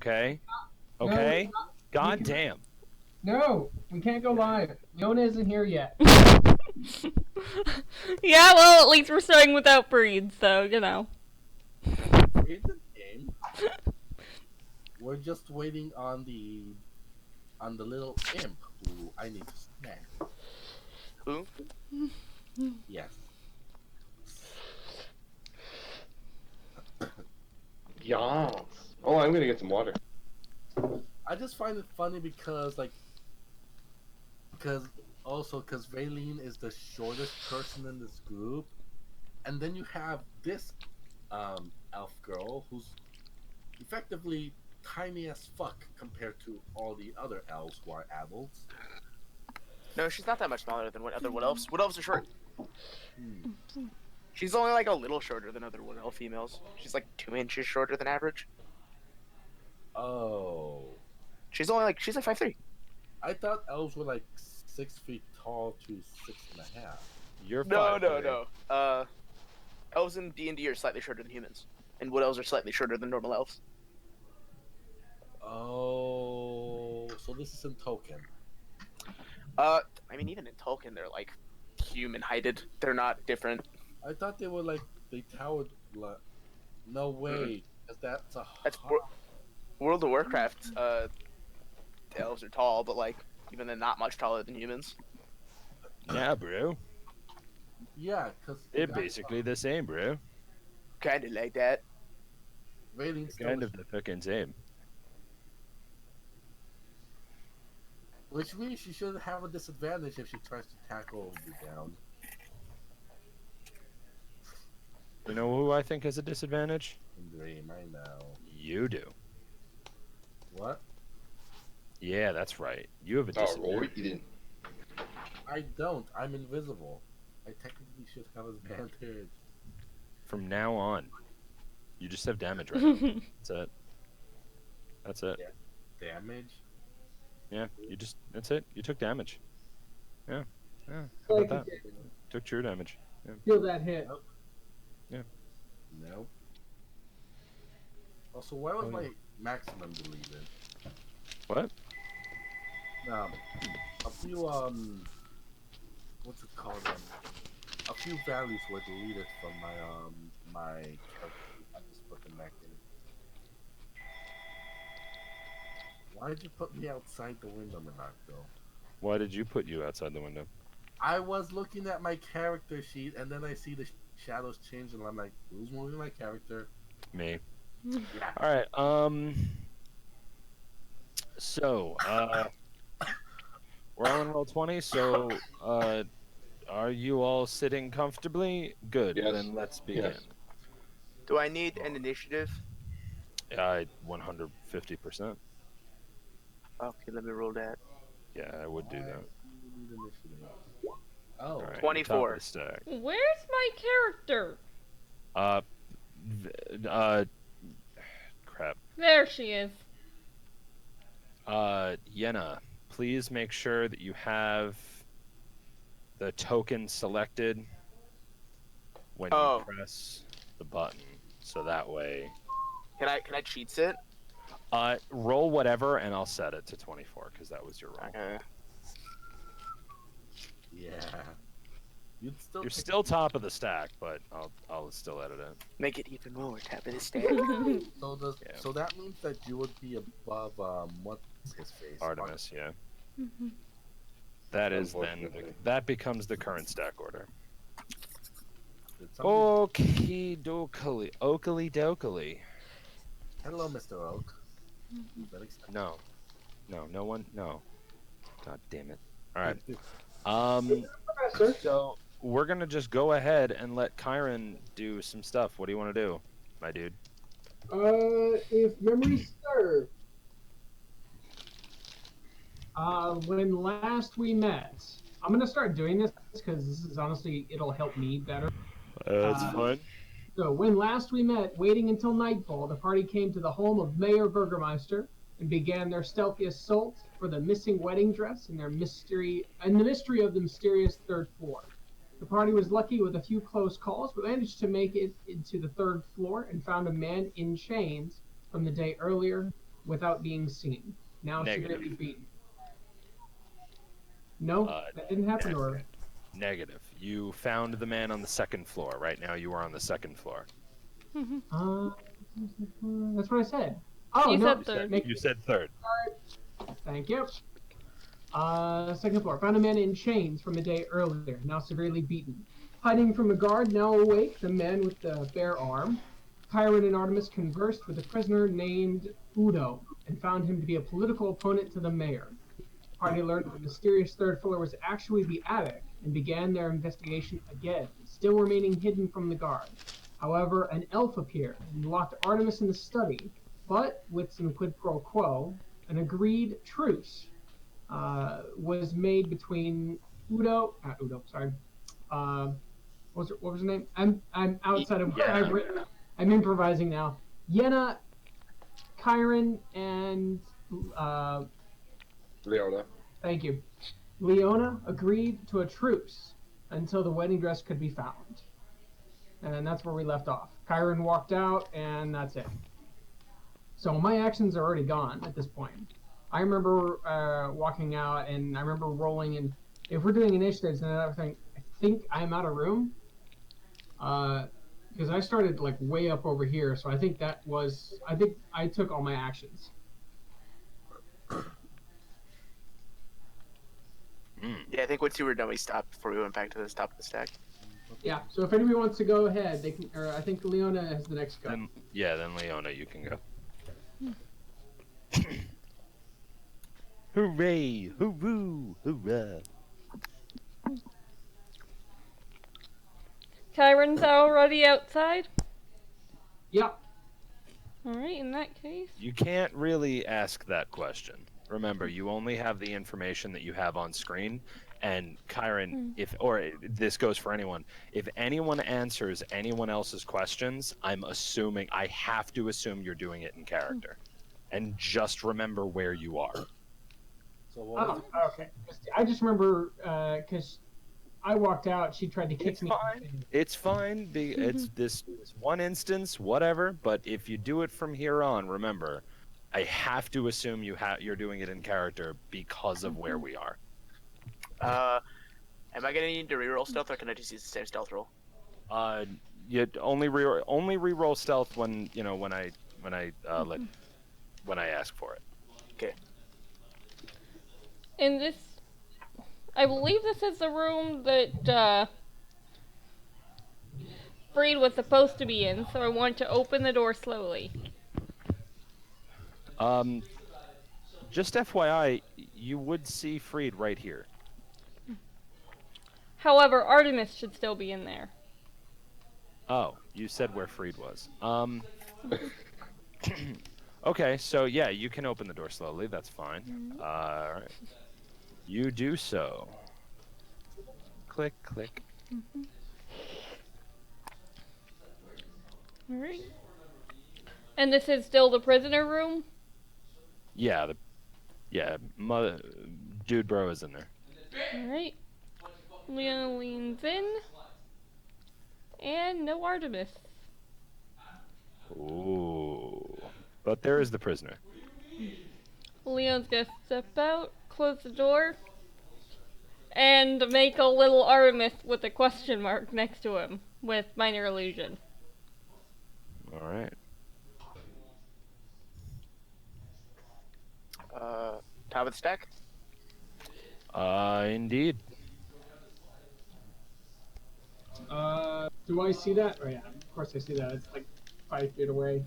okay? No, Okay? we God can- damn. No, we can't go live. Leona isn't here yet. Yeah, well, at least we're starting without breeds, so, you know. Here's the game. We're just waiting on the little imp who I need to snag. Who? Yes. Yes. Oh, I'm gonna get some water. I just find it funny because because Raylene is the shortest person in this group, and then you have this elf girl who's effectively tiny as fuck compared to all the other elves who are adults. No, she's not that much smaller than what other wood elves. Wood elves are short. Hmm. She's only like a little shorter than other wood elf females. She's like 2 inches shorter than average. Oh, She's like 5'3". I thought elves were like 6 feet tall to 6.5. You're No, 5'3". no. Elves in D&D are slightly shorter than humans, and wood elves are slightly shorter than normal elves. Oh, so this isn't token. I mean, even in Tolkien, they're like human-heighted. They're not different. I thought they were like they towered. No way, because that's a. That's World of Warcraft. The elves are tall, but like even they're not much taller than humans. Yeah, bro. Yeah, because They're basically the same, bro. Kind of like that. Raylene's Kind of the fucking same. Which means she shouldn't have a disadvantage if she tries to tackle you down. You know who I think has a disadvantage? Dream, I know. You do. What? Yeah, that's right. You have a Oh, disadvantage. you didn't. I don't. I'm invisible. I technically should have advantage. From now on, you just have damage right now. That's it. That's it. Damage? Yeah, that's it. You took damage. Yeah. Yeah. How about that? Took true damage. Feel that hit. Nope. Yeah. Nope. Also, why was Oh, my yeah. maximum deleted? What? A few, what's it called? A few values were deleted from my character. I just put them back in. Why did you put me outside the window, Monaco? Why did you put you outside the window? I was looking at my character sheet, and then I see the shadows change, and I'm like, who's moving my character? Me. Yeah. All right. So, we're all in roll 20. So, are you all sitting comfortably? Good. Yes. Then let's begin. Yes. Do I need an initiative? 150%. Okay, let me roll that. Yeah, I would do that. Oh, All right, 24. top of the stack. Where's my character? Crap. There she is. Yenna, please make sure that you have the token selected when you press the button, so that way. Can I cheat sit? Roll whatever, and I'll set it to 24 because that was your roll. Okay. yeah. You're still top of the stack, but I'll still edit it. Make it even more top of the stack. So that means that you would be above what's his face? Artemis, yeah. That is then that becomes the current stack order. Okie dokie, oakley dokily. Hello, Mr. Oak. No, no one, no. God damn it! All right. So we're gonna just go ahead and let Kyron do some stuff. What do you want to do, my dude? If memory serves, when last we met, I'm gonna start doing this because this is honestly, it'll help me better. That's fun. So when last we met, waiting until nightfall, the party came to the home of Mayor Burgermeister and began their stealthy assault for the missing wedding dress and the mystery of the mysterious third floor. The party was lucky with a few close calls, but managed to make it into the third floor and found a man in chains from the day earlier without being seen. Now Negative. severely beaten. No, that didn't happen. Or Negative. You found the man on the second floor. Right now, you are on the second floor. that's what I said. Oh You no, said third. You said third. Thank you. Second floor. Found a man in chains from a day earlier, now severely beaten. Hiding from a guard, now awake, the man with the bare arm. Chiron and Artemis conversed with a prisoner named Udo and found him to be a political opponent to the mayor. Party learned the mysterious third floor was actually the attic and began their investigation again, still remaining hidden from the guard. However, an elf appeared and locked Artemis in the study, but with some quid pro quo, an agreed truce was made between not Udo, sorry. What was her name? I'm outside of where I've written. I'm improvising now. Yenna, Chiron, and Leona. thank you. Leona agreed to a truce until the wedding dress could be found. And that's where we left off. Chiron walked out, and that's it. So my actions are already gone at this point. I remember walking out, and I remember rolling. And if we're doing initiatives and everything, I think I'm out of room. Because I started like way up over here, so I think I took all my actions. Yeah, I think once you were done, we stopped before we went back to the top of the stack. Yeah. So if anybody wants to go ahead, they can. Or I think Leona has the next go. Then Leona, you can go. Hooray! Hooroo! Hoorah! Chiron's already outside? Yep. Alright, in that case. You can't really ask that question. Remember, you only have the information that you have on screen. And Chiron, this goes for anyone, if anyone answers anyone else's questions, I have to assume you're doing it in character. And just remember where you are. So what was Oh, okay. I just remember because I walked out. She tried to kick me. It's fine. It's this one instance, whatever. But if you do it from here on, remember, I have to assume you're doing it in character because of where we are. Am I gonna need to reroll stealth, or can I just use the same stealth roll? You only reroll stealth when I ask for it. Okay. In this, I believe this is the room that Freed was supposed to be in, so I want to open the door slowly. Just FYI, you would see Freed right here. However, Artemis should still be in there. Oh, you said where Freed was. Okay, so yeah, you can open the door slowly. That's fine. All right. You do so. Click, click. Alright. And this is still the prisoner room? Yeah, Dude Bro is in there. Alright. Leona leans in. And no Artemis. Ooh. But there is the prisoner. Leon's gonna step out, close the door, and make a little Artemis with a question mark next to him with minor illusion. All right. Top of the stack. Indeed. Do I see that? Oh yeah, of course I see that. It's like 5 feet away.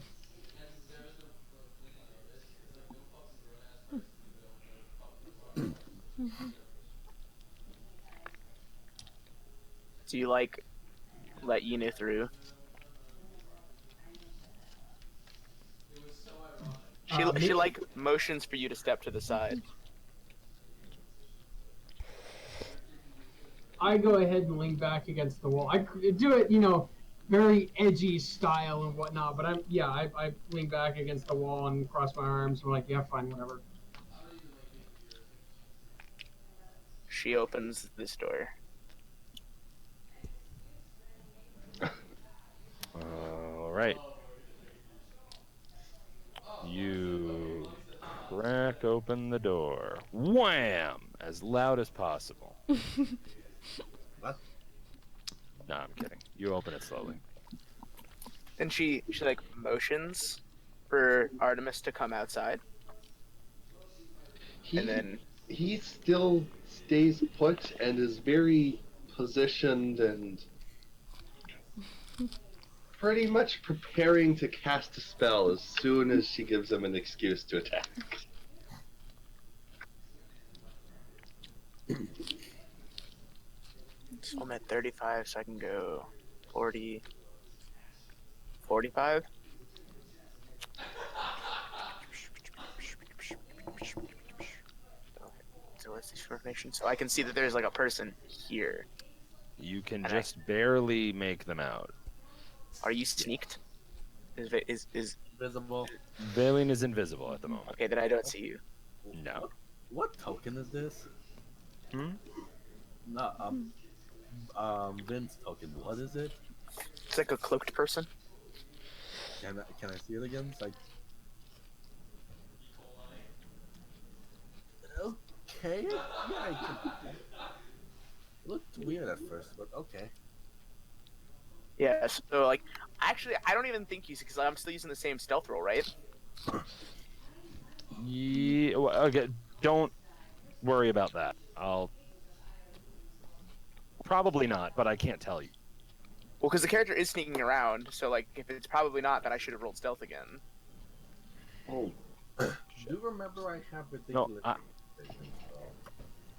So you let Yuna through? She motions for you to step to the side. I go ahead and lean back against the wall. I do it, very edgy style and whatnot. But I lean back against the wall and cross my arms. I'm like, yeah, fine, whatever. She opens this door. All right. You crack open the door. Wham! As loud as possible. What? No, I'm kidding. You open it slowly. Then she like motions for Artemis to come outside, and then He still stays put and is very positioned and pretty much preparing to cast a spell as soon as she gives him an excuse to attack. so I'm at 35, so I can go 40, 45. So what's this information? So I can see that there's like a person here. You can And just barely make them out. Are you sneaked? Is Visible. Valine is invisible at the moment. okay? Then I don't see you. No. What token is this? Hmm? No, Vin's token. What is it? It's like a cloaked person. Can I see it again? It's like. Okay. Yeah, I can. It looked weird at first, but okay. Yeah. So like, actually, I don't even think you because I'm still using the same stealth roll, right? Yeah, okay, don't worry about that. I'll probably not, but I can't tell you. Well, because the character is sneaking around, so like, if it's probably not, then I should have rolled stealth again. Oh, Do you remember I have No, ridiculous.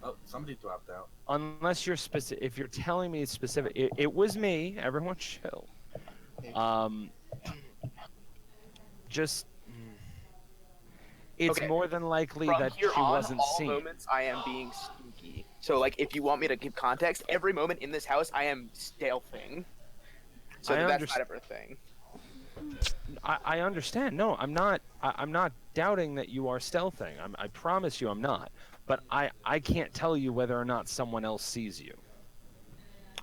Oh, somebody dropped out. unless you're specific. If you're telling me specific, it was me. Everyone chill. Just. It's Okay. more than likely From that here she on, wasn't all seen. moments I am being sneaky. So like, if you want me to give context, every moment in this house I am stealthing. So I that's not everything. I understand. No, I'm not. I'm not doubting that you are stealthing. I promise you, I'm not. But I can't tell you whether or not someone else sees you.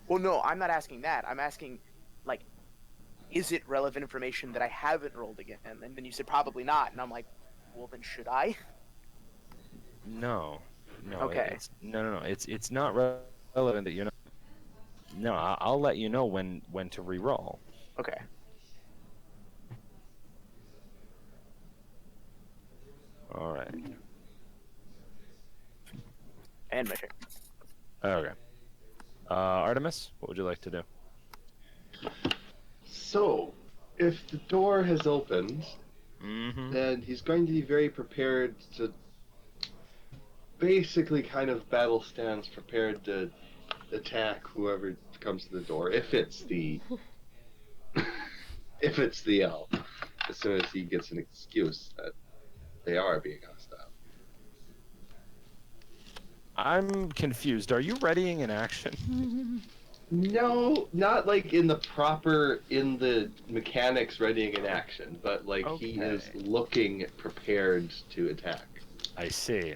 Well, no, I'm not asking that. I'm asking, like, is it relevant information that I haven't rolled again? And then you said probably not, and I'm like, well, then should I? No, no. Okay. No. It's not relevant that you're not. No, I'll let you know when to re-roll. Okay. All right. And my turn. Okay. Artemis, what would you like to do? so if the door has opened, Mm-hmm. then he's going to be very prepared to basically kind of battle stance, prepared to attack whoever comes to the door, if it's the if it's the elf, as soon as he gets an excuse that they are being hostile. I'm confused. Are you readying an action? No, not like in the mechanics readying an action, but like he is Okay. looking prepared to attack. I see.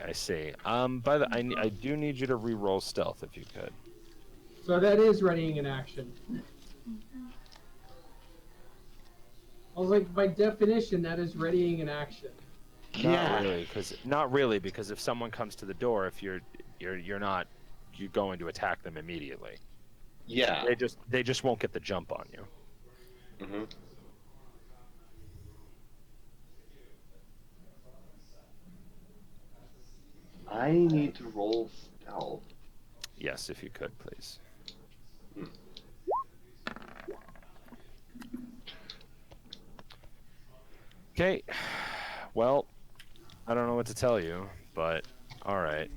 I do need you to re-roll stealth if you could. So that is readying an action. I was like, by definition, that is readying an action. Not really, because if someone comes to the door, if you're going to attack them immediately. Yeah. They just won't get the jump on you. Mm-hmm. I need to roll stealth. Yes, if you could, please. Okay. Well, I don't know what to tell you, but all right.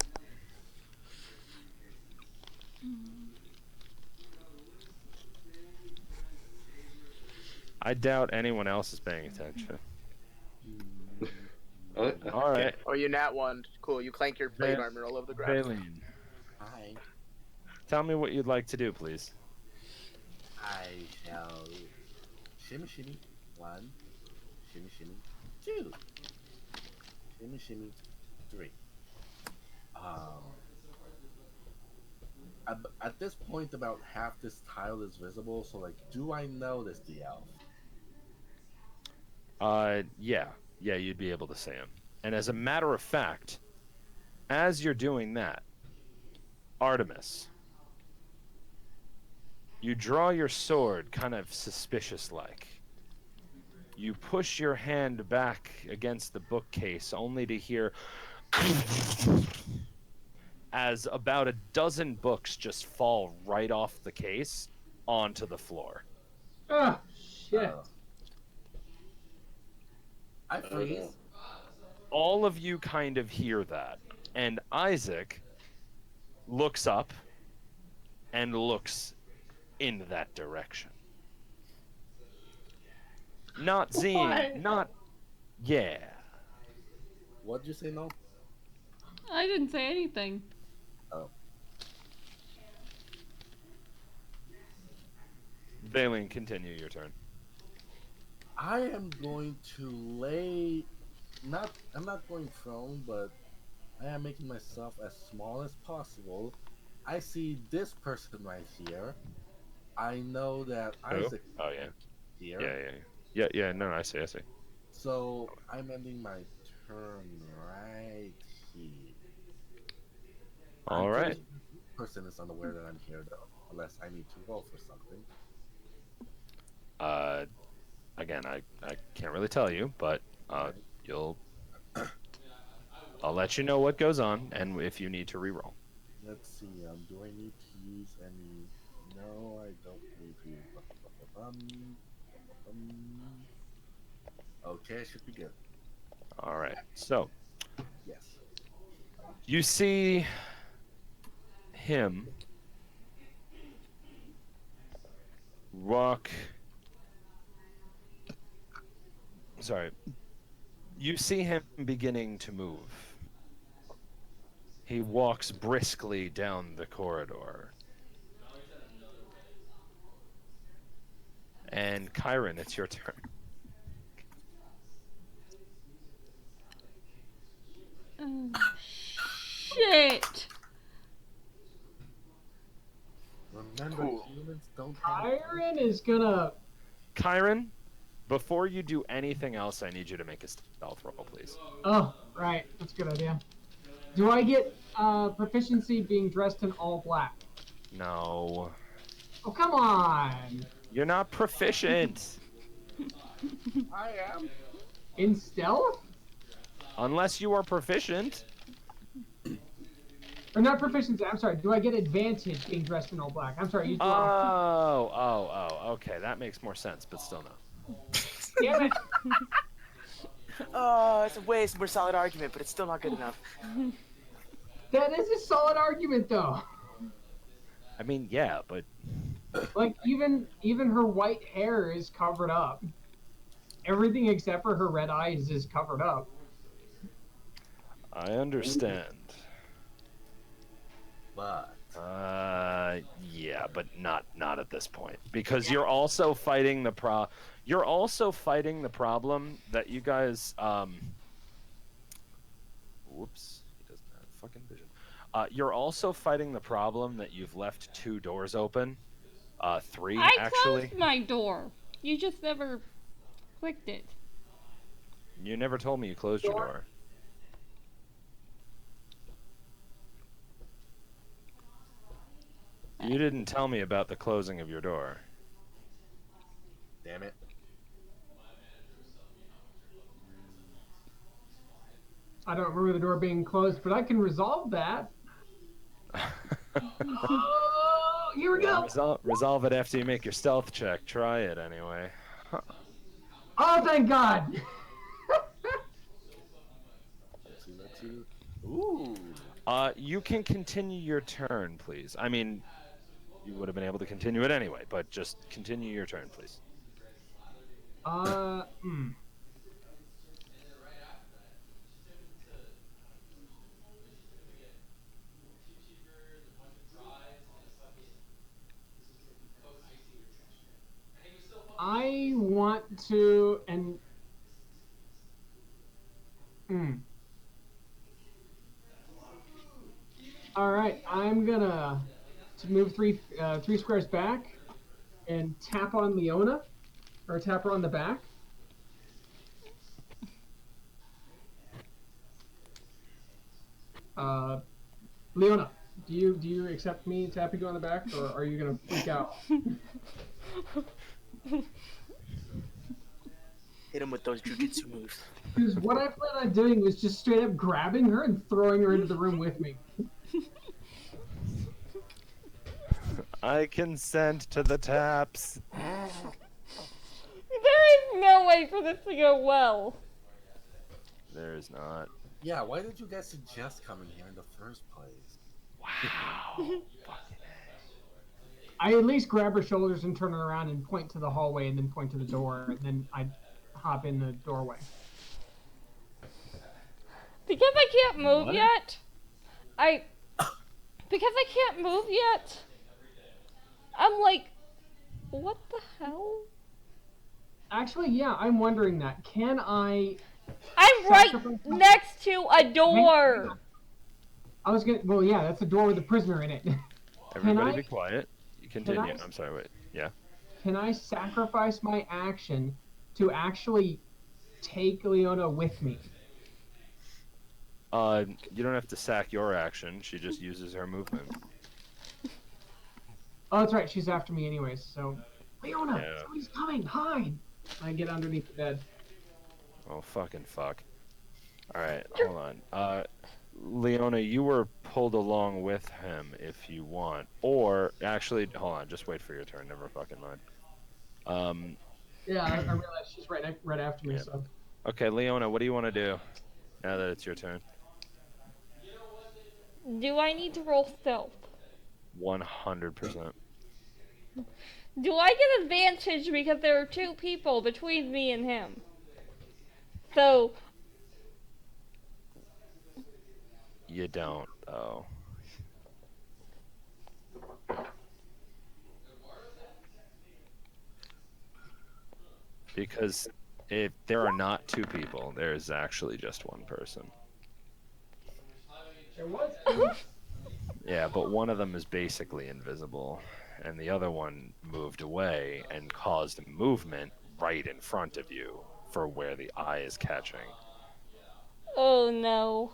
I doubt anyone else is paying attention. All right. Oh, you nat one. Cool. You clank your plate Va- armor all over the ground. Valine, Hi. tell me what you'd like to do, please. I shall shimmy shimmy 1, shimmy shimmy 2, shimmy shimmy 3. At this point, about half this tile is visible. So, like, do I notice the elf? Yeah, you'd be able to see him. And as a matter of fact, as you're doing that, Artemis, you draw your sword kind of suspicious-like. You push your hand back against the bookcase only to hear as about a dozen books just fall right off the case onto the floor. Oh, shit. I freeze. All of you kind of hear that, and Isaac looks up and looks in that direction. Not seeing, yeah. What'd you say, no? I didn't say anything. Oh. Valine, continue your turn. I am going to lay. I'm not going prone, but I am making myself as small as possible. I see this person right here. I know that Who? Isaac Oh, yeah. here. Yeah, no, I see. So I'm ending my turn right here. All I'm right. pretty sure this person is unaware that I'm here, though, unless I need to roll for something. Again, I can't really tell you, but Right. I'll let you know what goes on, and if you need to reroll. Let's see. Do I need to use any? No, I don't need to. Okay, I should be good. All right. So Yes. you see him walk. Sorry. You see him beginning to move. He walks briskly down the corridor. And Kyron, it's your turn. Shit! Remember, Cool. humans don't have. Iron is gonna. Kyron, before you do anything else, I need you to make a stealth roll, please. Oh, right. That's a good idea. Do I get proficiency being dressed in all black? No. Oh, come on. You're not proficient. I am. In stealth? Unless you are proficient. Or not proficiency, I'm sorry. Do I get advantage being dressed in all black? I'm sorry. You Okay. That makes more sense, but still no. Damn it. It's a way more solid argument, but it's still not good enough. That is a solid argument, though. I mean, yeah, but Like, even her white hair is covered up. Everything except for her red eyes is covered up. I understand. But Yeah, but not at this point, because you're also fighting the problem that you guys whoops, he doesn't have fucking vision. You're also fighting the problem that you've left 2 doors open. 3 I actually. closed my door. You just never clicked it. You never told me you closed your door. You didn't tell me about the closing of your door. damn it. I don't remember the door being closed, but I can resolve that. Oh, here we go. Resolve it after you make your stealth check. Try it anyway. Oh, thank God. Let's see. Ooh. You can continue your turn, please. I mean, you would have been able to continue it anyway, but just continue your turn, please. I want to, and all right, I'm gonna move three squares back and tap on Leona, or tap her on the back. Leona, do you accept me tapping you on the back, or are you gonna freak out? Hit him with those jujitsu moves. Because what I plan on doing was just straight up grabbing her and throwing her into the room with me. I consent to the taps. There is no way for this to go well. There is not. Yeah, why did you guys suggest coming here in the first place? Wow. I at least grab her shoulders and turn her around and point to the hallway and then point to the door, and then I hop in the doorway. Because I can't move What? yet. Because I can't move yet. I'm like, what the hell? Actually, yeah, I'm wondering that. Can I? I'm right Sacrifice- next to a door. I was gonna. Well, yeah, that's the door with the prisoner in it. Everybody I- be quiet. You continue. I- I'm sorry, wait. Yeah. Can I sacrifice my action to actually take Leona with me? You don't have to sack your action. She just uses her movement. Oh, that's right. She's after me anyways. So, Leona, Yeah. somebody's coming. Hide. I get underneath the bed. Oh, fucking fuck. Alright, hold on. Leona, you were pulled along with him if you want. Or, actually, hold on. Just wait for your turn. Never fucking mind. Yeah, I realized she's right after me. Yeah. So, Okay, Leona, what do you want to do now that it's your turn? Do I need to roll stealth? 100%. Do I get advantage because there are two people between me and him? So, You don't, though. Because if there are not two people, there is actually just one person. there was. Yeah, but one of them is basically invisible, and the other one moved away and caused a movement right in front of you for where the eye is catching. oh no.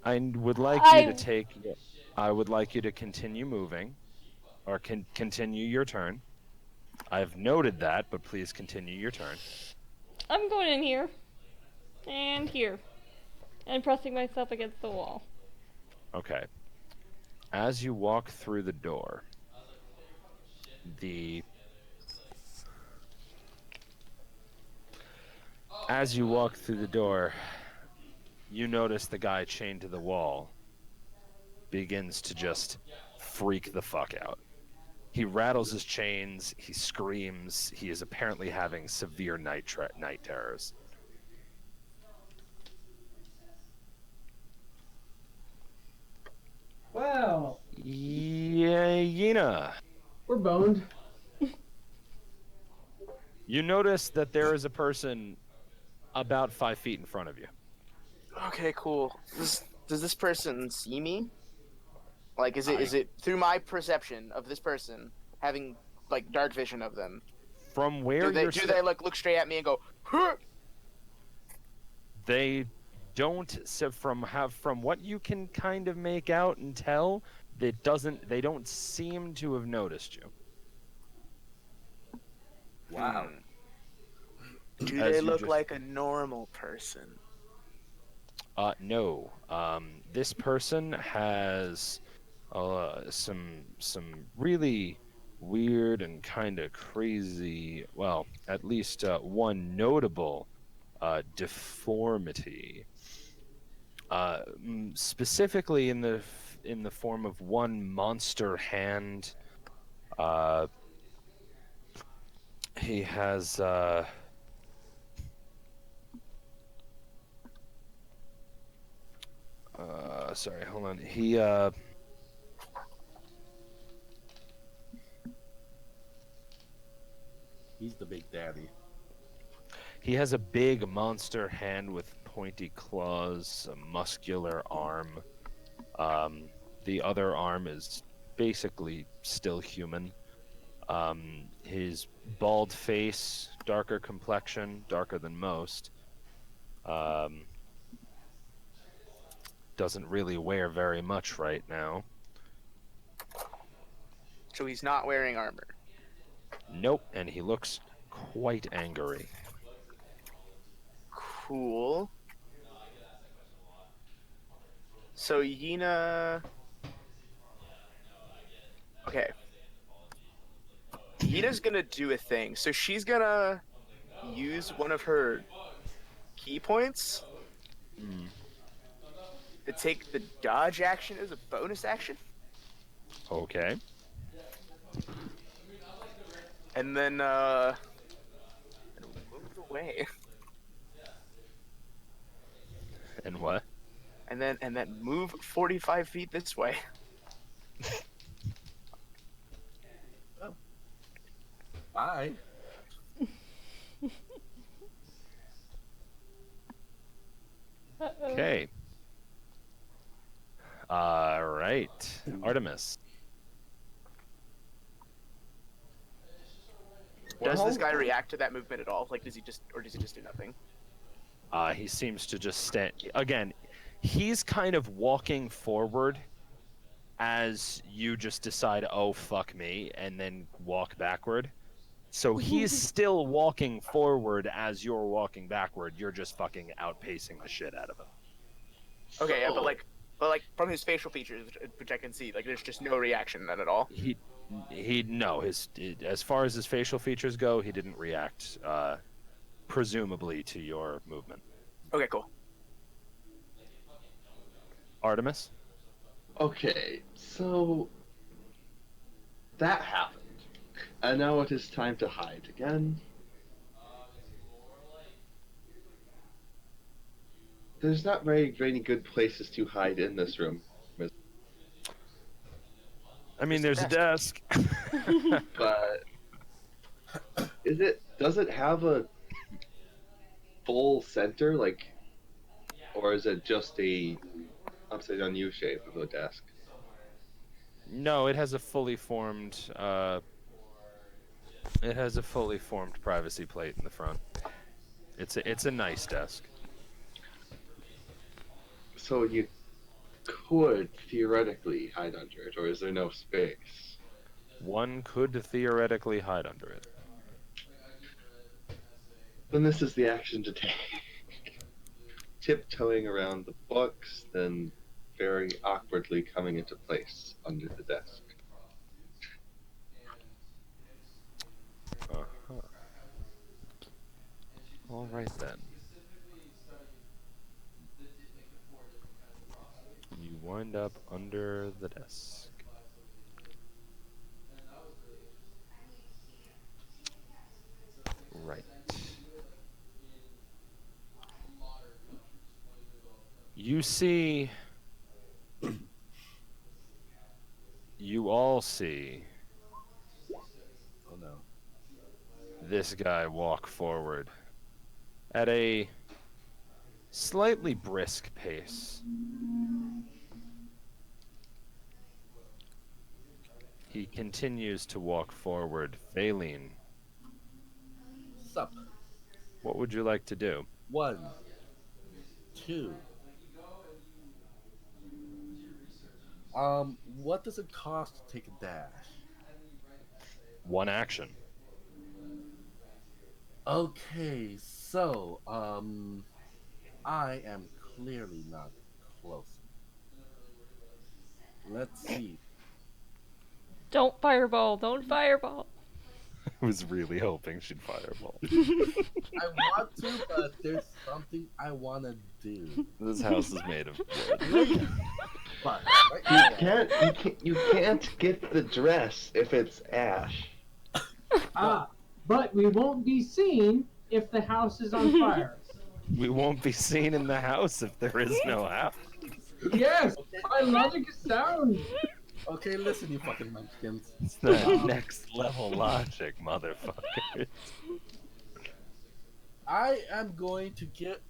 I would like you to take. I would like you to continue moving, or continue your turn. I've noted that, but please continue your turn. I'm going in here. And here. And pressing myself against the wall. Okay. As you walk through the door, you notice the guy chained to the wall begins to just freak the fuck out. He rattles his chains, he screams, he is apparently having severe night terrors. Wow, Yena. we're boned. You notice that there is a person about 5 feet in front of you. Okay, cool. Does this person see me? Like, is it through my perception of this person having like dark vision of them? From where Do they look straight at me and go? Huh? They don't. So from what you can kind of make out and tell, they don't seem to have noticed you. Wow. Do As they you look just- like a normal person? No. This person has some really weird and kind of crazy. Well, at least one notable deformity. Specifically in the form of one monster hand. He has. Sorry, hold on. He's the big daddy. He has a big monster hand with pointy claws, a muscular arm. The other arm is basically still human. His bald face, darker complexion, darker than most. doesn't really wear very much right now. So he's not wearing armor. Nope, and he looks quite angry. Cool. So Yina. Okay. Yina's gonna do a thing. So she's gonna use one of her key points Mm. to take the dodge action as a bonus action, Okay. and then move away, And what? and then move 45 feet this way. Bye. Uh-oh. Okay. All right. Artemis. Does Well- this guy react to that movement at all? Like, does he just do nothing? He seems to just stand. Again, he's kind of walking forward as you just decide, oh, fuck me, and then walk backward. So he's still walking forward as you're walking backward. You're just fucking outpacing the shit out of him. Okay, yeah, So- but like from his facial features, which I can see, like there's just no reaction none at all. No, as far as his facial features go, he didn't react, presumably to your movement. Okay, cool. Artemis? Okay, so that happened. And now it is time to hide again. There's not very many good places to hide in this room. I mean, there's a desk. But does it have a full center, like, or is it just a upside down U shape of a desk? No, it has a fully formed. It has a fully formed privacy plate in the front. It's a nice desk. So you could theoretically hide under it, or is there no space? One could theoretically hide under it. Then this is the action to take. Tiptoeing around the books, then very awkwardly coming into place under the desk. Uh-huh. All right then. You wind up under the desk. Right. You see. You all see Oh no. this guy walk forward at a slightly brisk pace. He continues to walk forward. Valine, Sup? what would you like to do? 1, 2. What does it cost to take a dash? One action. Okay, so, I am clearly not close. Let's see. Don't fireball. Don't fireball. I was really hoping she'd fireball. I want to, but there's something I want to do. This house is made of wood. But right You now, you can't get the dress if it's ash. But we won't be seen if the house is on fire. We won't be seen in the house if there is no house. Yes, my logic is sound. okay, listen, you fucking munchkins. It's the next level logic, motherfucker. I am going to get.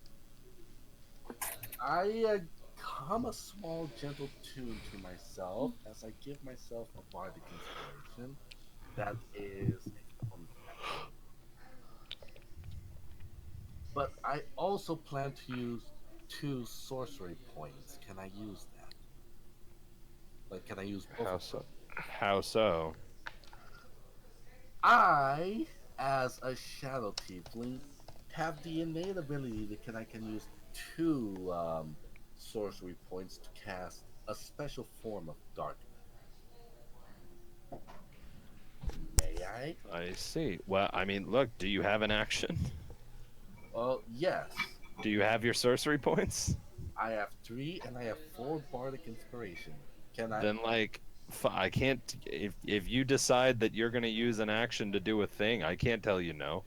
I hum a small, gentle tune to myself as I give myself a bardic inspiration. That is. But I also plan to use 2 sorcery points. Can I use that? Like, can I use both How of them? so? How so? I, as a shadow tiefling, have the innate ability that I can use 2 sorcery points to cast a special form of darkness. May I? I see. Well, I mean, look, do you have an action? Well, yes. Do you have your sorcery points? I have 3 and I have 4 bardic inspiration. Can I? Then like I can't if you decide that you're going to use an action to do a thing, I can't tell you no.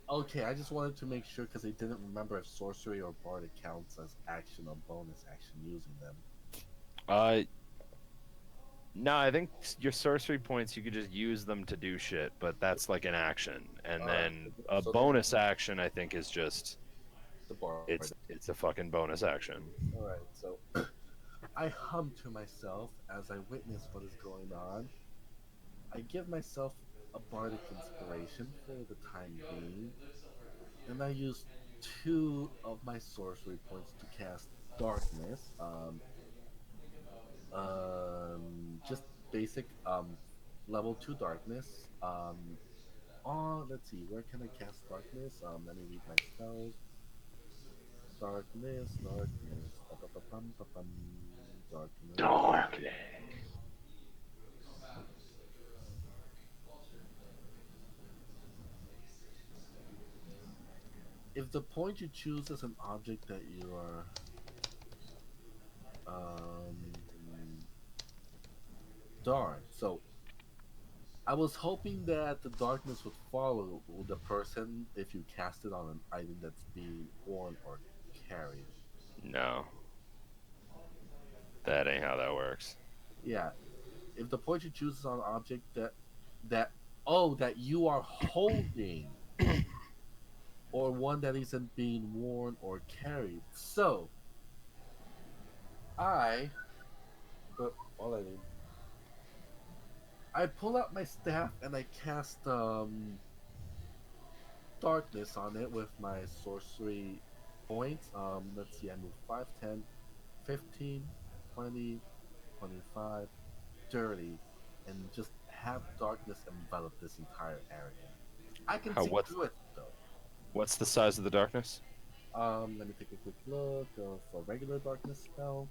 Okay, I just wanted to make sure because I didn't remember if sorcery or bardic counts as action or bonus action using them. Uh no, I think your sorcery points you could just use them to do shit, but that's like an action. And All right, then a so then bonus action I think is just the bardic. it's a fucking bonus action. All right, so I hum to myself as I witness what is going on. I give myself a bardic inspiration for the time being, and I use 2 of my sorcery points to cast darkness. Just basic level 2 darkness. Let's see, where can I cast darkness? Let me read my spells. Darkness, ba-ba-ba-bum, ba-bum, darkness. Darkness. If the point you choose is an object that you are, um, darn. So I was hoping that the darkness would follow the person if you cast it on an item that's being worn or carried. No. That ain't how that works. Yeah, if the point you choose is on an object that oh that you are holding, or one that isn't being worn or carried. So I, but all I need, I pull out my staff and I cast darkness on it with my sorcery points. Let's see, I move 5, 10, 15, 20, 25, 30, and just have darkness envelop this entire area. I can How see through it though. what's the size of the darkness? Let me take a quick look for regular darkness spell.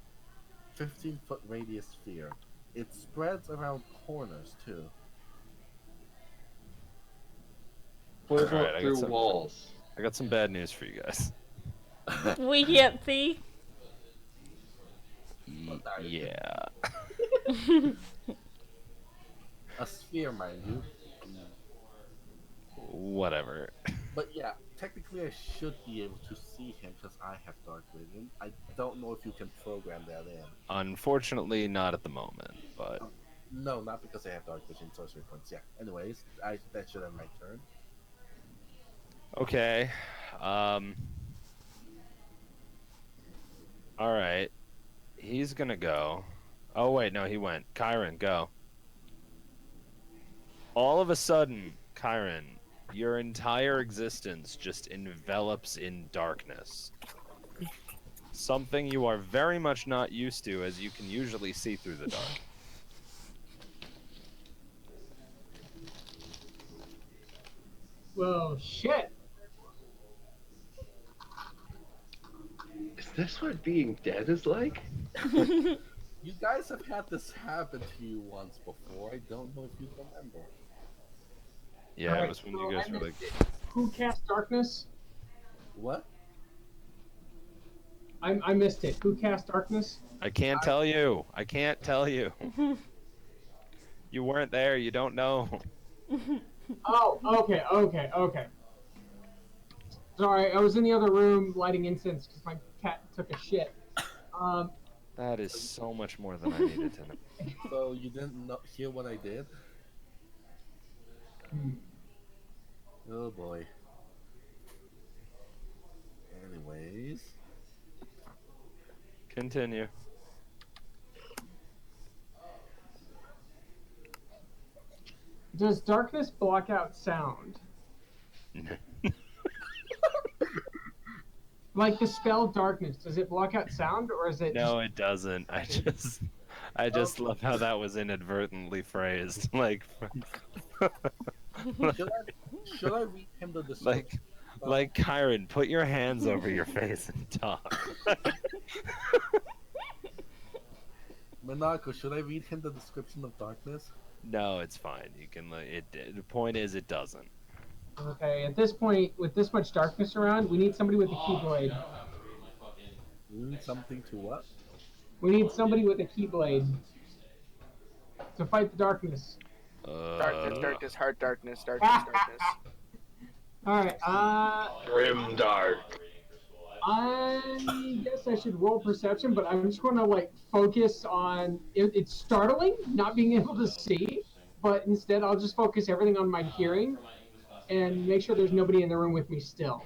15-foot radius sphere. It spreads around corners too. What All right, about through walls? I got some bad news for you guys. We can't see. Well, now you can. Yeah. A sphere, mind you. Whatever. But yeah, technically I should be able to see him because I have dark vision. I don't know if you can program that in. Unfortunately, not at the moment, but No, not because I have dark vision sorcery points. Yeah. Anyways, that should end my turn. okay. All right. He's gonna go. Oh wait, no, he went. Kyron, go. All of a sudden, Kyron, your entire existence just envelops in darkness. Something you are very much not used to, as you can usually see through the dark. Whoa, shit. Is this what being dead is like? You guys have had this happen to you once before. I don't know if you remember. Yeah, it Alright, was when so you I guys were like, missed it. Who cast darkness? What? I missed it. Who cast darkness? I can't tell you. I can't tell you. You weren't there. You don't know. Oh, okay. Sorry, I was in the other room lighting incense because my cat took a shit. That is so much more than I needed to know. So you didn't hear what I did? hmm. Oh boy. Anyways, Continue. Does darkness block out sound? Like the spell darkness, does it block out sound or is it No, it doesn't. I just love how that was inadvertently phrased. Like, Should I read him the description? like Kyron, put your hands over your face and talk. Minako, should I read him the description of darkness? No, it's fine. You can. The point is, it doesn't. Okay, at this point, with this much darkness around, we need somebody with a keyblade. You need something to what? We need somebody with a keyblade to fight the darkness. Darkness, heart darkness, darkness. Alright, Grim dark. I guess I should roll perception, but I'm just going to like focus on it's startling not being able to see, but instead I'll just focus everything on my hearing and make sure there's nobody in the room with me still.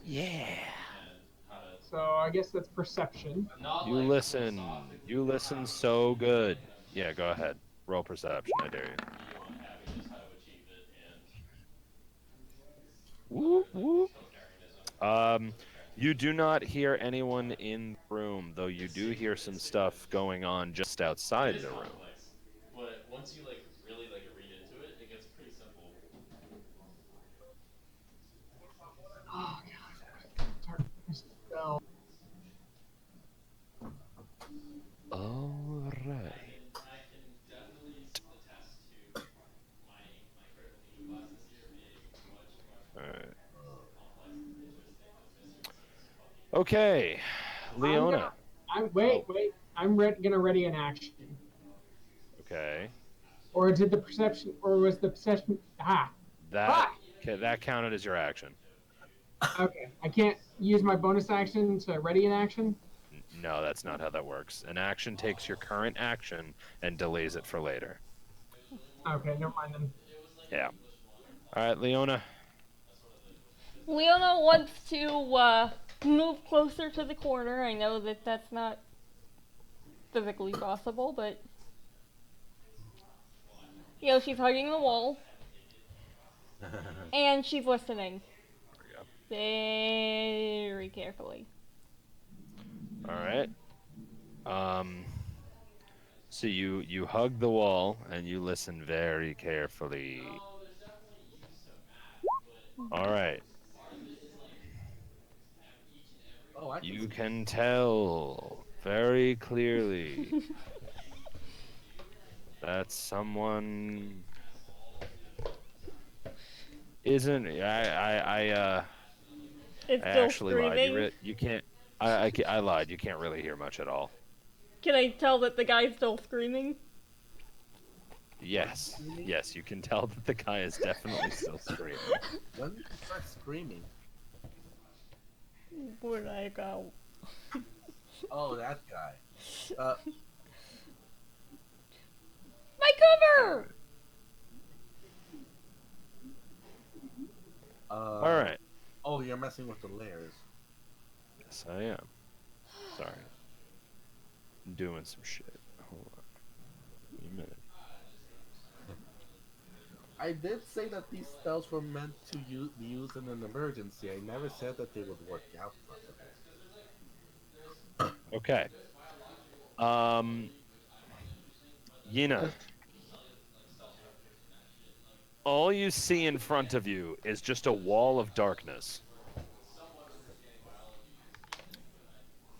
Yeah. So I guess that's perception. You listen. You listen so good. Yeah, go ahead. Roll perception. I dare you. Whoop, whoop. You do not hear anyone in the room, though you do hear some stuff going on just outside the room. But once you really read into it, it gets pretty simple. Oh god. Darkness spell. All right. I can definitely attest to my critical thinking classes here being much All right. more complex and interesting than Mr. Smith's fucking. Okay, Leona. Wait. I'm gonna ready an action. Okay. Or did the perception, or was the perception? That counted as your action. Okay, I can't use my bonus action to ready an action. No, that's not how that works. An action takes your current action and delays it for later. Okay, never mind then. Yeah. All right, Leona. Leona wants to move closer to the corner. I know that that's not physically possible, but she's hugging the wall and she's listening very carefully. All right. So you hug the wall and you listen very carefully. All right. Oh, I You can tell very clearly that someone isn't. I It's I still actually screaming. lied. You can't. I lied. You can't really hear much at all. Can I tell that the guy's still screaming? Yes, you can tell that the guy is definitely still screaming. When did you start screaming? Where'd I go? Oh, that guy. My cover! All right. Oh, you're messing with the layers. Yes, I am. Sorry. I'm doing some shit. Hold on. Give me a minute. I did say that these spells were meant to be used in an emergency. I never said that they would work out properly. Okay. Yina. All you see in front of you is just a wall of darkness.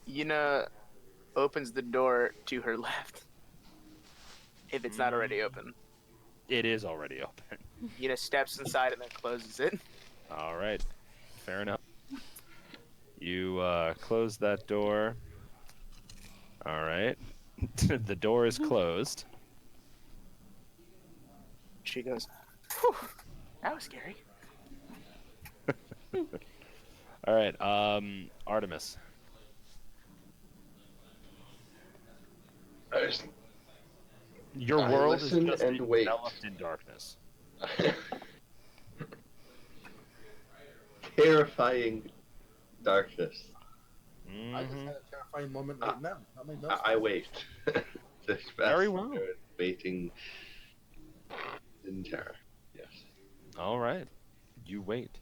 Yuna opens the door to her left. If it's not already open. It is already open. Yuna steps inside and then closes it. All right. Fair enough. You close that door. All right. The door is closed. She goes, "Whew, that was scary." All right. Artemis. Your I world is listen just and wait. enveloped in darkness. Terrifying darkness. I just had a terrifying moment right now. I wait. This Very well. Waiting in terror. Yes. All right. You wait.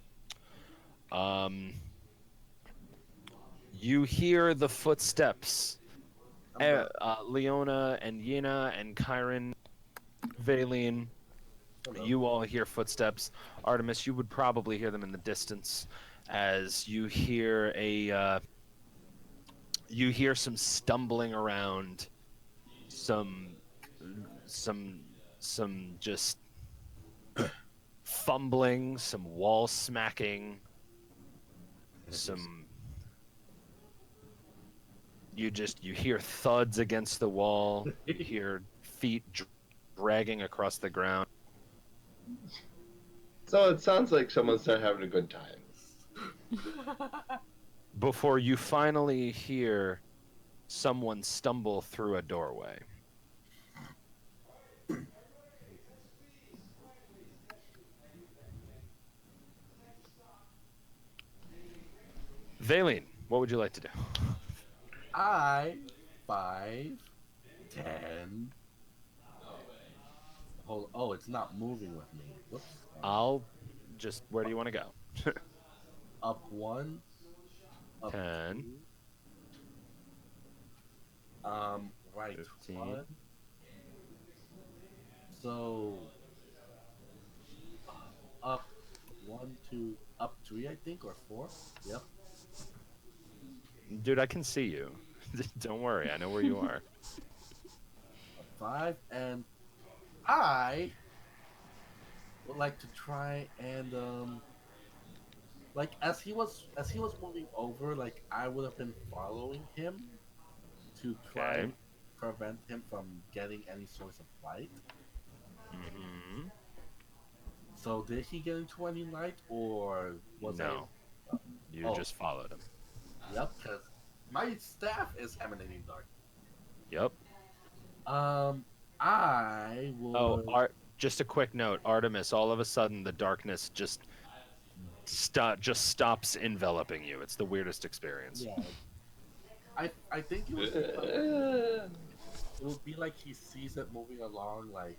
You hear the footsteps. I'm done. Leona and Yina and Kyron, Valine, Hello. you all hear footsteps. Artemis, you would probably hear them in the distance as you hear you hear some stumbling around, some some some just fumbling, some wall smacking, some you hear thuds against the wall, you hear feet dragging across the ground. So it sounds like someone's not having a good time. Before you finally hear someone stumble through a doorway. Valine, what would you like to do? I 5, 10. Hold. Oh, it's not moving with me. Whoops. Where do you want to go? Up 1, up 10, 2. Right 15. 1. So up 1, 2, up 3, I think, or 4. Yep. Dude, I can see you. Don't worry, I know where you are. Up 5, and I would like to try and like as he was moving over, like I would have been following him to try Okay. and prevent him from getting any source of light. Hmm. So did he get into any light, or was I? No, you Oh, just followed him. yep, because my staff is emanating dark. Yep. Um, I Oh, would. just a quick note, Artemis. All of a sudden, the darkness just stops enveloping you. It's the weirdest experience. Yeah, I think it would be like he sees it moving along like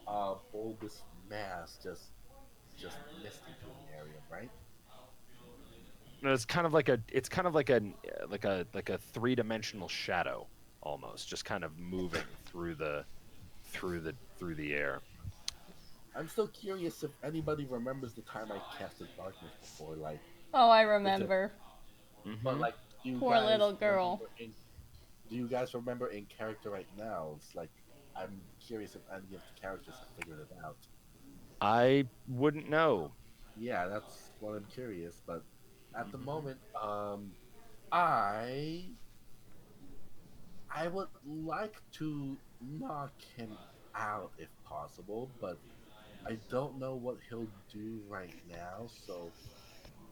a bulbous mass just misting through the area, right? No, it's kind of like a three-dimensional shadow almost, just kind of moving through the air. I'm still curious if anybody remembers the time I casted darkness before, like Oh, I is it remember. but Hmm. like do you Poor guys little girl. remember in do you guys remember in character right now? It's like I'm curious if any of the characters have figured it out. I wouldn't know. Yeah, that's what I'm curious, but at the Hmm. moment, I I would like to knock him out if possible, but I don't know what he'll do right now, so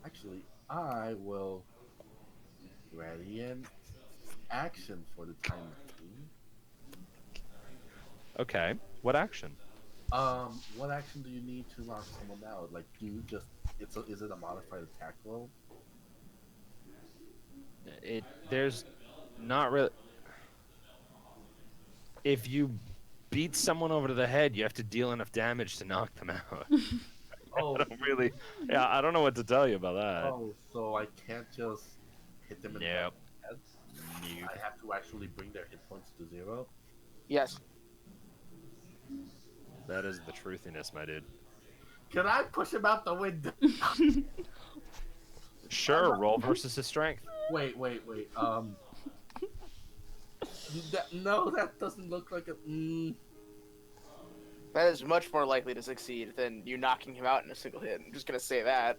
actually I will ready an action for the time being. Okay. What action? What action do you need to knock someone out? Like, do you just is it a modified attack roll? There's not really. If you beat someone over to the head, you have to deal enough damage to knock them out. I Oh, don't really. Yeah, I don't know what to tell you about that. oh, so I can't just hit them in the back Nope. of the head. Nope. I have to actually bring their hit points to 0. Yes. That is the truthiness, my dude. Can I push him out the window? Sure, roll versus his strength. Wait. No, that doesn't look like a. That is much more likely to succeed than you knocking him out in a single hit. I'm just gonna say that.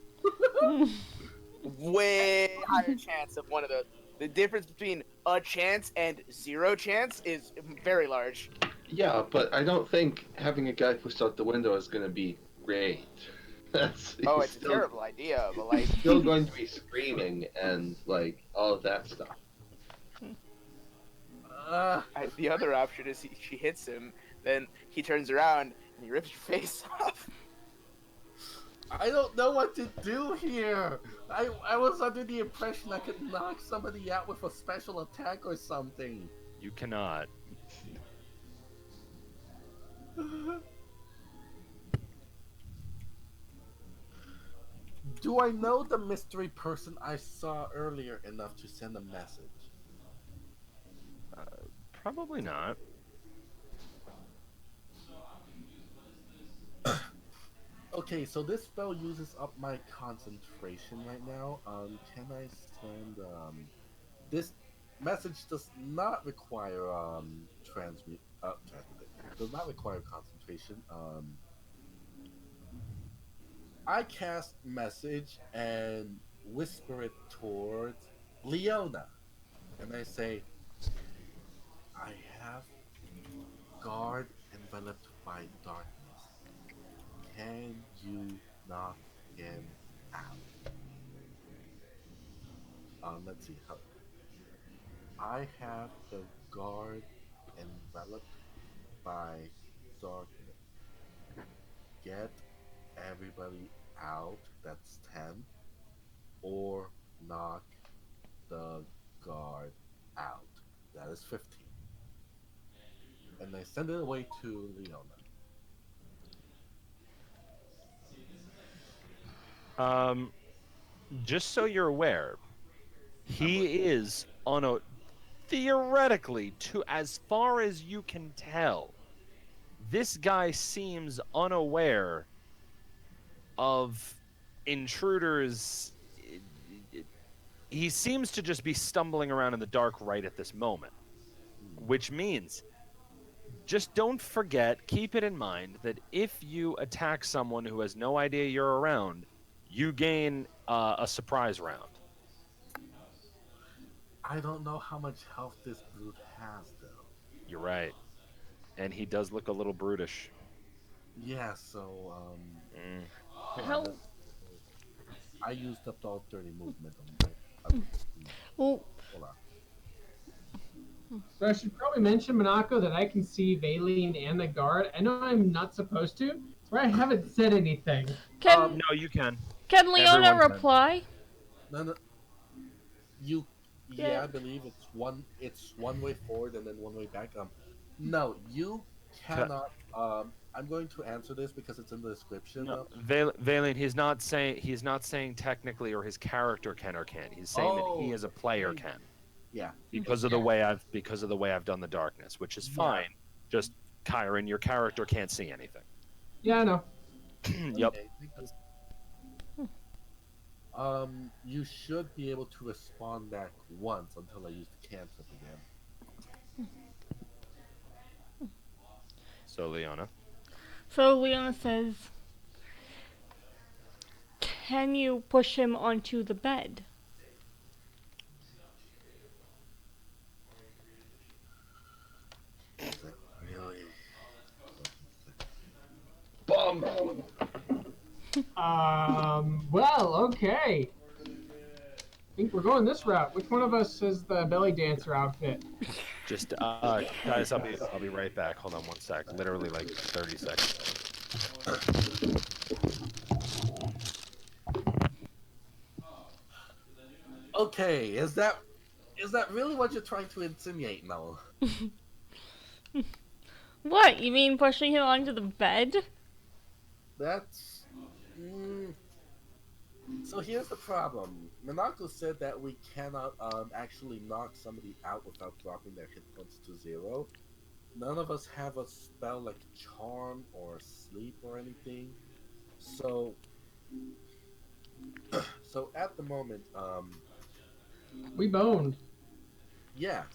Way higher chance of one of those. The difference between a chance and 0 chance is very large. Yeah, but I don't think having a guy pushed out the window is going to be great. Oh, He's it's a terrible idea, but like, still going to be screaming and like all of that stuff. the other option is she hits him, then he turns around and he rips your face off. I don't know what to do here. I was under the impression I could knock somebody out with a special attack or something. You cannot. Do I know the mystery person I saw earlier enough to send a message? Probably not. Okay, so this spell uses up my concentration right now. Can I send this message does not require transmute does not require concentration. I cast message and whisper it towards Leona, and I say, I have guard enveloped by darkness. Can you knock him out? Let's see. I have the guard enveloped by darkness. Get everybody out. That's 10. Or knock the guard out. That is 15. And I send it away to Leona. Just so you're aware, I'm he is on a theoretically, to as far as you can tell, this guy seems unaware of intruders. He seems to just be stumbling around in the dark right at this moment, which means just don't forget, keep it in mind that if you attack someone who has no idea you're around, you gain a surprise round. I don't know how much health this brute has, though. You're right. And he does look a little brutish. Yeah, so, Mm. hold on. How? I used up all 30 movement on my. Well, Hold on. So I should probably mention, Monaco, that I can see Valine and the guard. I know I'm not supposed to, so I haven't said anything. can No, you can. Leona everyone can. reply? No, no, you. Yeah. Yeah, I believe it's one. It's one way forward and then one way back. No, you cannot. I'm going to answer this because it's in the description. No, Valen, he's not saying technically, or his character can or can't. He's saying that he as a player can, Yeah. because of the way I've done the darkness, which is fine. Just Kyron, your character can't see anything. Yeah, I know. Yep. Okay, because, you should be able to respond back once until I use the cantrip again. So Leona. So Leona says, can you push him onto the bed? Is that really? Bomb! Well, okay. I think we're going this route. Which one of us has the belly dancer outfit? Just guys, I'll be right back. Hold on one sec. Literally like 30 seconds. Okay, is that really what you're trying to insinuate, Noel? What? You mean pushing him onto the bed? That's. So here's the problem. Minako said that we cannot actually knock somebody out without dropping their hit points to 0. None of us have a spell like Charm or Sleep or anything. So at the moment, We boned. yes.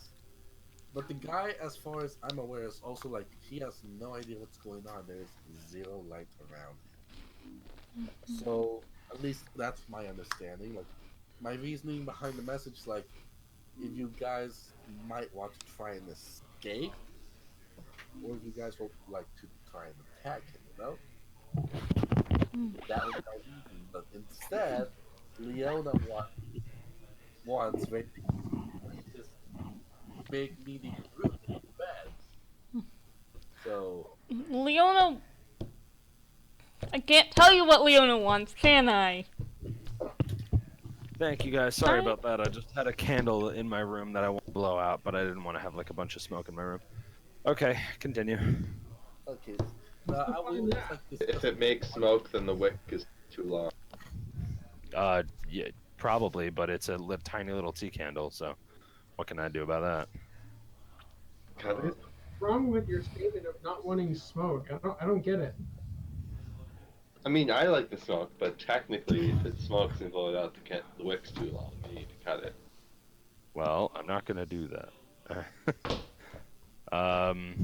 But the guy, as far as I'm aware, is also like, he has no idea what's going on. There's 0 light around him. So at least that's my understanding. Like, my reasoning behind the message, like, if you guys might want to try and escape, or if you guys would like to try and attack him, that was my reason. But instead, Leona wants very this big meaty brute in bed. So Leona. I can't tell you what Leona wants, can I? Thank you guys. Sorry about that. I just had a candle in my room that I want to blow out, but I didn't want to have like a bunch of smoke in my room. Okay, continue. okay, I will just like discuss. If it makes smoke, then the wick is too long. Yeah, probably, but it's a tiny little tea candle. So what can I do about that? Cut it. What's wrong with your statement of not wanting smoke? I don't get it. I mean, I like the smoke, but technically, if it smokes and blow it out, the wick's too long. You need to cut it. Well, I'm not gonna do that. um.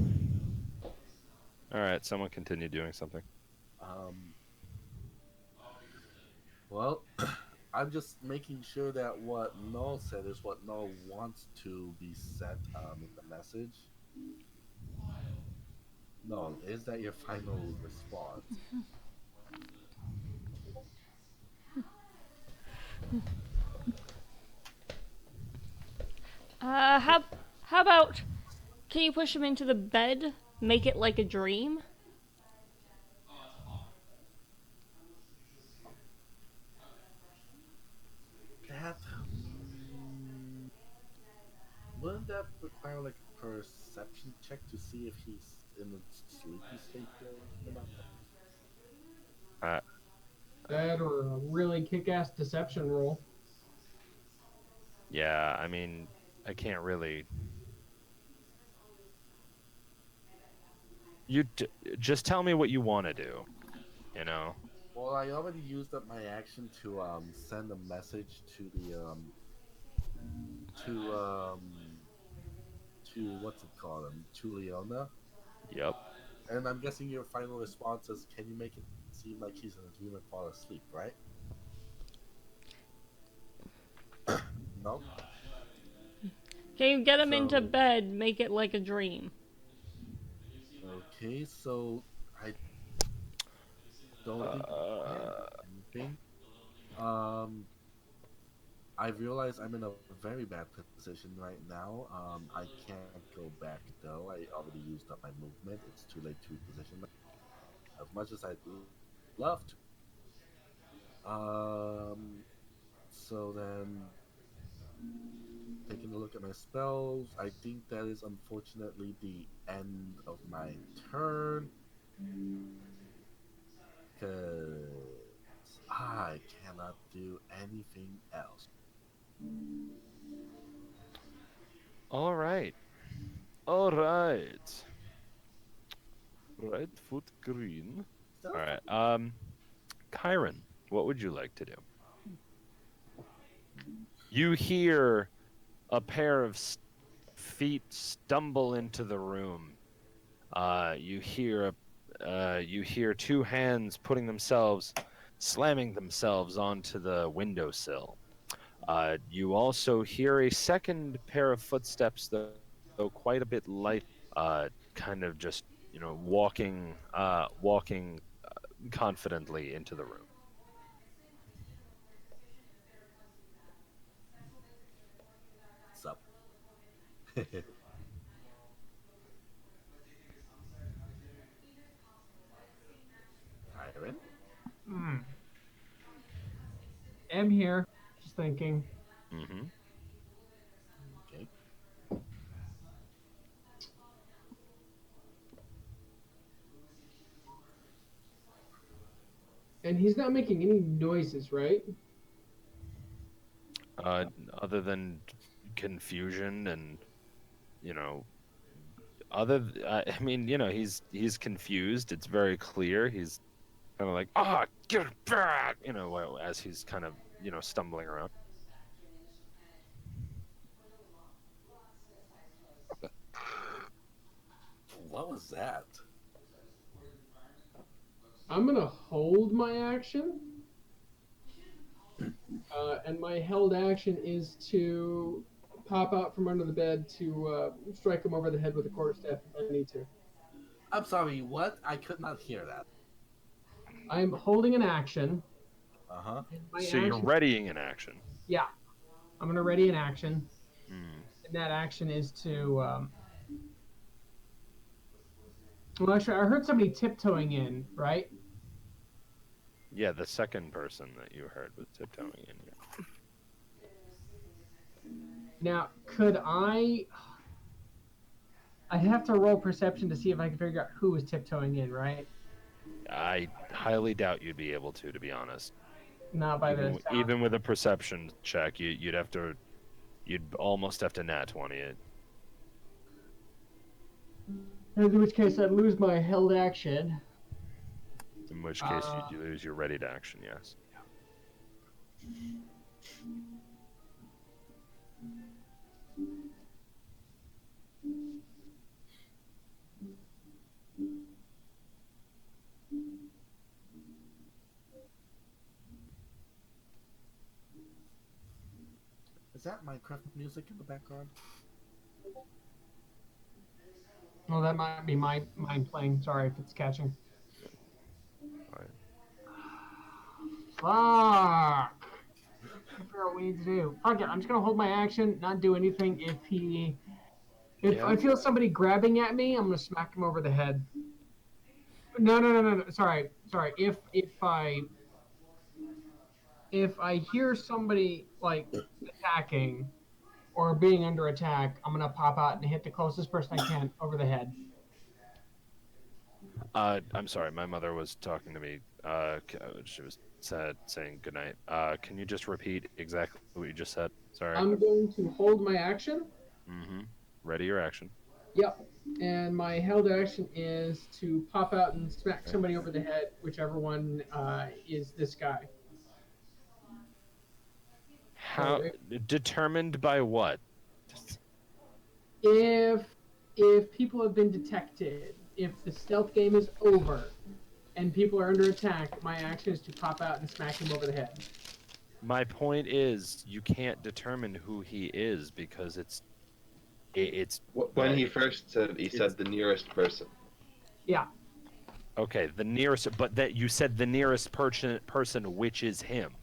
All right, someone continue doing something. Um, well, I'm just making sure that what Null said is what Null wants to be said in the message. Null, is that your final response? Uh, how how about can you push him into the bed? Make it like a dream. That wouldn't that require like a perception check to see if he's in a sleepy state or not? Uh, That or a really kick-ass deception roll. yeah, I mean, I can't really. You just tell me what you want to do. You know. Well, I already used up my action to send a message to the to um to what's it called to Leona, Yep. and I'm guessing your final response is, "Can you make it seem like he's in a dream and fall asleep?" Right? No. Can you get him into So bed? Make it like a dream. okay, so I don't think I can Uh, do anything. Um, I realize I'm in a very bad position right now. I can't go back though. I already used up my movement. It's too late to reposition as much as I'd love to. So then, taking a look at my spells, I think that is unfortunately the end of my turn because I cannot do anything else. all right. All right. Right foot green. All Stuff. right. Kyron, what would you like to do? You hear a pair of feet stumble into the room. You hear two hands putting themselves, slamming themselves onto the windowsill. You also hear a second pair of footsteps, though quite a bit light, kind of just walking confidently into the room. Sup. Kyron. Hmm. Am here. Just thinking. Mm-hmm. Okay. And he's not making any noises, right? Uh, Other than confusion and you know, I mean, he's confused. It's very clear. He's kind of like, get back, as he's kind of stumbling around. What was that? I'm gonna hold my action. And my held action is to pop out from under the bed to strike him over the head with a quarterstaff if I need to. I'm sorry. What? I could not hear that. I'm holding an action. Uh huh. And my So you're action, readying an action. yeah, I'm gonna ready an action, Mm. and that action is to. Well, actually, I heard somebody tiptoeing in, right? Yeah, the second person that you heard was tiptoeing in. Yeah. Now, could I? I'd have to roll perception to see if I can figure out who was tiptoeing in, right? I highly doubt you'd be able to be honest. Not by the sound. Even with a perception check, you'd almost have to nat 20 it. In which case, I'd lose my held action. In which case, you lose your ready to action. Yes. Is that Minecraft music in the background? Well, that might be my mind playing. Sorry if it's catching. Alright. Fuck. I figure out what we need to do. Fuck it. I'm just gonna hold my action, not do anything. If Yeah. I feel somebody grabbing at me, I'm gonna smack him over the head. No. Sorry. If I hear somebody like attacking or being under attack, I'm gonna pop out and hit the closest person I can over the head. I'm sorry. My mother was talking to me. She was saying goodnight. Can you just repeat exactly what you just said? Sorry. I'm going to hold my action. Mm-hmm. Ready your action. Yep. And my held action is to pop out and smack Okay. somebody over the head, whichever one is this guy. How So determined by what? if people have been detected, if the stealth game is over, and people are under attack, my action is to pop out and smack him over the head. My point is, you can't determine who he is because it's. When he first said, he said the nearest person. Yeah. Okay, the nearest, but that you said the nearest person, which is him.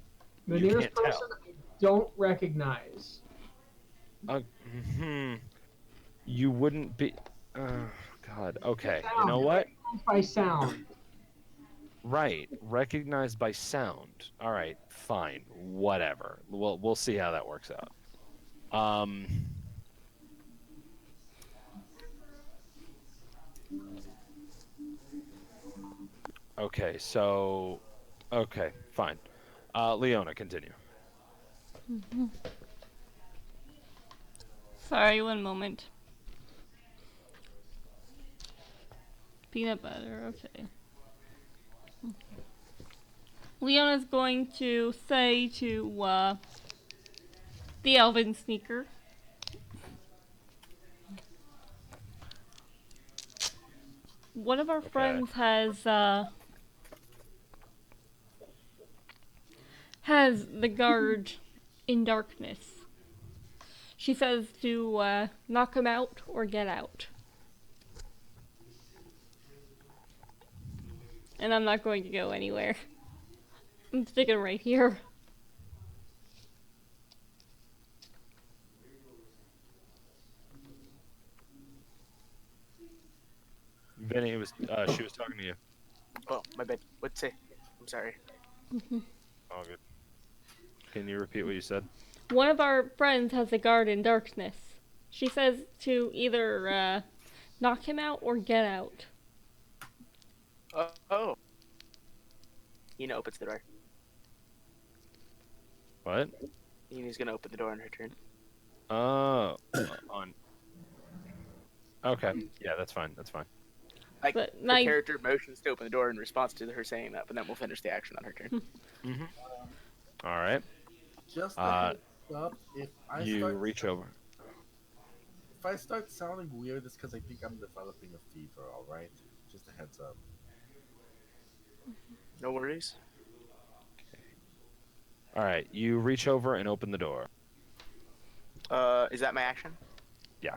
The You nearest can't person I don't recognize. You wouldn't be. God. Okay. You Sound. know what? By sound. Right. Recognized by sound. All right. Fine. Whatever. We'll see how that works out. Okay. So. Okay. Fine. Leona, continue. Sorry, one moment. Peanut butter, okay. Leona's going to say to the elven sneaker, one of our friends has the guard in darkness. She says to knock him out or get out. And I'm not going to go anywhere. I'm sticking right here. Vinny she was talking to you. Oh, my bad. What'd say? I'm sorry. All good. Can you repeat what you said? One of our friends has a guard in darkness. She says to either knock him out or get out. Oh. Ina opens the door. What? Ina's gonna open the door on her turn. Oh. On. Okay. Yeah, that's fine. That's fine. Like, But her character motions to open the door in response to her saying that, but then we'll finish the action on her turn. Mm-hmm. All right. Just a heads up, if I start sounding weird, it's because I think I'm developing a fever, alright? Just a heads up. No worries. All right. You reach over and open the door. Is that my action? Yeah.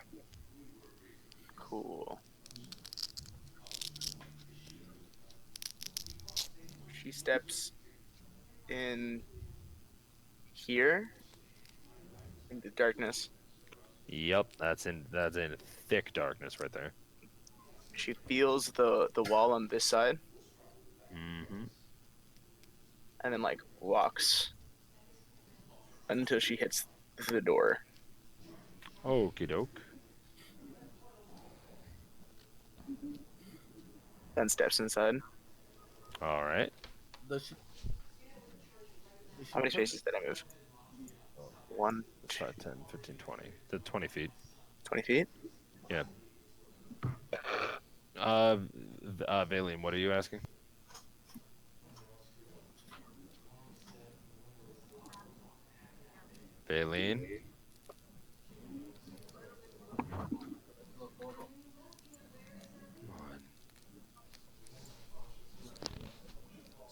Cool. She steps in here into darkness. Yep. That's in thick darkness right there. She feels the wall on this side, Mm-hmm. and then like walks until she hits the door. Okie doke. Then steps inside. All right. Does she How many spaces did I move? Oh. 1, 2, 5, 10, 15, 20. The 20 feet. 20 feet. Yeah. Valine, what are you asking? Valine? Come on.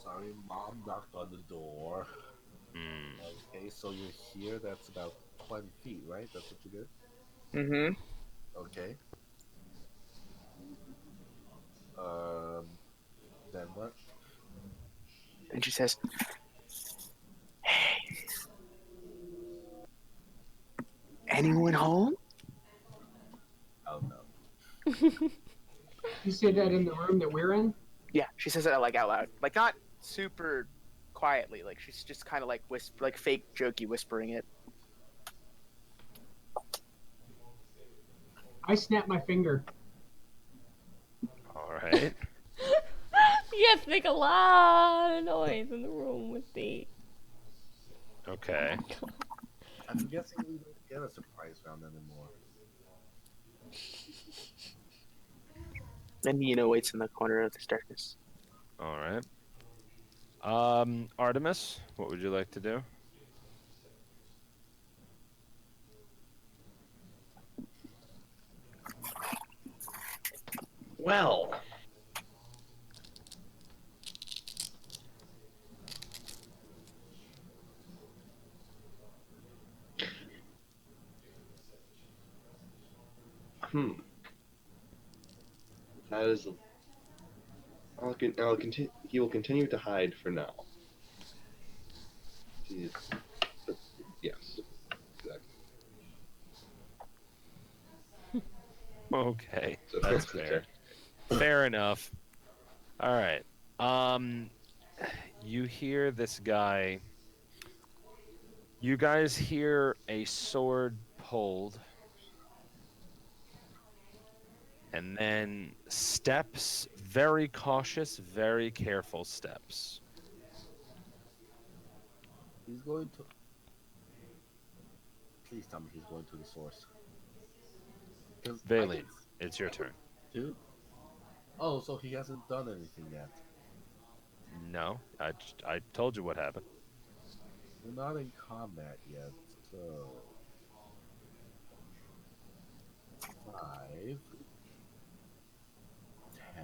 Sorry, Mom knocked on the door. Hmm. Okay, so you're here. That's about 20 feet, right? That's what you did? Mm-hmm. Okay. Um, then what? And she says, "Hey, anyone home?" Oh no. You say that in the room that we're in? Yeah, she says it like out loud, like not super quietly. Like she's just kind of like whisper, like fake jokey whispering it. I snap my finger. All right. Yes, make a lot of noise in the room with me. Okay. I'm guessing we don't get a surprise round anymore. And Nina waits in the corner of this darkness. All right. Artemis, what would you like to do? Well, that is. I'll continue. He will continue to hide for now. But yes, exactly. Okay. So That's that's fair. Fair enough. All right. You hear this guy. You guys hear a sword pulled, and then steps, very cautious, very careful steps. He's going to. Please tell me he's going to the source. Because I Valine, can it's your turn. too. Oh, so he hasn't done anything yet. No, I told you what happened. We're not in combat yet, so 5, 10,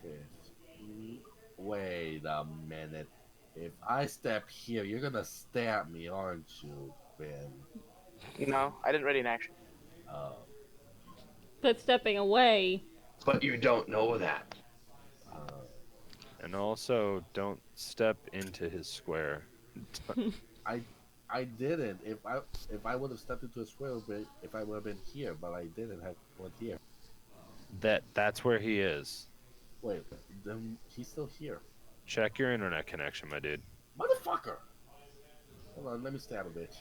50. Wait a minute. If I step here, you're gonna stab me, aren't you, Ben? No, I didn't ready an action. Uh, But stepping away. But you don't know that. uh, And also, don't step into his square. I I didn't. If I would have stepped into a square, if I would have been here, but I didn't. I went here. That's where he is. Wait, then he's still here, Check your internet connection, my dude. motherfucker. Hold on, let me stab a bitch.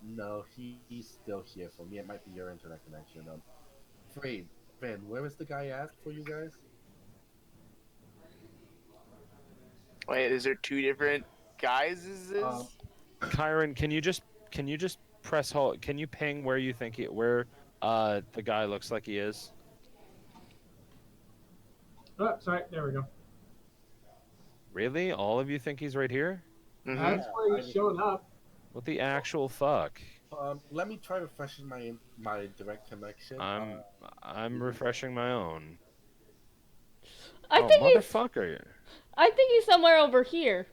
No, he's still here for me. It might be your internet connection. Afraid, Ben, where is the guy at for you guys? Wait, is there two different guys? Um, Kyron, can you just press hold? Can you ping where you think where the guy looks like he is? Oh, sorry. There we go. Really? All of you think he's right here? Mm-hmm. That's where he's showing up. What the actual fuck? let me try to freshen my direct connection. I'm refreshing my own. I Oh, think motherfucker. I think he's somewhere over here.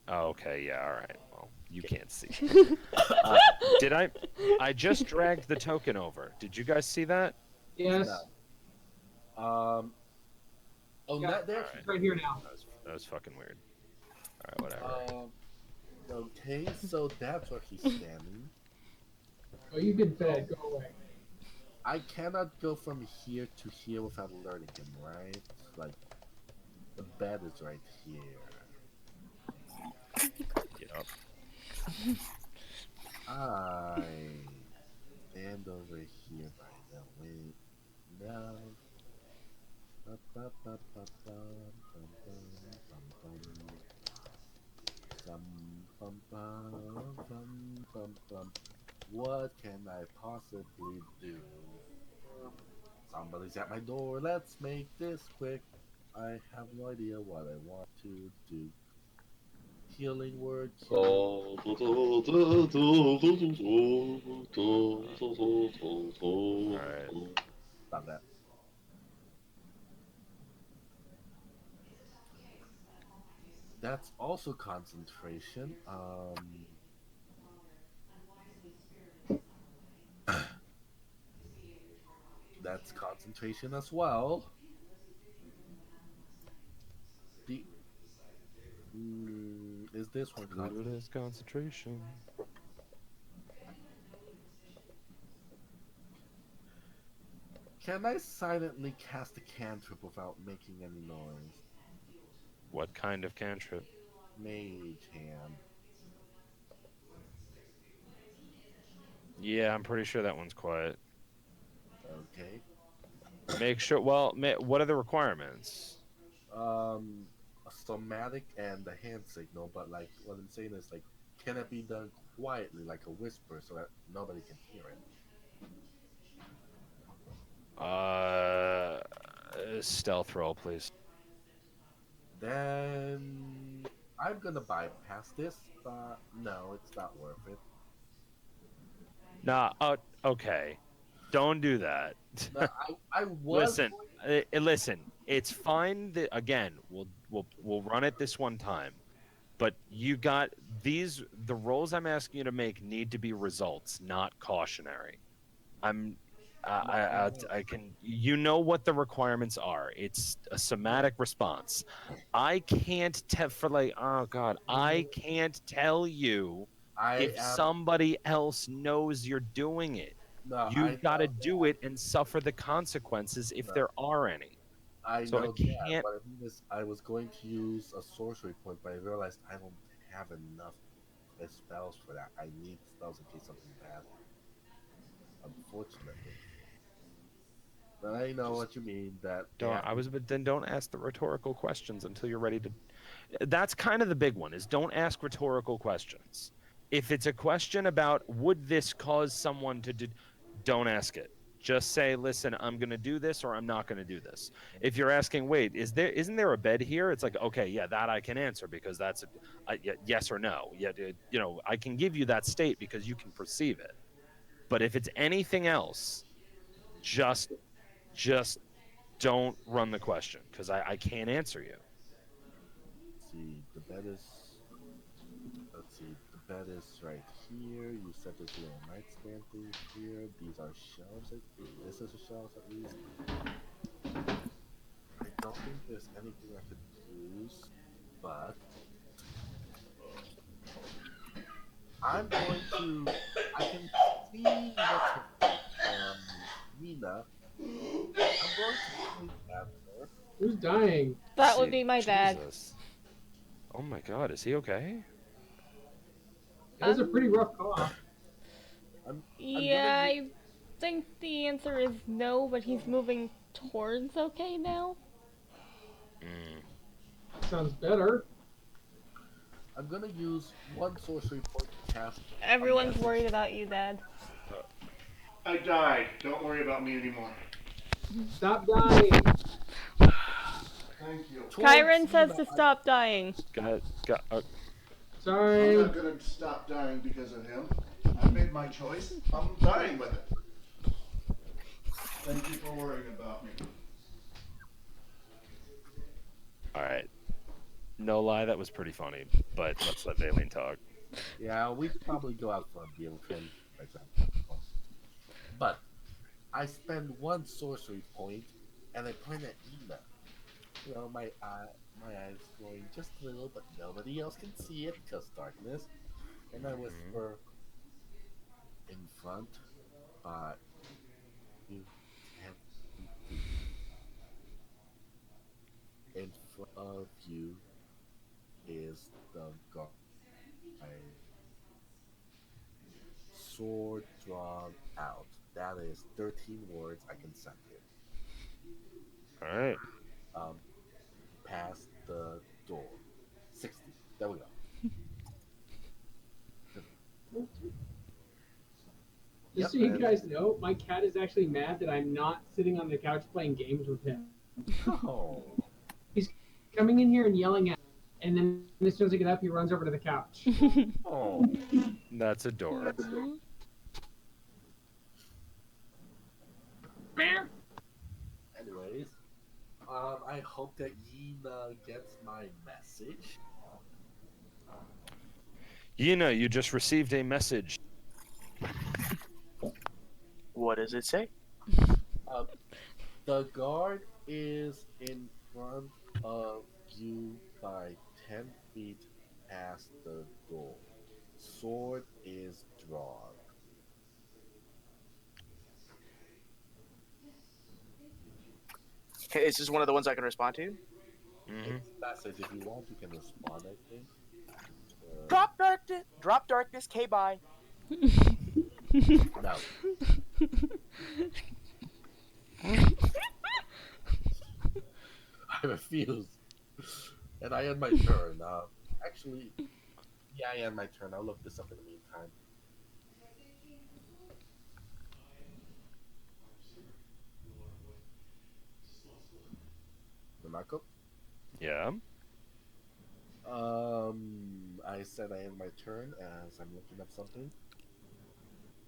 Oh, okay, yeah, all right. Well, you can't see. Did I just dragged the token over. Did you guys see that? Yes. No. Oh, Yeah. not there. Alright. Right here now. That was fucking weird. All right, whatever. Okay, so that's where he's standing. Oh, you've been fed. Go away. I cannot go from here to here without alerting him, right? Like the bed is right here. Yep. I stand over here by the window. Ba-ba-ba-ba-bum, bum, bum, bum, bum. Bum, bum, bum, bum, bum. What can I possibly do? Somebody's at my door. Let's make this quick. I have no idea what I want to do. Healing word, cure. All right. Stop that. That's also concentration. That's concentration as well. The is this one Good concentration? as concentration. Can I silently cast a cantrip without making any noise? What kind of cantrip? Mage hand. Yeah, I'm pretty sure that one's quiet. Okay. Make sure. Well, what are the requirements? Um, a somatic and a hand signal, but like what I'm saying is like, can it be done quietly, like a whisper, so that nobody can hear it? Uh, stealth roll, please. Then I'm gonna bypass this, but no, it's not worth it. Nah. Okay. Don't do that. No, I was Listen. Listen. It's fine. That, again, we'll run it this one time. But you got these. The rolls I'm asking you to make need to be results, not cautionary. I'm no, I know. I can you know what the requirements are. It's a somatic response. I can't tell for like oh god, I can't tell you I if am somebody else knows you're doing it. no, I You've got to know do it and suffer the consequences if no, there are any. I So I know that. can't What I mean is, I was going to use a sorcery point, but I realized I don't have enough spells for that. I need spells in case something bad, unfortunately. But I know just what you mean. That they don't have I to. was but then don't ask the rhetorical questions until you're ready to that's kind of the big one is don't ask rhetorical questions. If it's a question about would this cause someone to do, don't ask it. Just say, listen, I'm going to do this or I'm not going to do this. If you're asking, wait, isn't there a bed here? It's like, okay, yeah, that I can answer because that's yes or no. Yeah, you know, I can give you that state because you can perceive it. But if it's anything else, just just don't run the question because I can't answer you. See, the bed is. Let's see, the bed is right here. You said there's a little nightstand thing here. These are shelves. This is a shelves at least. I don't think there's anything I could use, but I'm going to. I can see what's her face. Nina. I'm going to point at her. Who's dying? That would be my dad. Jesus. Oh my God, is he okay? That was a pretty rough cough. I'm gonna Yeah, use. I think the answer is no, but he's moving towards okay now. Mm. Sounds better. I'm gonna use one sorcery point to cast a Everyone's message. worried about you, Dad. I died. Don't worry about me anymore. Stop dying. Thank you. Towards Kyron says Nina. to stop dying. Got I'm Sorry. not gonna stop dying because of him. I made my choice. I'm dying with it. Thank you for worrying about me. all right. No lie, that was pretty funny. But let's let Valine talk. Yeah, we could probably go out for a beer with him, for example. But I spend one sorcery point, and I point at Nina. You know, my eyes glowing just a little, but nobody else can see it because darkness. And I Mhm. whisper, "In front, but you In front of you is the guy. Sword drawn out. That is 13 words. I can send it. All right. Past the door. 60. There we go. Just Yep, so you and guys know, my cat is actually mad that I'm not sitting on the couch playing games with him. oh, He's coming in here and yelling at me, and then as soon as I get up, he runs over to the couch. oh. That's adorable. Anyways, I hope that Yina gets my message. You just received a message. What does it say? The guard is in front of you by 10 feet past the door. Sword is drawn. Okay, is this one of the ones I can respond to? Mm-hmm. It's a message. If you want, you can respond, I think. Drop darkness. K bye. No. I refuse. And I end my turn. Actually, yeah, I end my turn. I'll look this up in the meantime. Marco? Yeah. I said I end my turn as I'm looking up something.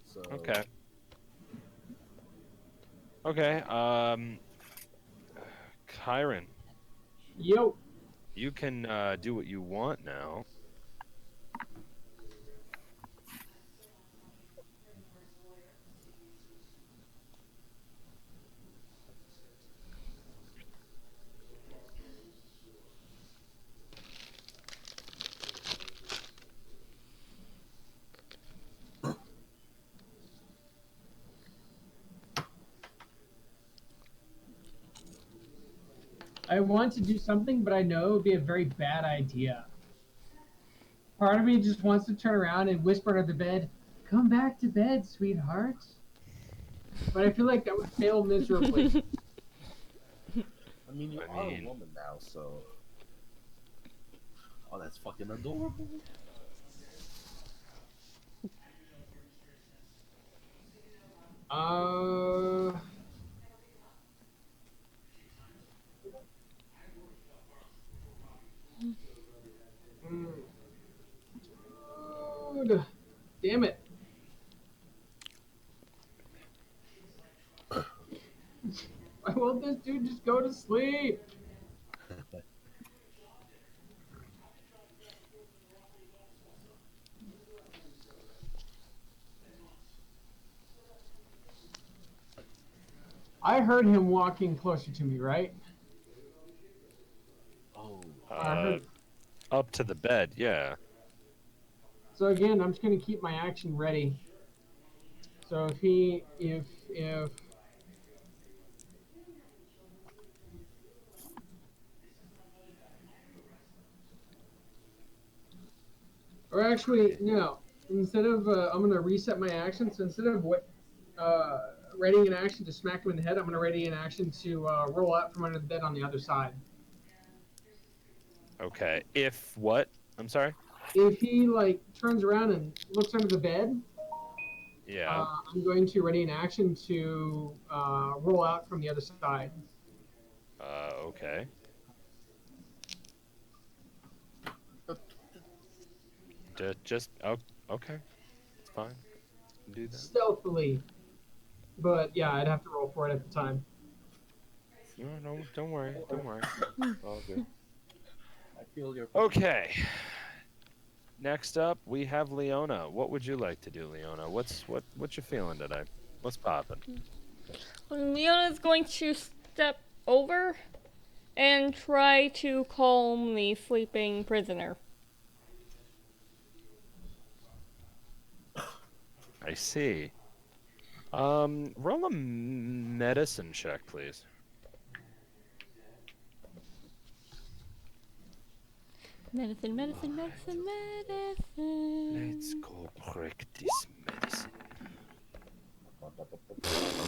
So Okay. Okay. Kyron, Yo, you can do what you want now. I want to do something, but I know it would be a very bad idea. Part of me just wants to turn around and whisper under the bed, "Come back to bed, sweetheart." But I feel like that would fail miserably. I mean, you I are a mean- woman now, so. Oh, that's fucking adorable. Uh. Dude, damn it. Why won't this dude just go to sleep? I heard him walking closer to me, right? Oh, I heard. Up to the bed. Yeah. So again, I'm just gonna keep my action ready. So if or actually no, instead of I'm gonna reset my action. So instead of what readying an action to smack him in the head, I'm gonna ready an action to roll out from under the bed on the other side. Okay. If what? I'm sorry. If he like turns around and looks under the bed, Yeah. I'm going to ready an action to roll out from the other side. Okay. Just oh, okay. It's fine. Do that. Stealthily. But yeah, I'd have to roll for it at the time. No, don't worry. Don't worry. All good. I feel your. Okay. Next up, we have Leona. What would you like to do, Leona? What you feeling today? What's popping? Leona's going to step over and try to calm the sleeping prisoner. I see. Roll a medicine check, please. Medicine, medicine, medicine, medicine. Let's go practice medicine.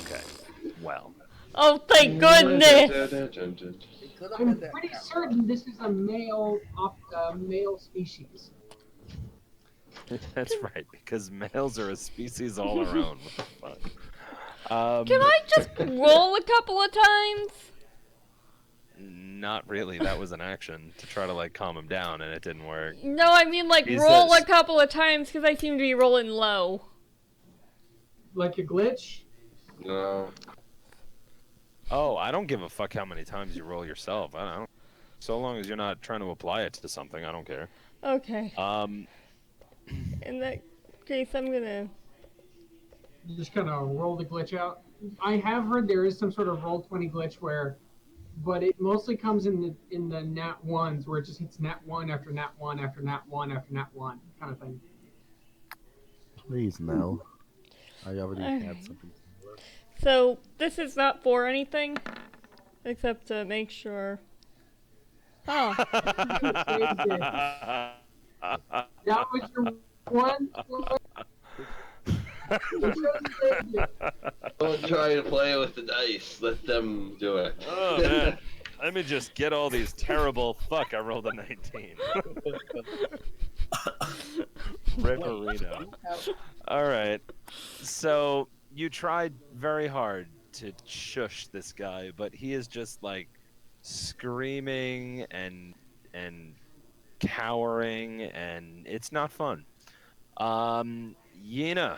Okay. Well. Oh, thank goodness! It could have I'm been that pretty era. certain this is a male species. That's right, because males are a species all our own. What the fuck? Can I just roll a couple of times? Not really. That was an action to try to like calm him down, and it didn't work. No, I mean like He's roll this. a couple of times because I seem to be rolling low. Like a glitch? No. Oh, I don't give a fuck how many times you roll yourself. I don't. So long as you're not trying to apply it to something, I don't care. Okay. Um, In that case, I'm gonna. You just kind of roll the glitch out. I have heard there is some sort of roll 20 glitch where, but it mostly comes in the nat ones where it just hits nat one after nat one after nat one after nat one kind of thing. Please no. I already Alright. had something similar. So this is not for anything, except to make sure. Oh, That was your one. Don't try to play with the dice. Let them do it. Oh man, let me just get all these terrible. Fuck, I rolled a 19. Ripperino. All right, so you tried very hard to shush this guy, but he is just like screaming and cowering, and it's not fun. Yena.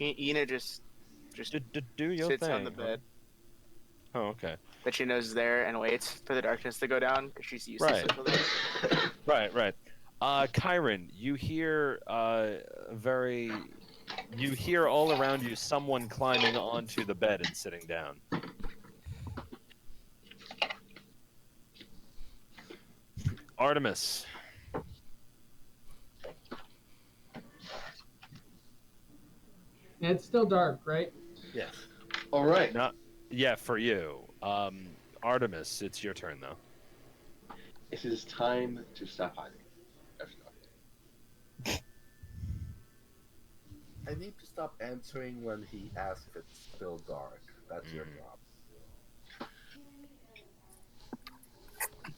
Ina just Do your sits thing. on the bed Oh, okay. that she knows is there and waits for the darkness to go down because she's used Right. to social things. Right. Kyron, you hear you hear all around you someone climbing onto the bed and sitting down. Artemis. And it's still dark, right? Yes. All right. Not yeah, for you. Artemis, it's your turn though. It is time to stop hiding. I need to stop answering when he asks if it's still dark. That's your job.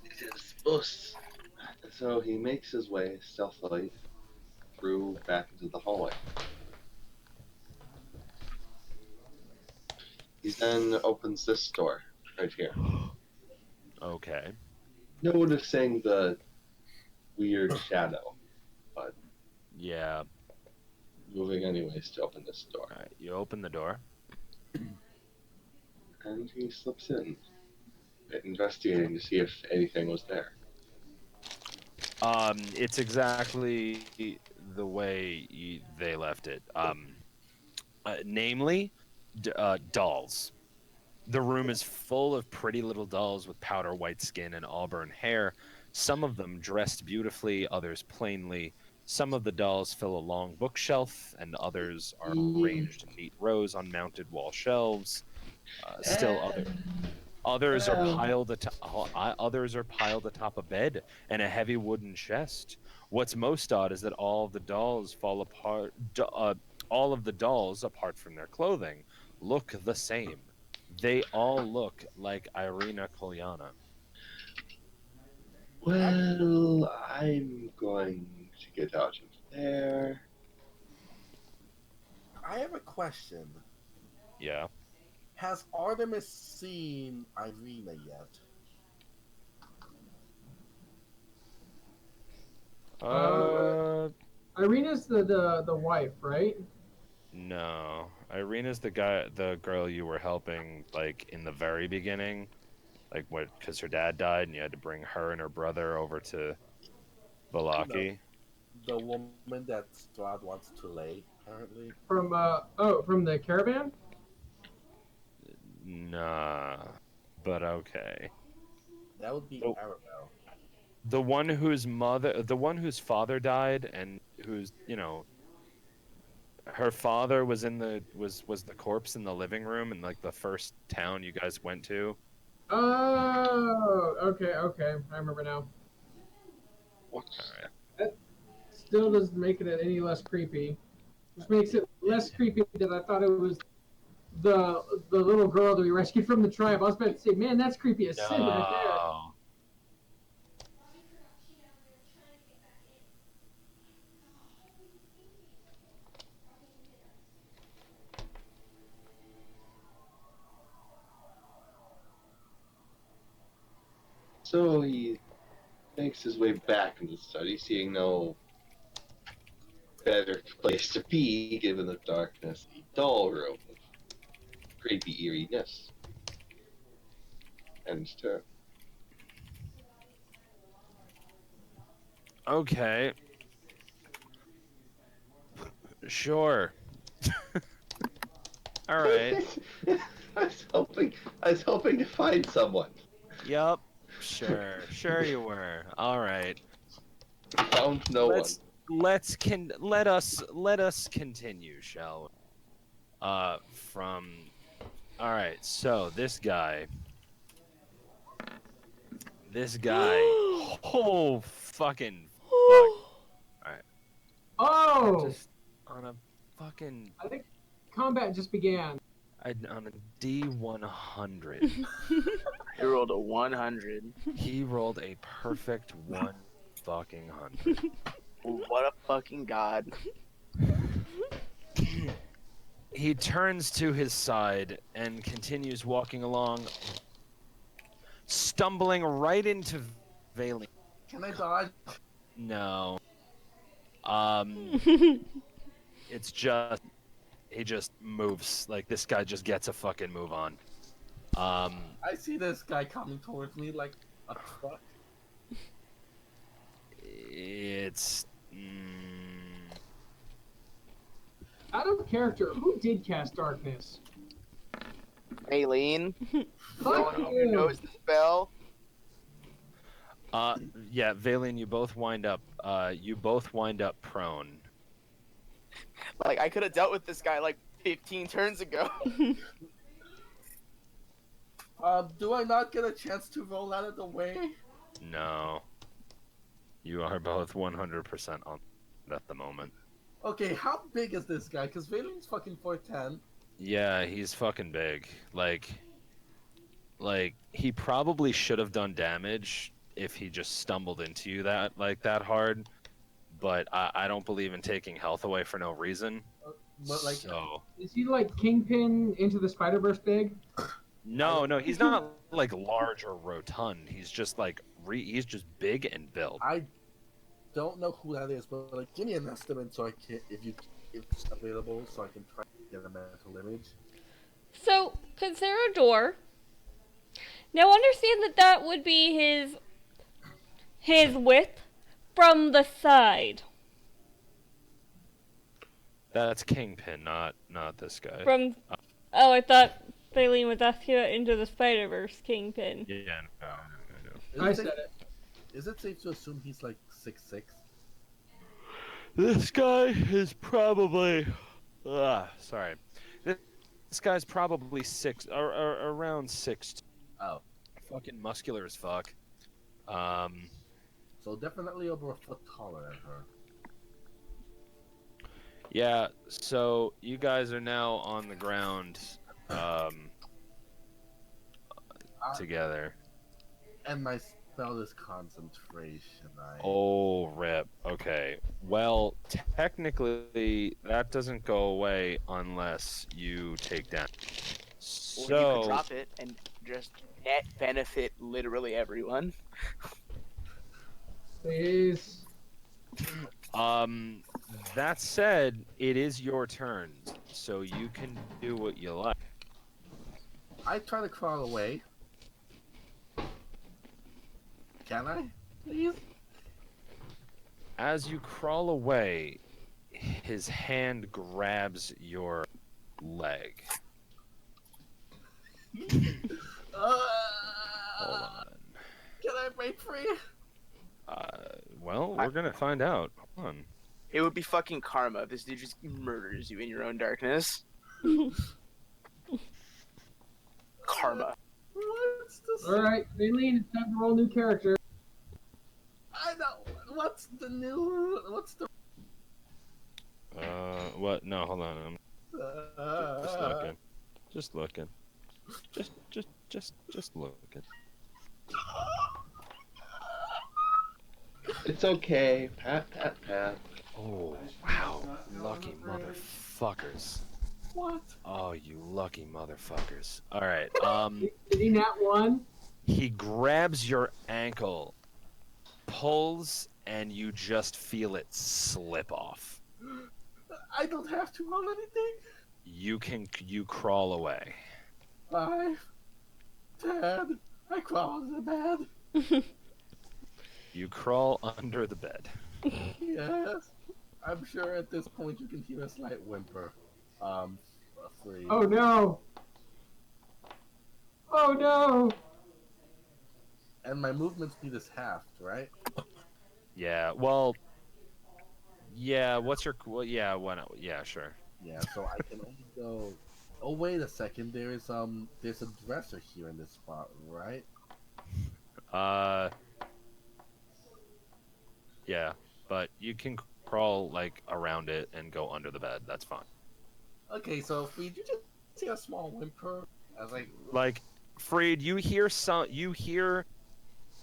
It is us. So he makes his way stealthily through back into the hallway. He then opens this door right here, Okay. noticing the weird shadow, Yeah. moving anyways to open this door. All right. You open the door. And he slips in, investigating to see if anything was there. It's exactly the way they left it. Namely, dolls. The room is full of pretty little dolls with powder white skin and auburn hair. Some of them dressed beautifully, others plainly. Some of the dolls fill a long bookshelf, and others are arranged in neat rows on mounted wall shelves. Others are others are piled atop a bed and a heavy wooden chest. What's most odd is that all of the dolls fall apart. All of the dolls, apart from their clothing, look the same. They all look like Irina Kolyana. Well, I'm going to get out of there. I have a question. Yeah. Has Artemis seen Irina yet? Irina's the wife, right? No. Irina's the girl you were helping, like in the very beginning, like what? Because her dad died, and you had to bring her and her brother over to Valaki. The woman that Strahd wants to lay, apparently. From the caravan? Nah, but okay. That would be Oh. Arabelle. The one whose father died, and whose her father was in the was the corpse in the living room in like the first town you guys went to. Oh, okay. I remember now. That still doesn't make it any less creepy. Which makes it less creepy than I thought it was the little girl that we rescued from the tribe. I was about to say, man, that's creepy as sin right there. No. So he makes his way back into the study, seeing no better place to be given the darkness, a dull room of creepy eeriness and terror. Okay. Sure. All right. I was hoping to find someone. Yup. Sure you were. All right. Found no one. Let us continue, shall we? From all right. So this guy. Oh fucking fuck. All right. Oh, Just on a fucking I think combat just began. on a D100. I rolled a 100. He rolled a perfect 100. What a fucking god. He turns to his side and continues walking along, stumbling right into Valen. Can I dodge? No. It's just he just moves. Like this guy just gets a fucking move on. I see this guy coming towards me like a truck. It's Out of character, who did cast darkness? Aileen, no Fuck one who you. knows the spell. yeah, Valen, you both wind up prone. Like, I could have dealt with this guy like 15 turns ago. Do I not get a chance to roll out of the way? No. You are both 100% on at the moment. Okay, how big is this guy? Because Valen's fucking 4'10". Yeah, he's fucking big. Like he probably should have done damage if he just stumbled into you that hard. But I don't believe in taking health away for no reason. But like, So Is he like Kingpin into the Spider-Verse big? no, he's not like large or rotund. He's just like he's just big and built. I don't know who that is, but like, give me an estimate so I can, if it's available, so I can try to get a mental image. So, consider a door. Now understand that would be his width from the side. That's Kingpin, not this guy. From oh, I thought Baleen was asking about Into the Spider-Verse Kingpin. Yeah, no. I said it. Is it safe to assume he's like 6'6"? This guy is probably sorry. This guy's probably around 6. Oh, Fucking muscular as fuck. so definitely over a foot taller than her. Yeah, so you guys are now on the ground together. And my spell is concentration. Oh, rip. Okay. Well, technically, that doesn't go away unless you take damage. Or you could So, drop it and just net benefit literally everyone. Please. that said, it is your turn, so you can do what you like. I try to crawl away. Can I? Please? As you crawl away, his hand grabs your leg. Hold on. Can I break free? Well, we're gonna find out. Hold on. It would be fucking karma if this dude just murders you in your own darkness. Karma. What? It's the same. All right, Baleen, it's time to roll new character. I know. What's the new? What's the? What? No, hold on. I'm just looking. Just looking. Just looking. It's okay. Pat, pat, pat. Oh, wow. Lucky motherfuckers. What? Oh, you lucky motherfuckers. All right. Did he nat one? He grabs your ankle, pulls, and you just feel it slip off. I don't have to roll anything. You crawl away. 5, 10. I crawl under the bed. You crawl under the bed. Yes. I'm sure at this point you can hear a slight whimper. Free. Oh no! Oh no! And my movement speed is halved, right? Yeah. Well. Yeah. What's your? Well, yeah. Why not? Yeah. Sure. Yeah. So I can only go. Oh wait a second. There's a dresser here in this spot, right? Yeah. But you can crawl like around it and go under the bed. That's fine. Okay. So Freed, you just see a small whimper as I Like, Freed, you hear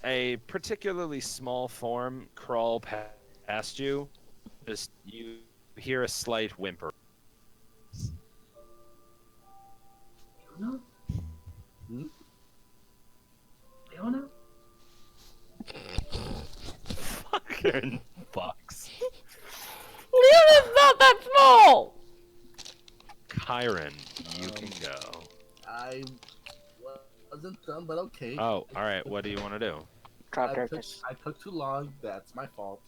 a particularly small form crawl past you. Just you hear a slight whimper. Leona? Hmm? Leona? Fucking fucks. Leona's not that small! Kyron, you can go. I wasn't done, but okay. Oh, all right. What do you want to do? Drop I darkness. took too long. That's my fault.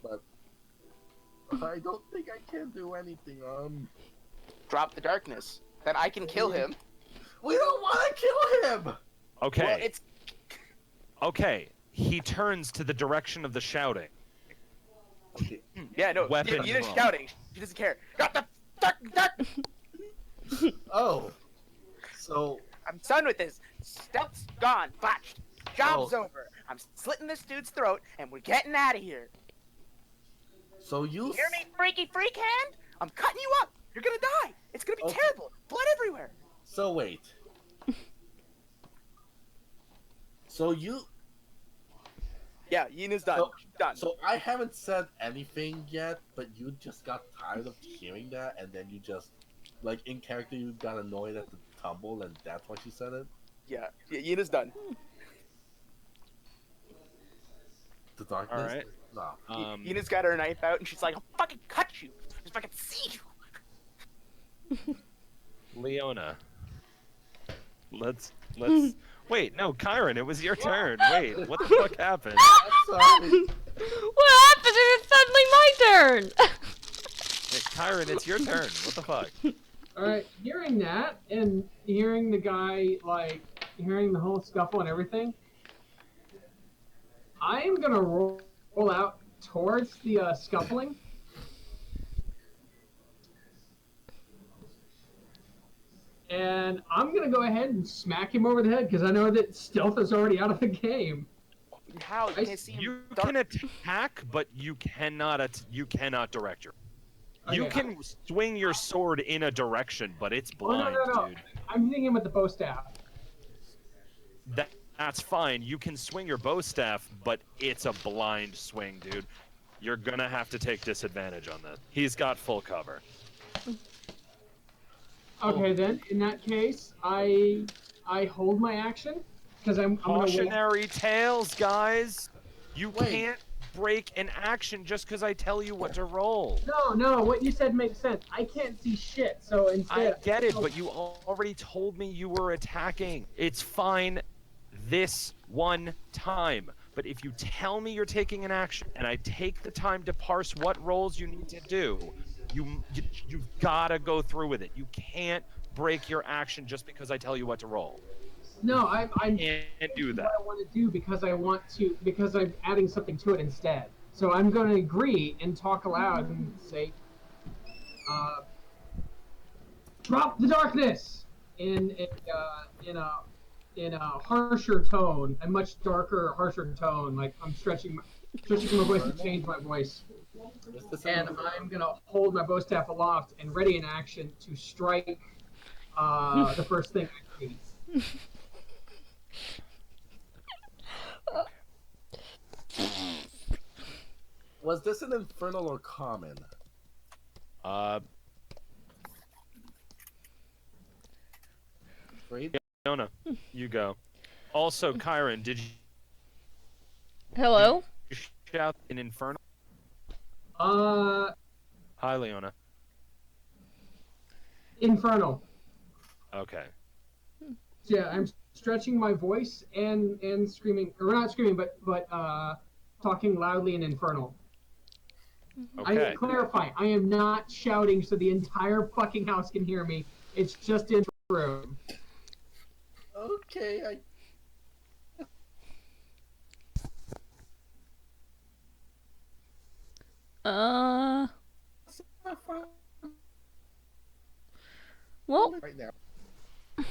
But I don't think I can do anything. Drop the darkness. Then I can kill him. We don't want to kill him. Okay. Well, it's Okay. He turns to the direction of the shouting. Okay. yeah, no. Weapon You're drawn. shouting. She doesn't care. Got the dark. Oh. So I'm done with this. Stealth's gone. Botched. Job's Oh. over. I'm slitting this dude's throat, and we're getting out of here. so you You hear me, freaky freak hand? I'm cutting you up. You're gonna die. It's gonna be Okay. terrible. Blood everywhere. So wait. So you Yeah, Yina's done. So- She's done. so I haven't said anything yet, but you just got tired of hearing that, and then you just like in character you got annoyed at the tumble, and that's why she said it. yeah, Yina's done. The darkness. All right. No. Yina's got her knife out, and she's like, "I'll fucking cut you. Just fucking see you." Leona. Let's. Wait, no, Kyron, it was your turn. Wait, what the fuck happened? I'm sorry. What happened? It's suddenly my turn! Hey, Kyron, it's your turn. What the fuck? Alright, hearing that, and hearing the guy, like, hearing the whole scuffle and everything, I am gonna roll out towards the scuffling. And I'm gonna go ahead and smack him over the head, because I know that stealth is already out of the game. How? You I- can't see him. You dark. can attack, but you cannot direct your. You Okay, can swing your sword in a direction, but it's Oh, no, blind, no. dude. I'm hitting him with the bow staff. That's fine. You can swing your bow staff, but it's a blind swing, dude. You're gonna have to take disadvantage on this. He's got full cover. Okay, then, in that case, I hold my action, because I'm gonna wait. Cautionary tales, guys. You Wait. can't break an action just because I tell you what to roll. No, what you said makes sense. I can't see shit, so I instead... get it, but you already told me you were attacking. It's fine this one time. But if you tell me you're taking an action and I take the time to parse what rolls you need to do, you've got to go through with it. You can't break your action just because I tell you what to roll. No, I'm Can't do what that. I want to do because I'm adding something to it instead. So I'm going to agree and talk aloud and say, drop the darkness in a in a harsher tone, a much darker, harsher tone. Like I'm stretching my voice to change my voice. Is this And I'm gonna hold my bow staff aloft and ready in action to strike the first thing I see. Was this an infernal or common? Afraid? Fiona, you go. Also, Kyron, did you Hello? shout in Infernal? Uh, Hi, Leona. Infernal. Okay. Yeah, I'm stretching my voice and screaming, or not screaming, but talking loudly in Infernal. Okay. I clarify, I am not shouting so the entire fucking house can hear me. It's just in the room. Okay, Well, right now.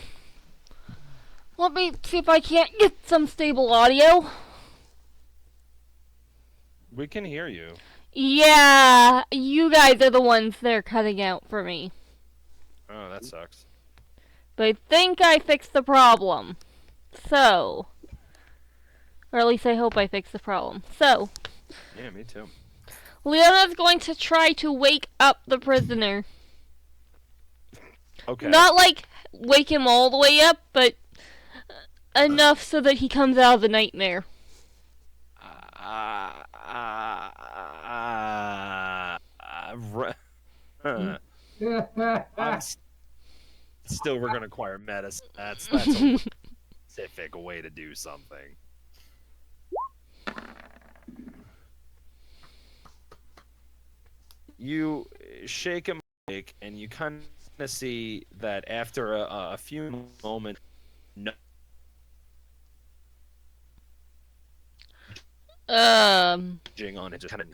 let me see if I can't get some stable audio. We can hear you. Yeah, you guys are the ones that are cutting out for me. Oh, that sucks. But I think I fixed the problem. So, or at least I hope I fixed the problem. So, Yeah, me too. Leona's going to try to wake up the prisoner. Okay. Not like wake him all the way up, but enough so that he comes out of the nightmare. I'm still, we're gonna acquire medicine. That's a specific way to do something. You shake him awake, and you kind of see that after a few moments, nudging on it, just kind of.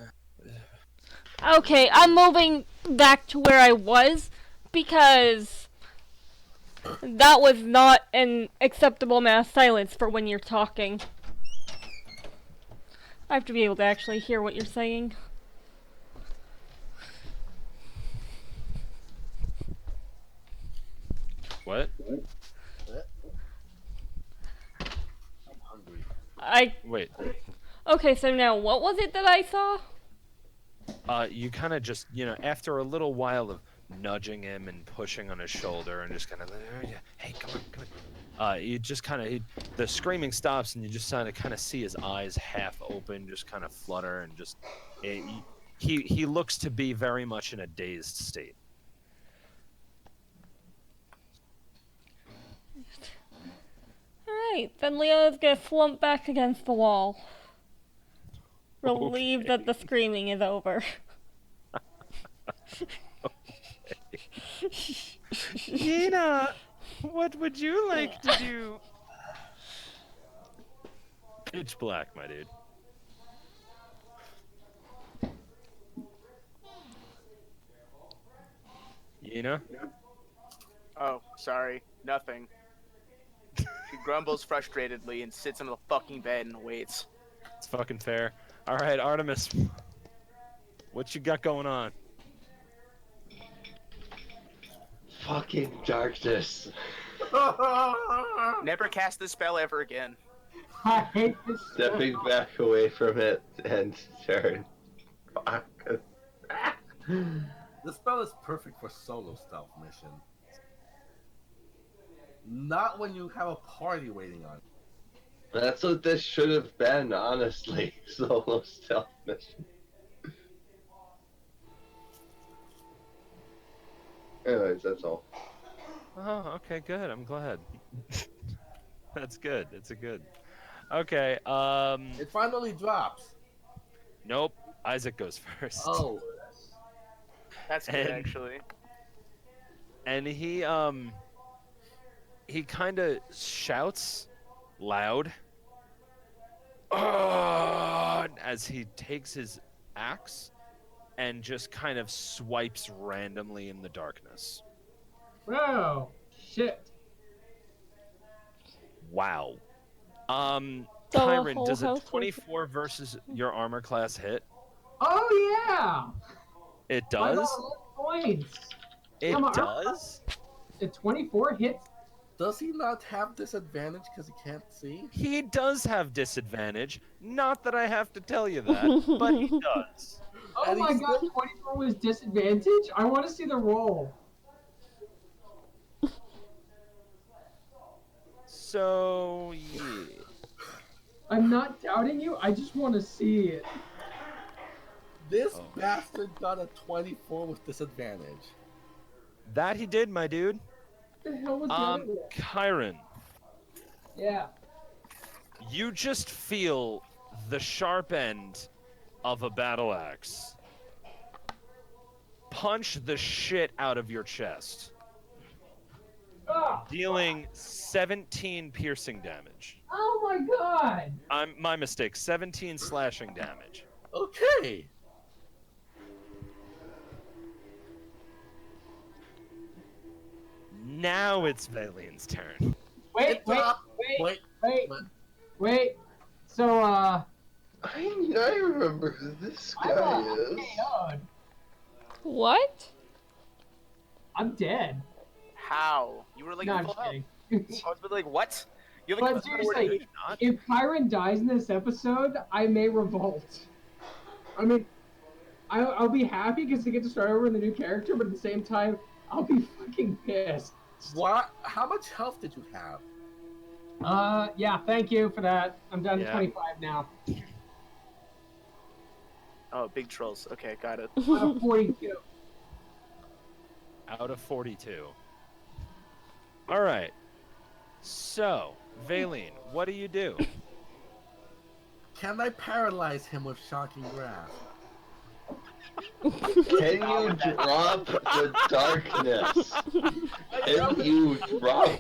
Okay, I'm moving back to where I was because that was not an acceptable amount of silence for when you're talking. I have to be able to actually hear what you're saying. What? I'm hungry. Wait. Okay, so now what was it that I saw? You kind of just, after a little while of nudging him and pushing on his shoulder and just kind of, hey, come on. You just kind of, the screaming stops and you just kind of see his eyes half open, just kind of flutter and just, he looks to be very much in a dazed state. Alright, then Leona's gonna slump back against the wall. Relieved that the screaming is over. Gina, what would you like to do? Pitch black, my dude. Gina? Oh, sorry. Nothing. She grumbles frustratedly and sits on the fucking bed and waits. It's fucking fair. All right, Artemis. What you got going on? Fucking darkness. Never cast this spell ever again. I hate this. Stepping back away from it and turn. Fuck. The spell is perfect for solo stealth mission. Not when you have a party waiting on you. That's what this should have been, honestly. Solo stealth mission. Anyways, that's all. Oh, okay, good. I'm glad. That's good. It's a good. Okay. It finally drops. Nope. Isaac goes first. Oh. That's good, actually. And he kind of shouts loud as he takes his axe and just kind of swipes randomly in the darkness. Wow, shit. Wow. The Kyron, whole does a house was- 24 versus your armor class hit? Oh yeah! It I got does? 11 points. It Come on. does? The 24 hits. Does he not have disadvantage because he can't see? He does have disadvantage. Not that I have to tell you that, but he does. Oh And my he's god, 24 was disadvantage? I want to see the roll. So, yeah. I'm not doubting you, I just want to see it. This Oh. bastard got a 24 with disadvantage. That he did, my dude. What the hell was the other roll? Kyron, Yeah. you just feel the sharp end of a battle axe punch the shit out of your chest, Ah, dealing 17 piercing damage. oh my god! My mistake, 17 slashing damage. Okay. Now it's Valen's turn. Wait, wait, wait. So, I remember who this I'm guy is. KO'd. What? I'm dead. How? You were like No, in I'm full just health. kidding. I was like, what? You have like But a seriously, Not? if Kyron dies in this episode, I may revolt. I mean, I'll be happy because I get to start over with a new character, but at the same time, I'll be fucking pissed. What? How much health did you have? Yeah, thank you for that. I'm down to Yeah. 25 now. Oh, big trolls. Okay, got it. Out of 42. Out of 42. All right. So, Valine, what do you do? Can I paralyze him with shocking grasp? Can you drop the darkness? Can you drop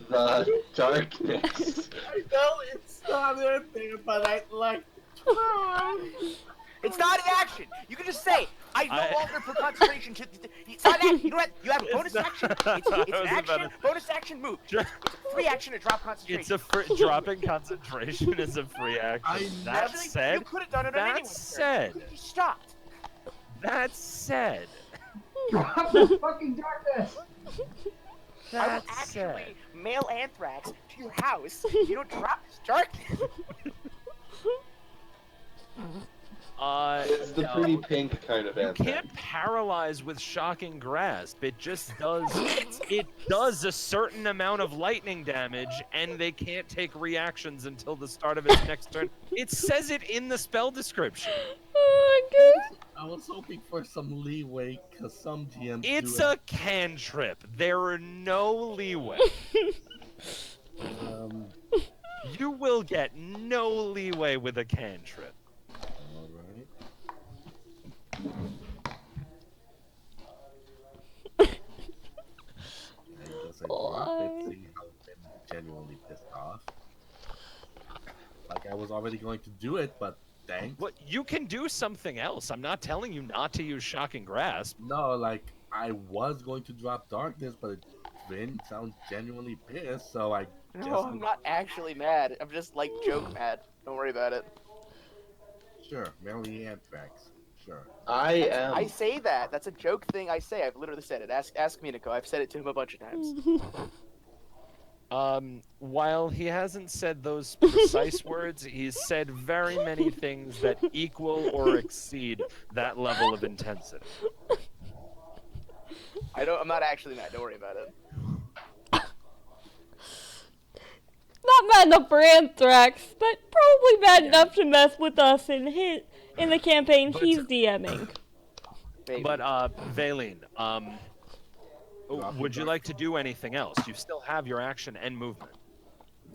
the darkness? I know it's not in there, but I'd like to try. It's not an action. You can just say, I no I- longer put concentration to. It's not an action. You know what? You have a bonus not- action. I It's was an about action. to- Bonus action move. Dr- It's a free action to drop concentration. It's a dropping concentration is a free action. That Actually, you said, could have done it on that anyone's said, turn. You stopped. that said, Drop the fucking darkness! I will that said, actually mail anthrax to your house. If you don't drop this darkness. It's the no, pretty pink kind of you anthem. can't paralyze with shocking grasp. It just does. It does a certain amount of lightning damage, and they can't take reactions until the start of its next turn. It says it in the spell description. Oh my god. I was hoping for some leeway, because some GMs It's do a cantrip. There are no leeway. You will get no leeway with a cantrip. Alright. I guess I drop it, seeing how I'm genuinely pissed off. Like I was already going to do it, but thanks. What you can do something else. I'm not telling you not to use shocking grasp. No, like I was going to drop darkness, but Vin sounds genuinely pissed, so I guess No, I'm not actually mad. I'm just like joke mad. Don't worry about it. Sure, merely anthrax. Sure. I I am. say that. That's a joke thing I say. I've literally said it. Ask Minako. I've said it to him a bunch of times. While he hasn't said those precise words, he's said very many things that equal or exceed that level of intensity. I'm not actually mad. Don't worry about it. Not bad enough for Anthrax, but probably bad enough to mess with us in the campaign But- he's DMing. Maybe. But Valine, would you like to do anything else? You still have your action and movement.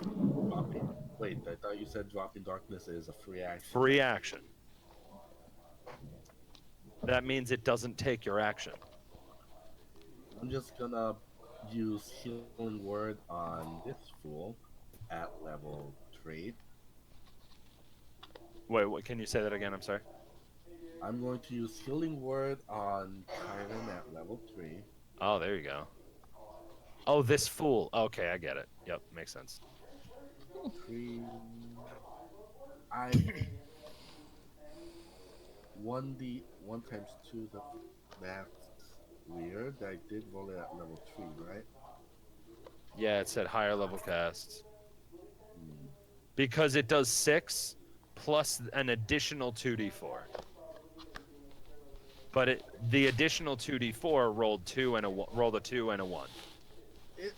Dropping. Wait, I thought you said dropping darkness is a free action. Free action. That means it doesn't take your action. I'm just gonna use healing word on this fool at level 3. Wait, what, can you say that again? I'm sorry. I'm going to use healing word on Kyron at level 3. Oh, there you go. Oh, this fool. Okay, I get it. Yep, makes sense. 3. I one times 2. That's weird. I did roll it at level 3, right? Yeah, it said higher level casts. Hmm. Because it does 6 plus an additional 2d4. But the additional 2d4 rolled rolled a 2 and a 1.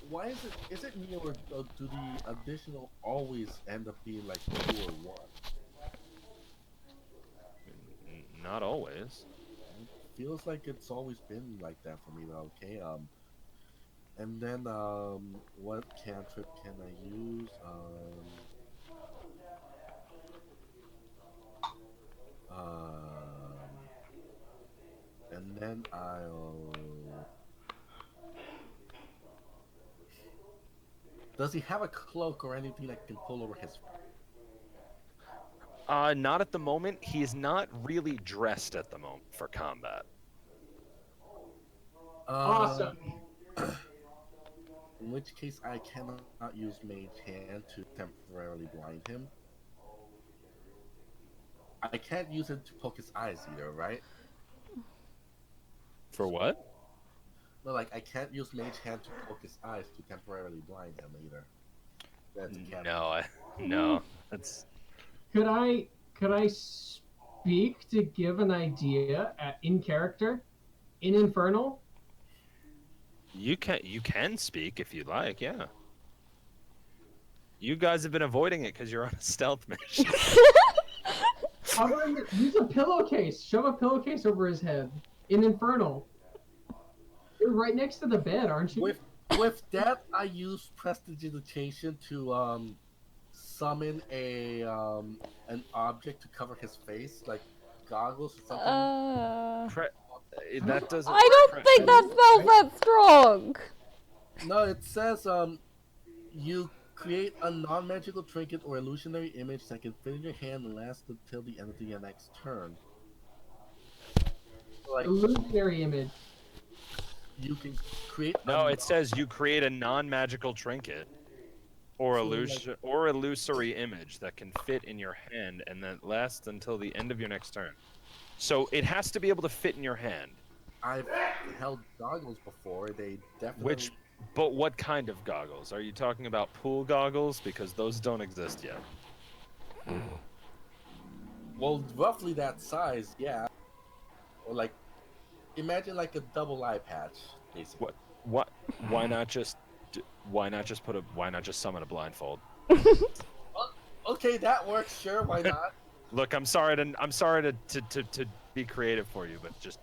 Why is it? Is it me, or do the additional always end up being like 2 or 1? Not always. It feels like it's always been like that for me. Though. Okay. And then what cantrip can I use? Um, and then I'll. Does he have a cloak or anything that can pull over his? Not at the moment. He's not really dressed at the moment for combat. Awesome. In which case, I cannot use Mage Hand to temporarily blind him. I can't use it to poke his eyes either, right? For what? No, like I can't use Mage Hand to poke his eyes to temporarily blind him either. That's No. That's Could I speak to give an idea in character in Infernal? you can speak if you'd like. Yeah. You guys have been avoiding it because you're on a stealth mission. Use a pillowcase. Shove a pillowcase over his head in Infernal. You're right next to the bed, aren't you? With that, I use prestidigitation to summon an object to cover his face, like goggles or something. That doesn't. I don't think that spell's that strong. No, it says you create a non-magical trinket or illusionary image that can fit in your hand and last until the end of your next turn. Like illusionary image. You can create. No, it says you create a non-magical trinket or illusory image that can fit in your hand and that lasts until the end of your next turn. So it has to be able to fit in your hand. I've held goggles before. They definitely. But what kind of goggles? Are you talking about pool goggles? Because those don't exist yet. Well, roughly that size, yeah. Or like, imagine like a double eye patch, basically. What? Why not just summon a blindfold? Okay, that works. Sure, why not? Look, I'm sorry to be creative for you, but just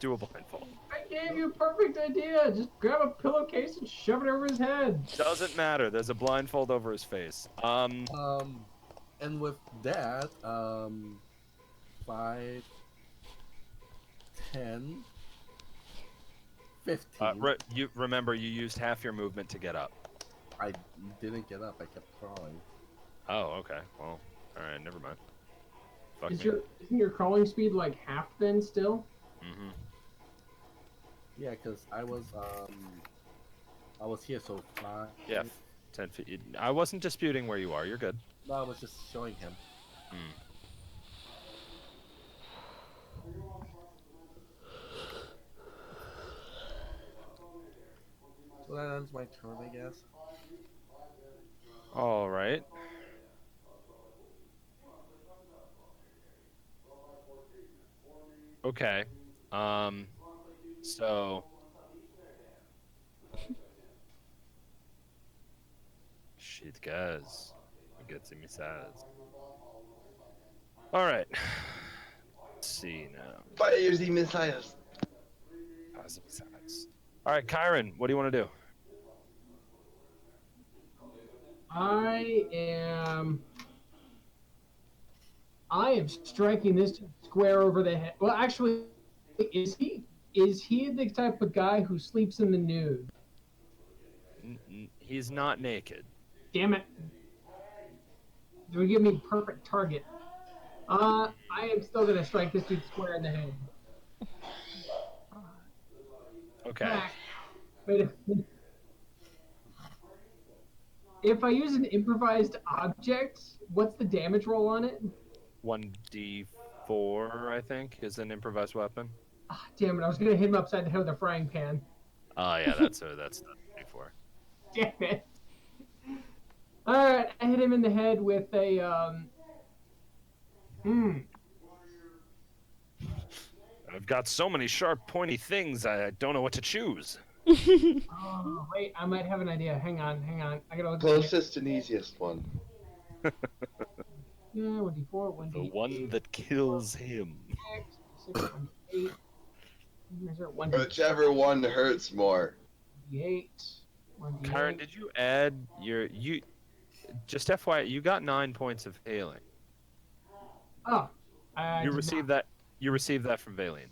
do a blindfold. I gave you a perfect idea. Just grab a pillowcase and shove it over his head. Doesn't matter. There's a blindfold over his face. And with that, 5, 10, 15. You remember you used half your movement to get up. I didn't get up. I kept crawling. Oh, okay. Well, all right. Never mind. Fuck me. Isn't your crawling speed like half then still? Mm-hmm. Yeah, because I was here, so 5. Yeah, 10 feet. I wasn't disputing where you are. You're good. No, I was just showing him. So that ends my turn, I guess. All right. Okay. So. Shit, guys. Forget me size. All right. Let's see now. Fires the missiles. All right, Kyron, what do you want to do? I am striking this square over the head. Well, actually, is he the type of guy who sleeps in the nude? He's not naked. Damn it! It would give me perfect target. I am still gonna strike this dude square in the head. Okay. Wait a minute. If I use an improvised object, what's the damage roll on it? 1d4, I think, is an improvised weapon. Ah, damn it! I was gonna hit him upside the head with a frying pan. Oh yeah, that's the d4. Damn it! All right, I hit him in the head with a I've got so many sharp, pointy things. I don't know what to choose. Oh, wait, I might have an idea. Hang on. I gotta look. Closest and easiest one. Yeah, 1d4, The 1d8, one that kills him. 6, 1d8. Is there 1d8? Whichever one hurts more. 1d8. 1d8. Karen, did you add you? Just FYI, you got 9 points of healing. Oh, I You did received not. that. You received that from Valine.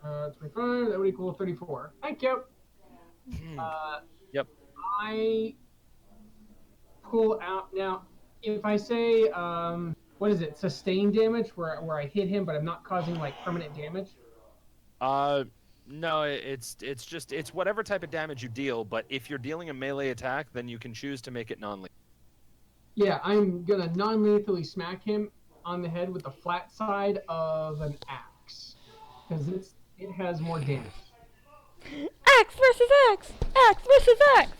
25. That would equal 34. Thank you. Yep. I pull out now. If I say what is it? Sustained damage, where I hit him, but I'm not causing like permanent damage. No, it's just it's whatever type of damage you deal. But if you're dealing a melee attack, then you can choose to make it non-lethal. Yeah, I'm gonna non-lethally smack him on the head with the flat side of an axe because it has more damage. Axe versus axe! Axe versus axe!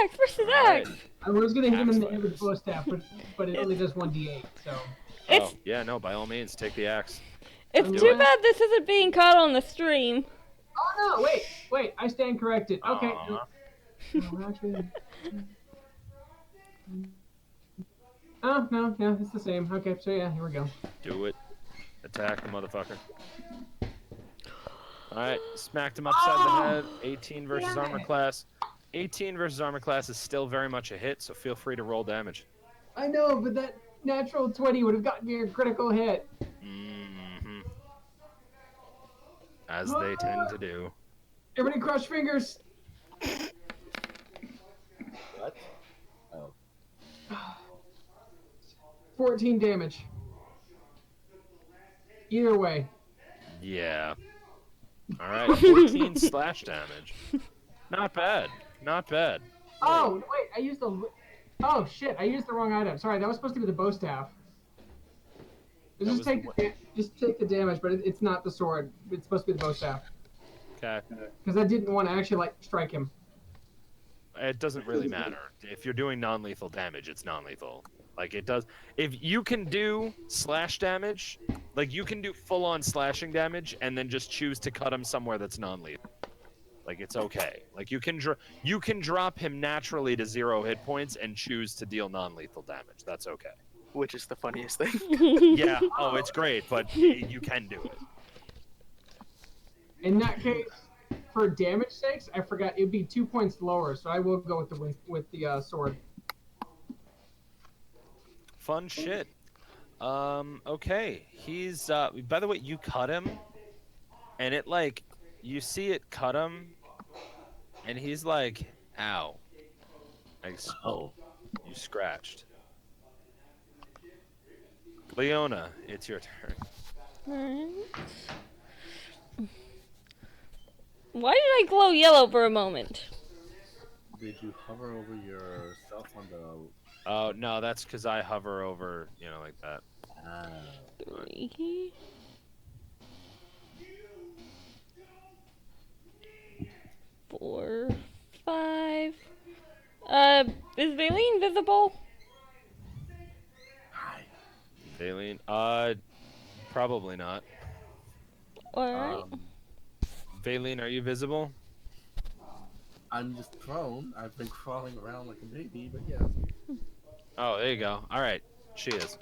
Axe versus axe! I was gonna hit him in the Axe head with the bow staff, but it only does 1d8. So It's Oh yeah, no, by all means, take the axe. it's Do too it. bad this isn't being caught on the stream. oh no, wait, I stand corrected. Okay. Aw. No, actually. Oh no, it's the same. Okay, so yeah, here we go. Do it. Attack the motherfucker. Alright, smacked him upside the head. 18 versus Damn armor it. class. 18 versus armor class is still very much a hit, so feel free to roll damage. I know, but that natural 20 would have gotten me a critical hit. Mm-hmm. As they tend to do. Everybody cross fingers. What? Oh. 14 damage. Either way. Yeah. Alright, 14 slash damage. Not bad. Not bad. Oh, wait, I used the... Oh, shit, I used the wrong item. Sorry, that was supposed to be the bow staff. That Just was take, the just take the damage, but it's not the sword. It's supposed to be the bow staff. Okay. Because I didn't want to actually, like, strike him. It doesn't really matter. If you're doing non-lethal damage, it's non-lethal. Like, it does... If you can do slash damage, like, you can do full-on slashing damage and then just choose to cut him somewhere that's non-lethal. Like, it's okay. Like, you can drop him naturally to 0 hit points and choose to deal non-lethal damage. That's okay. Which is the funniest thing. Yeah, oh, it's great, but you can do it. In that case, for damage sakes, I forgot it'd be 2 points lower, so I will go with the sword. Fun shit. Okay. He's, by the way, you cut him, and it, like, you see it cut him, and he's like, ow. Like, Oh. you scratched. Leona, it's your turn. Alright. Why did I glow yellow for a moment? Did you hover over yourself on the? Oh, no, that's because I hover over, like that. Ah. 3. 4, 5. Is Valine visible? Hi. Valine, probably not. Alright. Valine, are you visible? I'm just prone. I've been crawling around like a baby, but yes. Oh, there you go. All right, she is.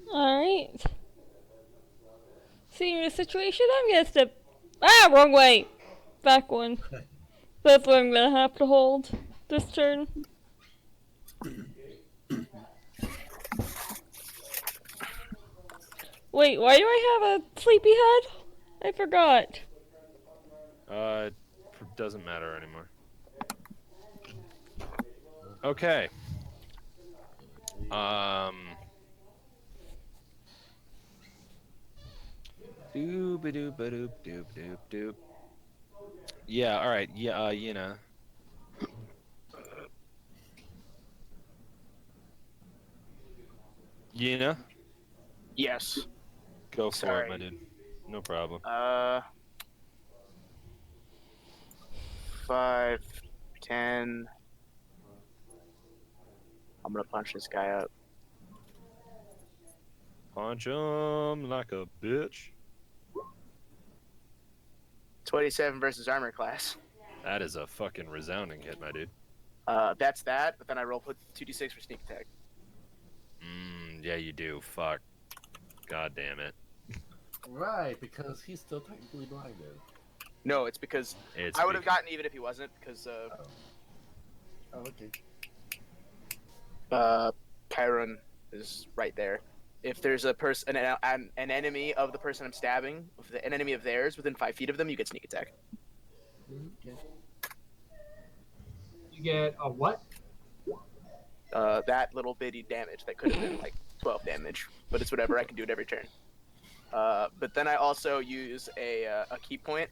Alright. Seeing the situation, I'm gonna step. Wrong way! Back one. That's what I'm gonna have to hold this turn. Wait, why do I have a sleepy head? I forgot. Doesn't matter anymore. Okay. Doop-a-doop-a-doop-doop-doop-doop. Yeah, alright, yeah, Yena, Yes. go for Sorry. it, my dude. No problem. 5, 10. I'm gonna punch this guy up. Punch him like a bitch. 27 versus armor class. That is a fucking resounding hit, my dude. That's that, but then I roll put 2d6 for sneak attack. Yeah, you do. Fuck. God damn it. Right, because he's still technically blinded. No, it's because It's I would have gotten even if he wasn't, because Oh, okay. Chiron is right there. If there's a person, an enemy of the person I'm stabbing, an enemy of theirs within 5 feet of them, you get sneak attack. Okay. You get a what? That little bitty damage that could have been like 12 damage, but it's whatever. I can do it every turn. But then I also use a key point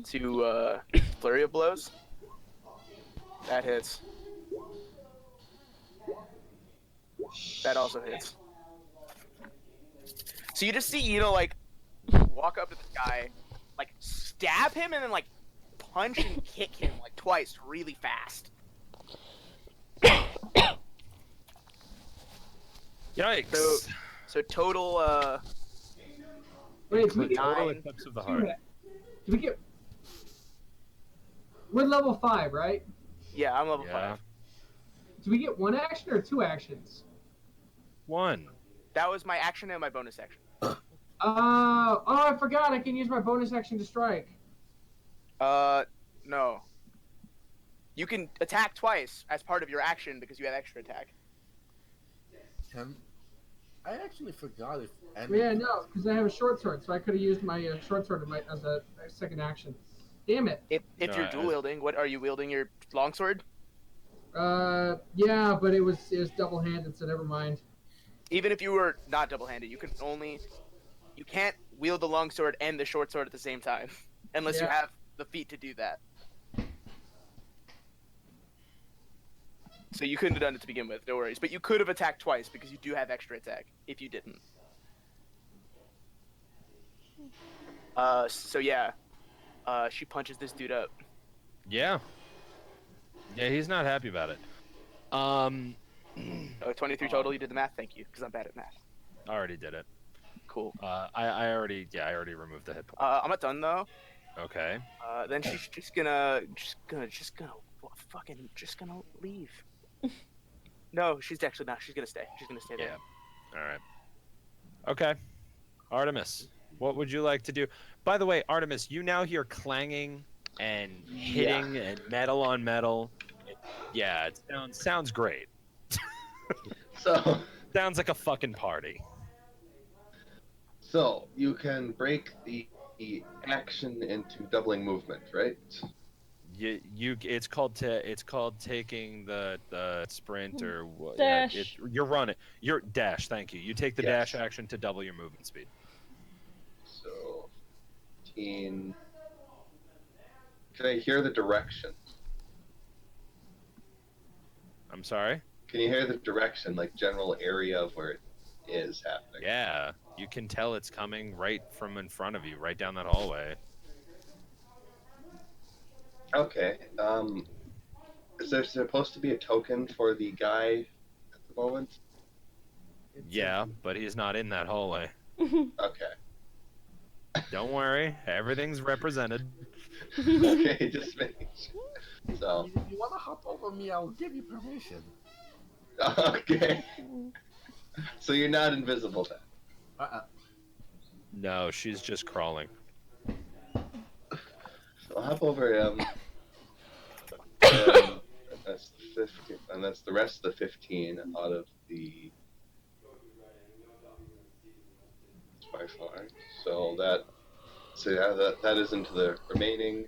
to flurry of blows. That hits. That also hits. So you just see Eno like walk up to this guy, like stab him, and then like punch and kick him like twice, really fast. Yikes. So total. Wait, do we get, Total 9. eclipse of the heart. do we get? We're level 5, right? Yeah, I'm level Yeah. 5. Do we get 1 action or 2 actions? 1. That was my action and my bonus action. Oh, I forgot. I can use my bonus action to strike. No. You can attack twice as part of your action because you have extra attack. I actually forgot if any. Yeah, no, because I have a short sword, so I could have used my short sword as a second action. Damn it. If No, you're dual wielding, what are you wielding? Your longsword? Yeah, but it was double handed, so never mind. Even if you were not double handed, you can't wield the longsword and the short sword at the same time, unless you Yeah. have the feat to do that. So you couldn't have done it to begin with, no worries. But you could have attacked twice because you do have extra attack. If you didn't. So yeah, she punches this dude up. Yeah. Yeah, he's not happy about it. 23 total. You did the math. Thank you, because I'm bad at math. I already did it. Cool. I already removed the hit point. I'm not done though. Okay. Then she's just gonna leave. No, she's actually not. She's gonna stay. She's gonna stay there. Yeah. All right. Okay. Artemis, what would you like to do? By the way, Artemis, you now hear clanging and hitting and metal on metal. Yeah, it sounds great. So Sounds like a fucking party. So you can break the action into doubling movement, right? It's called taking the sprint or what? Dash. You're running. You're dash. Thank you. You take the Yes. dash action to double your movement speed. So 15. Can I hear the direction? I'm sorry. Can you hear the direction, like general area of where it is happening? Yeah, you can tell it's coming right from in front of you, right down that hallway. Okay. Is there supposed to be a token for the guy at the moment? Yeah, but he's not in that hallway. Okay. Don't worry, everything's represented. Okay, just making sure. So, If you want to hop over me, I'll give you permission. okay. So you're not invisible then? No, she's just crawling. I'll hop over him. And that's the 15, and that's the rest of the 15 out of the by far. So that is into the remaining,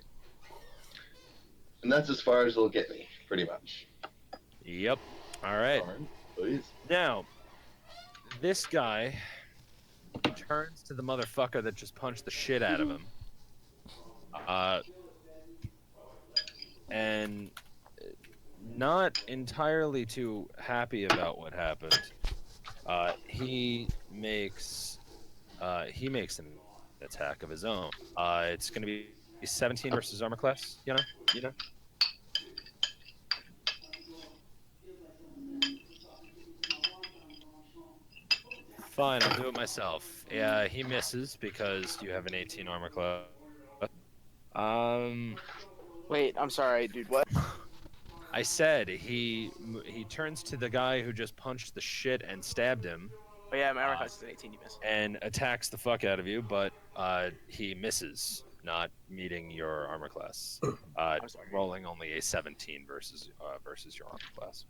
and that's as far as it'll get me, pretty much. Yep. All right. Please. Now, this guy turns to the motherfucker that just punched the shit out of him. And not entirely too happy about what happened. He makes an attack of his own. It's going to be 17 versus armor class. You know. Fine, I'll do it myself. Yeah, he misses because you have an 18 armor class. Wait, I'm sorry, dude. What? I said he turns to the guy who just punched the shit and stabbed him. Oh yeah, my armor class is an 18. You miss. And attacks the fuck out of you, but he misses, not meeting your armor class. I'm sorry. Rolling only a 17 versus your armor class.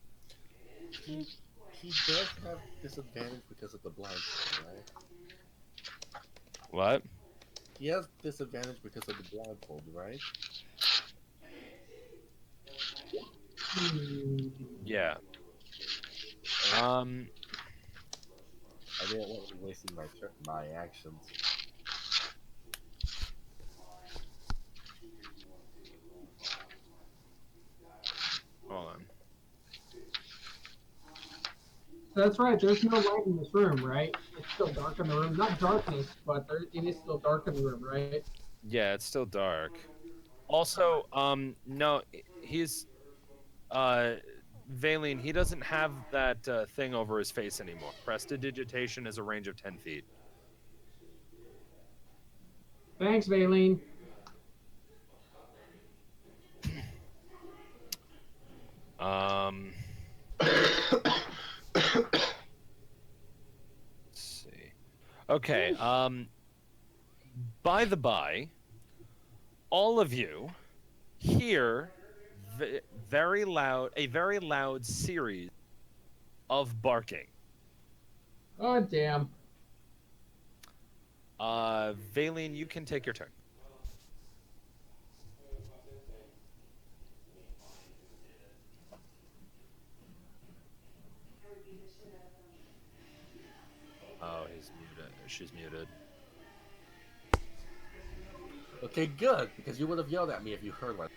He does have disadvantage because of the blindfold, right? What? He has disadvantage because of the blindfold, right? Yeah. I didn't want to be wasting my actions. Hold on. So that's right. There's no light in this room, right? It's still dark in the room. Not darkness, but it is still dark in the room, right? Yeah, it's still dark. Also, no, he's Valine, he doesn't have that thing over his face anymore. Prestidigitation is a range of 10 feet. Thanks, Valine. Let's see. Okay, by the by, all of you hear a very loud series of barking. Oh, damn. Valine, you can take your turn. Oh, he's muted. She's muted. Okay, good, because you would have yelled at me if you heard one.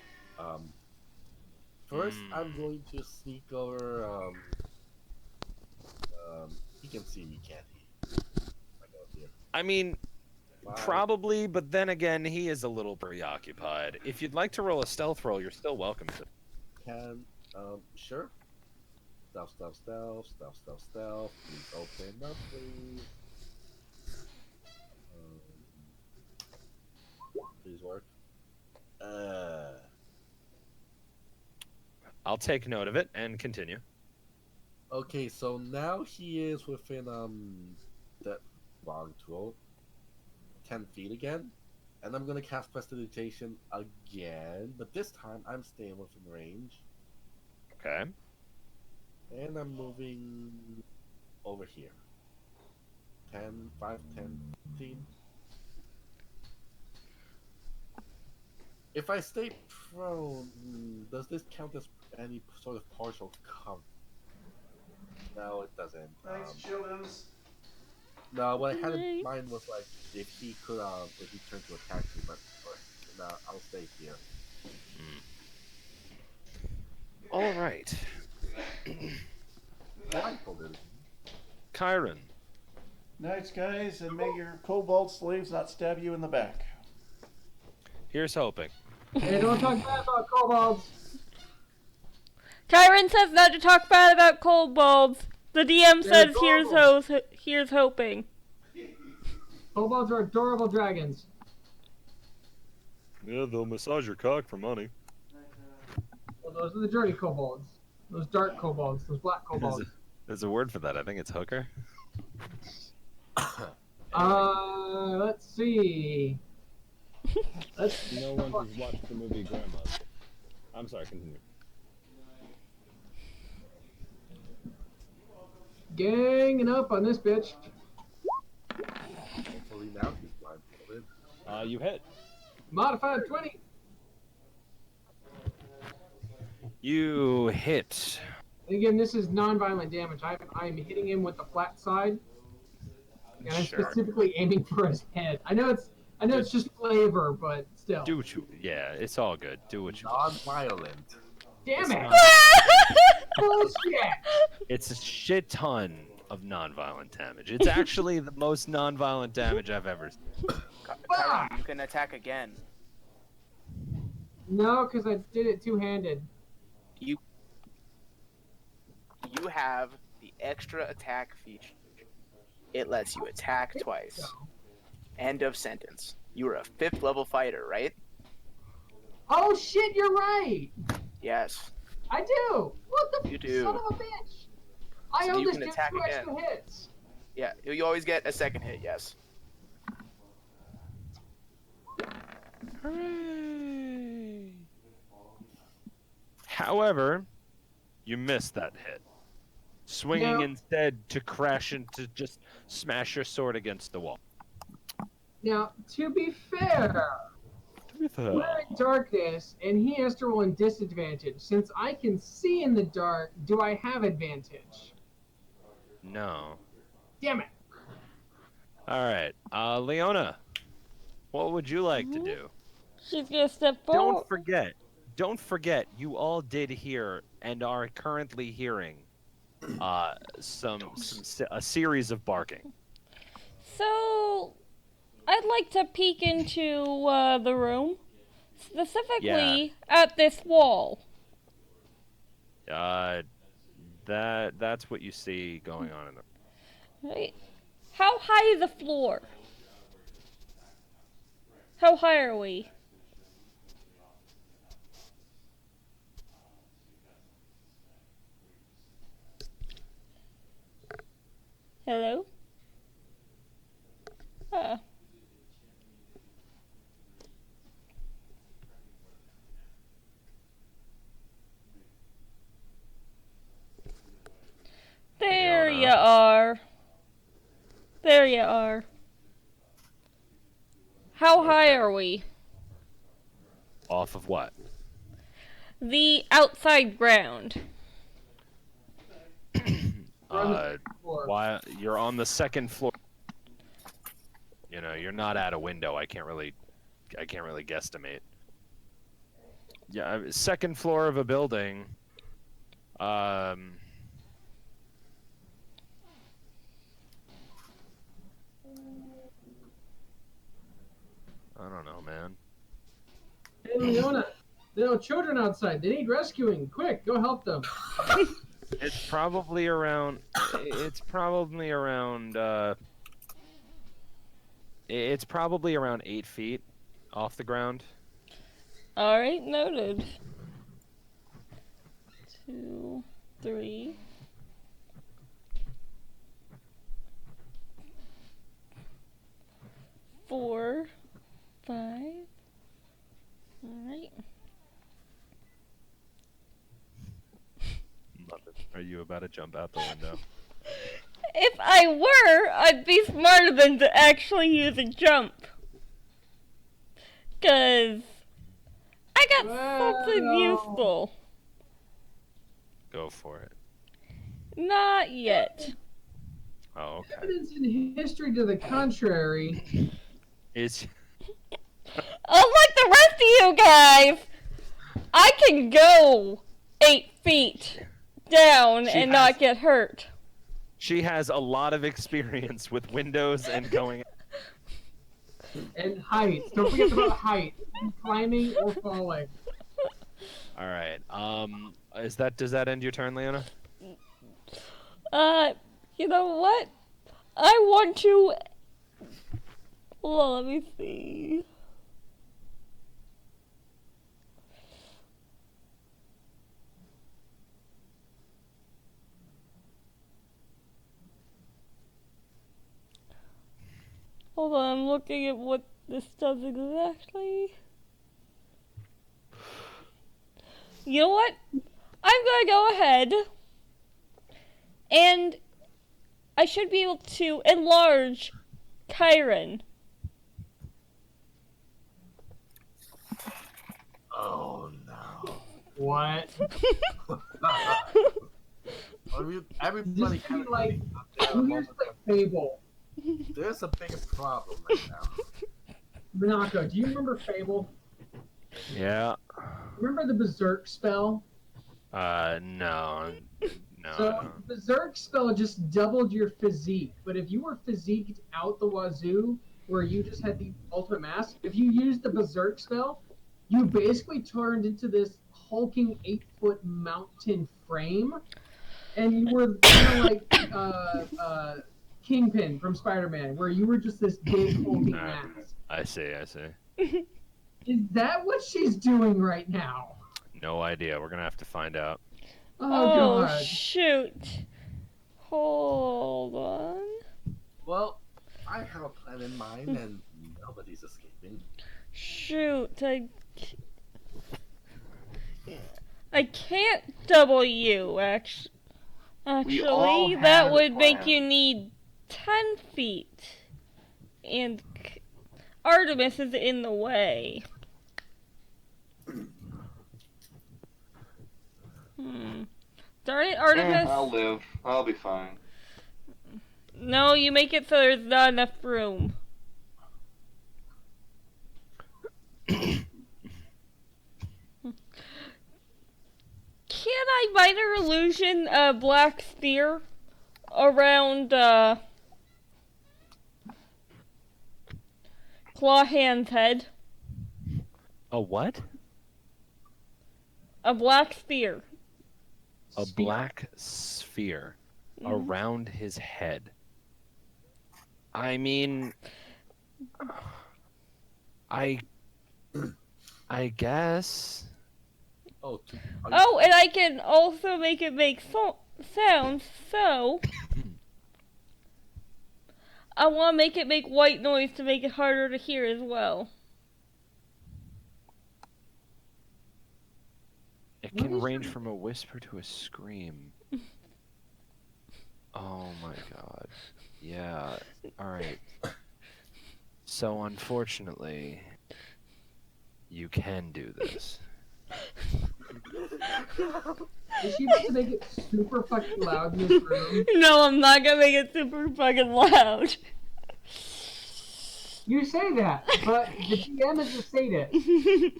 First, I'm going to sneak over. He can see me, can't he? I mean, probably, but then again, he is a little preoccupied. If you'd like to roll a stealth roll, you're still welcome to. Sure. Stealth. Please open up, please. Please work. I'll take note of it and continue. Okay, so now he is within that wrong tool. 10 feet again. And I'm gonna cast Prestidigitation again, but this time I'm staying within range. Okay. And I'm moving over here. 10, 5, 10, 15. If I stay prone, does this count as any sort of partial cover? No, it doesn't. Thanks, children's. No, what I had in mind was like if he could, if he turned to attack me, but no, I'll stay here. All right. Blindfolded. Kyron. Nice, guys, and may your cobalt slaves not stab you in the back. Here's hoping. Hey, don't talk bad about kobolds. Kyron says not to talk bad about kobolds. The DM says adorable. here's hoping. Kobolds are adorable dragons. Yeah, they'll massage your cock for money. Well, those are the dirty kobolds. Those dark kobolds. Those black kobolds. There's a word for that. I think it's hooker. Let's see. No one has watched the movie Grandma. I'm sorry, continue. Ganging up on this bitch. Hopefully now he's blindfolded. You hit. Modified 20. You hit. And again, this is non-violent damage. I'm hitting him with the flat side, and I'm Sure. specifically aiming for his head. I know it's just flavor, but still. Do what you. Yeah, it's all good. Do what you. Want. Non-violent. Damn it! not- Bullshit! It's a shit ton of non-violent damage. It's actually the most non-violent damage I've ever seen. Chiron, you can attack again. No, because I did it two-handed. You have the extra attack feature. It lets you attack twice. End of sentence. You are a 5th level fighter, right? Oh shit, you're right! Yes. I do! What the You do. son of a bitch! I So owe you this can dude attack 2 again. extra hits! Yeah, you always get a second hit, yes. Hooray! However, you missed that hit. Swinging Now- instead to crash into just smash your sword against the wall. Now, to be fair, we're in darkness, and he has to roll in disadvantage. Since I can see in the dark, do I have advantage? No. Damn it! Alright, Leona, what would you like to do? She's gonna step forward. Don't forget, you all did hear and are currently hearing a series of barking. So, I'd like to peek into the room, specifically at this wall. That's what you see going on in the. Right? How high is the floor? How high are we? Hello? There Leona? you are. There you are. How high are we? Off of what? The outside ground. Why you're on the 2nd floor? You know, you're not at a window. I can't really guesstimate. Yeah, 2nd floor of a building. I don't know, man. Hey, Leona, there are children outside. They need rescuing. Quick, go help them. It's probably around. It's probably around 8 feet off the ground. Alright, noted. 2, 3. 4, 5. Alright. Are you about to jump out the window? If I were, I'd be smarter than to actually use a jump. 'Cause I got something useful. Go for it. Not yet. Oh, okay. Evidence in history to the contrary. It's Unlike the rest of you guys, I can go 8 feet down and not get hurt. she has a lot of experience with windows and going. And height. Don't forget about height. Climbing or falling. All right. Does that end your turn, Leona? You know what? I want to. Hold on, let me see. Hold on, I'm looking at what this does exactly. You know what? I'm gonna go ahead and I should be able to enlarge Chiron. Oh no. What? Everybody Just kind be like, of here's like Fable. there's a bigger problem right now. Monaco, do you remember Fable? Yeah. Remember the Berserk spell? No. No, So I don't. Berserk spell just doubled your physique, but if you were physiqued out the wazoo, where you just had the ultimate mass, if you used the Berserk spell, you basically turned into this hulking 8-foot mountain frame, and you were kind of like Kingpin from Spider-Man, where you were just this big hulking mass. I see. Is that what she's doing right now? No idea. We're gonna have to find out. Oh, God. shoot. Hold on. Well, I have a plan in mind, and nobody's escaping. Shoot, I can't double you, actually. We all Actually, had that a would make plan. you need 10 feet. And Artemis is in the way. Darn it, Artemis. I'll live. I'll be fine. No, you make it so there's not enough room. Can I minor illusion a black sphere around Clawhand's head? A what? A black sphere. A black sphere around his head. I mean, I guess. Oh, and I can also make it make sounds, so I want to make it make white noise to make it harder to hear as well. It can range from a whisper to a scream. Oh my god. Yeah. Alright. So unfortunately, you can do this. Is she about to make it super fucking loud in this room? No, I'm not gonna make it super fucking loud. You say that, but the DM is a sadist.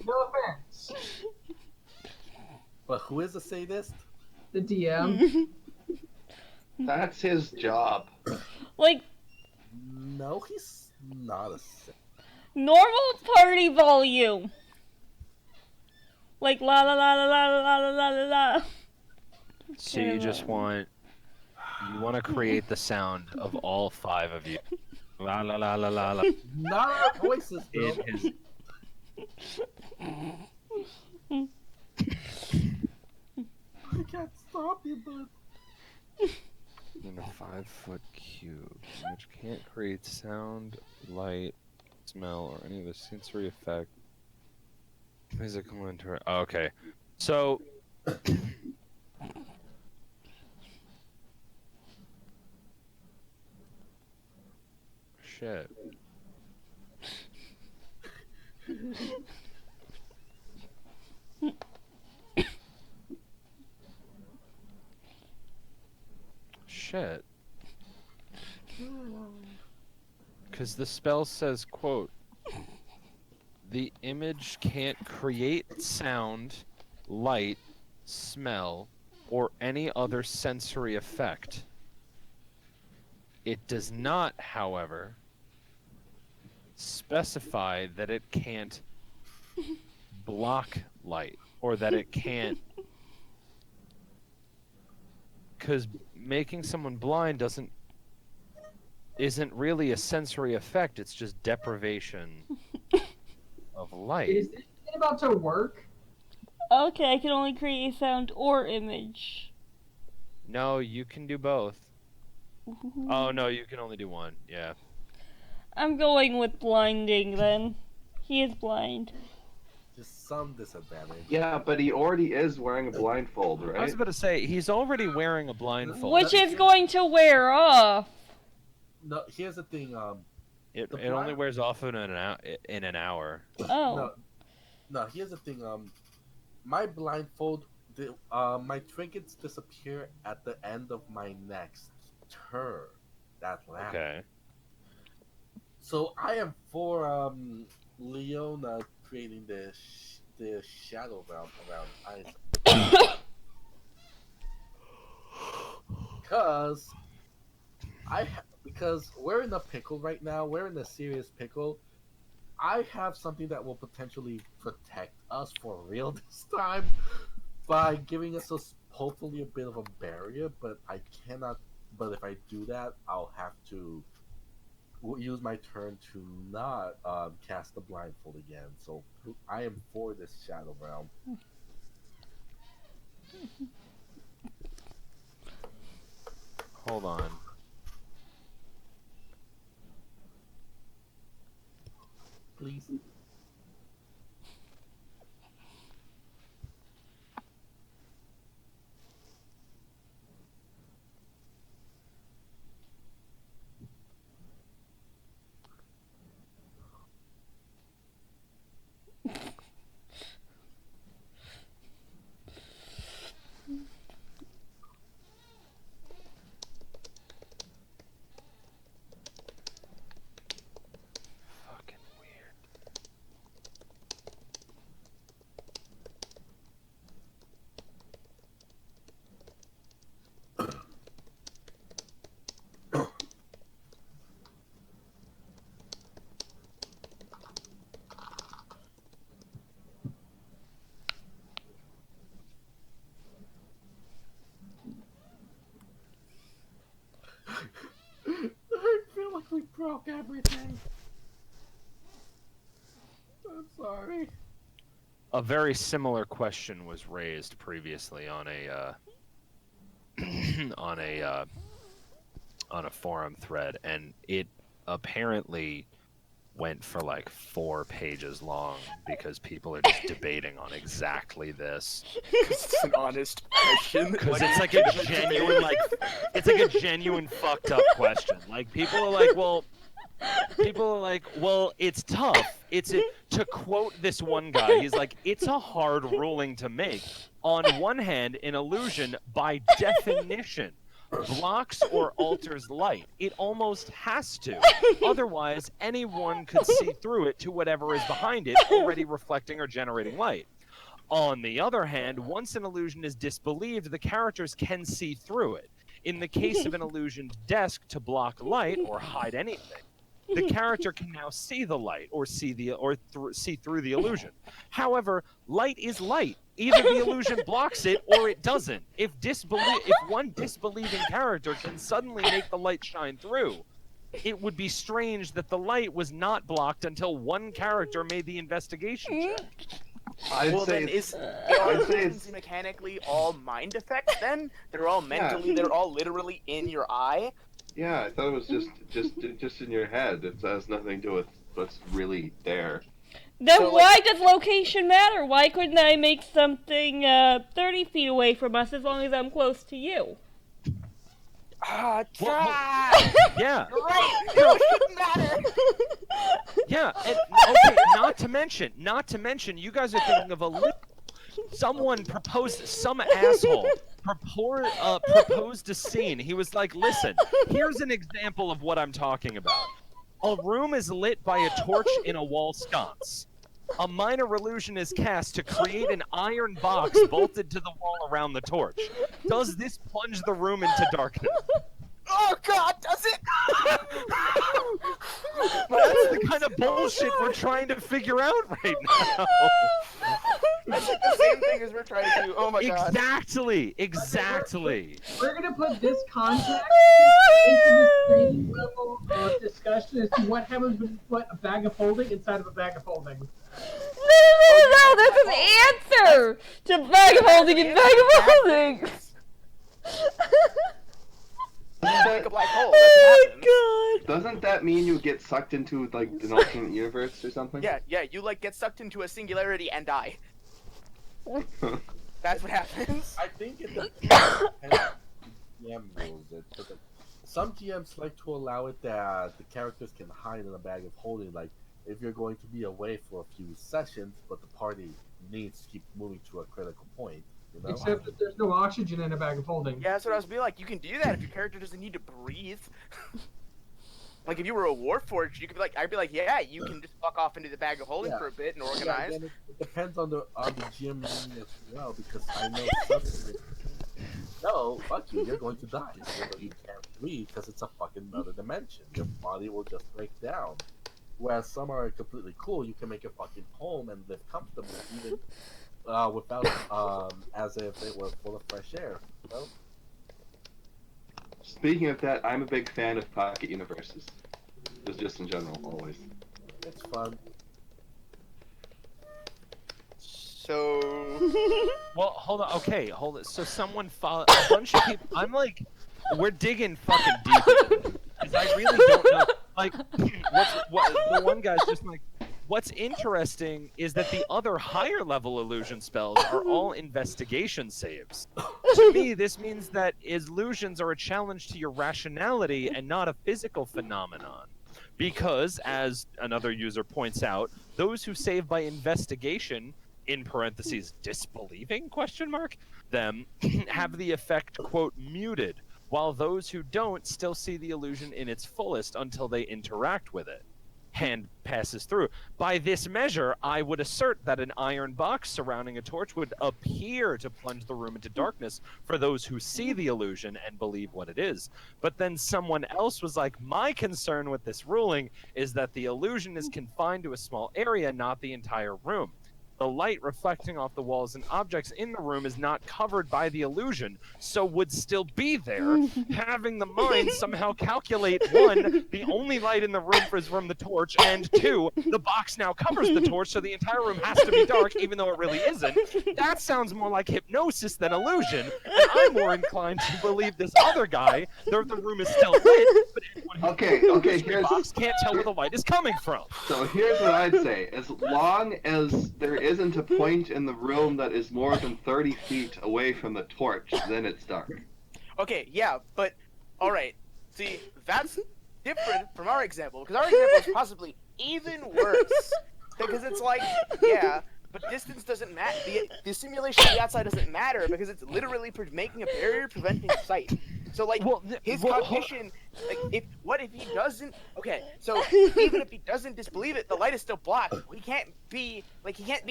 No offense. But who is a sadist? The DM. That's his job. Like, No, he's not a sadist. normal party volume. Like la la la la la la la la la la. So you just want to create the sound of all 5 of you. La la la la la la. Not our voices, though. In his... I can't stop you, bud. In a 5-foot cube, which can't create sound, light, smell, or any other sensory effect. Physical interaction. Oh, okay. So. Shit. Shit. Because the spell says, quote, the image can't create sound, light, smell, or any other sensory effect. It does not, however, specify that it can't block light, or that it can't... Because making someone blind isn't really a sensory effect, it's just deprivation of light. Is this shit about to work? Okay, I can only create a sound or image. No, you can do both. Oh, no, you can only do one, yeah. I'm going with blinding then. He is blind. Just some disadvantage. Yeah, but he already is wearing a blindfold, right? I was about to say, he's already wearing a blindfold. Which is going to wear off. No, here's the thing. It the only blind- wears off in an hour. Oh. No, here's the thing. My blindfold, my trinkets disappear at the end of my next turn. That lasts. Okay. So I am for Leona creating the shadow realm around Isaac. because because we're in a pickle right now. We're in a serious pickle. I have something that will potentially protect us for real this time by giving us hopefully a bit of a barrier. But I cannot. But if I do that, I'll have to use my turn to not cast the blindfold again. So I am for this shadow realm. Hold on. Please. Fucking weird. I feel like we broke everything. I'm sorry. A very similar question was raised previously on a on a on a forum thread, and it apparently went for like 4 pages long because people are just debating on exactly this. It's an honest question. Because it's like a genuine, like, it's like a genuine fucked up question. Like, people are like, well, it's tough. To quote this one guy, he's like, it's a hard ruling to make. On one hand, an illusion, by definition, blocks or alters light. It almost has to. Otherwise, anyone could see through it to whatever is behind it, already reflecting or generating light. On the other hand, once an illusion is disbelieved, the characters can see through it. In the case of an illusioned desk to block light or hide anything, the character can now see the light or see through the illusion. However, light is light. Either the illusion blocks it or it doesn't. If one disbelieving character can suddenly make the light shine through, it would be strange that the light was not blocked until one character made the investigation check. Well, then are illusions mechanically all mind effects? Then they're all mentally, they're all literally in your eye. Yeah, I thought it was just in your head. It has nothing to do with what's really there. Then So, why does location matter? Why couldn't I make something 30 feet away from us as long as I'm close to you? Trash! Yeah. You're right. It shouldn't matter. Yeah, and okay, not to mention, you guys are thinking of some asshole proposed a scene. He was like, listen, here's an example of what I'm talking about. A room is lit by a torch in a wall sconce. A minor illusion is cast to create an iron box bolted to the wall around the torch. Does this plunge the room into darkness? Oh God, does it? That's the kind of bullshit we're trying to figure out right now. That's like the same thing as we're trying to do. Oh my God. Exactly. We're gonna put this context into the same level of discussion as to what happens when you put a bag of holding inside of a bag of holding. No, that's an answer to bag of holding and bag of holding. It's like a black hole. That's what happens. Oh my Doesn't that mean you get sucked into like an alternate universe or something? Yeah, you like get sucked into a singularity and die. That's what happens. I think it depends on GM rules it. But some GMs like to allow it that the characters can hide in a bag of holding. Like if you're going to be away for a few sessions, but the party needs to keep moving to a critical point. You know? Except that there's no oxygen in a bag of holding. Yeah, that's what I was being like. You can do that if your character doesn't need to breathe. Like if you were a Warforged, you could be like, I'd be like, yeah, you can just fuck off into the bag of holding for a bit and organize. Yeah, it depends on the GM as well, because I know some no, fuck you, you're going to die. Even though you can't breathe because it's a fucking another dimension. Your body will just break down. Whereas some are completely cool, you can make a fucking home and live comfortably, even without, as if it was full of fresh air. You know? Speaking of that, I'm a big fan of pocket universes. Just in general, always. It's fun. So Well, hold on. Okay, hold it. So someone follow a bunch of people. I'm like, we're digging fucking deep because I really don't know. Like, what the one guy's just like. What's interesting is that the other higher level illusion spells are all investigation saves. To me, this means that illusions are a challenge to your rationality and not a physical phenomenon. Because, as another user points out, those who save by investigation, in parentheses, disbelieving, question mark, them, have the effect, quote, muted, while those who don't still see the illusion in its fullest until they interact with it. Hand passes through. By this measure, I would assert that an iron box surrounding a torch would appear to plunge the room into darkness for those who see the illusion and believe what it is. But then someone else was like, my concern with this ruling is that the illusion is confined to a small area, not the entire room. The light reflecting off the walls and objects in the room is not covered by the illusion, so would still be there. Having the mind somehow calculate, one, the only light in the room is from the torch, and two, the box now covers the torch, so the entire room has to be dark, even though it really isn't. That sounds more like hypnosis than illusion, and I'm more inclined to believe this other guy, the room is still lit, but anyone who Okay, the box can't tell where the light is coming from. So here's what I'd say. As long as there isn't a point in the room that is more than 30 feet away from the torch, then it's dark. okay, yeah, but all right. See, that's different from our example because our example is possibly even worse because it's like, yeah, but distance doesn't matter. The simulation of the outside doesn't matter because it's literally making a barrier preventing sight. So like his cognition, like what if he doesn't? Okay, so even if he doesn't disbelieve it, the light is still blocked. He can't be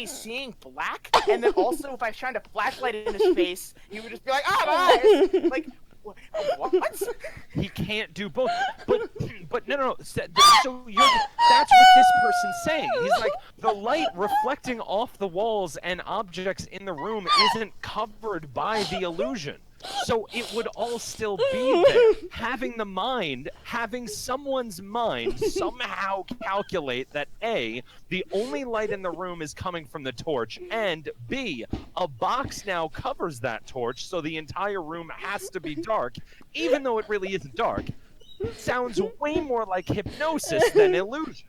seeing black. And then also, if I shined a flashlight in his face, he would just be like, my eyes. Like what? He can't do both. But no. So that's what this person's saying. He's like, the light reflecting off the walls and objects in the room isn't covered by the illusion. So it would all still be there. Having someone's mind somehow calculate that A, the only light in the room is coming from the torch, and B, a box now covers that torch, so the entire room has to be dark, even though it really isn't dark, sounds way more like hypnosis than illusion.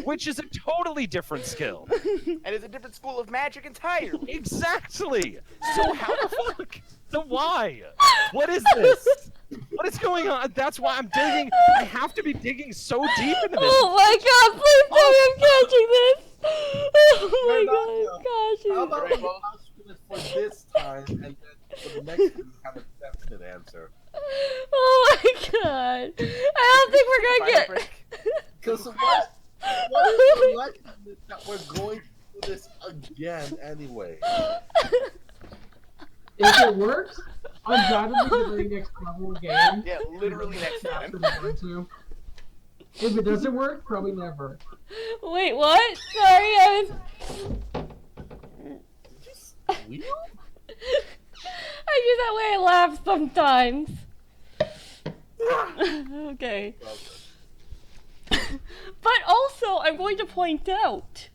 Which is a totally different skill. And it's a different school of magic entirely. Exactly! So how the fuck? So why? What is this? What is going on? That's why I'm digging. I have to be digging so deep into this. Oh my god, please tell me I'm catching this! Oh my god, How gosh. about we for this time, and then for the next one, you have a definite answer. Oh my god. I don't think we're gonna get... Because what is the likelihood that we're going to do this again anyway? If it works, undoubtedly the very next level game. Yeah, literally next time. If it doesn't work, probably never. Wait, what? Sorry, I was... Squeal? I do that way I laugh sometimes. Okay. But also, I'm going to point out,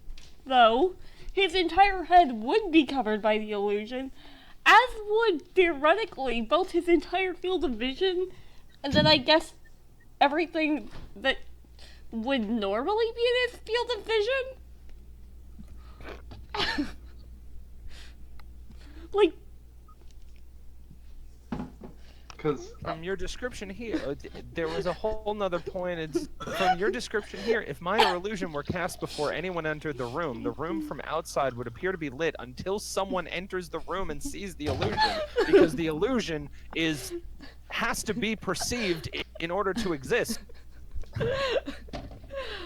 though, his entire head would be covered by the illusion, as would, theoretically, both his entire field of vision, and then I guess everything that would normally be in his field of vision? Like... Because From your description here, there was a whole nother point. It's from your description here. If minor illusion were cast before anyone entered the room from outside would appear to be lit until someone enters the room and sees the illusion, because the illusion has to be perceived in order to exist.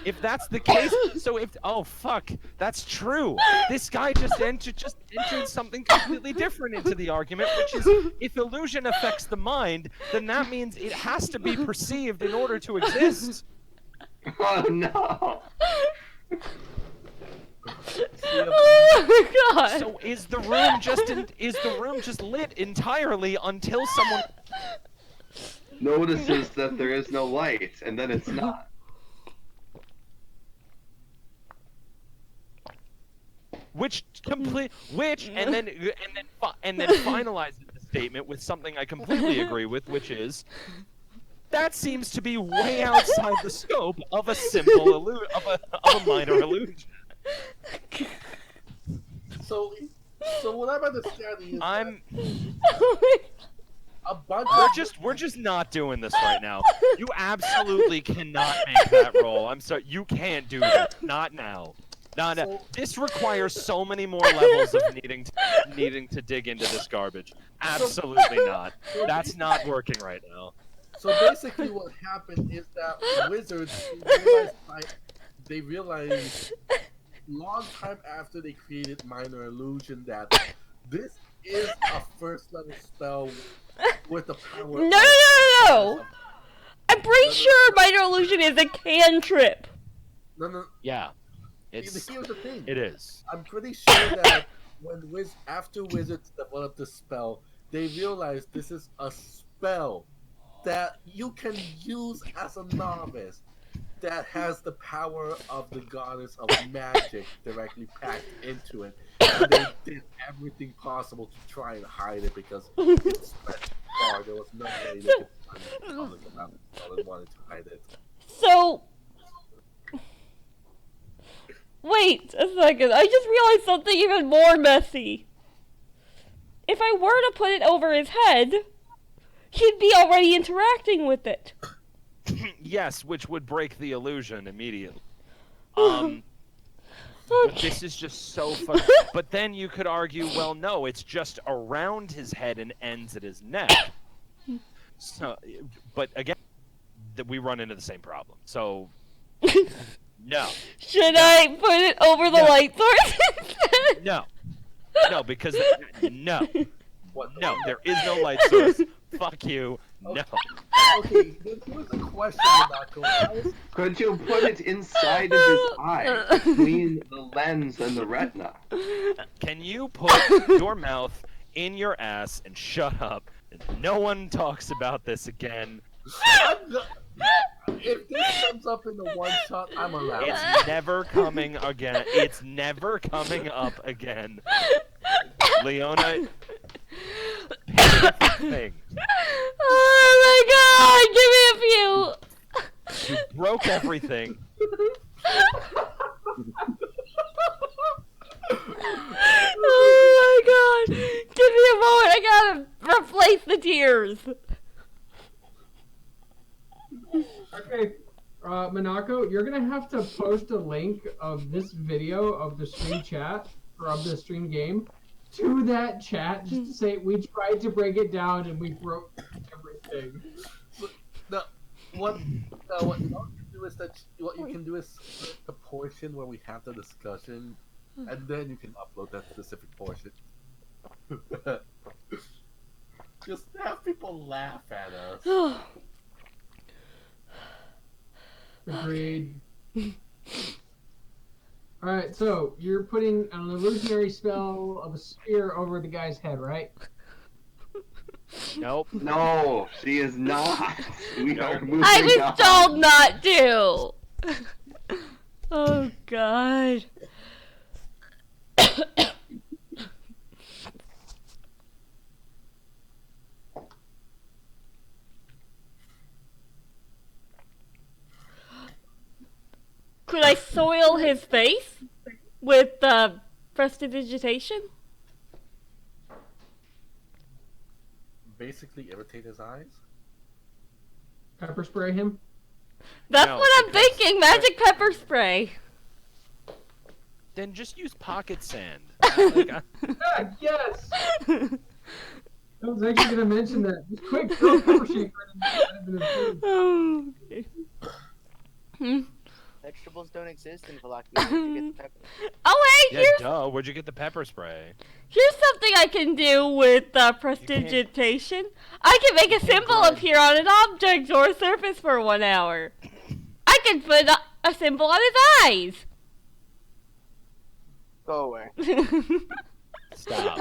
If that's the case, so if oh fuck, that's true. This guy just entered something completely different into the argument, which is if illusion affects the mind, then that means it has to be perceived in order to exist. Oh no! Oh my god. So is the room just lit entirely until someone Notices that there is no light, and then it's not. and then finalizes the statement with something I completely agree with, which is that seems to be way outside the scope of a simple of a minor illusion. So what I'm understanding is I'm a bunch we're just not doing this right now. You absolutely cannot make that roll. I'm sorry, you can't do this. Not now. No. This requires so many more levels of needing to dig into this garbage. Absolutely not. That's not working right now. So basically, what happened is that wizards they realized long time after they created minor illusion that this is a first level spell with the power. No. I'm pretty sure minor illusion is a cantrip. No. Yeah. Here's the thing. It is. I'm pretty sure that after wizards developed the spell, they realized this is a spell that you can use as a novice that has the power of the goddess of magic directly packed into it. And they did everything possible to try and hide it because it spread far. There was no way they could find it about it. So they wanted to hide it. So, wait a second. I just realized something even more messy. If I were to put it over his head, he'd be already interacting with it. Yes, which would break the illusion immediately. This is just so fun. But then you could argue, well, no, it's just around his head and ends at his neck. So, but again, we run into the same problem. So, no. Should I put it over the light source instead? No, because no. No, there is no light source. Fuck you. No. Okay, here's a question about Goliath. Could you put it inside of his eye, between the lens and the retina? Can you put your mouth in your ass and shut up? And no one talks about this again. If this comes up in the one shot, I'm allowed. It's never coming again. It's never coming up again. Leona, thing. Oh my god, give me a few. You broke everything. Oh my god, give me a moment. I gotta replace the tears. Okay, Monaco, you're gonna have to post a link of this video of the stream chat or of the stream game to that chat just to say we tried to break it down and we broke everything. What you can do is the portion where we have the discussion, and then you can upload that specific portion. Just have people laugh at us. Agreed. Alright, so you're putting an illusionary spell of a spear over the guy's head, right? Nope. No, she is not. We are moving I was on. told not to. Oh god. Could I soil his face with prestidigitation? Basically, irritate his eyes. Pepper spray him? That's No, what I'm thinking. Magic pepper spray. Then just use pocket sand. Yeah, yes! I was actually gonna mention that. Just quick, throw pepper shaker in his food. Oh, okay. vegetables don't exist in Valaki. Where'd you get the pepper? Oh, hey, Yeah, here's duh. Where'd you get the pepper spray? here's something I can do with prestidigitation. I can make a symbol appear on an object or surface for 1 hour. I can put a symbol on his eyes. Go away. Stop.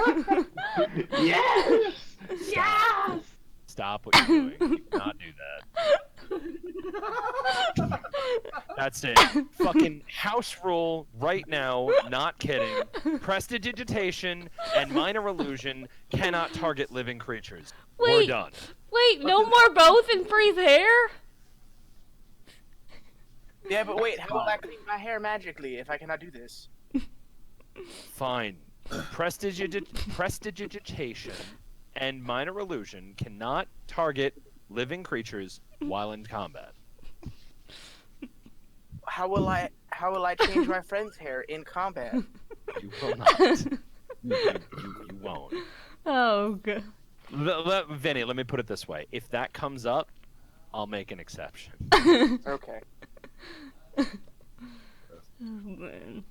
Yes! Stop. Stop what you're doing. You cannot do that. That's it. Fucking house rule right now. Not kidding. Prestidigitation and minor illusion cannot target living creatures. We're Wait. done. Wait, no more bows and freeze hair? Yeah, but wait, how will I clean my hair magically if I cannot do this? Fine. Prestidigitation and minor illusion cannot target living creatures while in combat. How will I change my friend's hair in combat? You will not. you won't. Oh, good. Vinny, let me put it this way. If that comes up, I'll make an exception. Okay. Oh, man.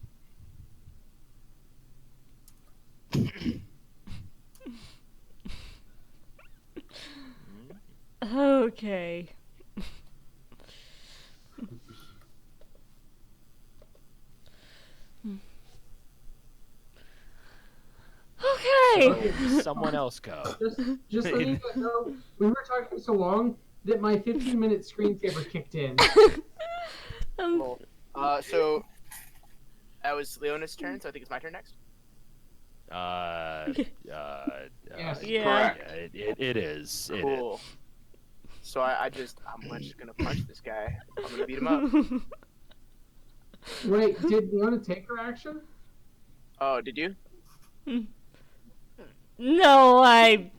Okay. Okay. So, someone else go. Just so you guys know, we were talking so long that my 15-minute screensaver kicked in. Cool. So that was Leona's turn, so I think it's my turn next. Yes. Yeah. Correct. It is. It Cool. is. So I'm just gonna punch this guy. I'm gonna beat him up. Wait, did Leona take her action? Oh, did you? No, I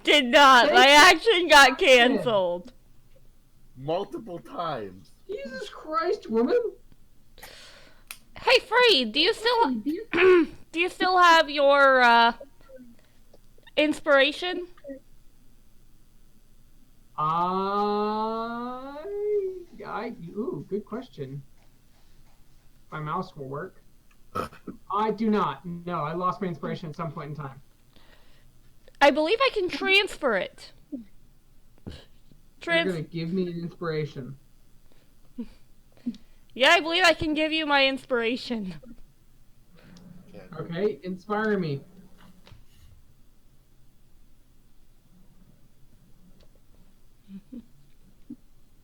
did not. My action got canceled. Multiple times. Jesus Christ, woman! Hey, Free, do you still have your inspiration? Ooh, good question. My mouse will work. I do not. No, I lost my inspiration at some point in time. I believe I can transfer it. You're gonna give me an inspiration. Yeah, I believe I can give you my inspiration. Okay, inspire me.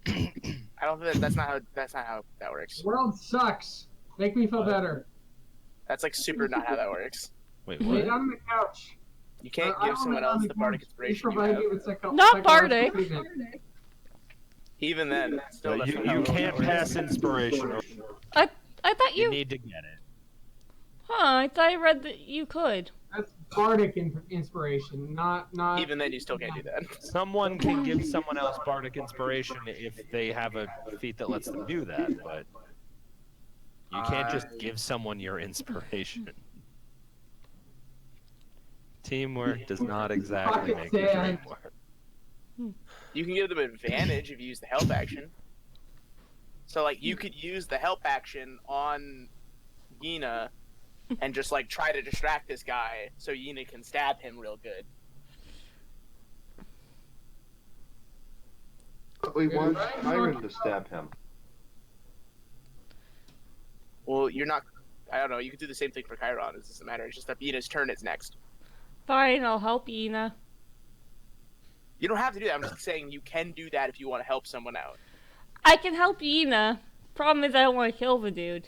I don't think that's not how that works. The world sucks. Make me feel better. That's like super not how that works. Wait, Lay what? down on the couch. You can't I give don't someone lay on else the the bardic couch. inspiration you Provide have. you with Not psychological bardic. treatment. Even then, still that's You not how it can't works. pass inspiration. I thought You you. need to get it. Huh? I thought I read that you could. That's bardic inspiration, not. Even then, you still can't do that. Someone can give someone else bardic inspiration if they have a feat that lets them do that, but you can't just give someone your inspiration. Teamwork does not exactly make the dream work. You can give them advantage if you use the help action. So, like, you could use the help action on Yina and just, like, try to distract this guy so Yina can stab him real good. But we want Iron to stab him. Well, you're not... I don't know, you could do the same thing for Chiron. It doesn't matter. It's just that Yina's turn is next. Fine, I'll help Ina. You don't have to do that. I'm just saying you can do that if you want to help someone out. I can help Ina. Problem is I don't want to kill the dude.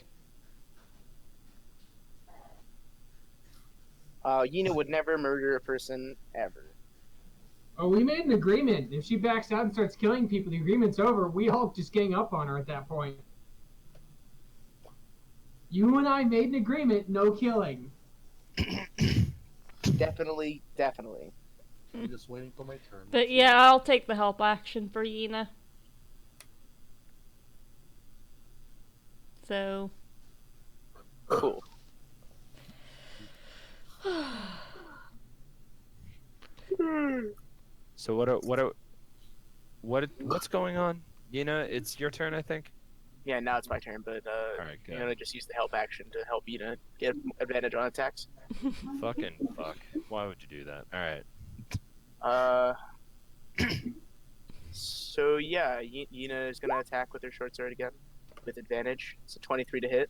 Yina would never murder a person, ever. Oh, we made an agreement. If she backs out and starts killing people, the agreement's over. We all just gang up on her at that point. You and I made an agreement, no killing. Definitely. I'm just waiting for my turn. But yeah, I'll take the help action for Ina. So. Cool. So what's going on? Yina, it's your turn, I think. Yeah, now it's my turn, but Alright, I'm good. gonna just use the help action to help Ina get advantage on attacks. Fucking fuck. Why would you do that? Alright. So yeah, Ina is gonna attack with her short sword again, with advantage. It's a 23 to hit.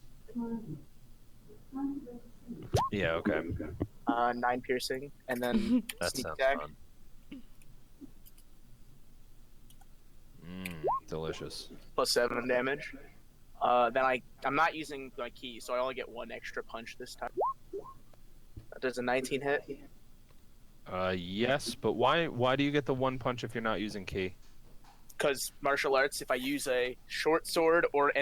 Yeah, okay. 9 piercing, and then That sneak sounds attack. fun. Delicious. Plus 7 damage. Then I'm not using my key, so I only get 1 extra punch this time. Does a 19 hit? Yes, but why do you get the 1 punch if you're not using key? Because martial arts, if I use a short sword or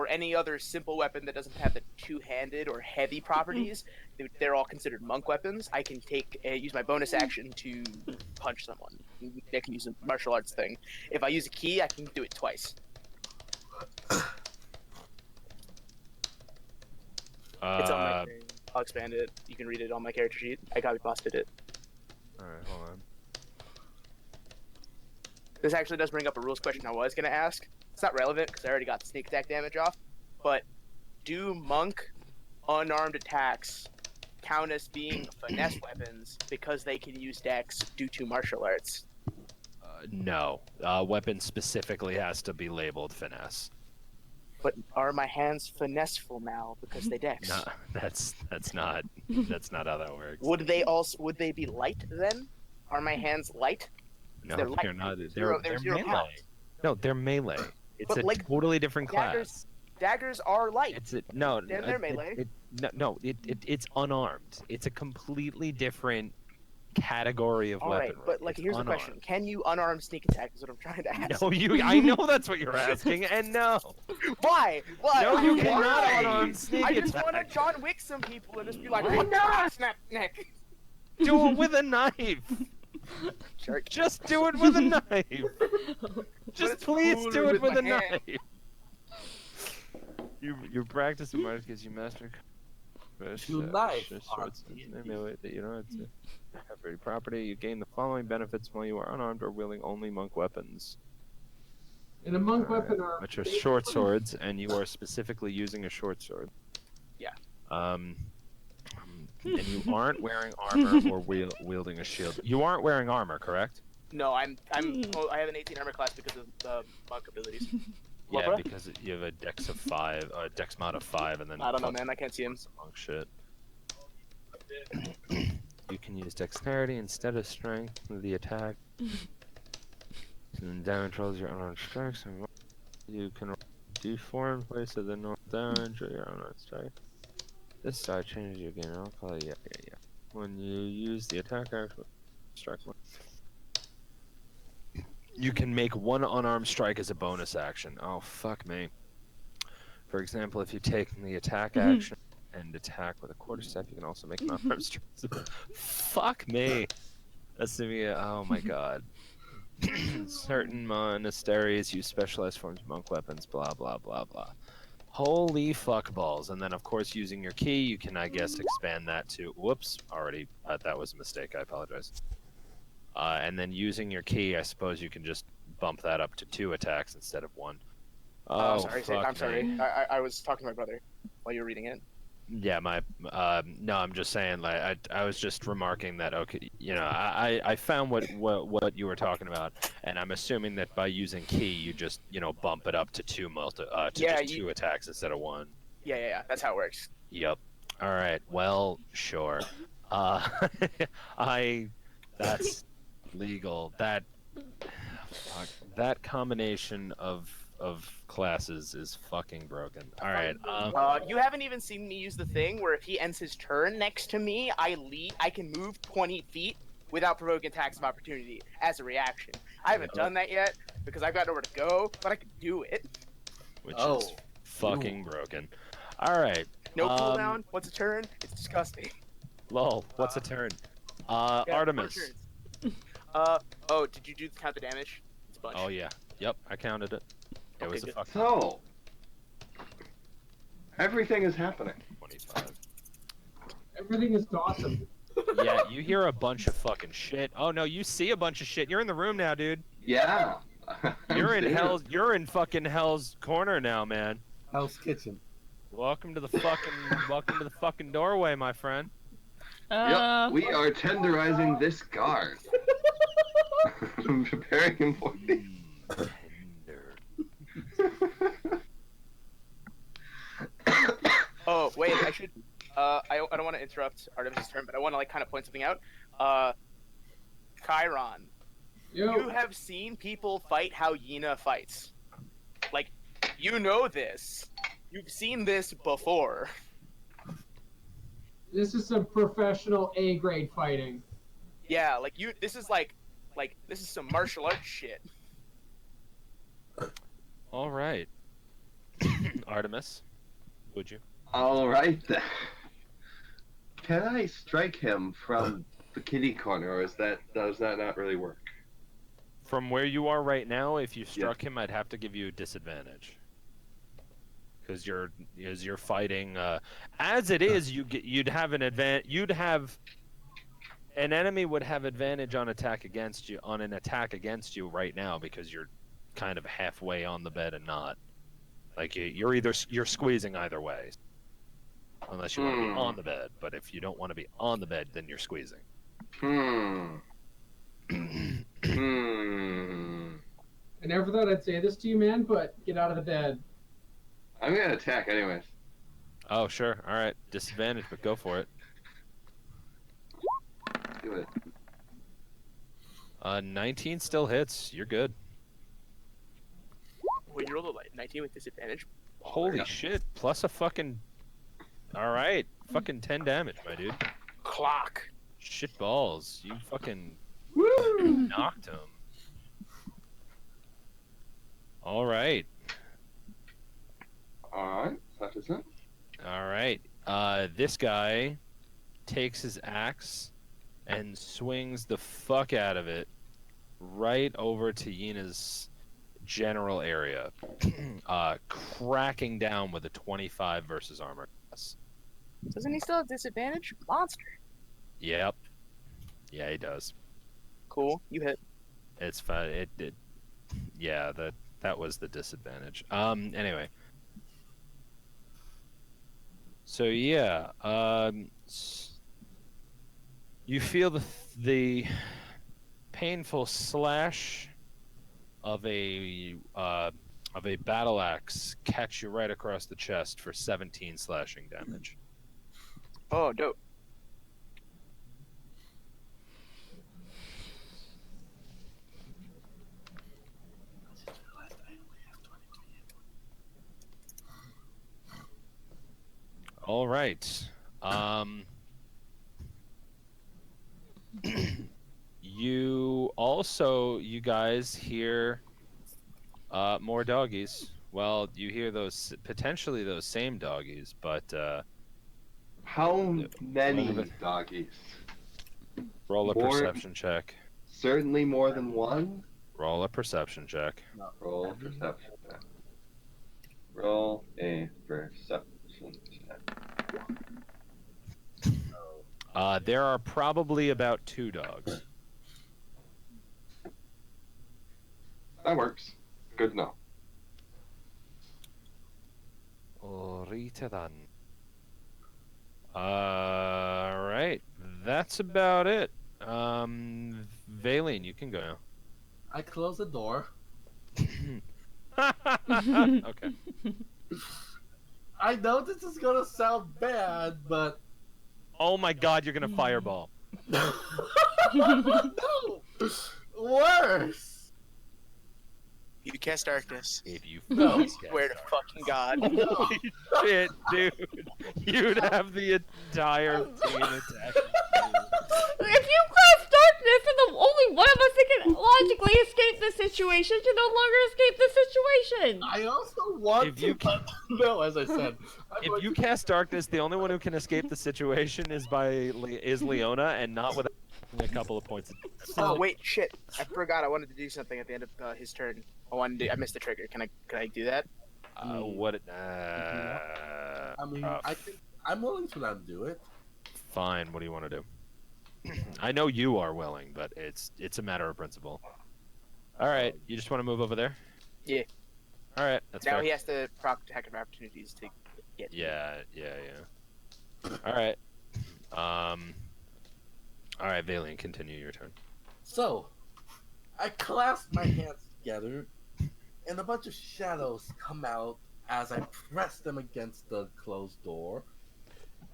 any other simple weapon that doesn't have the two-handed or heavy properties, they're all considered monk weapons. I can use my bonus action to punch someone. I can use a martial arts thing. If I use a key, I can do it twice. It's on my thing. I'll expand it. You can read it on my character sheet. I copy pasted it. Alright, hold on. This actually does bring up a rules question I was going to ask. It's not relevant because I already got the sneak attack damage off. But do monk unarmed attacks count as being finesse weapons because they can use dex due to martial arts? No. Weapon specifically has to be labeled finesse. But are my hands finesseful now because they dex? No, that's not how that works. Would they be light then? Are my hands light? No, they're light. they're not. They're They're zero melee. count. No, they're melee. It's But, a totally different class. Daggers are light. No. Then they're melee. It's unarmed. It's a completely different category of All right, weaponry. but It's here's the unarmed. question: can you unarmed sneak attack? Is what I'm trying to ask. No, I know that's what you're asking, and no. Why? Why? No, you Why? cannot unarmed sneak I just attack. want to John Wick some people and just be like, snap neck. Do it with a knife. Jerk. Just do it with a knife. Just please do it with a knife. You practice the martial because you master knife shorts that you don't have to have ready property. You gain the following benefits while you are unarmed or wielding only monk weapons. And a monk weapon are Which are short swords, and you are specifically using a short sword. Yeah. And you aren't wearing armor or wielding a shield. You aren't wearing armor, correct? No, I have an 18 armor class because of the monk abilities. Yeah, because you have a dex of 5, a dex mod of 5, and then I don't know, man. I can't see him. monk shit. You can use dexterity instead of strength with the attack. And damage rolls your unarmed strikes. And you can do 4 in place of the normal damage or your unarmed strike. This side changes your gain alcohol. Yeah. When you use the attack action, strike one. You can make 1 unarmed strike as a bonus action. Oh, fuck me. For example, if you take the attack action and attack with a quarterstaff, you can also make an unarmed strike. Fuck me. That's to be oh my god. Certain monasteries use specialized forms of monk weapons, blah, blah, blah, blah. Holy fuck balls. And then, of course, using your key, you can, I guess, expand that to... Whoops, already. That was a mistake. I apologize. And then using your key, I suppose you can just bump that up to 2 attacks instead of 1. Oh, sorry. fuck I'm sorry. me. I was talking to my brother while you were reading it. Yeah, no, I'm just saying, like, I was just remarking that, okay, you know, I found what you were talking about, and I'm assuming that by using key, you just, you know, bump it up to 2 2 attacks instead of 1. Yeah. That's how it works. Yep. All right. Well, sure. That's legal. That combination of classes is fucking broken. All right. You haven't even seen me use the thing where if he ends his turn next to me, I can move 20 feet without provoking attacks of opportunity as a reaction. I haven't done that yet because I've got nowhere to go, but I can do it. Which is fucking broken. All right. No cooldown. What's a turn? It's disgusting. Lol. What's a turn? Yeah, 4 Artemis. turns. Did you count the damage? It's a bunch. Oh yeah. Yep. I counted it. It Okay, was a good. fucking So, everything is happening. 25. everything is awesome. Yeah, you hear a bunch of fucking shit. Oh no, you see a bunch of shit. You're in the room now, dude. Yeah. You're in there. hell's. You're in fucking hell's corner now, man. Hell's Kitchen. Welcome to the fucking doorway, my friend. Yep, we are tenderizing this guard. Preparing him for the... Tender. Oh wait, I should. I don't want to interrupt Artemis's turn, but I want to like kind of point something out. Chiron, you have seen people fight how Yina fights. Like, you know this. You've seen this before. This is some professional A-grade fighting. Yeah, like you. This is like this is some martial arts shit. All right. Artemis, would you? All right then. Can I strike him from the kitty corner, or does that not really work? From where you are right now, if you struck him, I'd have to give you a disadvantage. Because you're fighting. As it is, you'd have an an enemy would have advantage on an attack against you right now because you're kind of halfway on the bed and not. Like you're squeezing either way. Unless you want to be on the bed, but if you don't want to be on the bed, then you're squeezing. I never thought I'd say this to you, man, but get out of the bed. I'm gonna attack anyways. Oh, sure. All right. Disadvantage, but go for it. Do it. 19 still hits. You're good. Wait, you rolled a 19 with disadvantage. Holy shit. Plus a fucking... All right. Fucking 10 damage, my dude. Clock. Shit balls. You fucking knocked him. All right. Alright, that is it. All right. This guy takes his axe and swings the fuck out of it right over to Yina's general area, cracking down with a 25 versus armor class. Doesn't he still have disadvantage? Monster. Yep. Yeah, he does. Cool. You hit. It's fine. It did. Yeah, that was the disadvantage. Anyway. So yeah, you feel the painful slash of a battle axe catch you right across the chest for 17 slashing damage. Oh, dope. All right. You guys hear more doggies. Well, you hear potentially those same doggies, but How many doggies? roll a perception check. Certainly more than one. Roll a perception check. Roll a perception check. Roll a perception check. There are probably about 2 dogs. That works. Good enough. Rita then. Alright. That's about it. Valine, you can go now. I close the door. Okay. I know this is gonna sound bad, but Oh my god, you're gonna fireball. no, worse. You cast darkness. If you No. Swear to fucking God. shit, dude. You'd have the entire team attacking If you cast darkness, then the only one of us that can logically escape the situation can no longer escape the situation. I also want If you to. No, as I said, If you cast darkness, the only one who can escape the situation is Leona, and not without a couple of points. Oh wait, shit! I forgot. I wanted to do something at the end of his turn. I missed the trigger. Can I do that? What? I mean, I'm willing to let him do it. Fine. What do you want to do? I know you are willing, but it's a matter of principle. All right, you just want to move over there? Yeah. All right, that's Now fair. he has to proc detective opportunities to get. Yeah. All right. All right, Valiant, continue your turn. So, I clasp my hands together, and a bunch of shadows come out as I press them against the closed door.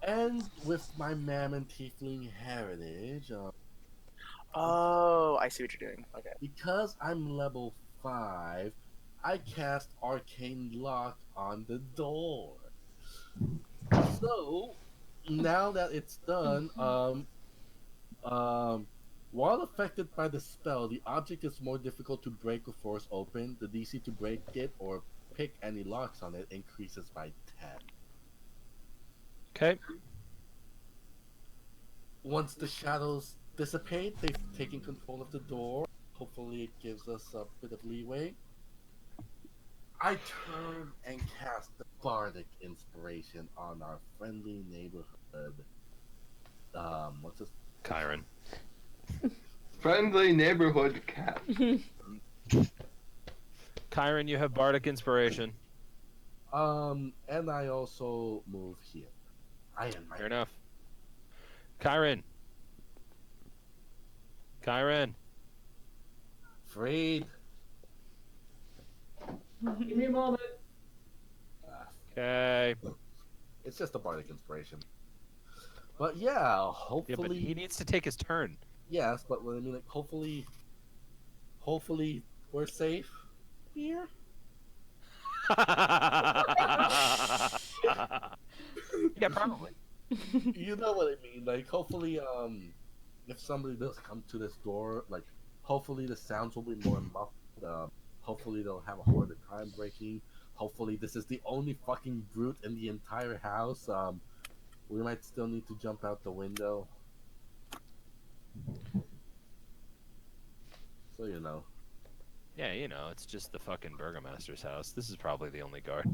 And with my Mammon Tiefling heritage, Oh, I see what you're doing. Okay. because I'm level 5, I cast Arcane Lock on the door. So, now that it's done, Um, while affected by the spell, the object is more difficult to break or force open. The DC to break it or pick any locks on it increases by 10. Okay. Once the shadows dissipate, they've taken control of the door. Hopefully, it gives us a bit of leeway. I turn and cast the Bardic Inspiration on our friendly neighborhood. What's this? Kyron. Friendly neighborhood cat. Kyron, you have Bardic Inspiration. And I also move here. I am Fair enough. Kyron. Freed. Give me a moment. Okay. It's just a bardic inspiration. But yeah, Yeah, hopefully. but he needs to take his turn. Yes, but I mean, like, hopefully we're safe here. Yeah, probably. You know what I mean? Like, hopefully, if somebody does come to this door, like, hopefully the sounds will be more muffled. Hopefully they'll have a harder time breaking. Hopefully this is the only fucking brute in the entire house. We might still need to jump out the window. So you know. Yeah, you know, it's just the fucking Burgomaster's house. This is probably the only guard.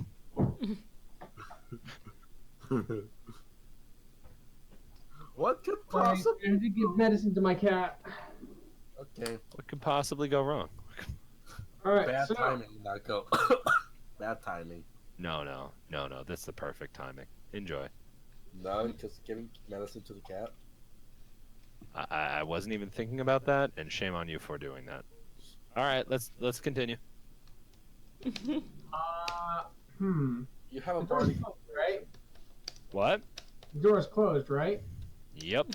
What could Alright, possibly? I have to give medicine to my cat. Okay. What could possibly go wrong? Alright, Bad so timing, Narco. Bad timing. No. That's the perfect timing. Enjoy. No, just giving medicine to the cat. I wasn't even thinking about that, and shame on you for doing that. All right, let's continue. You have a The door's bardic. closed, right? What? The door's closed, right? Yep.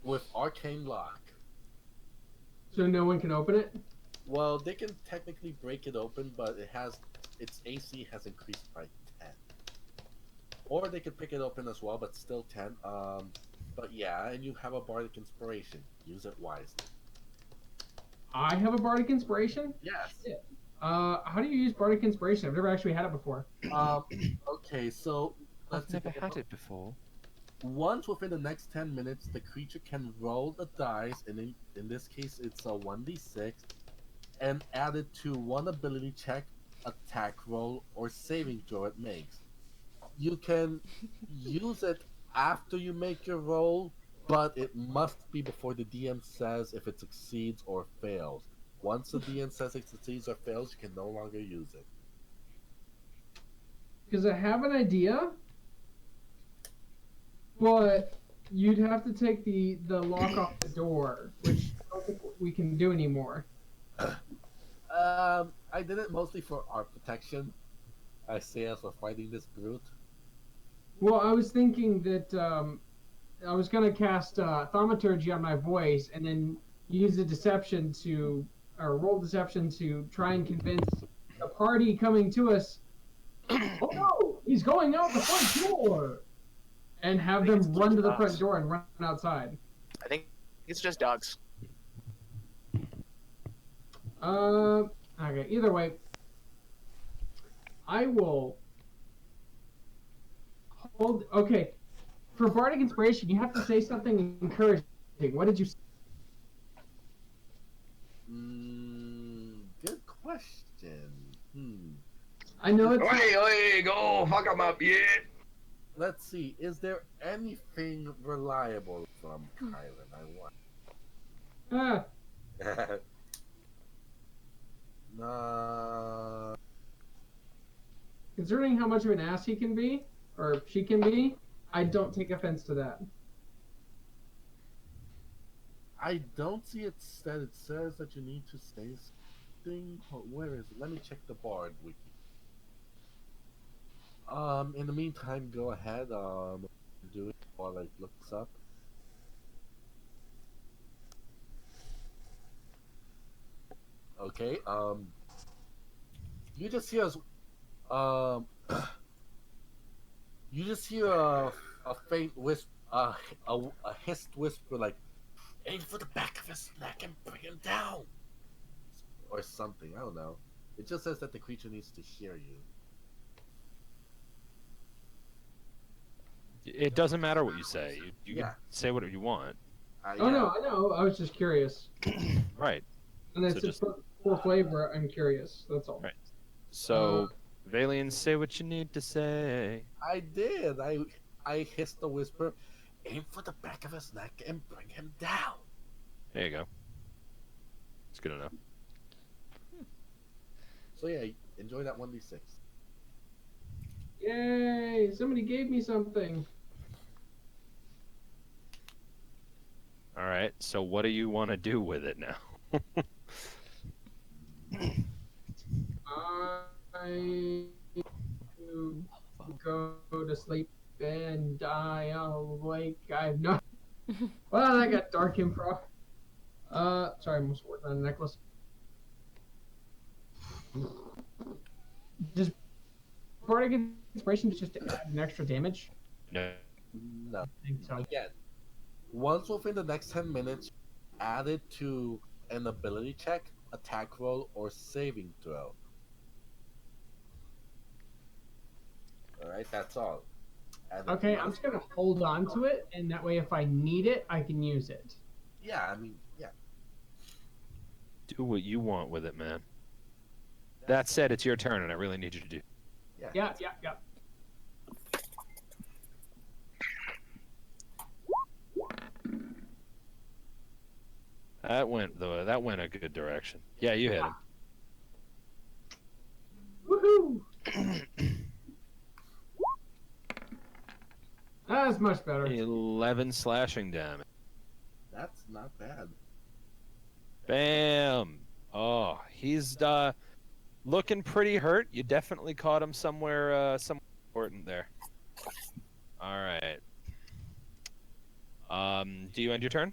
With arcane lock. So no one can open it? Well, they can technically break it open, but its AC has increased by 10. Or they could pick it open as well, but still 10. But yeah, and you have a bardic inspiration. Use it wisely. I have a Bardic Inspiration? Yes. Shit. How do you use Bardic Inspiration? I've never actually had it before. Okay, so let's see. it before. Once within the next 10 minutes, the creature can roll the dice, and in this case, it's a 1d6, and add it to one ability check, attack roll, or saving throw it makes. You can use it after you make your roll, but it must be before the DM says if it succeeds or fails. Once the DM says it succeeds or fails, you can no longer use it. Because I have an idea, but you'd have to take the lock off the door, which I don't think we can do anymore. I did it mostly for our protection. I say as we're fighting this brute. Well, I was thinking that I was going to cast Thaumaturgy on my voice and then use the deception or roll deception to try and convince the party coming to us, oh no, he's going out the front door! And have them run to the front door and run outside. I think it's just dogs. Okay, either way, I will hold. Okay, for Bardic Inspiration, you have to say something encouraging. What did you say? Good question. I know it's. Oi, go fuck him up, yeah. Let's see. Is there anything reliable from Kylan? I want. Uh, Considering how much of an ass he can be, or she can be, I don't take offense to that. I don't see it that it says that you need to say something. Where is it? Let me check the Bard wiki. In the meantime, go ahead. Do it while I look this up. Okay. You just hear um, you just hear a faint whisper, a hissed whisper like, "Aim for the back of his neck and bring him down," or something. I don't know. It just says that the creature needs to hear you. It doesn't matter what you say. You Yeah. can say whatever you want. Oh Yeah. no, I know. I was just curious, Right. and So it's just for flavor. I'm curious. That's all. right. So Valian, say what you need to say. I did. I hissed the whisper, "Aim for the back of his neck and bring him down." There you go. It's good enough. So yeah, enjoy that 1d6. Yay! Somebody gave me something. All right. So what do you want to do with it now? I go to sleep and die awake. I have no. Well, I got dark improv. Sorry, I'm just working on a necklace. Does bardic inspiration just to add an extra damage? No. No. I think so. Again, once within the next 10 minutes, add it to an ability check, attack roll, or saving throw. Alright, that's all. Add it Okay, I'm once. just gonna hold on to it, and that way, if I need it, I can use it. Yeah, I mean, yeah. Do what you want with it, man. That said, it's your turn, and I really need you to do. Yeah. That went a good direction. Yeah, you hit him. Woohoo! That's much better. 11 slashing damage. That's not bad. Bam. Oh, he's looking pretty hurt. You definitely caught him somewhere important there. All right. Do you end your turn?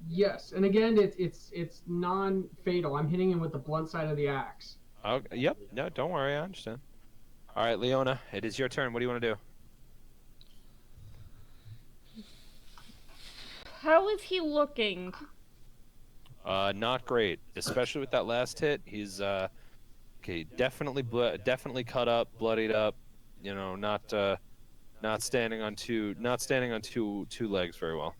Yes, and again, it's non-fatal. I'm hitting him with the blunt side of the axe. Oh, yep. No, don't worry. I understand. All right, Leona, it is your turn. What do you want to do? How is he looking? Not great, especially with that last hit. He's okay, definitely cut up, bloodied up. You know, not standing on two legs very well.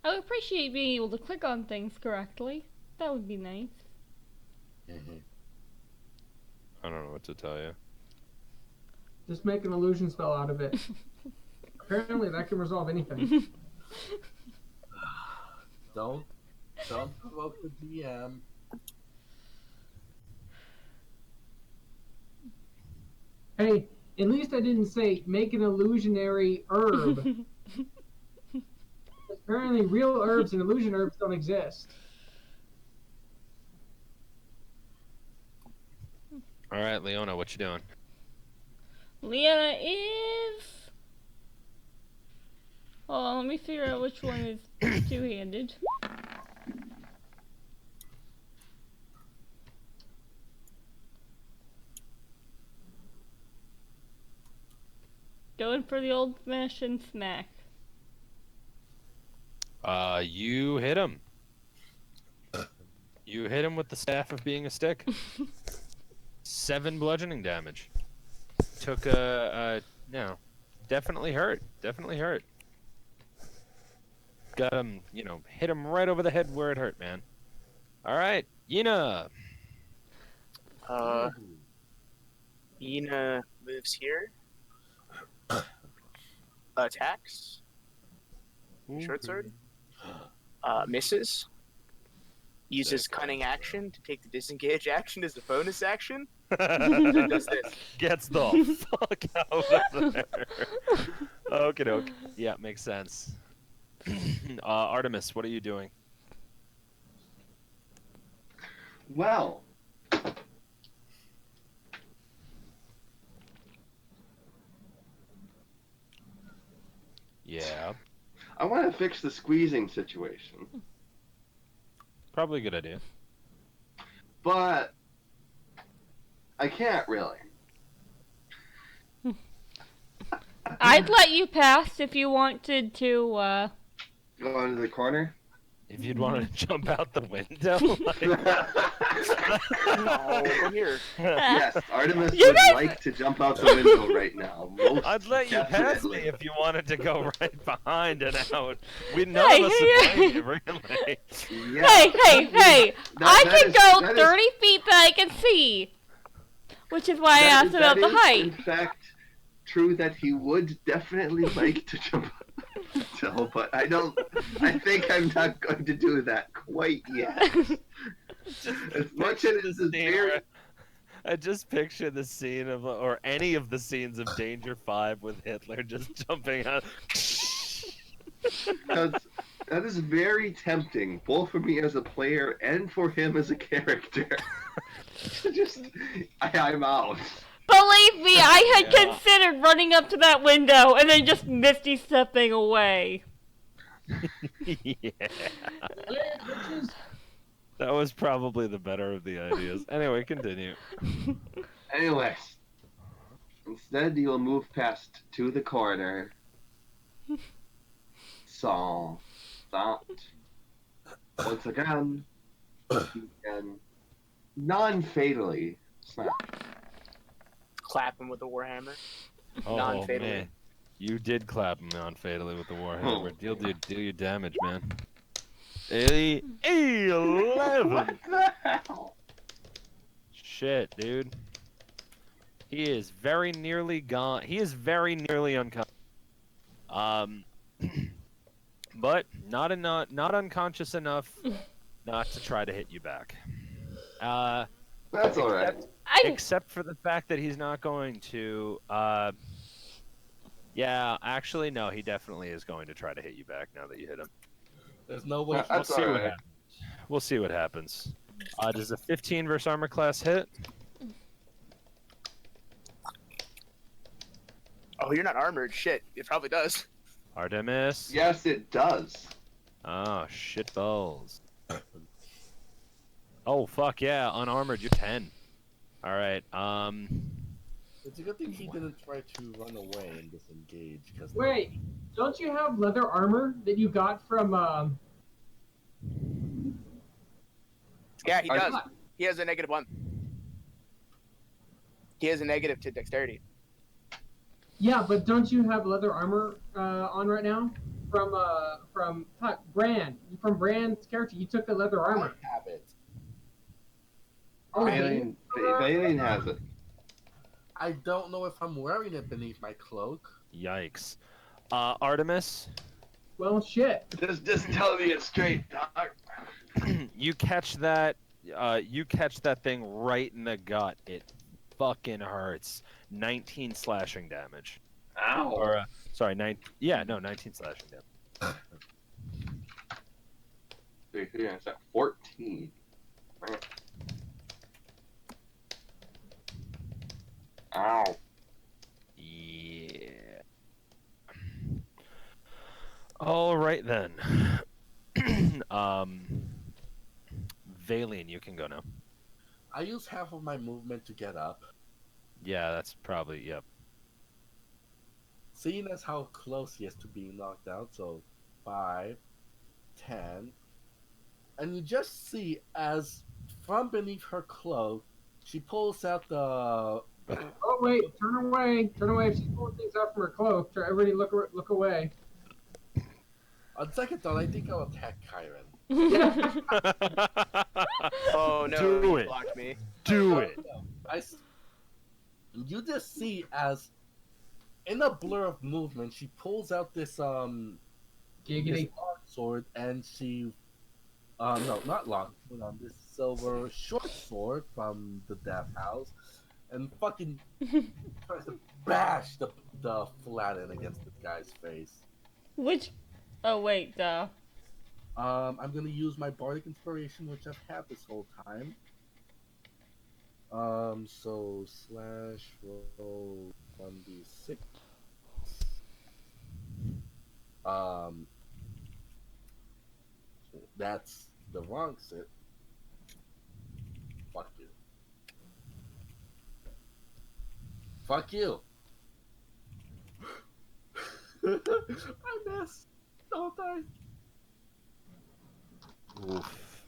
I would appreciate being able to click on things correctly. That would be nice. I don't know what to tell you. Just make an illusion spell out of it. Apparently, that can resolve anything. Don't provoke the DM. Hey, at least I didn't say make an illusionary herb. Apparently, real herbs and illusion herbs don't exist. All right, Leona, what you doing? Leanna is... Hold on, let me figure out which one is two-handed. Going for the old smash and smack. You hit him. You hit him with the staff of being a stick. 7 bludgeoning damage. Took no, definitely hurt. Definitely hurt. Got him, hit him right over the head where it hurt, man. All right, Yina. Yina moves here. Attacks. Short sword. Misses. Uses cunning action to take the disengage action as a bonus action. And does this. Gets the fuck out of there. Okie doke. Yeah, makes sense. Artemis, what are you doing? Well, Yeah, I want to fix the squeezing situation, probably a good idea. but I can't really. I'd let you pass if you wanted to. Go into the corner. If you'd want to jump out the window, No, come here. Yes, Artemis You would guys- like to jump out the window right now. Most I'd let you pass me definitely. if you wanted to go right behind and out. We none Hey, of us hey, would blame you, really. Yeah. Hey! I that can is- go that is- 30 feet that I can see, which is why I that- asked about that the is, height. In fact, true that he would definitely like to jump out the window, but I think I'm not going to do that quite yet. As much as this is very. I just picture the scene of, or any of the scenes of Danger 5 with Hitler just jumping out. Because that is very tempting, both for me as a player and for him as a character. I'm out. Believe me, I had Yeah. considered running up to that window and then just misty stepping away. Yeah. Hey, bitches. That was probably the better of the ideas. Anyway, continue. Anyways, instead you'll move past to the corner. So, that once again, you can non-fatally snap. Clap him with a warhammer. Oh, Non-fatally. man. You did clap him non-fatally with the Warhammer. Deal your damage, man. 11! What the hell? Shit, dude. He is very nearly gone. He is very nearly unconscious. But not unconscious enough not to try to hit you back. That's alright. Except for the fact that he's not going to. Yeah, actually, no, he definitely is going to try to hit you back now that you hit him. There's no way. That's see what alright. happens. We'll see what happens. Does a 15 versus armor class hit? Oh, you're not armored. Shit, it probably does. Artemis? Yes, it does. Oh, shit balls. Oh, fuck yeah, unarmored, you're 10. Alright, It's a good thing he didn't try to run away and disengage. Cause Wait, don't you have leather armor that you got from? Yeah, he I- does. He has a -1. He has a negative to dexterity. Yeah, but don't you have leather armor on right now? From Brand. From Brand's character, you took the leather I armor. have it. Oh, Baleen has it. I don't know if I'm wearing it beneath my cloak. yikes. Artemis, well, shit. Just tell me it straight, dog. you catch that thing right in the gut. It fucking hurts. 19 slashing damage. Ow. Or, sorry, 19 slashing damage. Yeah, it's at 14. Right. Ow. Yeah. All right then. Valian, you can go now. I use half of my movement to get up. Yeah, that's probably yep. Seeing as how close he is to being knocked out, so 5, 10, and you just see as from beneath her cloak, she pulls out the. Oh wait, turn away. If she's pulling things out from her cloak, everybody look away. On second thought, I think I'll attack Kyron. Oh no, Do you it. blocked me. Do it. You just see as, in a blur of movement, she pulls out this Giggity. sword, and she, no, not long. Hold on, this silver short sword from the Death House, and fucking tries to bash the flatten against the guy's face. Which? Oh wait, I'm gonna use my bardic inspiration, which I've had this whole time. So slash roll 1d6. Um, that's the wrong sit. Fuck you. Fuck you. I missed. Don't I? Oof.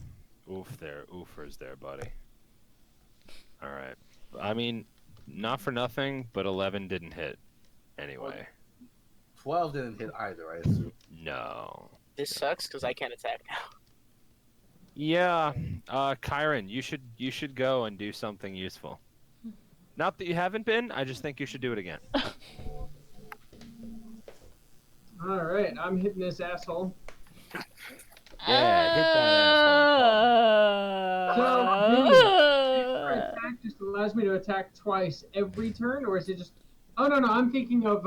Oof there. Oofers there, buddy. All right. I mean, not for nothing, but 11 didn't hit. Anyway. 12 didn't hit either, I assume. No. This sucks because I can't attack now. Yeah. Kyron, you should go and do something useful. Not that you haven't been, I just think you should do it again. All right, I'm hitting this asshole. Yeah, hit that So, attack just allows me to attack twice every turn, or is it just? Oh no, I'm thinking of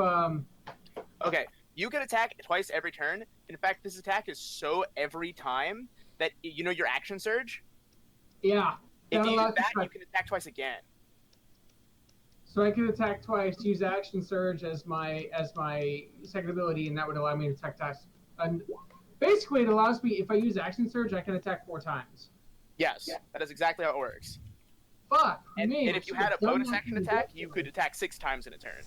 Okay, you can attack twice every turn. In fact, this attack is so every time that you know your action surge. Yeah. If that you use allows- that, you can attack twice again. So I can attack twice, use action surge as my second ability, and that would allow me to attack twice. And basically, it allows me, if I use action surge, I can attack 4 times. Yes, that is exactly how it works. Fuck And, me! and if you had a bonus action attack, you could attack 6 times in a turn.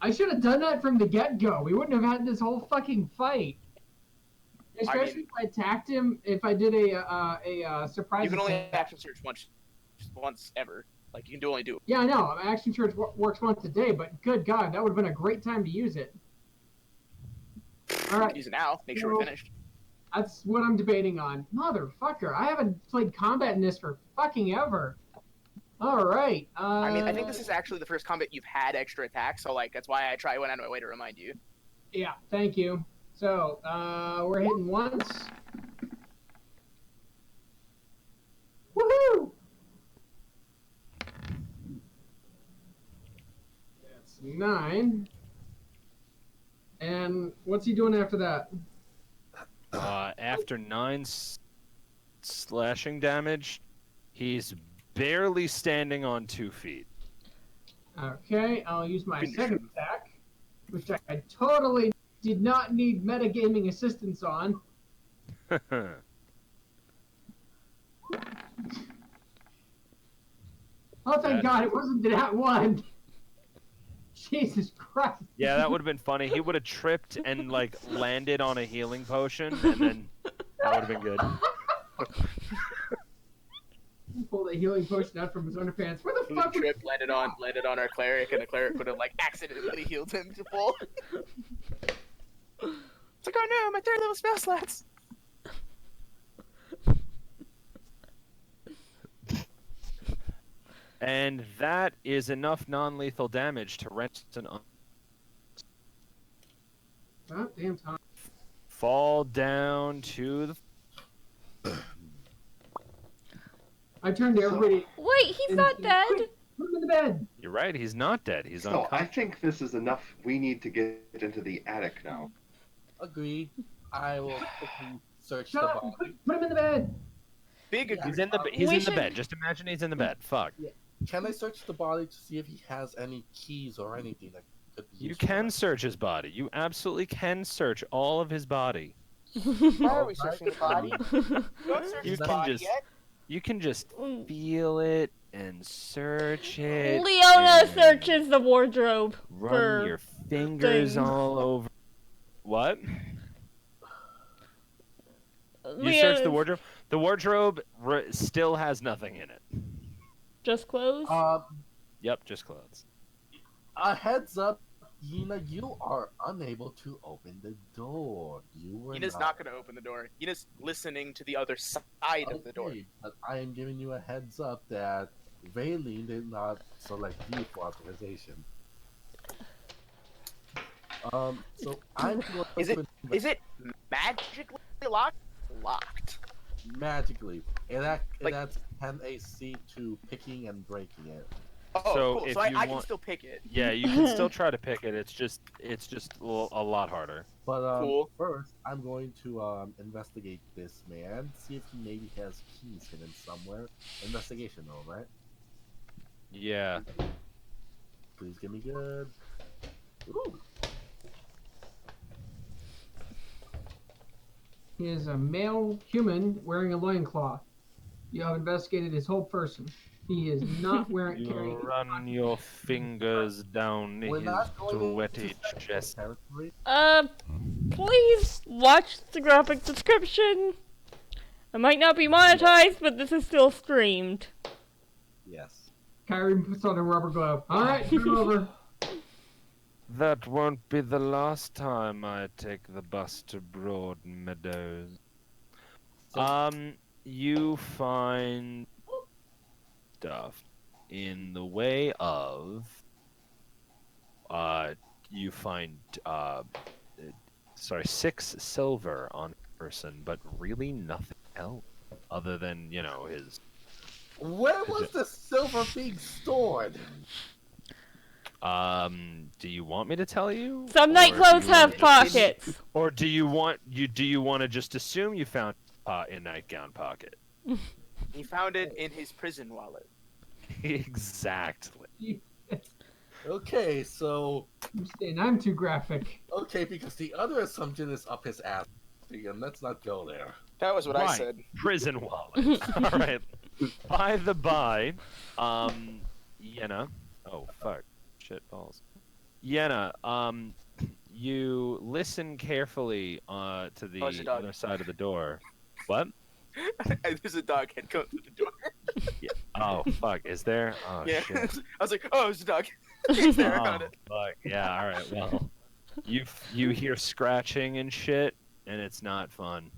I should have done that from the get-go. We wouldn't have had this whole fucking fight. Especially if I attacked him. If I did a surprise. You can only attack. action surge once ever. Like you can only do it. Yeah, I know. Action surge works once a day, but good God, that would have been a great time to use it. All right. Use it now. Make sure we're finished. That's what I'm debating on. Motherfucker, I haven't played combat in this for fucking ever. All right. I mean, I think this is actually the first combat you've had extra attacks, so like that's why I went out of my way to remind you. Yeah, thank you. So, we're hitting once. Woohoo! That's 9. And what's he doing after that? After 9 slashing damage, he's barely standing on 2 feet. Okay, I'll use my second attack, which I totally did not need metagaming assistance on. Oh, thank God, it wasn't that one. Jesus Christ. Yeah, that would have been funny. He would have tripped and like landed on a healing potion, and then that would have been good. He pulled a healing potion out from his underpants. Where the He fuck? tripped, landed on our cleric, and the cleric would have like accidentally healed him to full. It's like, oh no, my 3rd level spell slots. And that is enough non-lethal damage to wrench an Oh, damn time. fall down to the. I turned to everybody. Wait, he's not dead. Quick, put him in the bed. You're right. He's not dead. He's So unconscious. I think this is enough. We need to get into the attic now. Agreed. I will quickly search Shut the up. body. Put him in the bed. Big agree. He's in the We in the should- bed. Just imagine he's in the bed. Fuck. Can I search the body to see if he has any keys or anything that could be You useful? can search his body. You absolutely can search all of his body. Why are we searching the body? Don't search You his can body just- yet. You can just feel it and search it. Leona and searches the wardrobe Run for your fingers things. all over. What? You Leona- search the wardrobe. The wardrobe still has nothing in it. Just clothes. Yep, just clothes. A heads up, Yina, you are unable to open the door. You were Yina's not going to open the door. Yina's listening to the other side of the door. Okay, but I am giving you a heads up that Vaylene did not select you for authorization. So I'm going Is to it magically locked? Locked. magically. It Like- adds 10 AC to picking and breaking it. Oh, So cool. if So I you can want- still pick it. Yeah, you can still try to pick it. It's just a lot harder. But Cool. first, I'm going to investigate this man, see if he maybe has keys hidden somewhere. Investigation, though, right? Yeah. Please give me good. Ooh, He is a male human wearing a loincloth. You have investigated his whole person. He is not You carrying. run your fingers down we're his not going sweaty into sexual chest. territory. Please watch the graphic description. It might not be monetized, but this is still streamed. Yes. Kyrie puts on a rubber glove. All right, come over. That won't be the last time I take the bus to Broad Meadows. So, You find stuff in the way of you find 6 silver on a person, but really nothing else other than, his. where was the silver being stored? Do you want me to tell you? Some Or night do clothes you wanna have just- pockets. Or do you want to just assume you found a nightgown pocket? He found it in his prison wallet. Exactly. Okay, so I'm saying I'm too graphic. okay, because the other assumption is up his ass, and let's not go there. That was what I Right. said. Prison wallet. All right. By the by, Yenna. Oh fuck. Shit balls. Yenna, you listen carefully to the Oh, it's a dog. other side of the door. What? There's a dog head coming through the door. Oh fuck. Is there? Oh Yeah. shit. I was like, oh, it's a dog. He's there. I Oh found it. fuck. Yeah. All right. Well, you hear scratching and shit, and it's not fun.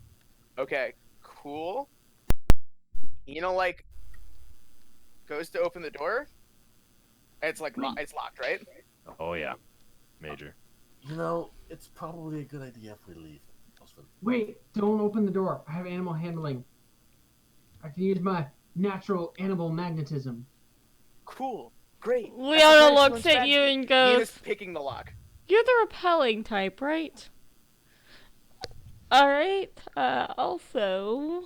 Okay, cool. Like, goes to open the door. And it's like, it's locked, right? Oh yeah. Major. You know, it's probably a good idea if we leave. Wait, don't open the door. I have animal handling. I can use my natural animal magnetism. Cool. Great. Leona That's a very looks excellent at you strategy. and goes, Nina's picking the lock. "You're the repelling type, right?" Alright, also...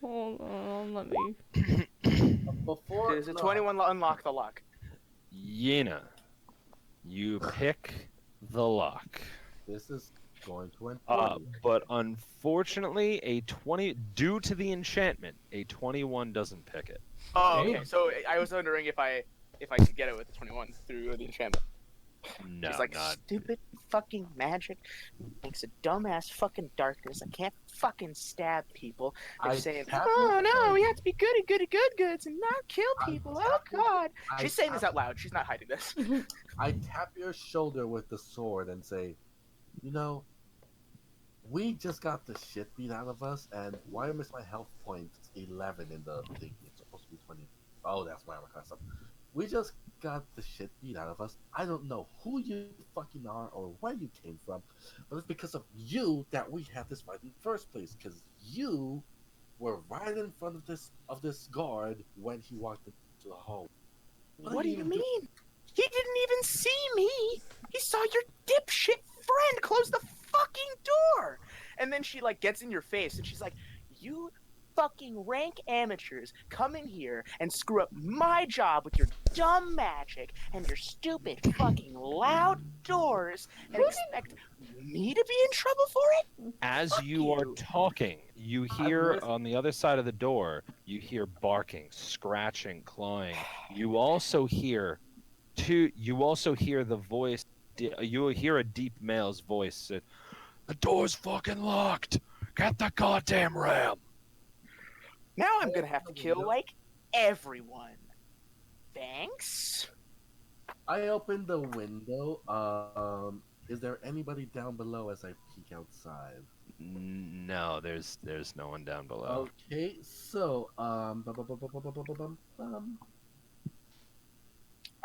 Hold on, let me... Before There's a 21 unlock the lock. Yenna, you pick the lock. This is going to end. But unfortunately, due to the enchantment, a 21 doesn't pick it. Oh, okay. Damn. So I was wondering if I could get it with 21 through the enchantment. No, He's like, not. stupid fucking magic makes a dumbass fucking darkness. I can't fucking stab people. They're I saying, tap oh your no, shoulder. we have to be goody goods and not kill I people. Oh tap your- god. I She's saying this tap- out loud. She's not hiding this. I tap your shoulder with the sword and say, you know, we just got the shit beat out of us, and why is my health points 11 in the thing? It's supposed to be 20. Oh, that's why I'm kind of stuff. We just got the shit beat out of us. I don't know who you fucking are or where you came from, but it's because of you that we had this fight in the first place. Because you were right in front of this guard when he walked into the hall. What do you mean? He didn't even see me. He saw your dipshit friend close the fucking door. And then she like gets in your face and she's like, you fucking rank amateurs come in here and screw up my job with your dumb magic and your stupid fucking loud doors and expect me to be in trouble for it? As Fuck you are you. talking, you hear on the other side of the door, you hear barking, scratching, clawing. You also hear the voice. You hear a deep male's voice say, "The door's fucking locked. Get the goddamn ram." Now I'm gonna have to kill like everyone. Thanks. I opened the window. Is there anybody down below as I peek outside? No, there's no one down below. Okay, so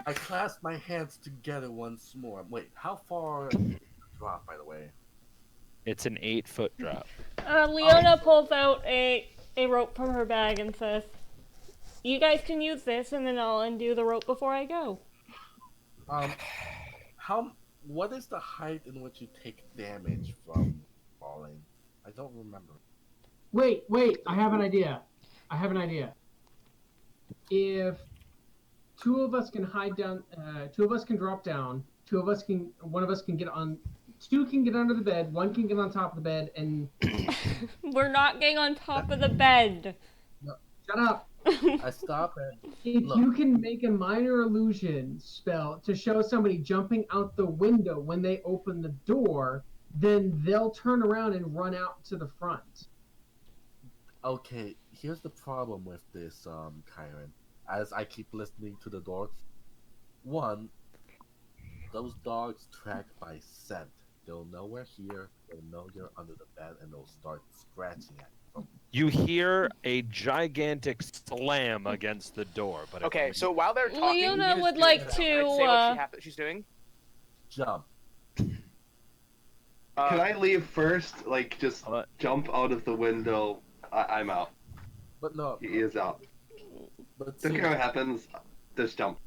I clasp my hands together once more. Wait, how far is the drop, by the way? It's an 8-foot drop. Leona pulls out a rope from her bag and says, "You guys can use this, and then I'll undo the rope before I go." Um, what is the height in which you take damage from falling? I don't remember. Wait, I have an idea. If two of us can hide down, two of us can drop down, one of us can get on, two can get under the bed, one can get on top of the bed, and We're not getting on top of the bed. shut up. I stop and If look. you can make a minor illusion spell to show somebody jumping out the window when they open the door, then they'll turn around and run out to the front. Okay, here's the problem with this, Kyron. As I keep listening to the doors, one, those dogs track by scent. They'll know we're here. They'll know you're under the bed, and they'll start scratching at you. You hear a gigantic slam against the door, but Okay, so while they're talking, Leona Nina's would doing like that, to, right? Say what she's doing. Jump. Can I leave first? Like, just jump out of the window. I'm out. But no. He is out. But Don't care what happens. Just jump.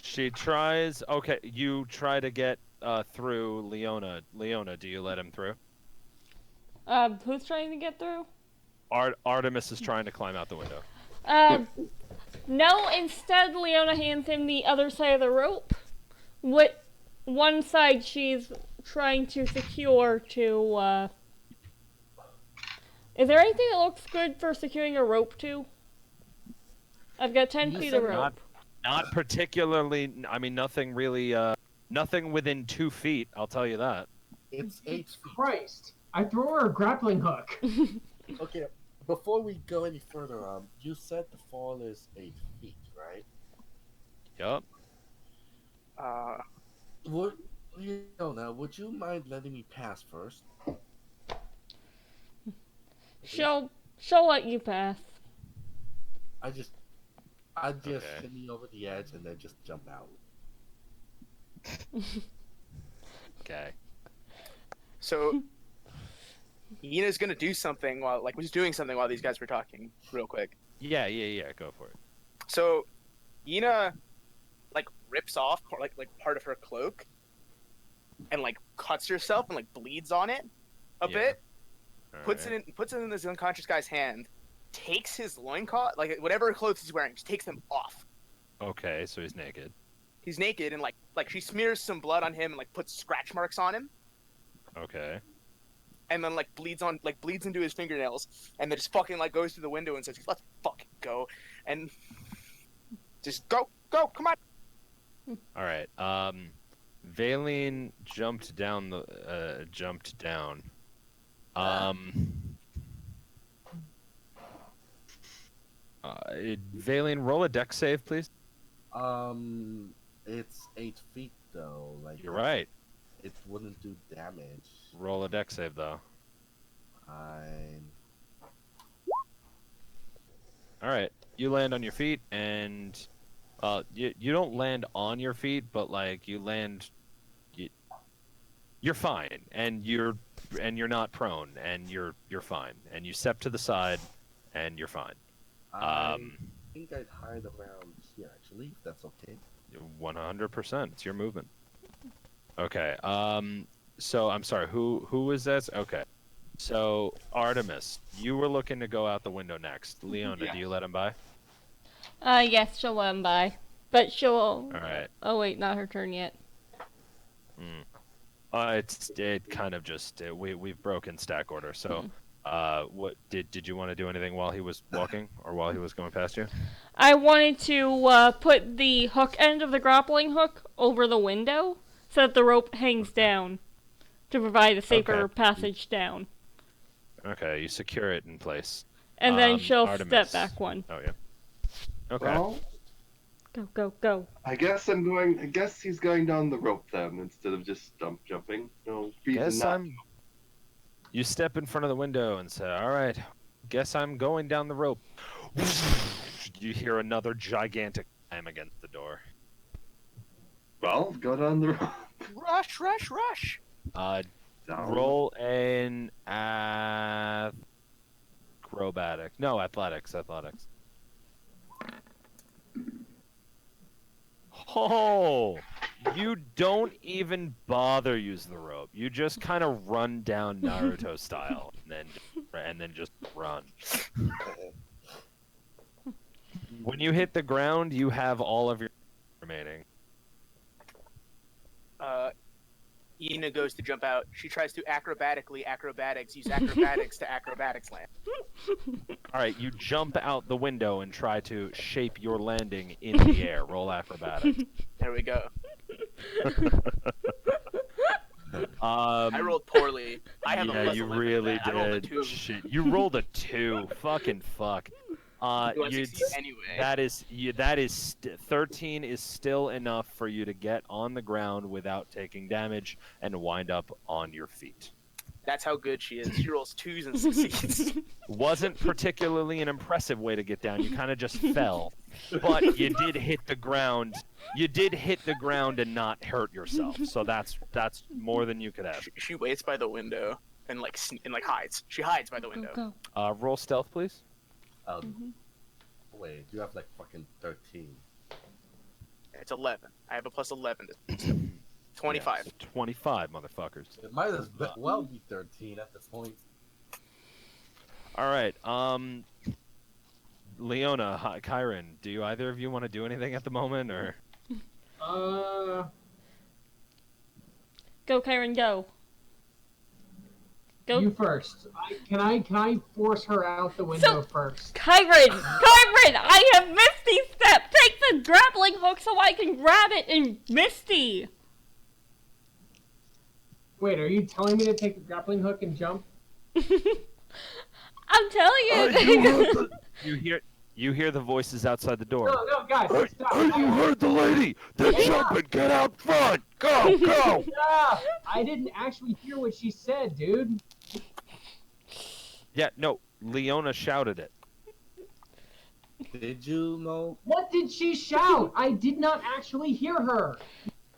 she tries. Okay, you try to get through Leona. Leona, do you let him through? Who's trying to get through? Artemis is trying to climb out the window. No, instead Leona hands him the other side of the rope. What one side she's trying to secure to, Is there anything that looks good for securing a rope to? I've got 10 feet of rope. Not particularly. I mean, nothing really. Nothing within 2 feet. I'll tell you that. It's 8 feet. Christ! I throw her a grappling hook. Okay, before we go any further, you said the fall is 8 feet, right? Yup. Leona, would you mind letting me pass first? She'll let you pass. I'd just Okay. shimmy over the edge and then just jump out. Okay. So Yina's gonna do something was doing something while these guys were talking, real quick. Yeah. Go for it. So Yina rips off part of her cloak and cuts herself and bleeds on it a bit. Puts it in this unconscious guy's hand, takes his loincloth, whatever clothes he's wearing, just takes them off. Okay, so he's naked. He's naked and she smears some blood on him and puts scratch marks on him. Okay. And then bleeds into his fingernails and then just fucking goes through the window and says, "Let's fucking go." And just go, come on. All right. Valine jumped down. Valine, roll a dex save, please. It's 8 feet though. You're right. It wouldn't do damage. Roll a dex save though. Fine. All right. You land on your feet, and you don't land on your feet, but you land. You're fine, and you're not prone, and you're fine, and you step to the side, and you're fine. I think I'd hide around here actually, if that's okay. 100%. It's your movement. Okay. So I'm sorry. Who is this? Okay. So Artemis, you were looking to go out the window next. Leona, Yeah. do you let him by? Yes, she'll let him by. But she'll... All right. Oh wait, not her turn yet. It kind of just we've broken stack order. So, what did you want to do anything while he was walking or while he was going past you? I wanted to put the hook end of the grappling hook over the window so that the rope hangs down to provide a safer Okay. passage down. Okay, you secure it in place. And then she'll Artemis. step back one. Oh yeah. Okay. Well, Go. I guess he's going down the rope then instead of just jumping. No reason not. You step in front of the window and say, "All right, guess I'm going down the rope." You hear another gigantic slam against the door. Well, go down the road. Rush, rush, rush. Down. Roll an acrobatic. No, athletics. Oh, you don't even bother use the rope. You just kind of run down Naruto style, and then just run. When you hit the ground, you have all of your remaining. Ina goes to jump out. She tries to use acrobatics to acrobatics land. All right, you jump out the window and try to shape your landing in the air. Roll acrobatics. There we go. I rolled poorly. I have a Yeah, plus you 11 really for that. I rolled a did. 2. Shit, you rolled a 2. Fucking fuck. Do I succeed anyway? That is 13 is still enough for you to get on the ground without taking damage and wind up on your feet. That's how good she is. She rolls 2s and succeeds. Wasn't particularly an impressive way to get down. You kind of just fell, but you did hit the ground. You did hit the ground and not hurt yourself. So that's more than you could have. She waits by the window and hides. She hides by the window. Go. Roll stealth, please. Wait, you have like fucking 13. It's 11. I have a plus 11 to 25. Yeah, so 25, motherfuckers. It might as well be 13 at this point. All right. Leona, Kyron, do you either of you want to do anything at the moment, or? Go, Kyron, go. Go. You first. Can I force her out the window first? Kyron, I have Misty Step. Take the grappling hook so I can grab it and Misty. Wait, are you telling me to take the grappling hook and jump? I'm telling you. You hear the voices outside the door. No, guys, stop. You heard the lady. They're jumping. Get out front. Go. Yeah, I didn't actually hear what she said, dude. Yeah, no. Leona shouted it. Did you know? What did she shout? I did not actually hear her.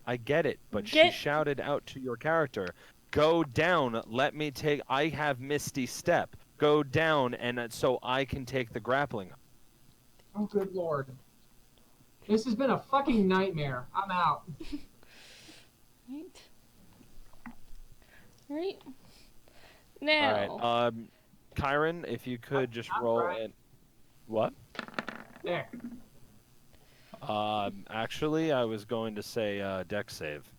I get it, but she shouted out to your character, "Go down. Let me take. I have Misty Step. Go down, and so I can take the grappling." Oh, good lord. This has been a fucking nightmare. I'm out. Right. Now. All right. Kyron, if you could just roll in. What? There. Actually, I was going to say dex save.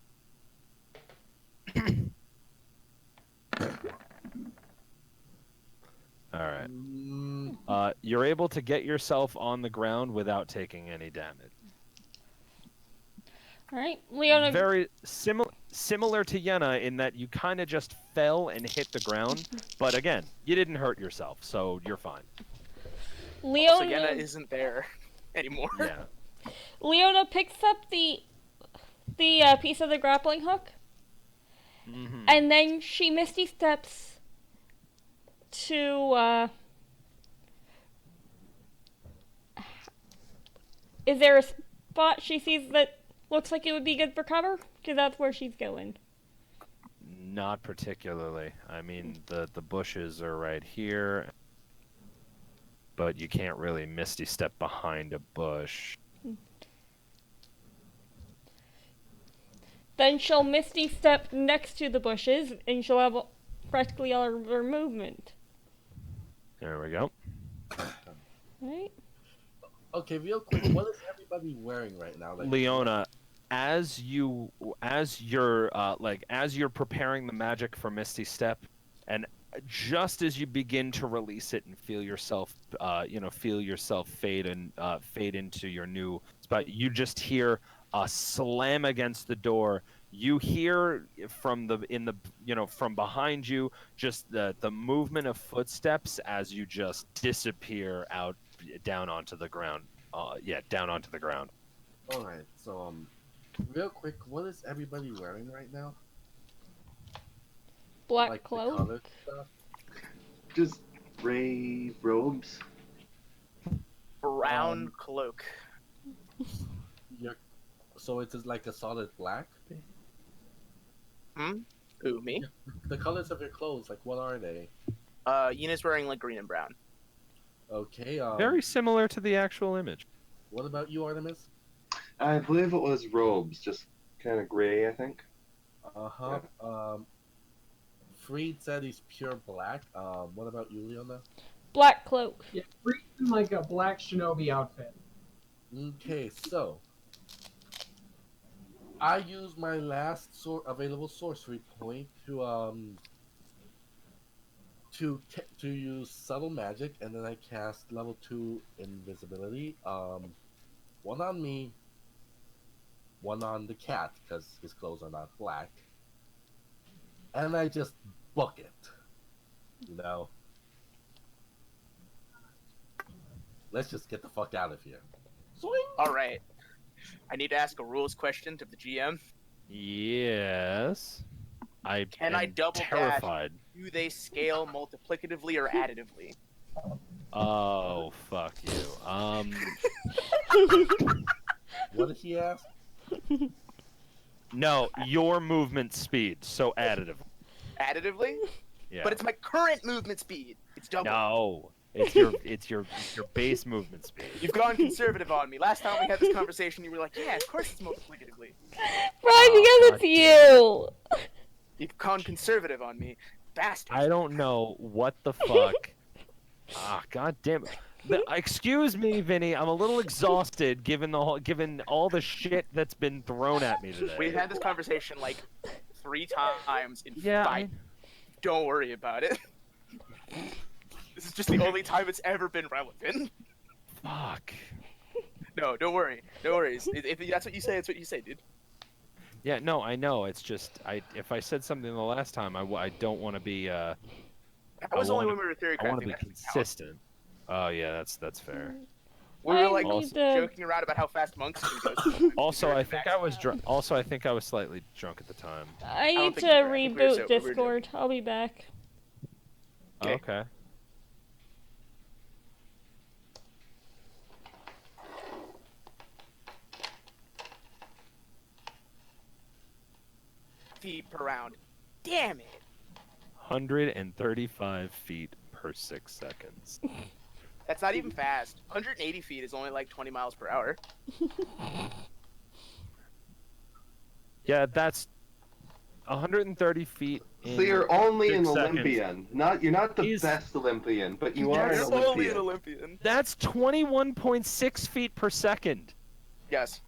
All right. You're able to get yourself on the ground without taking any damage. All right, Leona. Very similar to Yenna in that you kind of just fell and hit the ground, but again, you didn't hurt yourself, so you're fine. Leona. So Yenna isn't there anymore. Yeah. Leona picks up the piece of the grappling hook, and then she Misty Steps to, is there a spot she sees that looks like it would be good for cover? Because that's where she's going. Not particularly. I mean, the bushes are right here, but you can't really Misty Step behind a bush. Then she'll Misty Step next to the bushes, and she'll have practically all her movement. There we go. Right? Okay, real quick, what is everybody wearing right now? Like, Leona, as you're preparing the magic for Misty Step, and just as you begin to release it and feel yourself fade into your new spot, you just hear a slam against the door. You hear from behind you just the movement of footsteps as you just disappear down onto the ground. Down onto the ground. All right, so real quick, what is everybody wearing right now? Black Like cloak. the color stuff? Just gray robes. Brown cloak. So it is like a solid black. Who, me? The colors of your clothes, like what are they? Yuna's wearing like green and brown. Okay. Very similar to the actual image. What about you, Artemis? I believe it was robes, just kind of gray, I think. Uh-huh. Freed said he's pure black. What about you, Leona? Black cloak. Yeah, in like a black shinobi outfit. Okay, so I used my last available sorcery point to use subtle magic, and then I cast level 2 invisibility. One on me, one on the cat because his clothes are not black, and I just book it. You know, let's just get the fuck out of here. Swing. All right. I need to ask a rules question to the GM. Yes. I Can I am double terrified. dash? Do they scale multiplicatively or additively? Oh, fuck you. What did he ask? No, your movement speed, so additive. Additively? Yeah. But it's my current movement speed. It's double. No, it's your base movement speed. You've gone conservative on me. Last time we had this conversation, you were like, "Yeah, of course it's multiplicatively." Brian, because it's you. You've gone conservative on me, bastard. I don't know what the fuck. God damn it. Excuse me, Vinny. I'm a little exhausted given all the shit that's been thrown at me today. We've had this conversation like 3 times in Yeah. 5. Don't worry about it. This is just the only time it's ever been relevant. Fuck. No, don't worry. No worries. If that's what you say, it's what you say, dude. Yeah, no, I know. It's just if I said something the last time, I don't want to be. That was only when we were theory I want to crafting. be That doesn't count. consistent. Oh yeah, that's fair. We were I like need to- joking around about how fast monks can go. Also, I think I was drunk. Also, I think I was slightly drunk at the time. I don't need think to you were. I think we were reboot sober. We were Discord. I'll be back. Okay. Okay. Feet per round. Damn it. 135 feet per 6 seconds. That's not even fast. 180 feet is only like 20 miles per hour. Yeah, that's 130 feet. So you're only an 6 seconds. Olympian. You're not the best Olympian, but you are an You're only Olympian. an Olympian. That's 21.6 feet per second. Yes.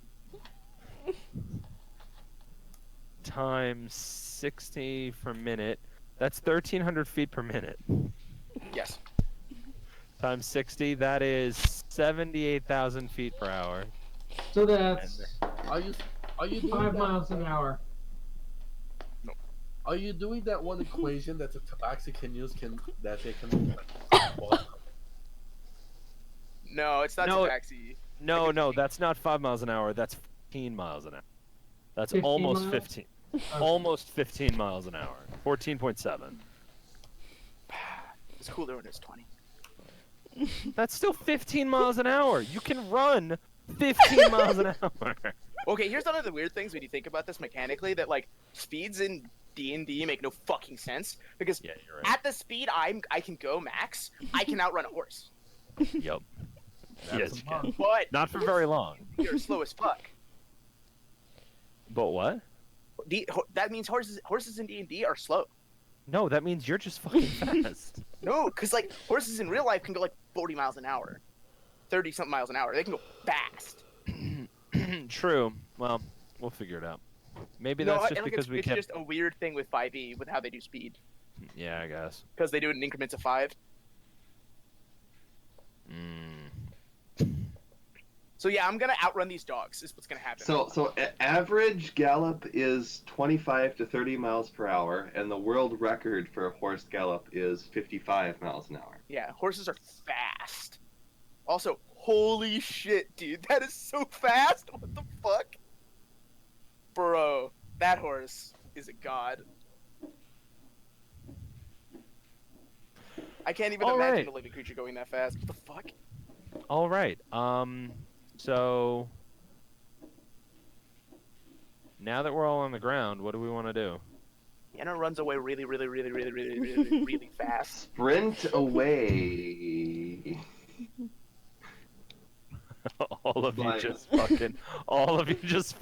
Times 60 per minute. That's 1,300 feet per minute. Yes. Times 60, that is 78,000 feet per hour. So that's Are you doing 5 that, miles an hour. Are you doing that one equation that the tabaxi can use that they can? No, it's not No, taxi. No, that's not 5 miles an hour. That's 15 miles an hour. That's 15 almost miles? 15. Okay. Almost 15 miles an hour. 14.7. It's cooler when it's 20. That's still 15 miles an hour. You can run 15 miles an hour. Okay, here's one of the weird things when you think about this mechanically, that like speeds in D&D make no fucking sense, because Yeah, you're right. at the speed I can go max, I can outrun a horse. Yep. Yes, you can. But Not for very long. you're slow as fuck. But what? That means horses in D&D are slow. No, that means you're just fucking fast. No, because like horses in real life can go like 40 miles an hour, 30 something miles an hour. They can go fast. True. Well, we'll figure it out. Maybe No, that's I just think because we it's kept. just a weird thing with 5e with how they do speed, Yeah, I guess. because they do it in increments of 5. So yeah, I'm gonna outrun these dogs. Is what's gonna happen. So average gallop is 25 to 30 miles per hour, and the world record for a horse gallop is 55 miles an hour. Yeah, horses are fast. Also, holy shit, dude, that is so fast. What the fuck, bro? That horse is a god. I can't even All imagine right. a living creature going that fast. What the fuck? All right. So now that we're all on the ground, what do we want to do? Yenna runs away really fast. Sprint away. all of you Like- just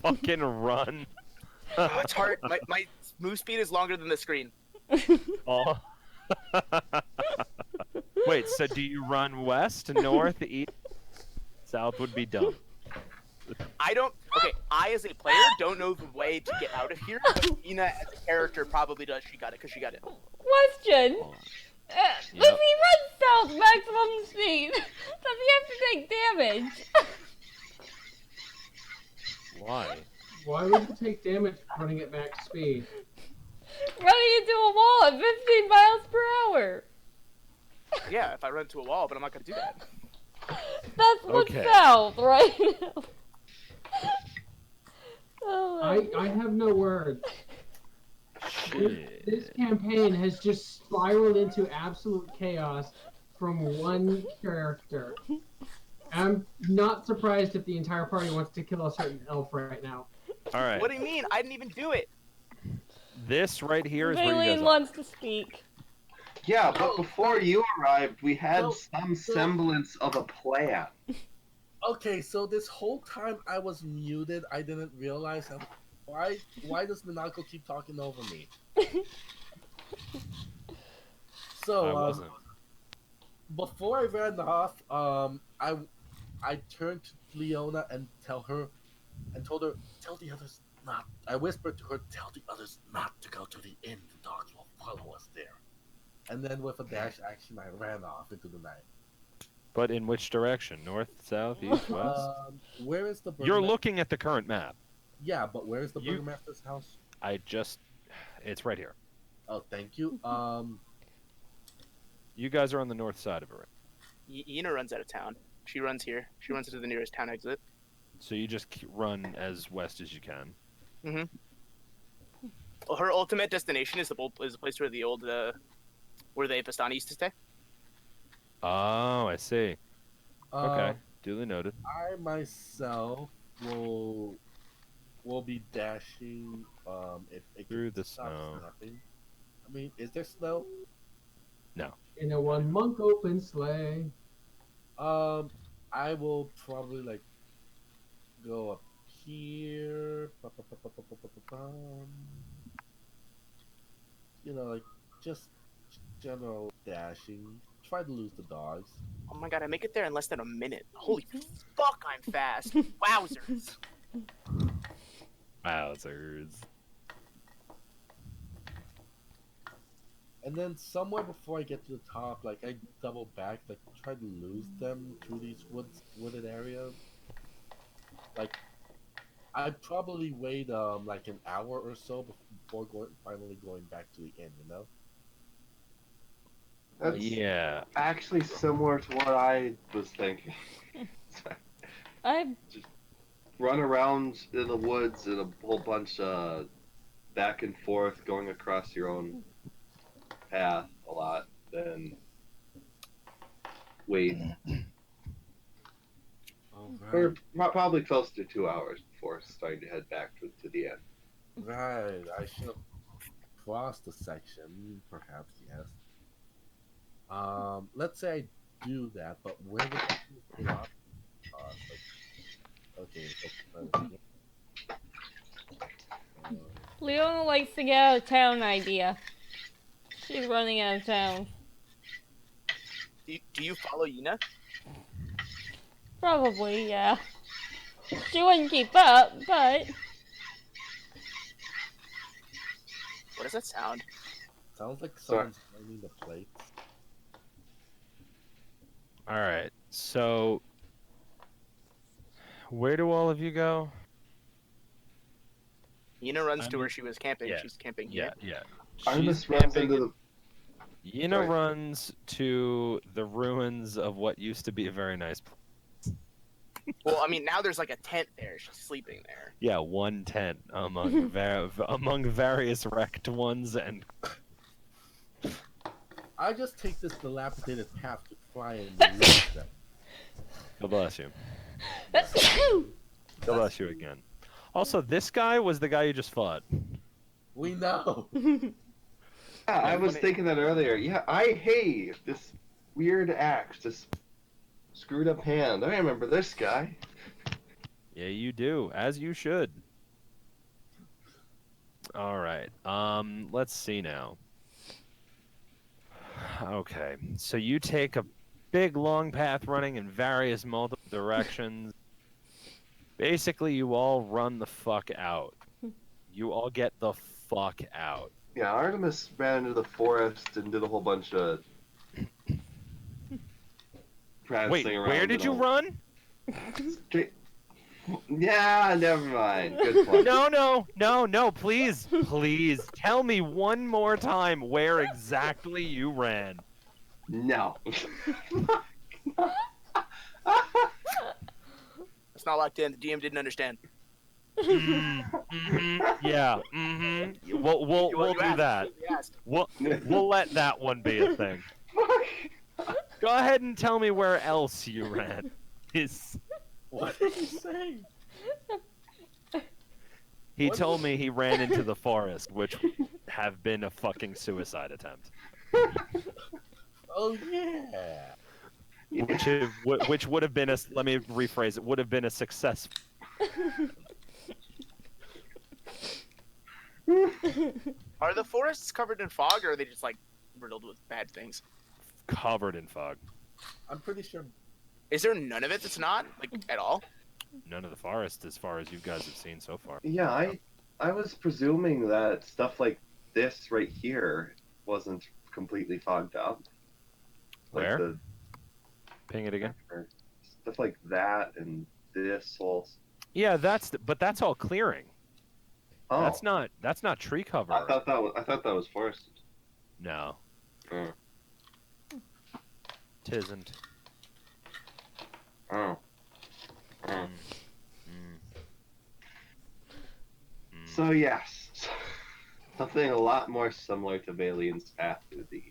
fucking run. It's hard. My move speed is longer than the screen. Oh. Wait, so do you run west, north, east? South would be dumb. Okay, I as a player don't know the way to get out of here, but Ina as a character probably does. She got it, because she got it. Question. If he runs south maximum speed, does he have to take damage? Why? Why would you take damage running at max speed? Running into a wall at 15 miles per hour. Yeah, if I run into a wall, but I'm not gonna do that. That's what's Okay. south right now. Oh my I have no words. Shit. This campaign has just spiraled into absolute chaos from one character. I'm not surprised if the entire party wants to kill a certain elf right now. All right. What do you mean? I didn't even do it. This right here is where you Valine guys are. wants to speak. Yeah, but before you arrived, we had No, some semblance of a plan. Okay, so this whole time I was muted, I didn't realize why does Minako keep talking over me? So I wasn't. before I ran off, I turned to Leona and told her, tell the others not. I whispered to her, tell the others not to go to the inn. The dogs will follow us there. And then with a dash action, I ran off into the night. But in which direction? North, south, east, west? Where is the You're burgomaster- looking at the current map. Yeah, but where is the You- burgomaster's house? It's right here. Oh, thank you. You guys are on the north side of it. Ina runs out of town. She runs here. She runs to the nearest town exit. So you just run as west as you can. Well, her ultimate destination is the place where the old where the Vistani used to stay. Oh, I see. Okay, Um, duly noted. I myself will be dashing if it Through gets the stopped snow. snapping. I mean, is there snow? In a one monk open sleigh. I will probably like go up here. You know, like just general dashing. Try to lose the dogs. Oh my god, I make it there in less than a minute. Holy fuck, I'm fast. Wowzers. Wowzers. And then somewhere before I get to the top, like I double back, like try to lose them through these wooded areas. Like I'd probably wait like an hour or so before finally going back to the inn. You know? That's Yeah. actually similar to what I was thinking. I Run around in the woods in a whole bunch of back and forth, going across your own path a lot, then wait. We're probably close to 2 hours before starting to head back to the end. Right. I should have crossed the section, perhaps. Yes. Let's say I do that, but where would I pull up? Okay. Leona likes to get out of town idea. She's running out of town. Do you follow Ina? Probably, yeah. She wouldn't keep up, but What does that sound? Sounds like Sorry. someone's burning the plates. All right. So, where do all of you go? Ina runs to where she was camping. yeah. She's camping Yeah, here. yeah. Artemis She's runs camping into the. Yina Sorry. runs to the ruins of what used to be a very nice place. Well, I mean, now there's like a tent there. She's sleeping there. Yeah, one tent among among various wrecked ones, and I just take this dilapidated path to try and lose them. God bless you. God bless you again. Also, this guy was the guy you just fought. We know. Yeah, I was thinking that earlier. Yeah, hey, this weird axe, this screwed up hand. I remember this guy. Yeah, you do, as you should. All right. Let's see now. Okay, so you take a big long path running in various multiple directions. Basically, you all run the fuck out. You all get the fuck out. Yeah, Artemis ran into the forest and did a whole bunch of prancing Wait, around. where did you run? Yeah, never mind. Good point. No, please, please tell me one more time where exactly you ran. No. It's not locked in. The DM didn't understand. Yeah, We'll You do asked, that. you asked. We'll let that one be a thing. Go ahead and tell me where else you ran. What did he say? He What told did- me he ran into the forest, which would have been a fucking suicide attempt. Oh yeah. Which would have been a, let me rephrase it, would have been a success. Are the forests covered in fog, or are they just like riddled with bad things? Covered in fog. I'm pretty sure. Is there none of it that's not like at all? None of the forest, as far as you guys have seen so far. Yeah, I was presuming that stuff like this right here wasn't completely fogged up. Like Where? Ping it again. Stuff like that and this whole. Yeah, but that's all clearing. Oh, That's not tree cover. I thought that was forested. No, Oh. tisn't. Oh. Oh. Mm. So yes, something a lot more similar to Valian's path to the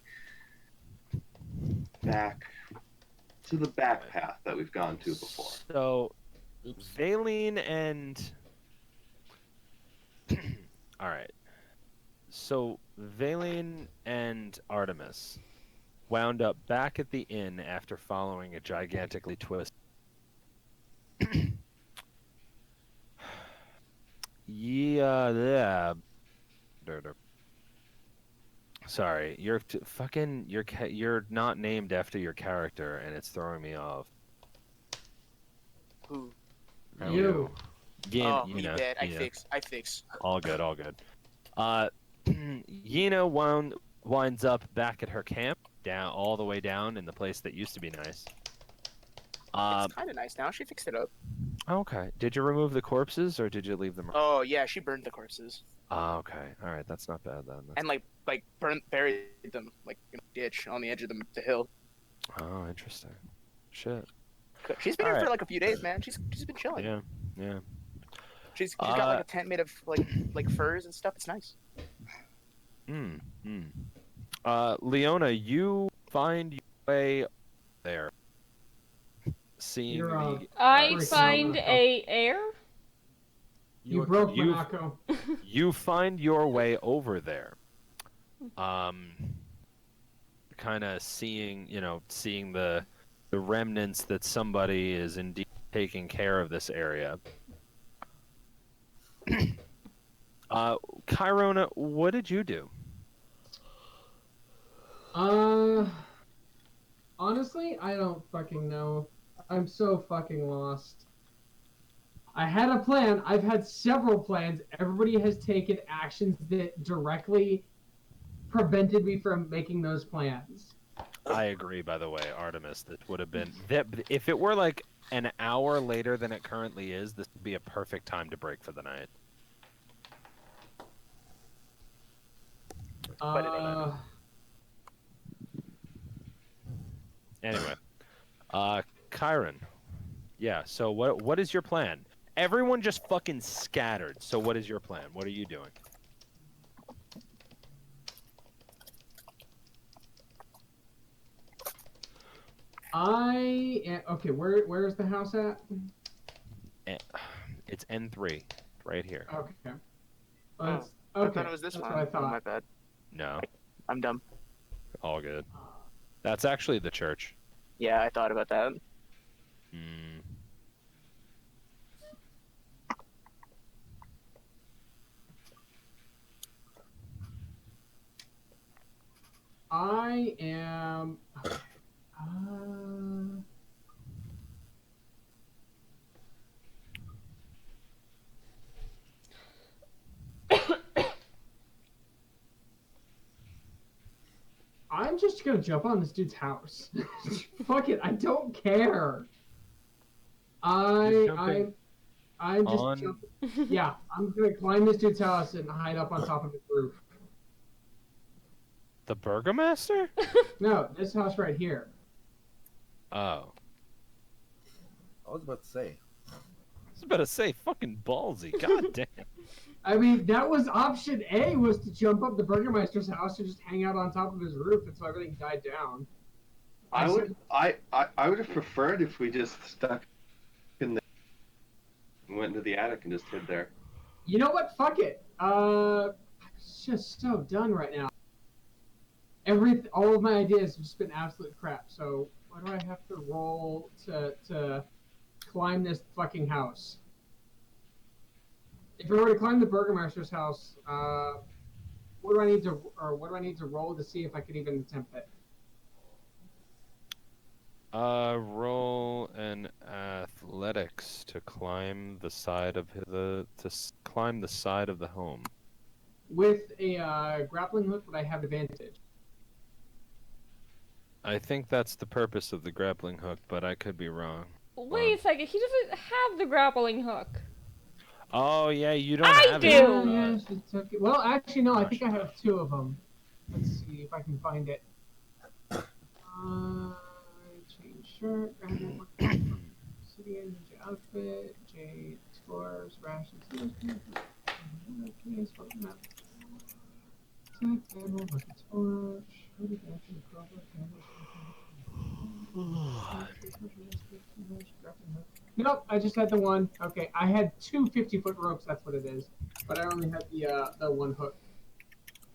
back path that we've gone to before. So, Valine and all right. So Valine and Artemis wound up back at the inn after following a gigantically twist. Yeah. Sorry, you're not named after your character, and it's throwing me off. Who? You. Oh, You me know, bad. I you know. fix. All good. Yino winds up back at her camp, all the way down in the place that used to be nice. It's kind of nice now. She fixed it up. Okay. Did you remove the corpses, or did you leave them? Oh yeah, she burned the corpses Okay. All right. That's not bad then. and like buried them like in a ditch on the edge of the hill. Oh, interesting. Shit. She's been All here for right. like a few days, man. She's been chilling. Yeah. She's got like a tent made of like furs and stuff. It's nice. Leona, you find your way there. Seeing You're, the I Break find down. a air. You broke you've- Monaco. you find your way over there. Kind of seeing the remnants that somebody is indeed taking care of this area. Chirona, what did you do? Honestly, I don't fucking know. I'm so fucking lost. I had a plan. I've had several plans. Everybody has taken actions that directly prevented me from making those plans. I agree, by the way, Artemis. This would have been if it were like an hour later than it currently is. This would be a perfect time to break for the night. Anyway, Chiron. Yeah. So what is your plan? Everyone just fucking scattered. So what is your plan? What are you doing? Okay. Where is the house at? It's N3. right here. Okay. Well, Oh, I okay. thought it was this That's one. what I Oh, thought. my bad. No, I'm dumb. all good. That's actually the church. Yeah, I thought about that. Hmm. I am. Okay. Uh, I'm just gonna jump on this dude's house. Fuck it, I don't care. You're jumping I'm just on jumping. Yeah, I'm gonna climb this dude's house and hide up on top of his roof. the burgomaster? No, this house right here. Oh. I was about to say. I was about to say, fucking ballsy. God damn. I mean, that was option A, was to jump up the Burgermeister's house and just hang out on top of his roof until everything died down. I would have preferred if we just stuck in the and went into the attic and just hid there. You know what? Fuck it. I'm just so done right now. All of my ideas have just been absolute crap. So why do I have to roll to climb this fucking house? If I were to climb the Burgermeister's house, what do I need to roll to see if I could even attempt it? Roll an athletics to climb the side of climb the side of the home. With a grappling hook, would I have advantage? I think that's the purpose of the grappling hook, but I could be wrong. Wait a second, he doesn't have the grappling hook. Oh yeah, you don't I have do! it. Yeah, she took it. Well, actually, no. I Gosh. think I have two of them. Let's see if I can find it. Change shirt, obsidian, ninja outfit, jade explorers, rations, keys, fucking map. Attack, table, bucket torch, hoodie, action, crowbar, candles, Nope, I just had the one. Okay, I had two 50-foot ropes, that's what it is. But I only had the one hook.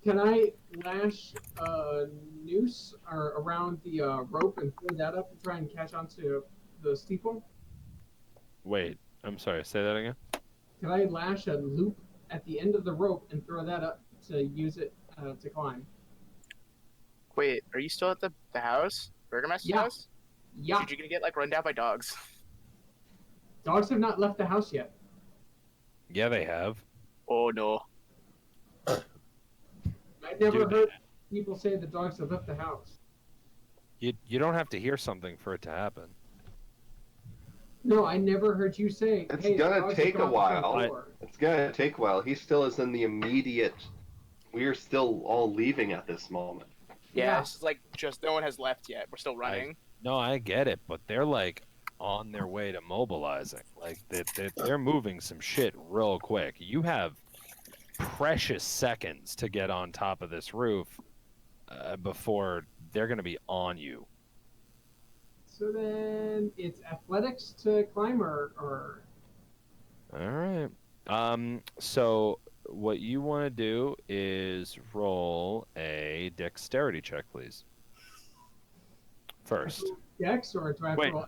Can I lash a noose around the rope and throw that up and try and catch onto the steeple? Wait, I'm sorry. Say that again. Can I lash a loop at the end of the rope and throw that up to use it to climb? Wait, are you still at the house? Burgermaster's Yeah. house? Yeah. Dude, you're gonna get like run down by dogs. Dogs have not left the house yet. Yeah, they have. Oh no. I never Dude. heard people say the dogs have left the house. You don't have to hear something for it to happen. No, I never heard you say. It's hey, the gonna dogs take have a gone to the while. door." It's gonna take a while. He still is in the immediate. We are still all leaving at this moment. Yeah, it's like just no one has left yet. We're still running. No, I get it, but they're like on their way to mobilizing. Like they're moving some shit real quick. You have precious seconds to get on top of this roof before they're gonna be on you. So then it's athletics to climb or All right. So what you want to do is roll a dexterity check, please. First. dex, or do I have Wait, to roll?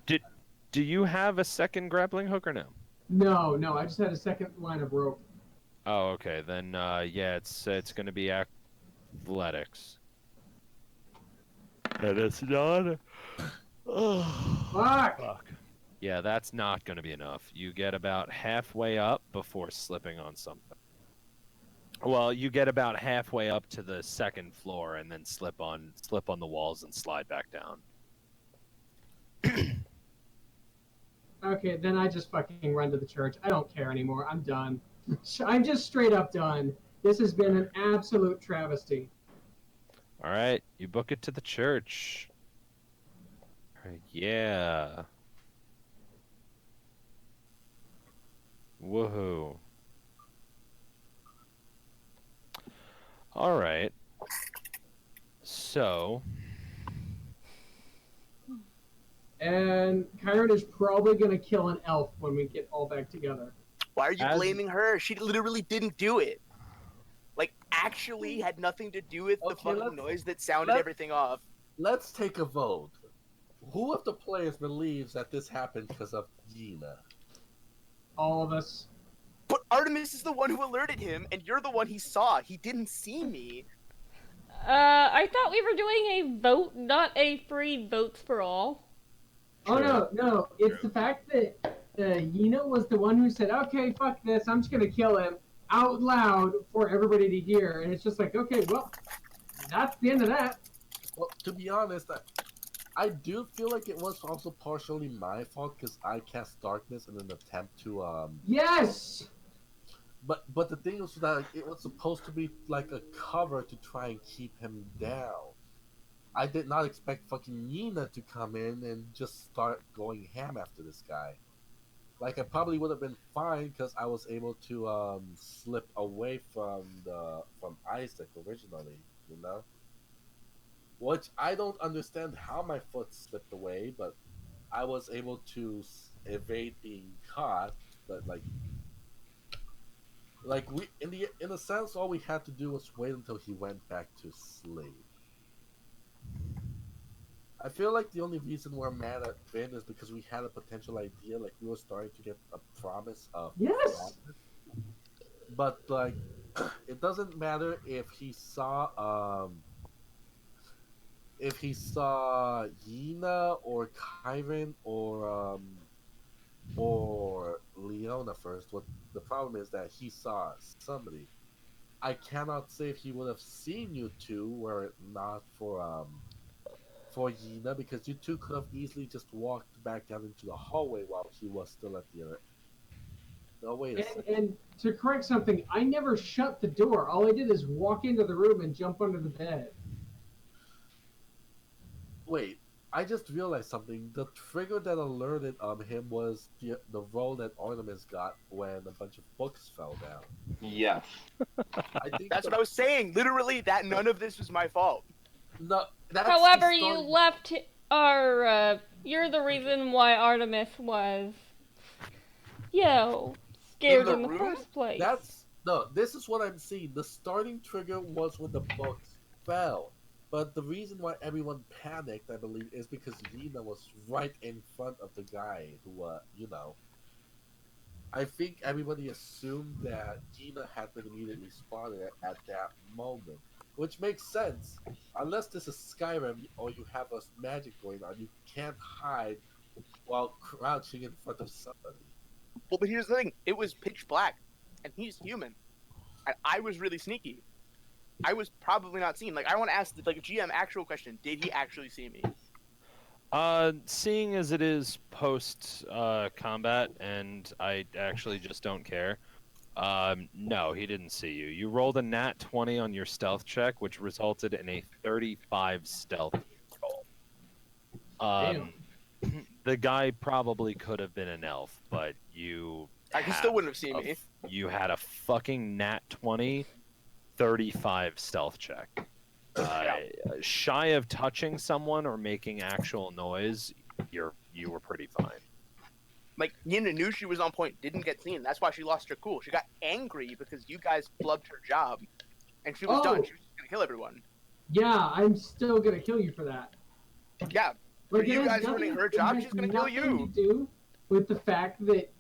do you have a second grappling hook or no? No, I just had a second line of rope. Oh, okay. Then yeah, it's going to be athletics. And it's not. Fuck! Yeah, that's not going to be enough. You get about halfway up before slipping on something. Well, you get about halfway up to the second floor and then slip on the walls and slide back down. Okay, then I just fucking run to the church. I don't care anymore. I'm done. I'm just straight up done. This has been an absolute travesty. All right, you book it to the church. Yeah. Woohoo. All right. So. And Kyron is probably gonna kill an elf when we get all back together. Why are you As blaming her? She literally didn't do it. Like, actually had nothing to do with the Okay, fucking noise that sounded let everything off. let's take a vote. Who of the players believes that this happened because of Gina? All of us. But Artemis is the one who alerted him, and you're the one he saw. He didn't see me. I thought we were doing a vote, not a free votes for all. Oh True. no, it's the fact that Yina was the one who said, "Okay, fuck this, I'm just gonna kill him" out loud for everybody to hear, and it's just like, okay, well, that's the end of that. Well, to be honest, I do feel like it was also partially my fault because I cast darkness in an attempt to Yes. But the thing was that it was supposed to be like a cover to try and keep him down. I did not expect fucking Nina to come in and just start going ham after this guy. Like I probably would have been fine because I was able to slip away from Isaac originally, you know. Which I don't understand how my foot slipped away, but I was able to evade being caught. But we in a sense, all we had to do was wait until he went back to sleep. I feel like the only reason we're mad at Finn is because we had a potential idea, like we were starting to get a promise of Yes. promise. But like, it doesn't matter if he saw Yina or Kyron or Leona first. What the problem is that he saw somebody. I cannot say if he would have seen you two were it not for Yina, because you two could have easily just walked back down into the hallway while he was still at the other. No, wait a second. And to correct something, I never shut the door. All I did is walk into the room and jump under the bed. Wait, I just realized something. The trigger that alerted him was the roll that Artemis got when a bunch of books fell down. Yes. I think That's what I was saying. Literally, that none of this was my fault. no. That's However, you left you're the reason why Artemis was, scared the in the room? first place. That's no. This is what I'm seeing. The starting trigger was when the books fell, but the reason why everyone panicked, I believe, is because Yina was right in front of the guy who, I think everybody assumed that Gina had been immediately spotted at that moment, which makes sense. Unless this is Skyrim or you have a magic going on, you can't hide while crouching in front of somebody. Well, but here's the thing. It was pitch black, and he's human. I was really sneaky. I was probably not seen. Like, I want to ask, like, a GM actual question. Did he actually see me? Seeing as it is post combat, and I actually just don't care. No, he didn't see you. You rolled a nat 20 on your stealth check, which resulted in a 35 stealth roll. Damn. The guy probably could have been an elf, but you He still wouldn't have seen me. you had a fucking nat 20 35 stealth check. Shy of touching someone or making actual noise, you were pretty fine. Like, Yina knew she was on point, didn't get seen. That's why she lost her cool. She got angry because you guys flubbed her job, and she was done. She was just gonna kill everyone. Yeah, I'm still gonna kill you for that. Yeah, Like, for you guys ruining her job, she's gonna kill you. To do with the fact that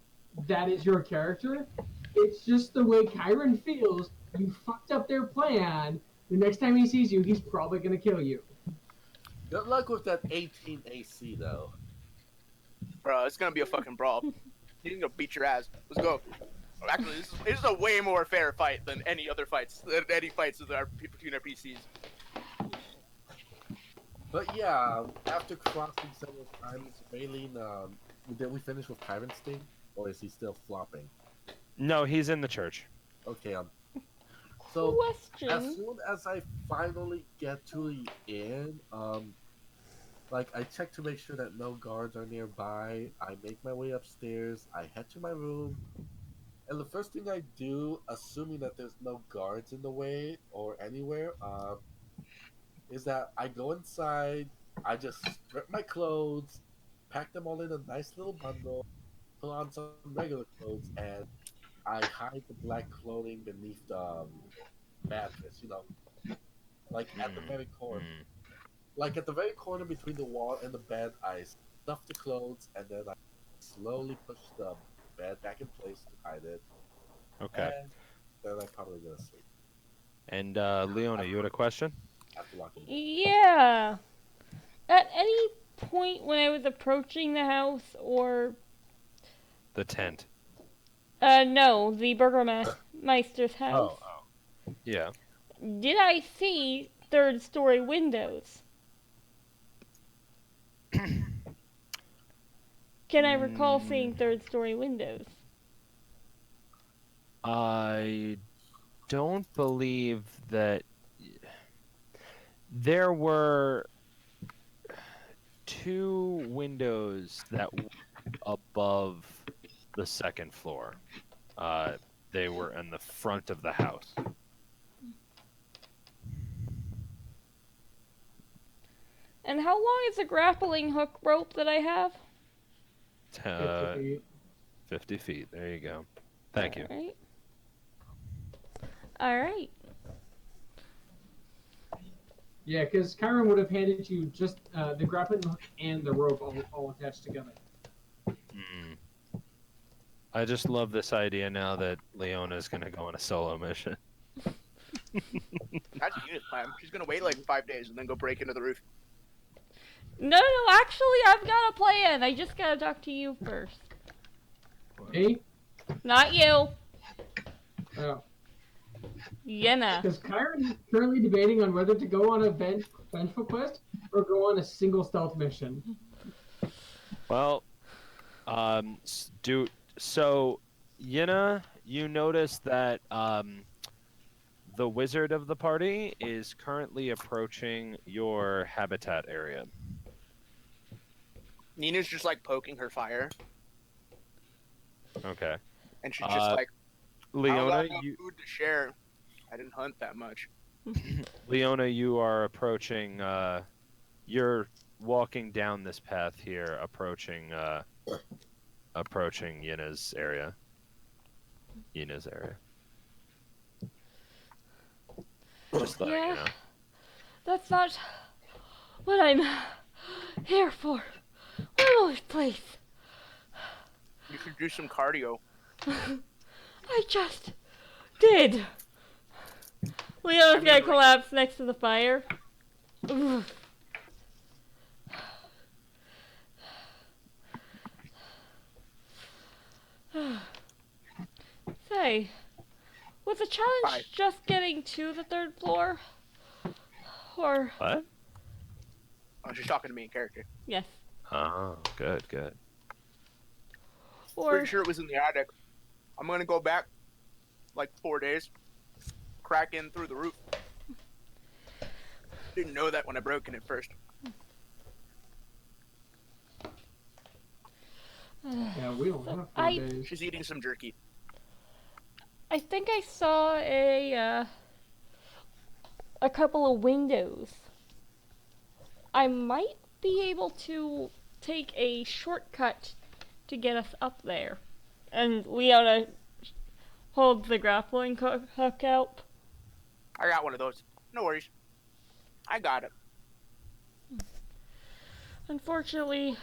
that is your character. It's just the way Kyron feels. You fucked up their plan. The next time he sees you, he's probably gonna kill you. Good luck with that 18 AC though. Bro, it's gonna be a fucking brawl. He's gonna beat your ass. Let's go. Actually, this is a way more fair fight than any other fights. Than any fights with between our PCs. But yeah, after crossing several times, Raylene, did we finish with Kyron's thing, or is he still flopping? No, he's in the church. Okay, so Question. as soon as I finally get to the inn, like I check to make sure that no guards are nearby. I make my way upstairs. I head to my room, and the first thing I do, assuming that there's no guards in the way or anywhere, is that I go inside. I just strip my clothes, pack them all in a nice little bundle, put on some regular clothes, and I hide the black clothing beneath the mattress. Like at the very corner, Mm. like at the very corner between the wall and the bed. I stuff the clothes and then I slowly push the bed back in place to hide it, Okay. and then I probably go to sleep And Leona, you had a question? after locking the door. Yeah. At any point when I was approaching the house, or The tent. no, the Burgermeister's house, Yeah. did I see third-story windows? Can I recall seeing third-story windows? I don't believe that there were two windows that were above the second floor. They were in the front of the house. And how long is the grappling hook rope that I have? 50 feet. 50 feet. There you go. Thank you. Alright. Alright. Yeah, because Kyron would have handed you just the grappling hook and the rope all attached together. Mm. I just love this idea now that Leona's going to go on a solo mission. That's Eunice's plan. She's gonna wait like 5 days and then go break into the roof. No, actually, I've got a plan. I just gotta talk to you first. Me? Not you. Oh. Yenna. Because Kyron is currently debating on whether to go on a vengeful quest or go on a single stealth mission. Well, so, Yina, you notice that the wizard of the party is currently approaching your habitat area. Nina's just like poking her fire, Okay. and she's just like, I don't Leona, got enough food to share. I didn't hunt that much. Leona, you are approaching. You're walking down this path here, approaching Yina's area. Just letting you know. That's not what I'm here for. What will this place? You should do some cardio. I just did. Leona's gonna collapse next to the fire. Oof. Say, was the challenge just getting to the third floor? Or... What? Oh, she's talking to me in character. Yes. Oh, good. Or... Pretty sure it was in the attic. I'm gonna go back like 4 days, crack in through the roof. Didn't know that when I broke in it first. Yeah, we don't have 4 days. She's eating some jerky. I think I saw a couple of windows. I might be able to take a shortcut to get us up there. And Leona holds the grappling hook out. I got one of those. No worries. I got it. Unfortunately,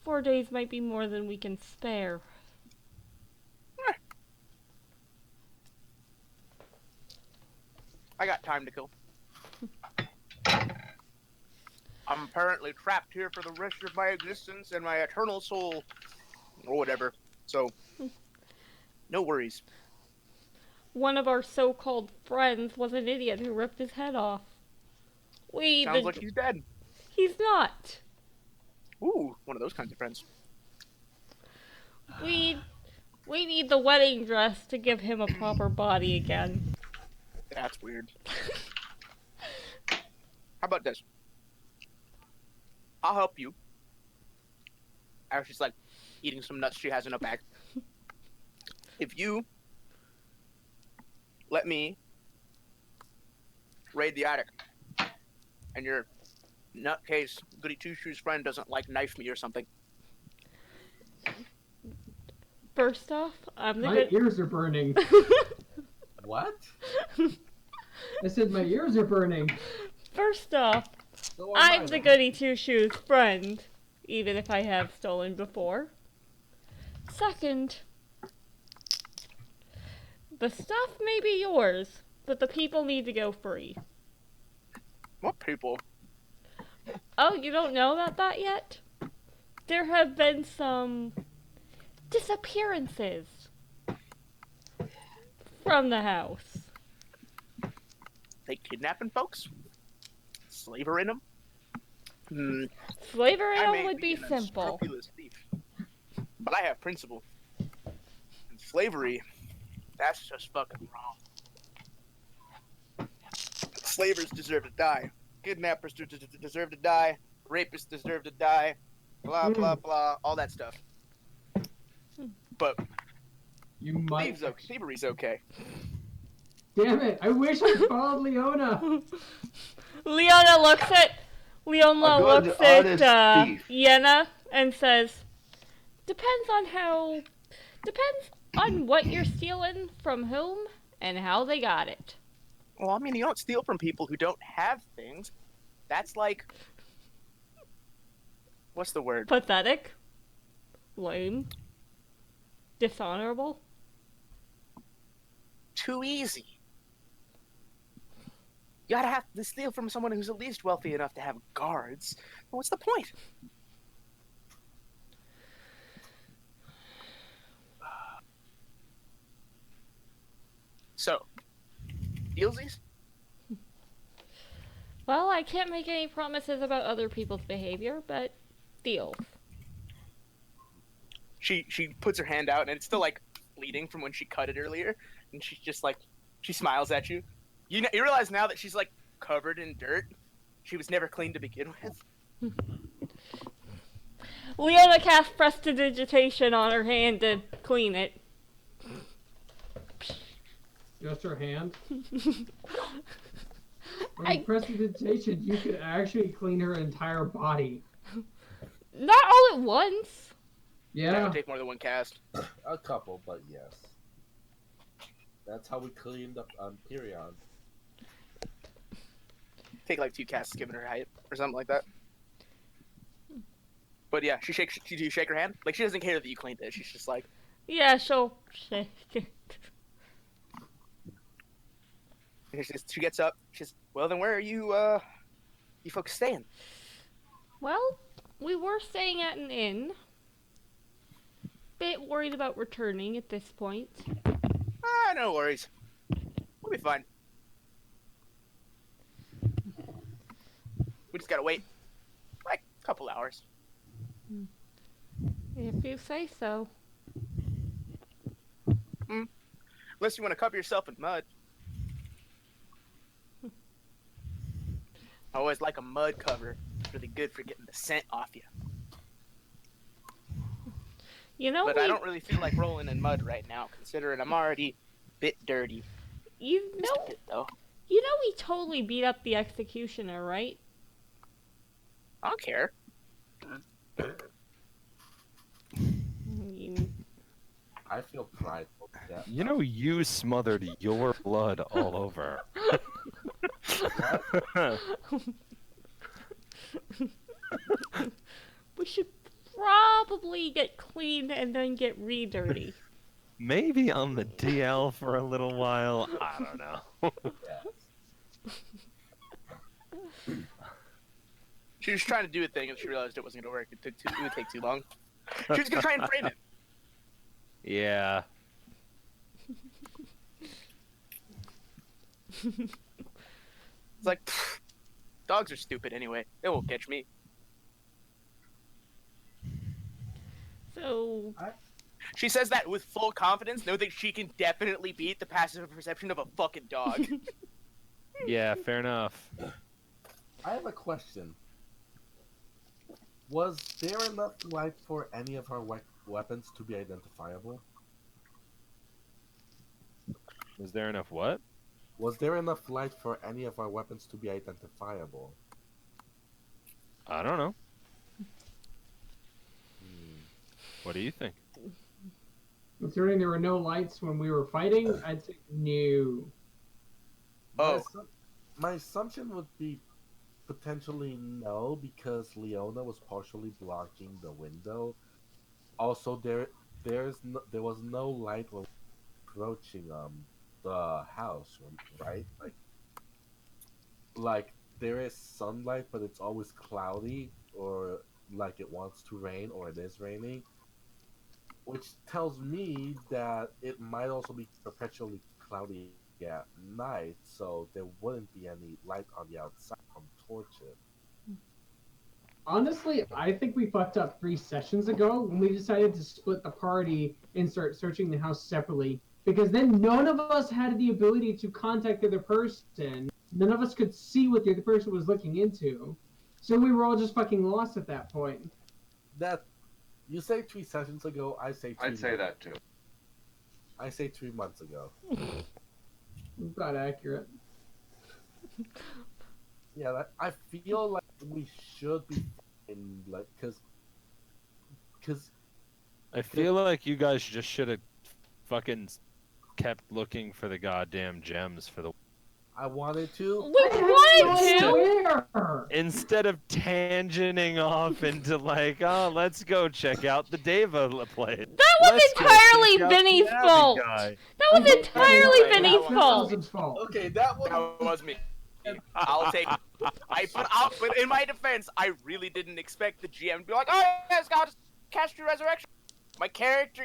4 days might be more than we can spare. I got time to kill. I'm apparently trapped here for the rest of my existence and my eternal soul, or whatever. So, no worries. One of our so-called friends was an idiot who ripped his head off. Sounds like he's dead. He's not. Ooh, one of those kinds of friends. We need the wedding dress to give him a proper body again. That's weird. How about this? I'll help you. As she's like eating some nuts she has in a bag. If you let me raid the attic, and your nutcase goody two shoes friend doesn't like knife me or something. First off, I'm the My good. ears are burning. What? I said my ears are burning. First off, So am I I'm the then. goody two shoes friend, even if I have stolen before. Second, the stuff may be yours, but the people need to go free. What people? Oh, you don't know about that yet? There have been some disappearances from the house. They kidnapping folks? Slavering them? Hmm. Slavery I may would be an simple. unscrupulous thief, but I have principle. And slavery, that's just fucking wrong. Slavers deserve to die. Kidnappers deserve to die. Rapists deserve to die. Blah, blah, blah. All that stuff. But You might. thievery's okay. Damn it! I wish I followed Leona. Leona looks at A good, looks honest at thief. Yenna and says, depends on what you're stealing from whom and how they got it. Well, I mean, you don't steal from people who don't have things. That's like... What's the word? Pathetic. Lame. Dishonorable. Too easy. You gotta have to steal from someone who's at least wealthy enough to have guards. What's the point? So, dealsies? Well, I can't make any promises about other people's behavior, but deals. She puts her hand out and it's still like bleeding from when she cut it earlier, and she's just like, she smiles at you. You realize now that she's like covered in dirt. She was never clean to begin with. Leona casts prestidigitation on her hand to clean it. Just her hand. When you press the dictation, you could actually clean her entire body. Not all at once. That Yeah. would take more than one cast. A couple, but yes. That's how we cleaned up Perion. Take like 2 casts given her height or something like that. But yeah, do you shake her hand? Like, she doesn't care that you cleaned it. She's just like, Yeah, she'll shake it. she gets up. She's, well, then where are you folks staying? Well, we were staying at an inn. Bit worried about returning at this point. Ah, no worries. We'll be fine. We just gotta wait, like, a couple hours. If you say so. Unless you want to cover yourself in mud. I always like a mud cover. It's really good for getting the scent off you. You know, But I don't really feel like rolling in mud right now, considering I'm already a bit dirty. you Just know, a bit, though. you know, we totally beat up the executioner, right? I don't care. You- I feel prideful. Yeah. You know, you smothered your blood all over. we should probably get clean and then get re-dirty. Maybe on the DL for a little while. I don't know. She was trying to do a thing and she realized it wasn't going to work. It would take too long. She was going to try and frame it. Yeah. It's like, pfft, dogs are stupid anyway. They won't catch me. So, She says that with full confidence, knowing that she can definitely beat the passive perception of a fucking dog. Yeah, fair enough. I have a question. Was there enough light for any of our weapons to be identifiable? Was there enough what? Was there enough light for any of our weapons to be identifiable? I don't know. What do you think? Considering there were no lights when we were fighting, I'd say no. Oh. My assumption would be potentially no, because Leona was partially blocking the window. Also, there was no light when approaching the house, right? Like there is sunlight, but it's always cloudy, or like it wants to rain, or it is raining, which tells me that it might also be perpetually cloudy at night, so there wouldn't be any light on the outside from torches. Honestly, I think we fucked up 3 sessions ago when we decided to split the party and start searching the house separately. Because then none of us had the ability to contact the other person. None of us could see what the other person was looking into. So we were all just fucking lost at that point. That you say 3 sessions ago, I say I'd say that too. I say 3 months ago. About accurate. Yeah, I feel like we should be fine, like, cause I feel like you guys just should have fucking kept looking for the goddamn gems for the. I wanted to. We wanted to. Where? Instead of tangenting off into like, oh, let's go check out the Deva place. That was Let's go entirely check out the Vinny's Abby fault. guy. That was entirely That Vinny's was fault. Thousand's fault. Okay, that was. That was me. I'll take it. But in my defense, I really didn't expect the GM to be like, oh, yes, God, just cast your resurrection. My character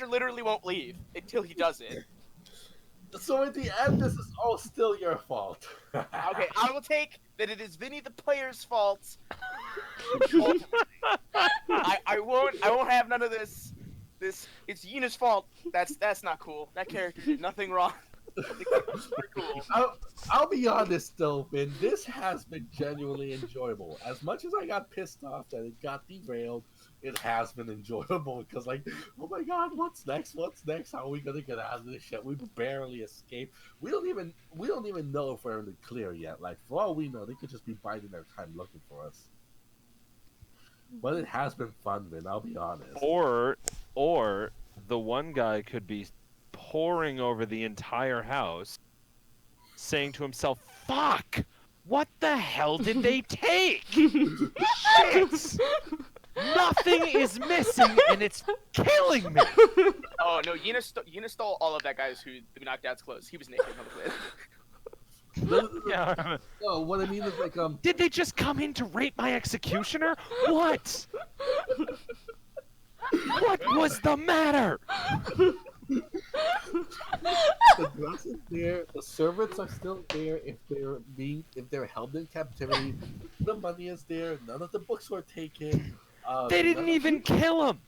literally won't leave until he does it. So at the end, this is all still your fault. Okay, I will take that it is Vinny the player's fault. I won't have none of this. It's Yina's fault. That's not cool. That character did nothing wrong. Cool. I'll be honest though, Vin. This has been genuinely enjoyable. As much as I got pissed off that it got derailed, it has been enjoyable because, like, oh my god, what's next? What's next? How are we gonna get out of this shit? We barely escaped. We don't even know if we're in the clear yet. Like, for all we know, they could just be biding their time looking for us. But it has been fun, Vin. I'll be honest. Or the one guy could be poring over the entire house, saying to himself, "Fuck! What the hell did they take? Shit! Nothing is missing, and it's killing me." Oh no, Yina stole all of that guy's who knocked out's clothes. He was naked on the bed. Yeah. No, what I mean is like Did they just come in to rape my executioner? What? What was the matter? the dress is there, the servants are still there if they're held in captivity, the money is there, none of the books were taken. They didn't even kill him.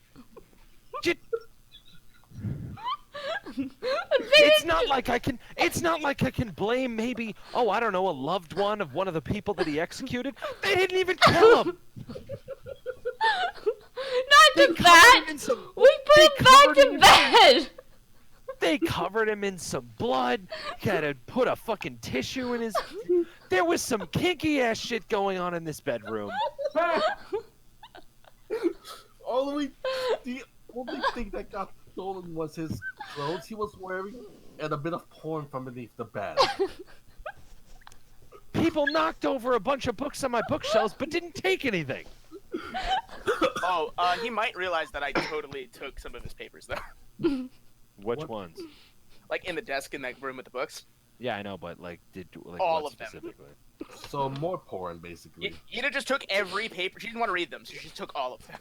It's not like I can blame maybe, oh, I don't know, a loved one of one of the people that he executed. They didn't even kill him. Not to that. We put him back to bed. They covered him in some blood. Had to put a fucking tissue in his. There was some kinky ass shit going on in this bedroom. The only thing that got stolen was his clothes he was wearing and a bit of porn from beneath the bed. People knocked over a bunch of books on my bookshelves, but didn't take anything. Oh, he might realize that I totally took some of his papers though. Which ones? Like in the desk in that room with the books. Yeah, I know, but like, All what of them. specifically? So more porn, basically. Yina just took every paper. She didn't want to read them, so she just took all of them.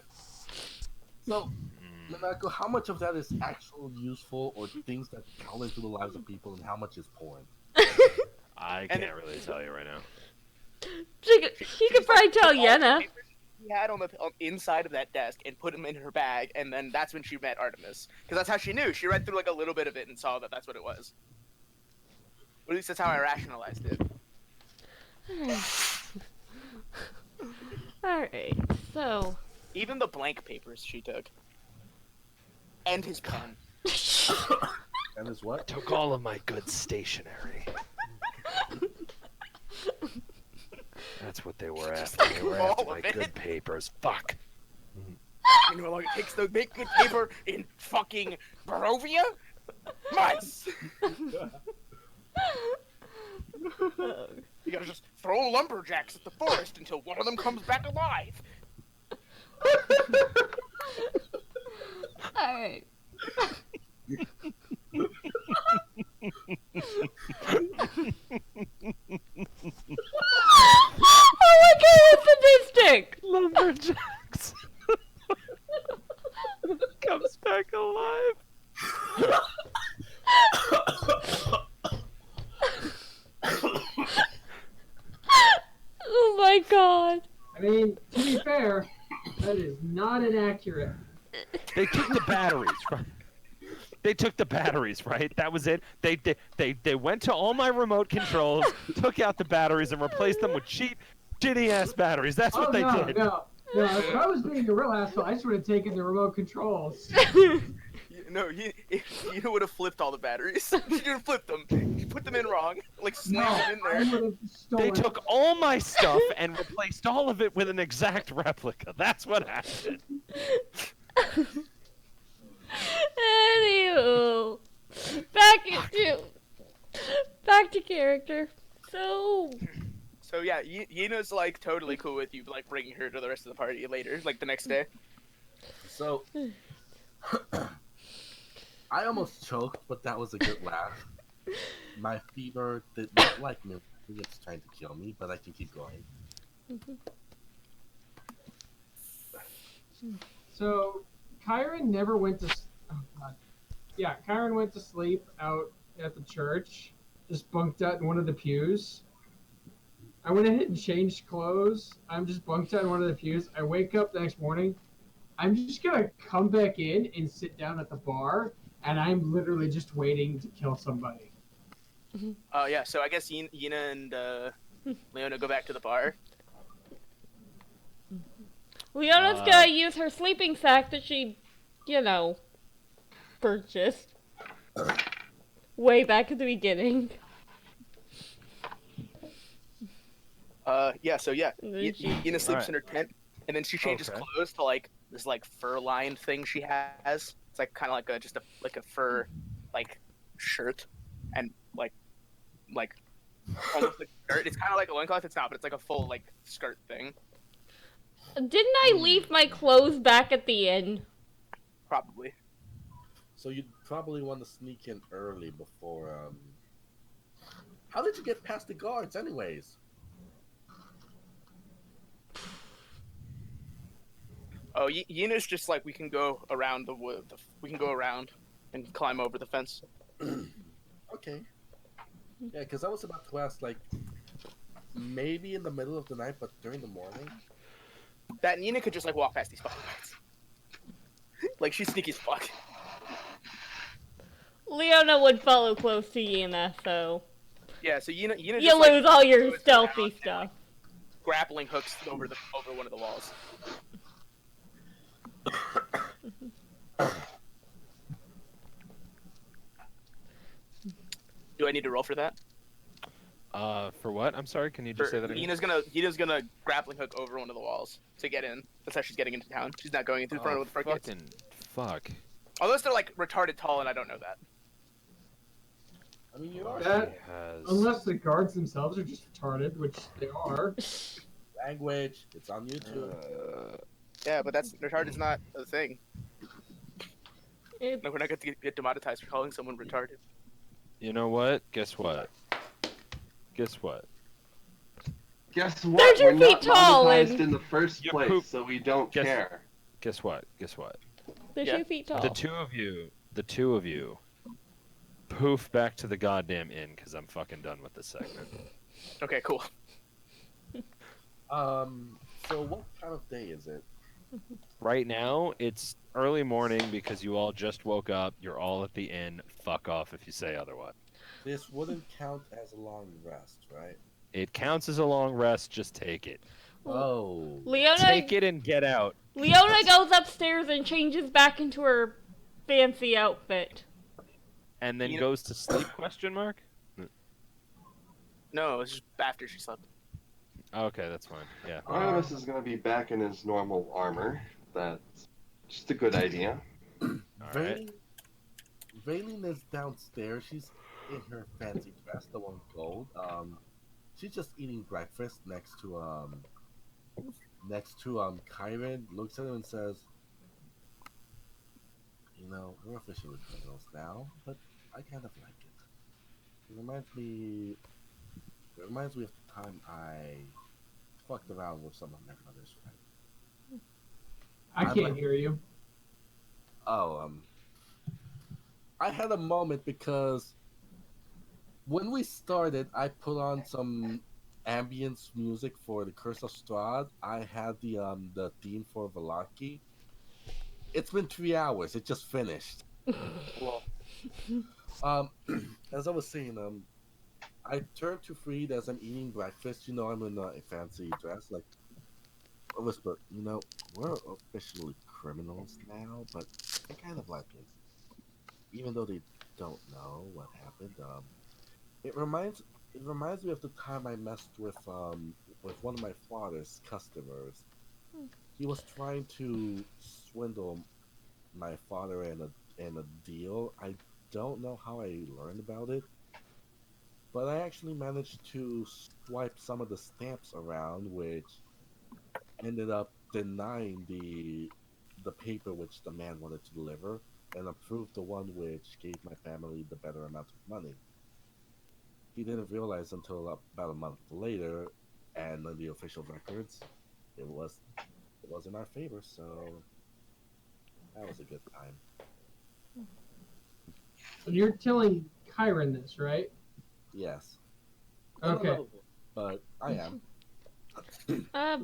So, Nanako, how much of that is actual useful or things that count into the lives of people, and how much is porn? I can't really tell you right now. She could probably tell Yenna. She had on the inside of that desk and put them in her bag, and then that's when she met Artemis. Because that's how she knew. She read through like a little bit of it and saw that that's what it was. Or at least that's how I rationalized it. Alright, so. Even the blank papers she took. And his pen. And is what? Took all of my good stationery. That's what they were after. They were all after of my it. good papers. Fuck. You know how long it takes to make good paper in fucking Barovia? Months! You gotta just throw lumberjacks at the forest until one of them comes back alive. Alright. Oh my god, that's sadistic! Lumberjacks. Comes back alive. Oh my god. I mean, to be fair, that is not inaccurate. They took the batteries, right? They took the batteries, right? That was it. They went to all my remote controls, took out the batteries, and replaced them with shitty ass batteries. That's what they did. No. If I was being a real asshole, I just would have taken the remote controls. No, you would have flipped all the batteries. You would have flipped them. You put them in wrong, like slammed them in I there. would have stolen. They took all my stuff and replaced all of it with an exact replica. That's what happened. Anywho, back to character. So yeah, Yina's like totally cool with you, like bringing her to the rest of the party later, like the next day. So, I almost choked, but that was a good laugh. My fever did not like me. I think it's trying to kill me, but I can keep going. So, Kyron never went to. Oh god. Yeah, Kyron went to sleep out at the church. Just bunked out in one of the pews. I went ahead and changed clothes. I'm just bunked out in one of the pews. I wake up the next morning. I'm just gonna come back in and sit down at the bar, and I'm literally just waiting to kill somebody. Yeah, so I guess Yina and Leona go back to the bar. Leona's gonna use her sleeping sack that she, purchased way back at the beginning. Yeah, so yeah, And then she- Yina sleeps Alright. in her tent, and then she changes Okay. clothes to like this like fur-lined thing she has. It's like kind of like a fur like shirt, and like almost like a skirt. It's kind of like a loincloth. It's not, but it's like a full like skirt thing. Didn't I leave my clothes back at the inn? Probably. So you'd probably want to sneak in early before. How did you get past the guards, anyways? Oh, Yina's just like we can go around the wood. We can go around and climb over the fence. Okay. Yeah, because I was about to ask, like, maybe in the middle of the night, but during the morning. That Yina could just like walk past these fucking guys. Like she's sneaky as fuck. Leona would follow close to Yina, so Yeah, so Yina you just, lose all your goes stealthy around and, stuff. grappling hooks over one of the walls. Do I need to roll for that? For what? I'm sorry. Can you just say that again? Yina's gonna grappling hook over one of the walls to get in. That's how she's getting into town. She's not going into the front of the front gates. Fucking fuck. Unless they're like retarded tall, and I don't know that. I mean, you are. That, Has... unless the guards themselves are just retarded, which they are. Language. It's on YouTube. Yeah, but retarded's not a thing. It- No, we're not going to get demonetized for calling someone retarded. You know what? Guess what? Guess what? Guess They're what? 2 We're feet not tall monetized and- in the first You place, poop. so we don't Guess- care. Guess what? Guess what? They're Yeah. 2 feet tall. The two of you, poof back to the goddamn inn because I'm fucking done with this segment. Okay, cool. So what kind of day is it? Right now, it's early morning because you all just woke up. You're all at the inn. Fuck off if you say otherwise. This wouldn't count as a long rest, right? It counts as a long rest. Just take it. Oh. Leona Take it and get out. Leona goes upstairs and changes back into her fancy outfit. And then You- goes to sleep? Question mark. No, it's just after she slept. Okay, that's fine. Yeah. Artemis is going to be back in his normal armor. That's Just a good idea. All right. Veiling is downstairs. She's in her fancy dress, the one gold. She's just eating breakfast next to Kyron. Looks at him and says, "You know, we're officially criminals now, but I kind of like it. It reminds me. It reminds me of the time I fucked around with some of my brother's friends. I I'm can't like, hear you. oh, I had a moment because when we started, I put on some ambience music for the Curse of Strahd. I had the theme for Velaki. It's been 3 hours. It just finished. Well, Um, as I was saying, I turned to Freed as I'm eating breakfast. You know, I'm in a fancy dress. Like, I whisper, you know, we're officially criminals now, but I kind of like it, even though they don't know what happened. It reminds it reminds me of the time I messed with one of my father's customers. He was trying to swindle my father in a deal. I don't know how I learned about it, but I actually managed to swipe some of the stamps around, which ended up denying the paper which the man wanted to deliver, and approved the one which gave my family the better amount of money. He didn't realize until about a month later, and on the official records, it was it was in our favor. So that was a good time. So you're telling Kyron this, right? Yes, I don't Okay. know, but I am.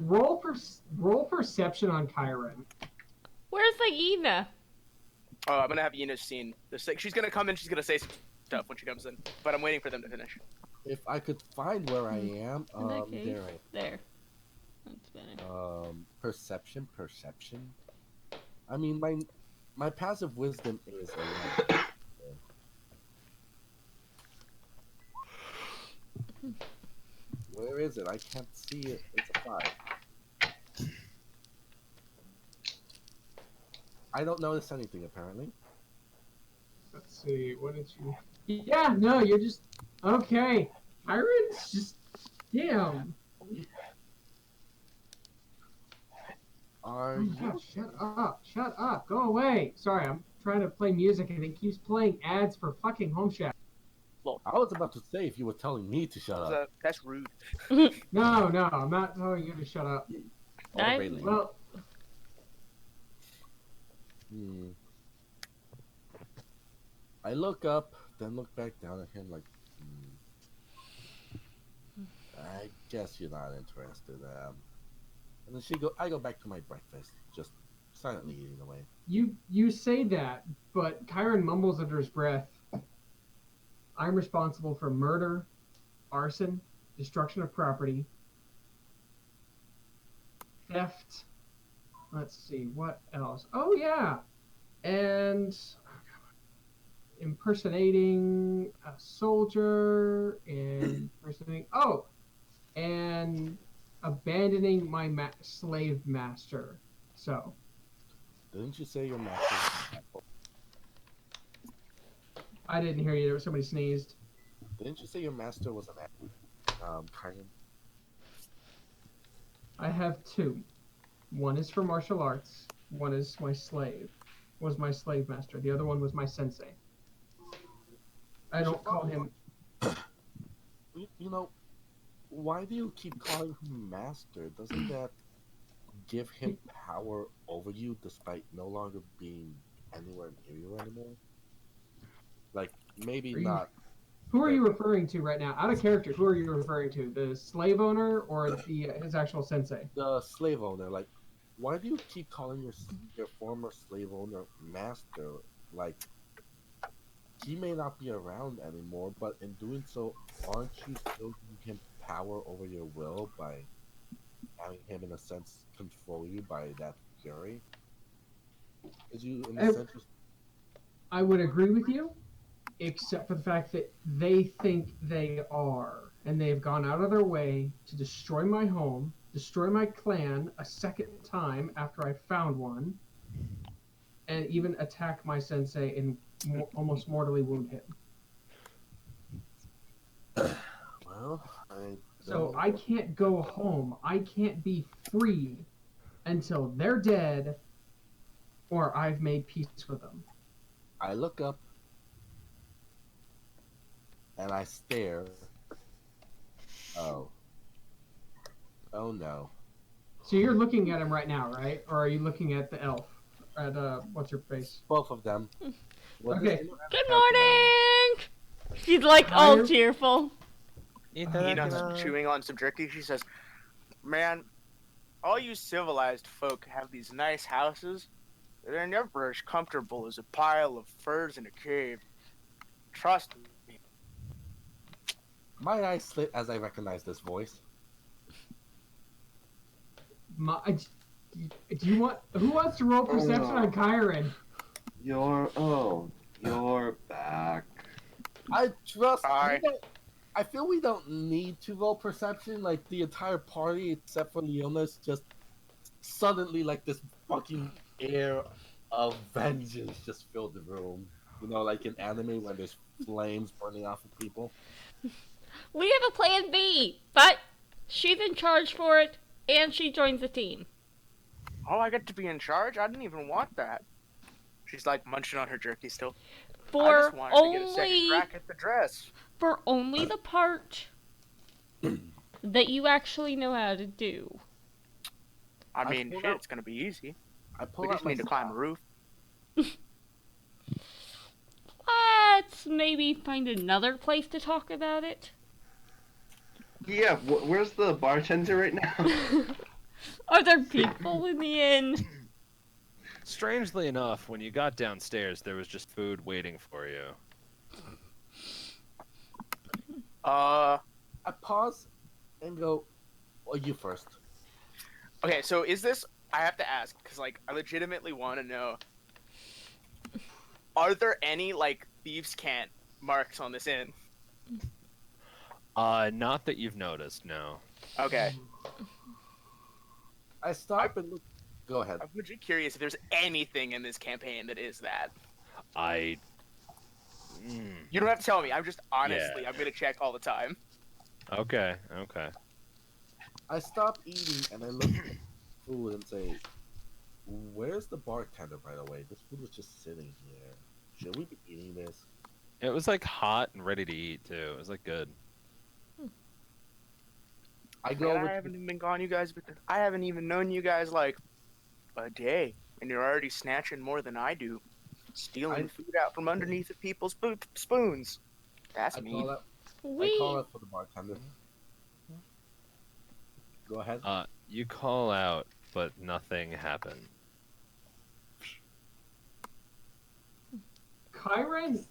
Roll perception on Kyron. Where's Aina? oh, I'm gonna have Yina's seen this thing. She's gonna come in. She's gonna say some stuff when she comes in, but I'm waiting for them to finish. If I could find where I am, In that case, there I there. That's better. perception. I mean, my passive wisdom is 11. Where is it? I can't see it. It's a 5. I don't notice anything apparently. Let's see. What did you? Yeah. No, you're just okay. Kyron's just damn. Are Oh my you? gosh, shut up. Shut up. Go away. Sorry, I'm trying to play music and it keeps playing ads for fucking Home Shack. I was about to say if you were telling me to shut up. That's rude. No, no, I'm not telling you to shut up. Or I- Bailey. Well, Hmm. I look up, then look back down at him like, I guess you're not interested. And then I go back to my breakfast, just silently eating away. you say that, but Kyron mumbles under his breath. I'm responsible for murder, arson, destruction of property, theft. Let's see, what else? Oh yeah, and impersonating a soldier, and impersonating. Oh, and abandoning my slave master. So Didn't you say your master was an apple? I didn't hear you. There was somebody sneezed. Didn't you say your master was an apple? Kyron? I have two. One is for martial arts. One is my slave. Was my slave master. The other one was my sensei. I don't call him. You know, why do you keep calling him master? Doesn't that give him power over you despite no longer being anywhere near you anymore? Like, maybe Are you, not. who are you referring to right now? Out of character, who are you referring to? The slave owner or the his actual sensei? The slave owner. Like, why do you keep calling your former slave owner master? Like, he may not be around anymore, but in doing so, aren't you still giving him power over your will by having him, in a sense, control you by that fury? Is you, in a I, sense, I would agree with you, except for the fact that they think they are, and they've gone out of their way to destroy my home, destroy my clan a second time after I found one, and even attack my sensei and almost mortally wound him. Well, So I can't go home. I can't be free until they're dead or I've made peace with them. I look up and I stare. Oh. Oh no. So you're looking at him right now, right? Or are you looking at the elf? At what's her face? Both of them. Well, Okay. Good morning! She's like all Hi. cheerful. Eno's chewing on some jerky. She says, "Man, all you civilized folk have these nice houses. They're never as comfortable as a pile of furs in a cave. Trust me." My eyes slit as I recognize this voice. Do you want? Who wants to roll perception on Kyron? You're back. I trust. Hi. I feel we don't need to roll perception. Like the entire party, except for Leona's, just suddenly like this fucking air of vengeance just filled the room. You know, like in anime when there's flames burning off of people. We have a plan B, but she's in charge for it, and she joins the team. Oh, I get to be in charge? I didn't even want that. She's like munching on her jerky still. I For just wanted to get a second crack at the dress. for only the part that you actually know how to do. I mean, pulled shit, out- it's gonna be easy. I pull We out just my need to climb a roof. Let's maybe find another place to talk about it. Yeah, where's the bartender right now? Are there people in the inn? Strangely enough, when you got downstairs, there was just food waiting for you. Uh, I pause and go, "Well, you first." okay, so is this, I have to ask, because, like, I legitimately want to know, are there any, like, thieves' cant marks on this inn? Not that you've noticed, no. Okay. I stop and look. Go ahead. I'm legit curious if there's anything in this campaign that is that. I. You don't have to tell me, I'm just, honestly, I'm gonna check all the time. Okay, okay. I stop eating and I look at the food and say, "Where's the bartender, by the way? This food was just sitting here. Should we be eating this?" It was like hot and ready to eat too. It was like good. I go Man, over. I haven't even been gone, you guys, but I haven't even known you guys, like, a day, and you're already snatching more than I do. Stealing food out from underneath of people's spoons. That's I me. call out. I We call out for the bartender. Go ahead. You call out, but nothing happened. Kyron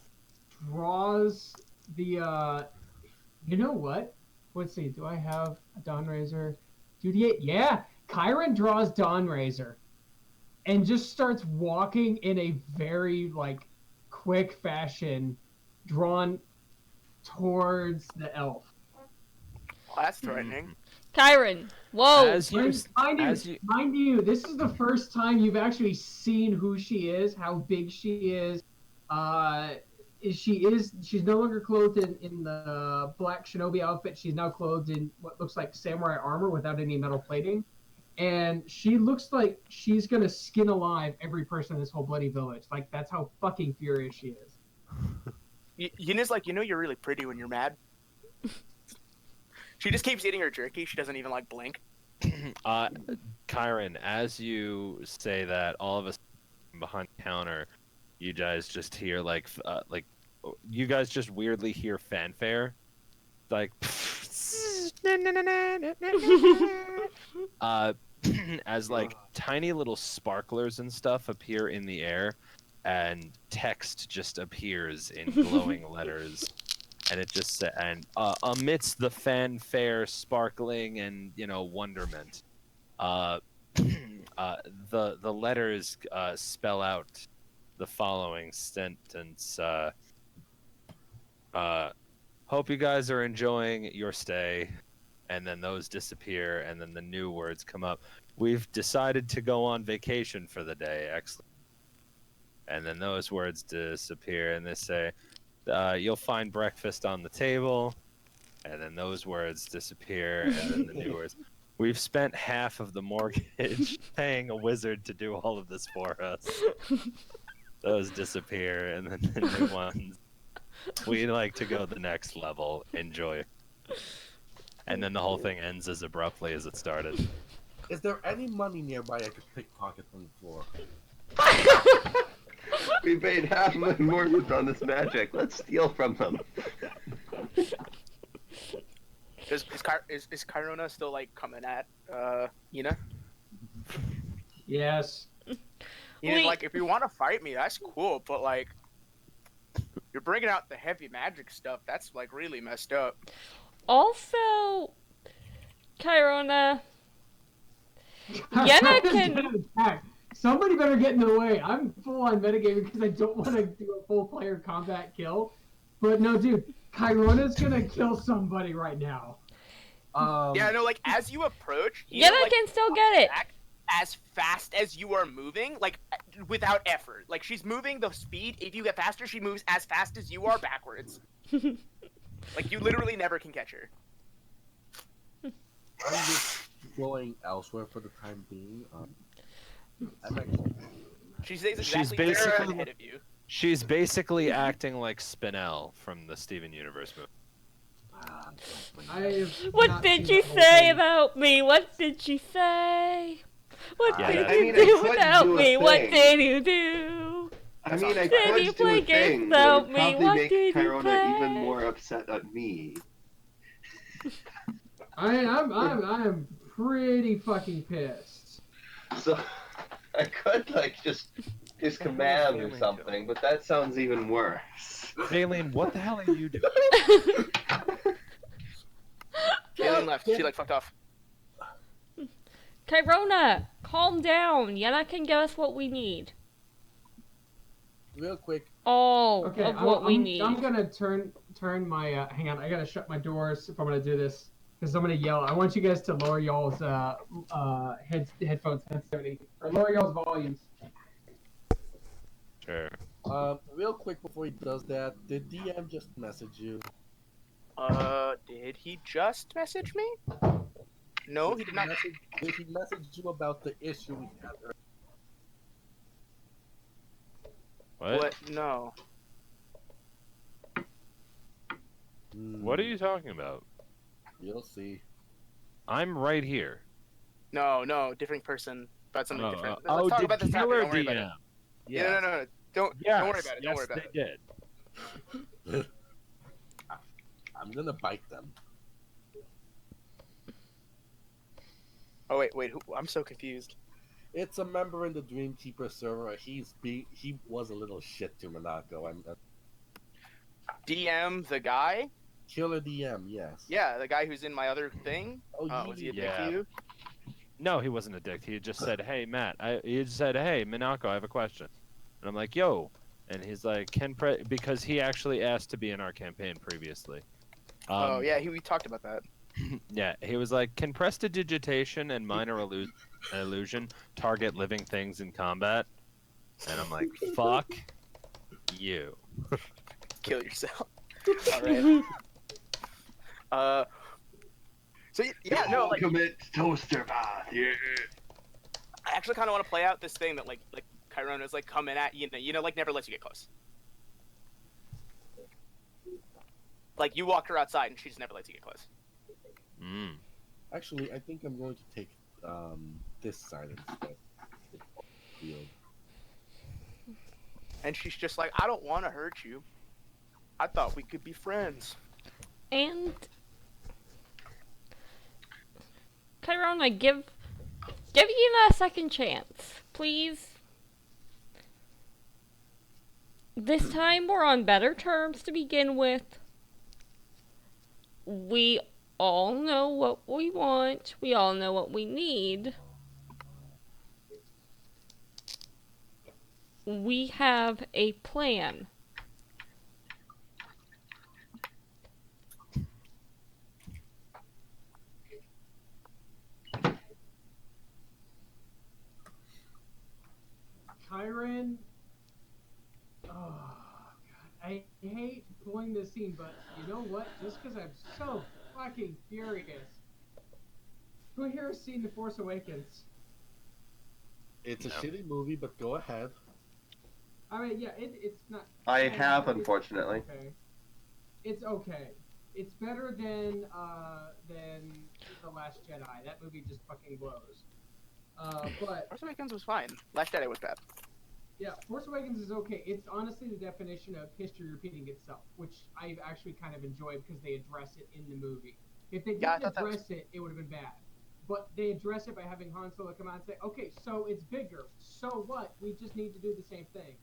draws the you know what? Let's see, do I have a Dawn Razor? Duty 8? Yeah! Kyron draws Dawn Razor and just starts walking in a very like quick fashion drawn towards the elf. Well, that's threatening. Kyron, whoa! As you, Mind you, this is the first time you've actually seen who she is, how big she is. She's no longer clothed in the black shinobi outfit. She's now clothed in what looks like samurai armor without any metal plating. And she looks like she's gonna skin alive every person in this whole bloody village. Like, that's how fucking furious she is. Yina's like, you know you're really pretty when you're mad. She just keeps eating her jerky. She doesn't even, like, blink. Kyron, as you say that, all of us behind the counter, you guys just hear like you guys just weirdly hear fanfare, like as like tiny little sparklers and stuff appear in the air, and text just appears in glowing letters, and it just and amidst the fanfare, sparkling, and wonderment, the letters spell out the following sentence. Hope you guys are enjoying your stay. And then those disappear, and then the new words come up. We've decided to go on vacation for the day. Excellent. and then those words disappear, and they say, "You'll find breakfast on the table," and then those words disappear, and then the new words. We've spent half of the mortgage paying a wizard to do all of this for us. Those disappear, and then the new ones. We like to go the next level. Enjoy. And then the whole thing ends as abruptly as it started. Is there any money nearby I could pickpocket from the floor? We paid half my mortgage on this magic. Let's steal from them. Is Kyrona still like coming at Yuna? Yes. Yuna, like, if you want to fight me, that's cool, but like, you're bringing out the heavy magic stuff. That's like really messed up. Also, Kyrona, Yenna can. Somebody better get in the way. I'm full on metagaming because I don't want to do a full player combat kill. But no, dude, Kyrona's gonna kill somebody right now. Yeah, no, like as you approach, Yenna like, can still get it. as fast as you are moving, like without effort. Like she's moving the speed. If you get faster, she moves as fast as you are backwards. Like you literally never can catch her. I'm just going elsewhere for the time being. I'm actually... She's exactly ahead of you. She's basically acting like Spinel from the Steven Universe movie. What did you say about me? What did you say? What did you do without me? What did you do? I mean, I Did could you do play a games thing that without would me? probably What make did you Kyrona play? even more upset at me. I'm pretty fucking pissed. So I could like just command or something, but that sounds even worse. Valine, what the hell are you doing? Kaylin left. She like fucked off. Kyrona, calm down. Yenna can give us what we need. Real quick. All Okay, of what we need. I'm gonna turn my. Hang on, I gotta shut my doors if I'm gonna do this because I'm gonna yell. I want you guys to lower y'all's headphones sensitivity or lower y'all's volumes. Sure. Real quick before he does that, did DM just message you? Did he just message me? No, he did not. Did he message you about the issue we had earlier? What? No. What are you talking about? You'll see. I'm right here. No, different person about something different. Oh, Let's talk did about this topic. Killer Don't worry about it. DM? Yeah, no. Don't worry about it. Don't worry about it. Did. I'm gonna bite them. Oh wait. Who? I'm so confused. It's a member in the Dreamkeeper server. He was a little shit to Monaco. DM the guy? Killer DM, yes. Yeah, the guy who's in my other thing. Oh, was he a dick to you? No, he wasn't a dick. He just said, "Hey, Matt." He just said, "Hey, Monaco, I have a question." And I'm like, "Yo," and he's like, because he actually asked to be in our campaign previously. Oh yeah, we talked about that. Yeah, he was like, "Can prestidigitation and minor illusion target living things in combat?" And I'm like, "Fuck you." Kill yourself. All right. So yeah, no, like commit toaster path. Yeah. I actually kind of want to play out this thing that like Kyrona's like coming at you, like never lets you get close. Like you walk her outside and she just never lets you get close. Actually, I think I'm going to take this side instead. Field. And she's just like, I don't want to hurt you. I thought we could be friends. And Kyrona, give Yuna a second chance, please. This time we're on better terms to begin with. We all know what we want. We all know what we need. We have a plan. Kyron hate pulling this scene, but you know what? Just because I'm so fucking furious. Who here has seen The Force Awakens? It's a No. shitty movie, but go ahead. I mean, yeah, it's not. I bad, have, but unfortunately. It's okay. It's better than The Last Jedi. That movie just fucking blows. But Force Awakens was fine. Last Jedi was bad. yeah, Force Awakens is okay. It's honestly the definition of history repeating itself, which I actually kind of enjoy because they address it in the movie. If they Yeah, I didn't thought that was- address it, it would have been bad. But they address it by having Han Solo come out and say, okay, so it's bigger. So what? We just need to do the same thing.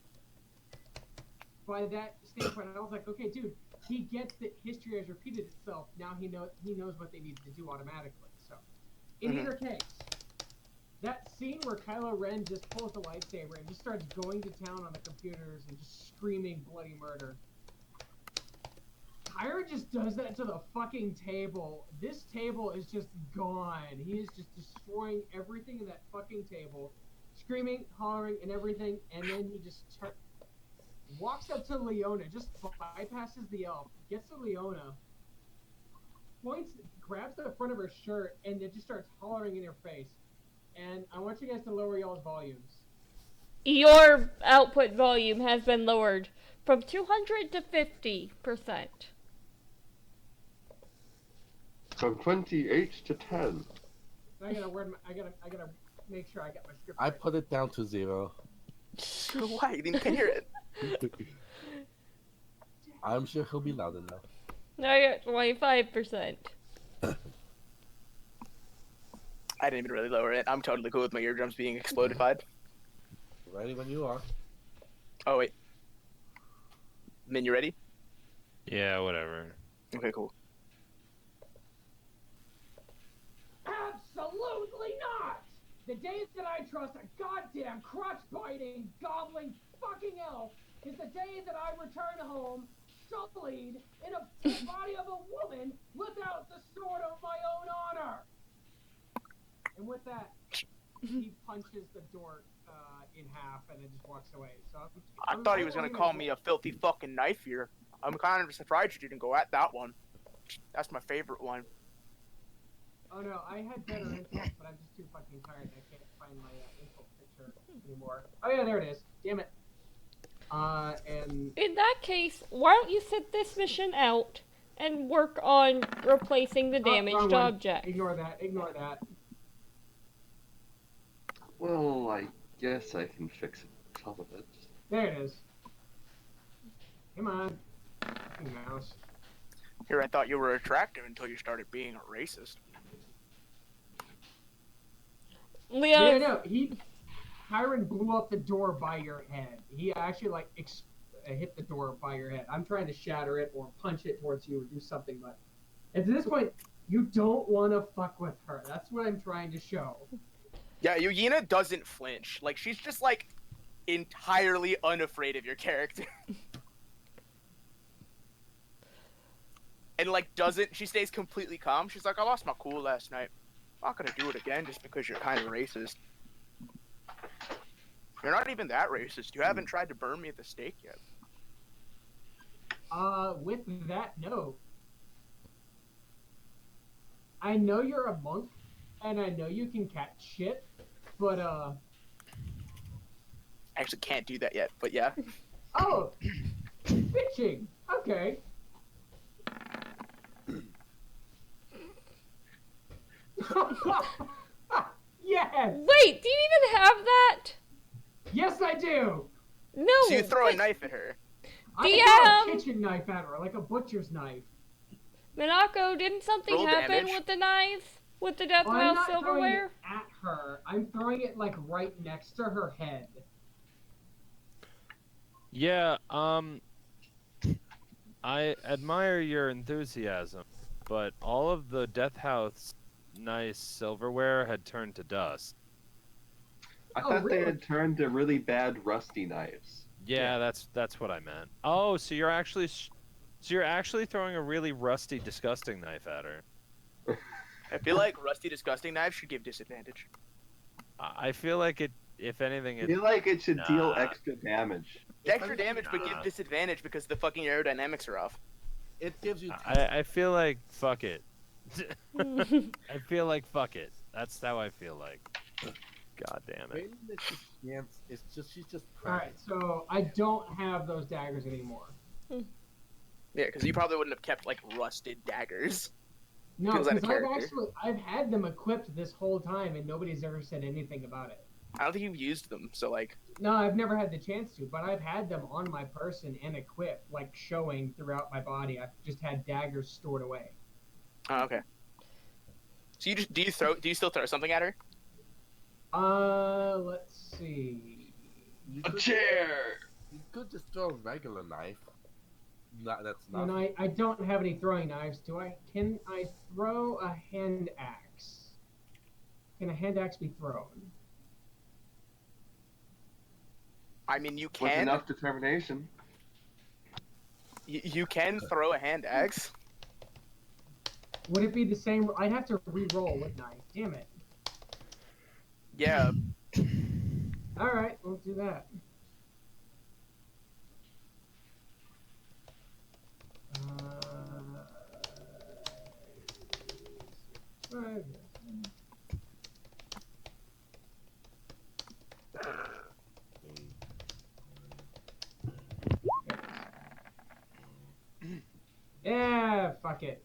By that standpoint, I was like, okay, dude, he gets that history has repeated itself. Now he knows what they need to do automatically. So, in either case, that scene where Kylo Ren just pulls the lightsaber and just starts going to town on the computers and just screaming bloody murder. Kyra just does that to the fucking table. This table is just gone. He is just destroying everything in that fucking table, screaming, hollering, and everything, and then he just walks up to Leona, just bypasses the elf, gets to Leona, points, grabs the front of her shirt, and then just starts hollering in her face. And I want you guys to lower y'all's volumes. Your output volume has been lowered from 200 to 50%. From 28 to 10. I gotta make sure I got my script I right. put it down to 0. Why? You didn't hear it. I'm sure he'll be loud enough. I got 25%. I didn't even really lower it. I'm totally cool with my eardrums being explodified. Ready when you are. Oh wait. Min, you ready? Yeah, whatever. Okay, cool. Absolutely not! The day that I trust a goddamn crotch-biting, gobbling fucking elf is the day that I return home, sullied, in the body of a woman without the sword of my own honor! And with that, he punches the door in half and then just walks away. So I thought he was gonna call me a filthy fucking knife here. I'm kind of surprised you didn't go at that one. That's my favorite one. Oh no, I had better insults, but I'm just too fucking tired. I can't find my insult picture anymore. Oh yeah, there it is. Damn it. And In that case, why don't you sit this mission out and work on replacing the wrong damaged one. object? Ignore that. Ignore that. Well, I guess I can fix some of it. There it is. Come on, fucking mouse. Here, I thought you were attractive until you started being a racist. Leo, Yeah, no, Hiron blew up the door by your head. He actually like hit the door by your head. I'm trying to shatter it or punch it towards you or do something, but at this point, you don't want to fuck with her. That's what I'm trying to show. Yeah, Yuna doesn't flinch. Like, she's just, like, entirely unafraid of your character. And, like, she stays completely calm. She's like, I lost my cool last night. I'm not gonna do it again just because you're kind of racist. You're not even that racist. You haven't tried to burn me at the stake yet. With that note, I know you're a monk, and I know you can catch shit, but I actually can't do that yet, but yeah. oh, bitching. Okay. Yes. wait, do you even have that? Yes, I do. No. So you throw a but- knife at her. I throw DM. a kitchen knife at her, like a butcher's knife. Minako, didn't something Roll happen damage. with the knife? With the Death Well, I'm Mouse not throwing it silverware? at her. I'm throwing it like right next to her head. Yeah, I admire your enthusiasm, but all of the Death House nice silverware had turned to dust. I Oh, thought they really? had turned to really bad rusty knives. Yeah, that's what I meant. Oh, so you're actually throwing a really rusty, disgusting knife at her. I feel like rusty, disgusting knives should give disadvantage. I feel like it. If anything, I it. feel like it should deal Nah. extra damage. Extra damage, but give disadvantage because the fucking aerodynamics are off. It gives you. I feel like fuck it. I feel like fuck it. That's how I feel like. God damn it. Valen is just dance. It's just she's just. All right, so I don't have those daggers anymore. Yeah, because you probably wouldn't have kept like rusted daggers. No, Feels out of because character. I've had them equipped this whole time, and nobody's ever said anything about it. I don't think you've used them, so like. No, I've never had the chance to, but I've had them on my person and equipped, like showing throughout my body. I've just had daggers stored away. Oh, okay. So you just do you still throw something at her? Let's see. A chair! You could just throw a regular knife. That's not. And I don't have any throwing knives. Can I throw a hand axe? Can a hand axe be thrown? I mean, you With can. enough determination. You can throw a hand axe. Would it be the same? I'd have to re-roll, wouldn't I? Damn it. Yeah. All right, we'll do that. Right. Yeah, fuck it.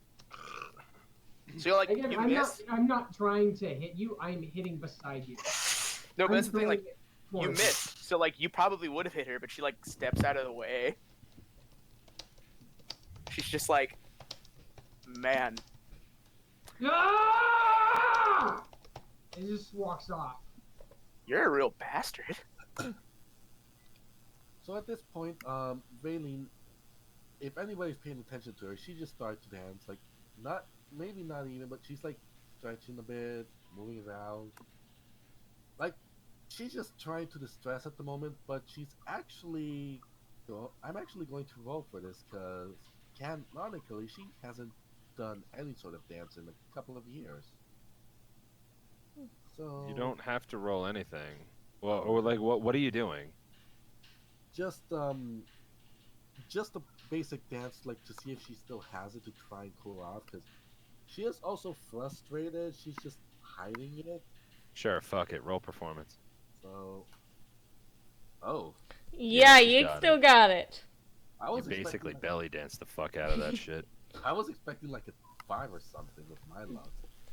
So you're like Again, you I'm missed. not trying to hit you. I'm hitting beside you. No, but I'm that's the thing. Like throwing you it towards missed. So like you probably would have hit her, but she like steps out of the way. She's just like, man. Ah! It just walks off. You're a real bastard. So at this point, Valen, if anybody's paying attention to her, she just starts to dance. Like, maybe not even, but she's like stretching a bit, moving around. Like, she's just trying to distress at the moment, but she's actually. I'm actually going to roll for this because canonically she hasn't done any sort of dance in a couple of years. So You don't have to roll anything. Well, or like, what are you doing? just a basic dance, like to see if she still has it to try and cool off, because she is also frustrated. She's just hiding it. Sure, fuck it. Roll performance. So, oh, Yeah, she's you got still it. got it. I You was basically expecting, belly danced the fuck out of that shit. I was expecting like a 5 or something with my luck.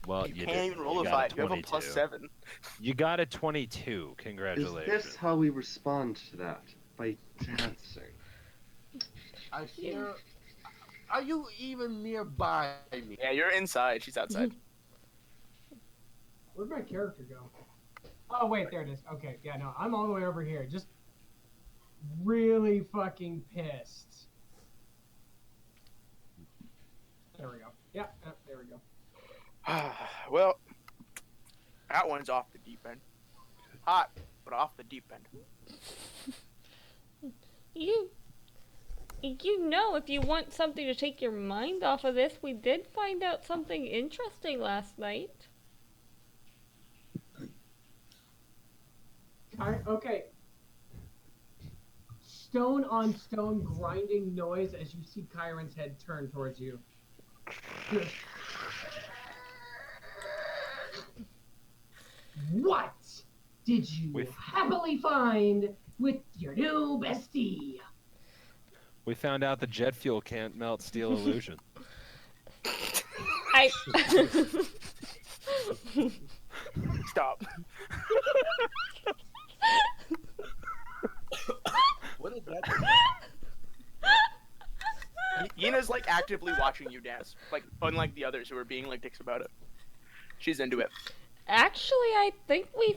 Well, You you can't didn't. even roll You a got 5. You have a 22. +7. You got a 22. Is Congratulations. this how we respond to that? By dancing? I hear. Are you even nearby me? Yeah, you're inside. She's outside. Where'd my character go? Oh wait, there it is. Okay, yeah, no, I'm all the way over here. Just really fucking pissed. There we go. Yeah, there we go. Well, that one's off the deep end. Hot, but off the deep end. You know, if you want something to take your mind off of this, we did find out something interesting last night. Okay. Stone on stone grinding noise as you see Kyron's head turn towards you. What did you happily find with your new bestie? We found out the jet fuel can't melt steel illusion. I. Stop. What did that? Yina's like actively watching you dance, like unlike the others who are being like dicks about it. She's into it. Actually, I think we.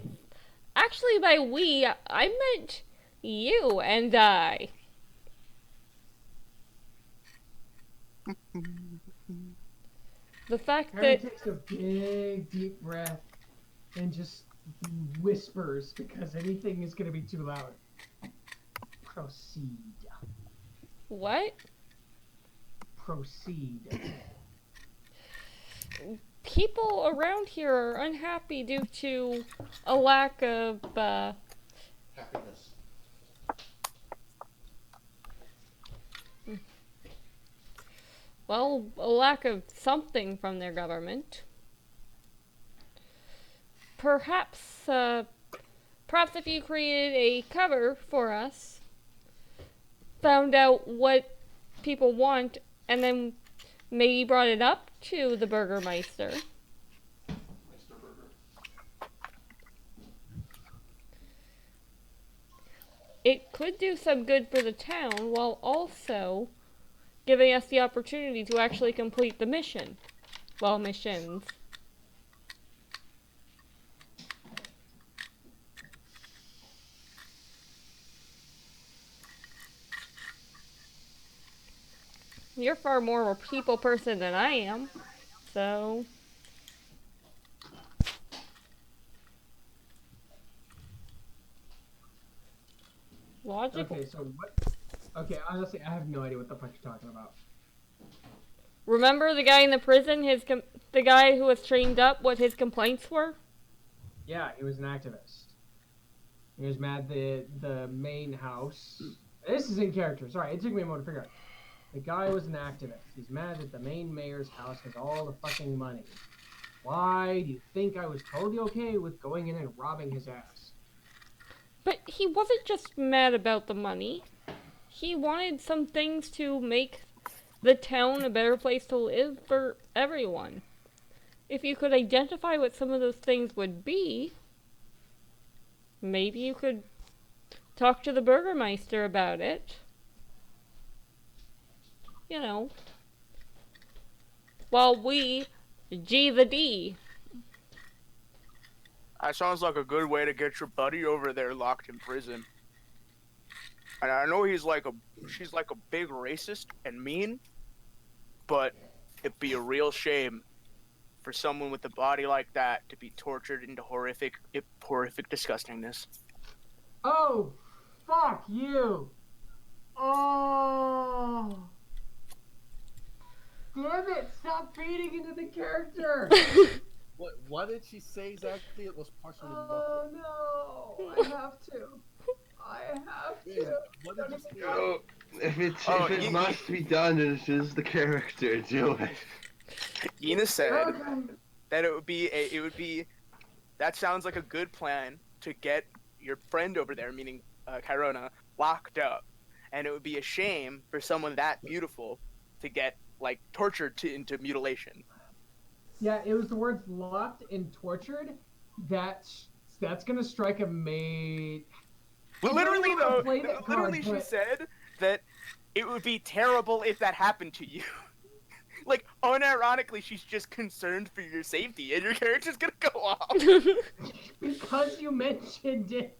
Actually, by we, I meant you and I. The fact Kyron that. takes a big, deep breath and just whispers because anything is going to be too loud. Proceed. What? Proceed. People around here are unhappy due to a lack of, Happiness. Well, a lack of something from their government. Perhaps, perhaps if you created a cover for us, found out what people want, and then maybe brought it up to the Burgermeister. It could do some good for the town while also giving us the opportunity to actually complete the mission. Well, missions. You're far more of a people person than I am, so... Logical. Okay, so what? Okay, honestly, I have no idea what the fuck you're talking about. Remember the guy in the prison, the guy who was trained up, what his complaints were? Yeah, he was an activist. He was mad that the main house... This is in character, sorry, it took me a moment to figure out. The guy was an activist. He's mad that the main mayor's house has all the fucking money. Why do you think I was totally okay with going in and robbing his ass? But he wasn't just mad about the money. He wanted some things to make the town a better place to live for everyone. If you could identify what some of those things would be, maybe you could talk to the Burgermeister about it. You know, while we G the D. That sounds like a good way to get your buddy over there locked in prison. And I know she's like a big racist and mean, but it'd be a real shame for someone with a body like that to be tortured into horrific disgustingness. Oh, fuck you! Oh! Damn it! Stop feeding into the character! What did she say exactly? It was partially Oh muffled. no! I have to. I have to. What did you say? No, if it must be done, it is the character. Do it. Ina said Okay. that that sounds like a good plan to get your friend over there, meaning Kyrona, locked up. And it would be a shame for someone that beautiful to get, like, tortured into mutilation. Yeah, it was the words locked and tortured. That's gonna strike a maid. Well, literally, though, literally she but... said that it would be terrible if that happened to you. Like, unironically, she's just concerned for your safety, and your character's gonna go off. Because you mentioned it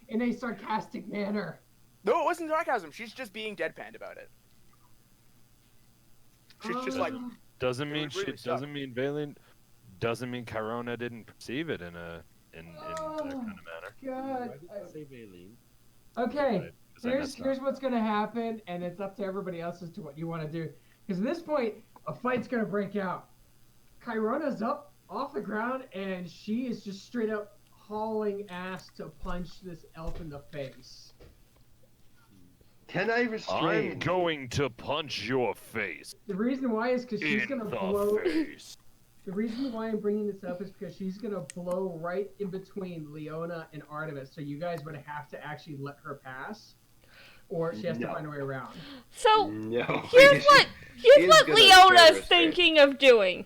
in a sarcastic manner. No, it wasn't sarcasm. She's just being deadpanned about it. She's just like, Doesn't mean would really shit. Doesn't mean Valen. Doesn't mean Kyrona didn't perceive it in that kind of manner. God. Why did you say Valine? Okay, Because I messed here's what's gonna happen, and it's up to everybody else as to what you want to do. Because at this point, a fight's gonna break out. Kyrona's up off the ground, and she is just straight up hauling ass to punch this elf in the face. Can I restrain? I'm going to punch your face. The reason why is because she's In gonna the blow. face. The reason why I'm bringing this up is because she's gonna blow right in between Leona and Artemis, so you guys would have to actually let her pass, or she has to find a way around. So No. here's what She's gonna try Leona's to restrain. thinking of doing.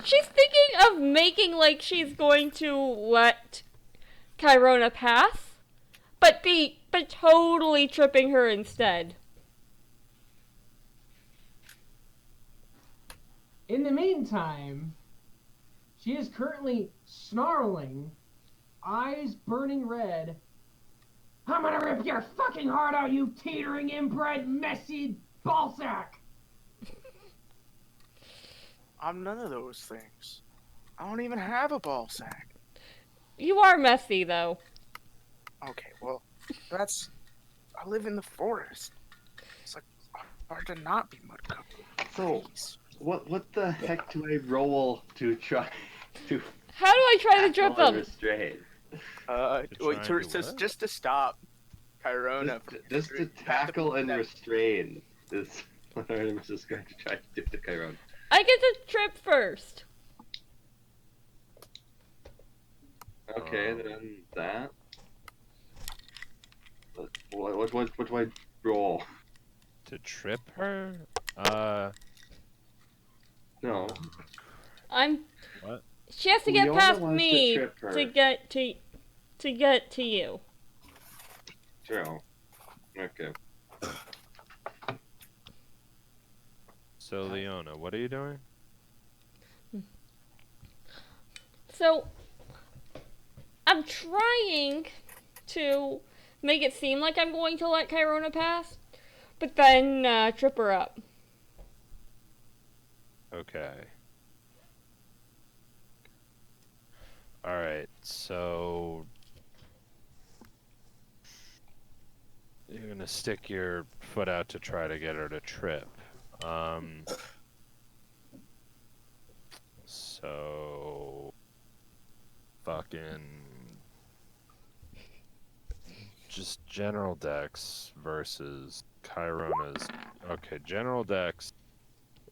She's thinking of making like she's going to let Kyrona pass, but totally tripping her instead. In the meantime, she is currently snarling, eyes burning red. I'm gonna rip your fucking heart out, you teetering inbred, messy ballsack! I'm none of those things. I don't even have a ball sack. You are messy though. Okay, well, I live in the forest. It's like hard to not be mud covered. So, what the heck do I roll to try to How do I try to tackle trip and them? restrain? Just to stop. Kyrona. Just to tackle and restrain is what Artemis is going to try to do to Chiron. I get to trip first. Okay, then that. What do I roll? To trip her? No. I'm. What? She has to get Leona past wants to me trip her. to get to you. True. Okay. So, Leona, what are you doing? So I'm trying to make it seem like I'm going to let Kyrona pass, but then trip her up. Okay. Alright, so you're gonna stick your foot out to try to get her to trip. So fucking just general dex versus Chirona's. Okay, general dex.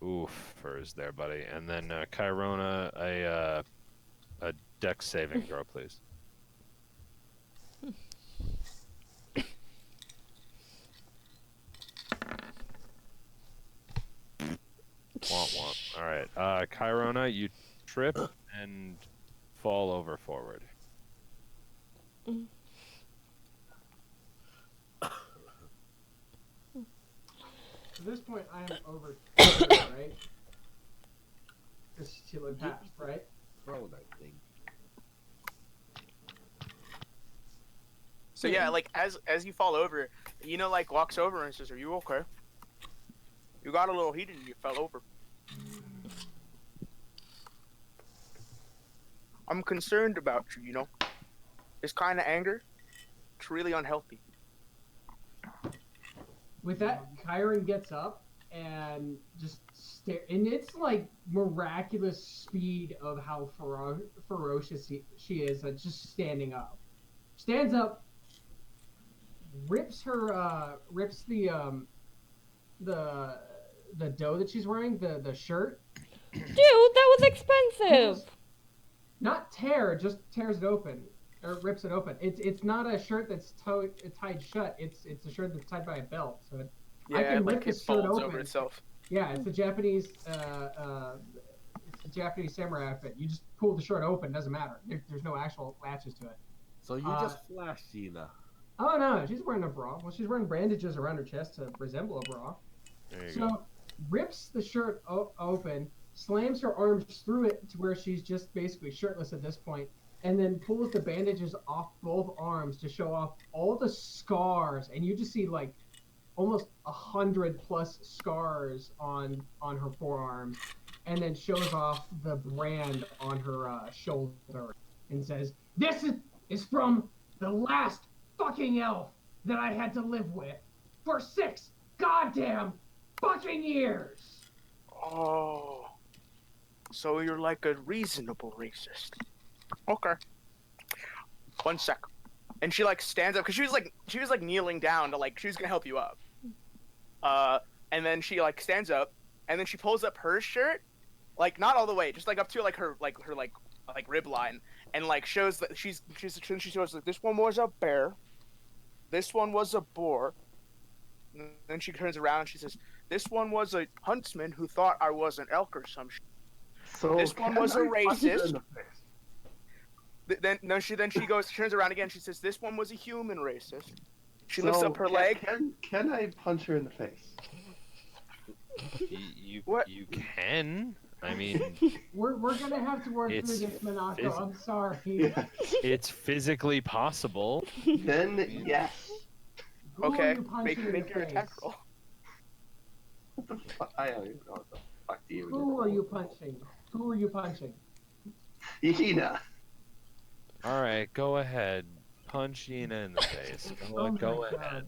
Oof, furs there, buddy. And then Chirona, a dex saving throw, please. Womp womp. Alright. Chirona, you trip and fall over forward. At this point, I am over, right? Because she would pass, right? Thrown, I think. So yeah, like as you fall over, like walks over and says, "Are you okay? You got a little heated and you fell over." I'm concerned about you. This kind of anger, it's really unhealthy. With that, Kyron gets up and just and it's like miraculous speed of how ferocious she is at just standing up. Stands up, rips the dough that she's wearing, the shirt. Dude, that was expensive. Not tear, just tears it open. Or rips it open. It's not a shirt that's tied shut. It's a shirt that's tied by a belt. So I can rip this shirt folds open. over itself. Yeah, it's a Japanese samurai outfit. You just pull the shirt open. Doesn't matter. There's no actual latches to it. So you just flashed Gina. Oh no, she's wearing a bra. Well, she's wearing bandages around her chest to resemble a bra. There you So go. rips the shirt open, slams her arms through it to where she's just basically shirtless at this point, and then pulls the bandages off both arms to show off all the scars, and you just see like almost 100+ scars on her forearms, and then shows off the brand on her shoulder and says, "This is from the last fucking elf that I had to live with for 6 goddamn fucking years." Oh, so you're like a reasonable racist. Okay. 1 sec. And she like stands up because she was like kneeling down to like she was gonna help you up. And then she like stands up, and then she pulls up her shirt, like not all the way, just like up to her rib line, and like shows that she shows like this one was a bear, this one was a boar, and then she turns around and she says, "This one was a huntsman who thought I was an elk or some shit. So This one was a racist." Then she turns around again. She says, "This one was a human racist." She lifts up her leg. Can I punch her in the face? What? You can. I mean, We're gonna have to work through It's this, Monaco. phys- I'm sorry. Yeah. it's physically possible. Then yes. Who are Okay, you punching in make the your face? attack roll. What the fuck? I don't even know what the fuck do you Who are you punching? Who are you punching? Gina. All right, go ahead. Punch Gina in the face. Oh my Go God. ahead.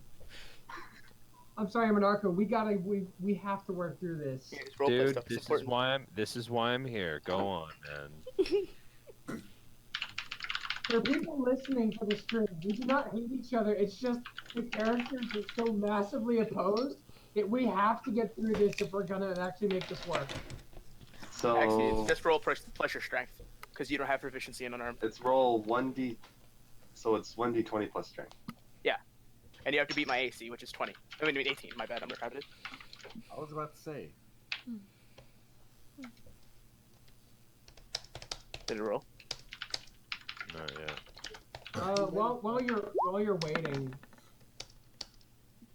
I'm sorry, Monarco. We have to work through this. Yeah, it's roleplay Dude, stuff. It's this is important. why I'm here. Go on, man. For people listening to the stream, we do not hate each other. It's just the characters are so massively opposed that we have to get through this if we're gonna actually make this work. Actually, it's So just roll pleasure strength because you don't have proficiency in unarmed. it's roll 1d. So it's 1d20 plus strength. Yeah, and you have to beat my AC, which is 20. I mean 18. My bad, I'm retarded. I was about to say. Did it roll? Not yet. While you're waiting,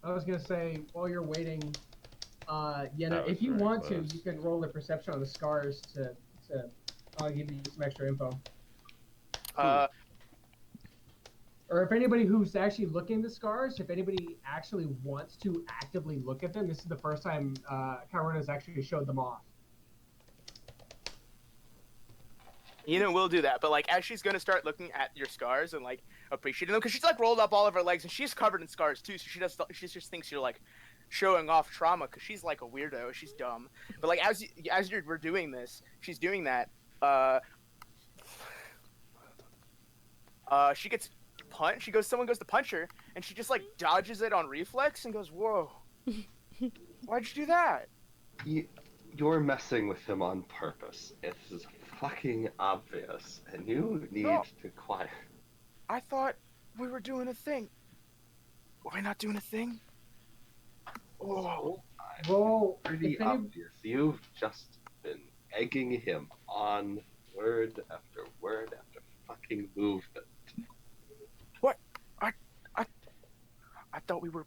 I was gonna say while you're waiting, Yenna, That was if you very want close. to, you can roll a perception on the scars to I'll give you some extra info. Or if anybody who's actually looking at the scars, if anybody actually wants to actively look at them, this is the first time Karen has actually showed them off. Will do that, but like as she's gonna start looking at your scars and like appreciating them, because she's like rolled up all of her legs and she's covered in scars too, so she just thinks you're like showing off trauma because she's like a weirdo, she's dumb. But like we're doing this, she's doing that. She gets punched. Someone goes to punch her, and she just like dodges it on reflex and goes, "Whoa, why'd you do that?" You're messing with him on purpose. It's fucking obvious, and you need No. to quiet. I thought we were doing a thing. Were we not doing a thing? Oh, Roll. Pretty obvious. You've just been egging him on word after word after fucking movement. what? I thought we were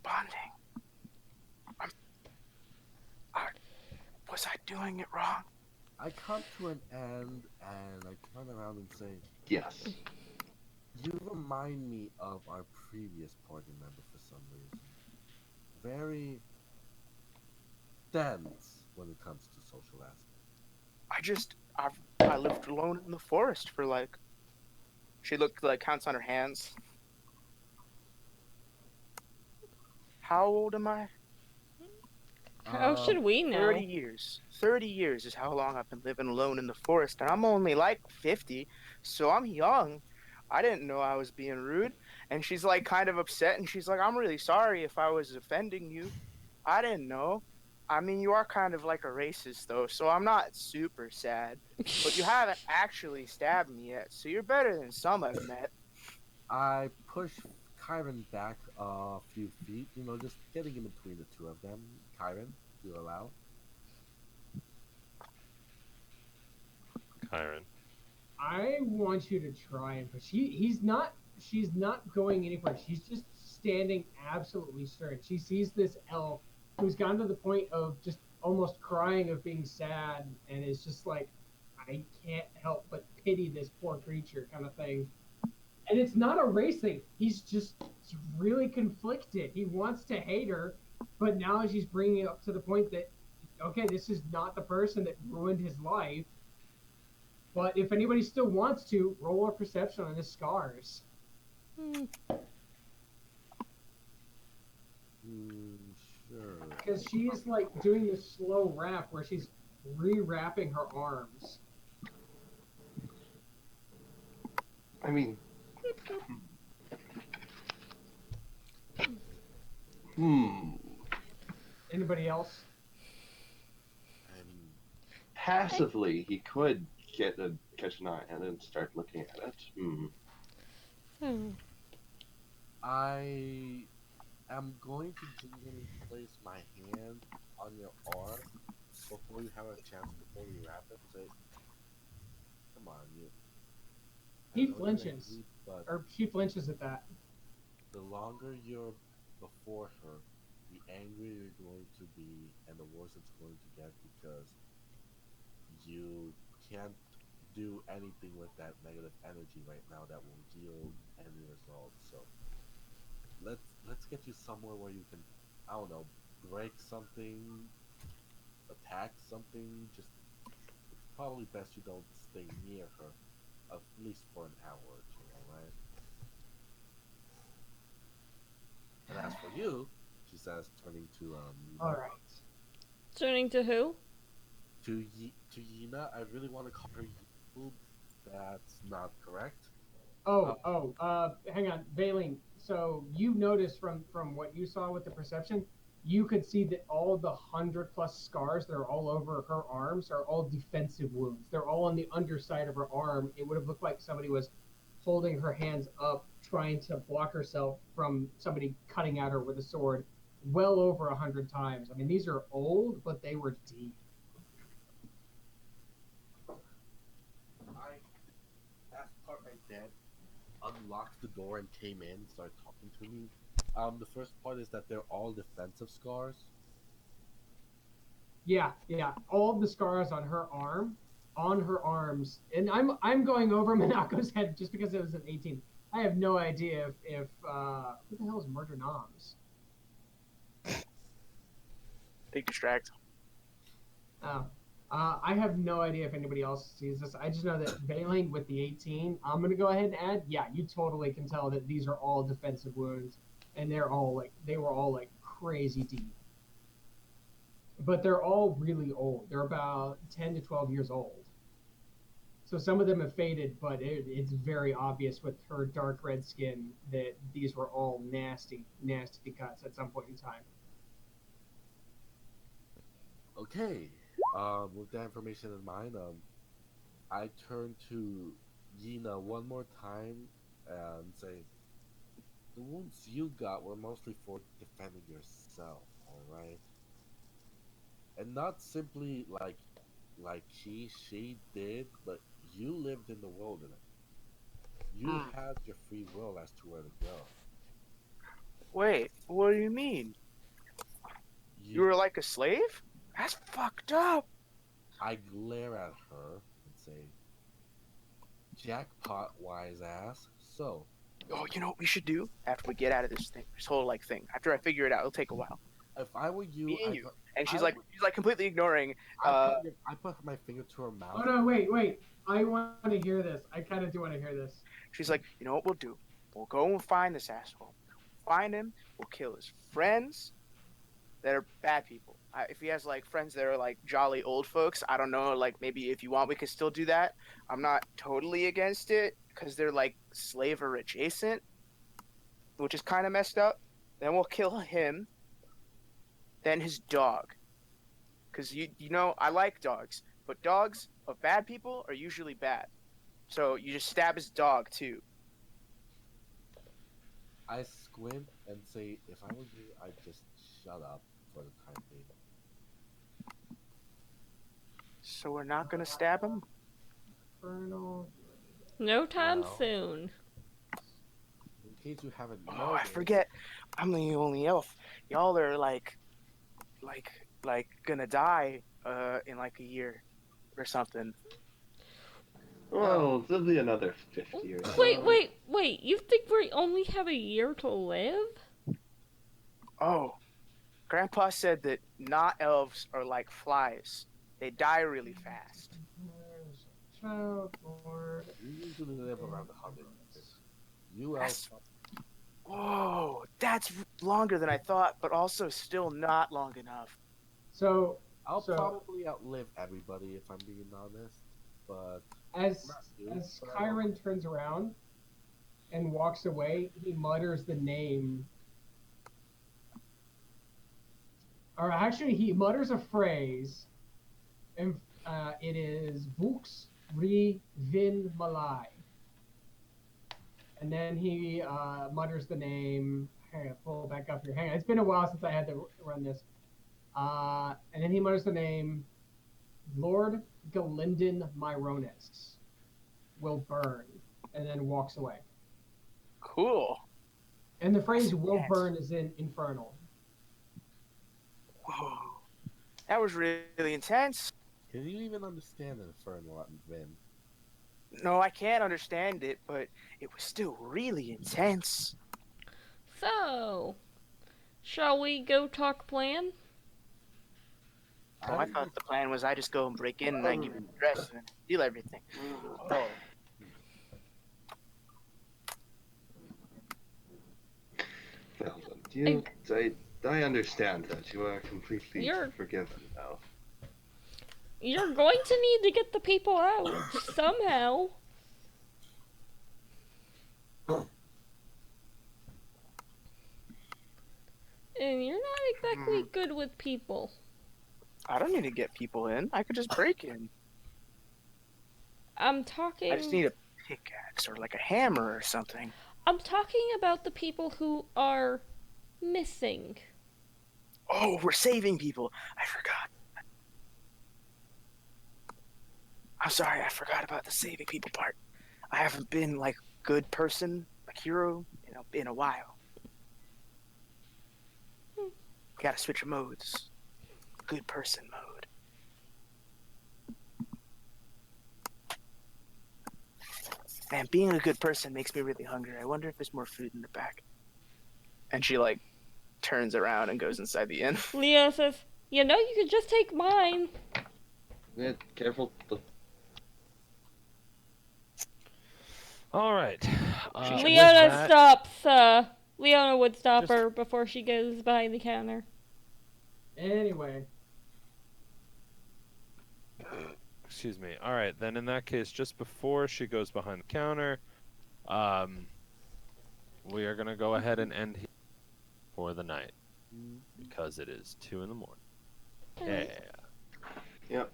bonding. Was I doing it wrong? I come to an end and I turn around and say, Yes. you remind me of our previous party member for some reason. Very dense when it comes to social aspects. I lived alone in the forest for like. She counts on her hands. How old am I? How should we know? 30 years. 30 years is how long I've been living alone in the forest, and I'm only like 50, so I'm young. I didn't know I was being rude. And she's like kind of upset, and she's like, I'm really sorry if I was offending you. I didn't know. I mean, you are kind of like a racist, though, so I'm not super sad. But you haven't actually stabbed me yet, so you're better than some I've met. I push Kyron back a few feet, just getting in between the two of them. Kyron, do you allow? Kyron. I want you to try and push. She's not going anywhere. She's just standing absolutely stern. She sees this elf who's gotten to the point of just almost crying of being sad and is just like, I can't help but pity this poor creature kind of thing. And it's not a race thing. He's really conflicted. He wants to hate her, but now she's bringing it up to the point that, okay, this is not the person that ruined his life. But if anybody still wants to, roll a perception on his scars. Sure. Because she is like doing this slow wrap where she's rewrapping her arms. I mean, Anybody else? Passively, he could catch an eye and start looking at it. I am going to gingerly place my hand on your arm before you have a chance to fully wrap it. Say, come on, you. He flinches. Or she flinches at that. The longer you're before her, the angrier you're going to be, and the worse it's going to get because you can't do anything with that negative energy right now that will yield any results. So let's get you somewhere where you can, I don't know, break something, attack something. Just it's probably best you don't stay near her, at least for an hour or two. All right. And as for you, she says, turning to All right. Turning to who? To Yina, I really want to call her Yield. That's not correct. Hang on, Baleen. So you noticed from what you saw with the perception, you could see that all of the 100+ scars that are all over her arms are all defensive wounds. They're all on the underside of her arm. It would have looked like somebody was holding her hands up, trying to block herself from somebody cutting at her with a sword, well over 100 times. I mean, these are old, but they were deep. That part right there unlocked the door and came in, started talking to me. The first part is that they're all defensive scars. Yeah, all of the scars on her arms, and I'm going over Monaco's head just because it was an 18. I have no idea if who the hell is Murder Noms? Big distract. Oh. I have no idea if anybody else sees this. I just know that Baleen with the 18, I'm gonna go ahead and add. Yeah, you totally can tell that these are all defensive wounds, and they were all like crazy deep. But they're all really old. They're about 10 to 12 years old. So some of them have faded, but it's very obvious with her dark red skin that these were all nasty, nasty cuts at some point in time. Okay. With that information in mind, I turn to Yina one more time and say, the wounds you got were mostly for defending yourself, alright? And not simply like she did, but you lived in the wilderness. You had your free will as to where to go. Wait, what do you mean? You were like a slave? That's fucked up. I glare at her and say, jackpot, wise ass. So, Oh, you know what we should do after we get out of this whole thing. After I figure it out, it'll take a while. if I were you, Me and you. And she's I like completely ignoring. I put my finger to her mouth. Oh no, wait. I want to hear this. I kind of do want to hear this. She's like, you know what we'll do? We'll go and find this asshole. Find him. We'll kill his friends that are bad people. If he has like friends that are like jolly old folks, I don't know. Like maybe if you want, we could still do that. I'm not totally against it because they're like slaver adjacent, which is kind of messed up. Then we'll kill him. Then his dog, because you know I like dogs, but dogs of bad people are usually bad. So you just stab his dog too. I squint and say, if I were you, I'd just shut up for the time being. So we're not gonna stab him? Infernal. No time Well. soon. In case you haven't Oh, noticed, I forget. I'm the only elf. Y'all are like gonna die in like a year or something. Well, there'll be another 50 or so. Wait. You think we only have a year to live? Oh, Grandpa said that not elves are like flies. They die really fast. Child Lord. you usually live around 100 years. You That's- elves, Whoa, that's longer than I thought, but also still not long enough. So I'll So- probably outlive everybody if I'm being honest. But as Not you, as but I don't- Kyron turns around and walks away, he mutters the name. Or actually, he mutters a phrase, and it is Vux Ri Vin Malai. And then he mutters the name. Hang on, pull it back up here. Hang on, it's been a while since I had to run this. And then he mutters the name Lord Galinden Myronis will burn, and then walks away. Cool. And the phrase will Yes. burn is in Infernal. Whoa. That was really intense. can you even understand Infernal Vin? No, I can't understand it, but it was still really intense. So, shall we go talk plan? Oh, I thought the plan was I just go and break in and I give him the dress and steal everything. Oh, Well done. I understand that. You are completely You're- forgiven now. You're going to need to get the people out somehow. and you're not exactly good with people. I don't need to get people in. I could just break in. I'm talking. I just need a pickaxe or like a hammer or something. I'm talking about the people who are missing. Oh, we're saving people. I forgot. I'm sorry, I forgot about the saving people part. I haven't been like good person, like hero, in a while. Gotta switch modes. Good person mode. Man, being a good person makes me really hungry. I wonder if there's more food in the back. And she like turns around and goes inside the inn. Leo says, you know, you could just take mine. Yeah, careful. All right. with Leona that- stops, Leona would stop Just- her before she goes behind the counter. Anyway, Excuse me. All right, then in that case, just before she goes behind the counter, we are gonna go ahead and end here for the night because it is 2 in the morning. Yeah. Yep.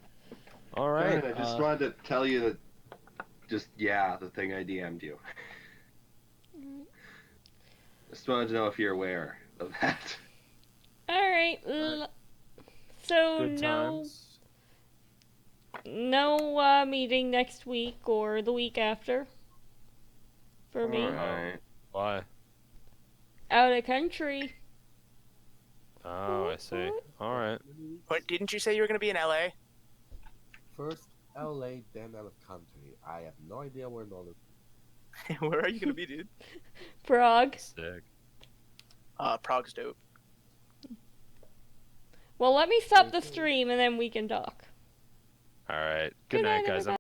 All right. Darn, I just wanted to tell you that. The thing I DM'd you. Just wanted to know if you're aware of that. Alright, so Good times. no meeting next week or the week after for me. Alright. Why? Out of country. Oh, I see. All right. But didn't you say you were gonna be in LA? First LA, then out of country. I have no idea where Northern. Where are you gonna be, dude? Prague. Sick. Prague's dope. Well, let me stop the stream and then we can talk. All right. Good Good night, night, guys. everybody.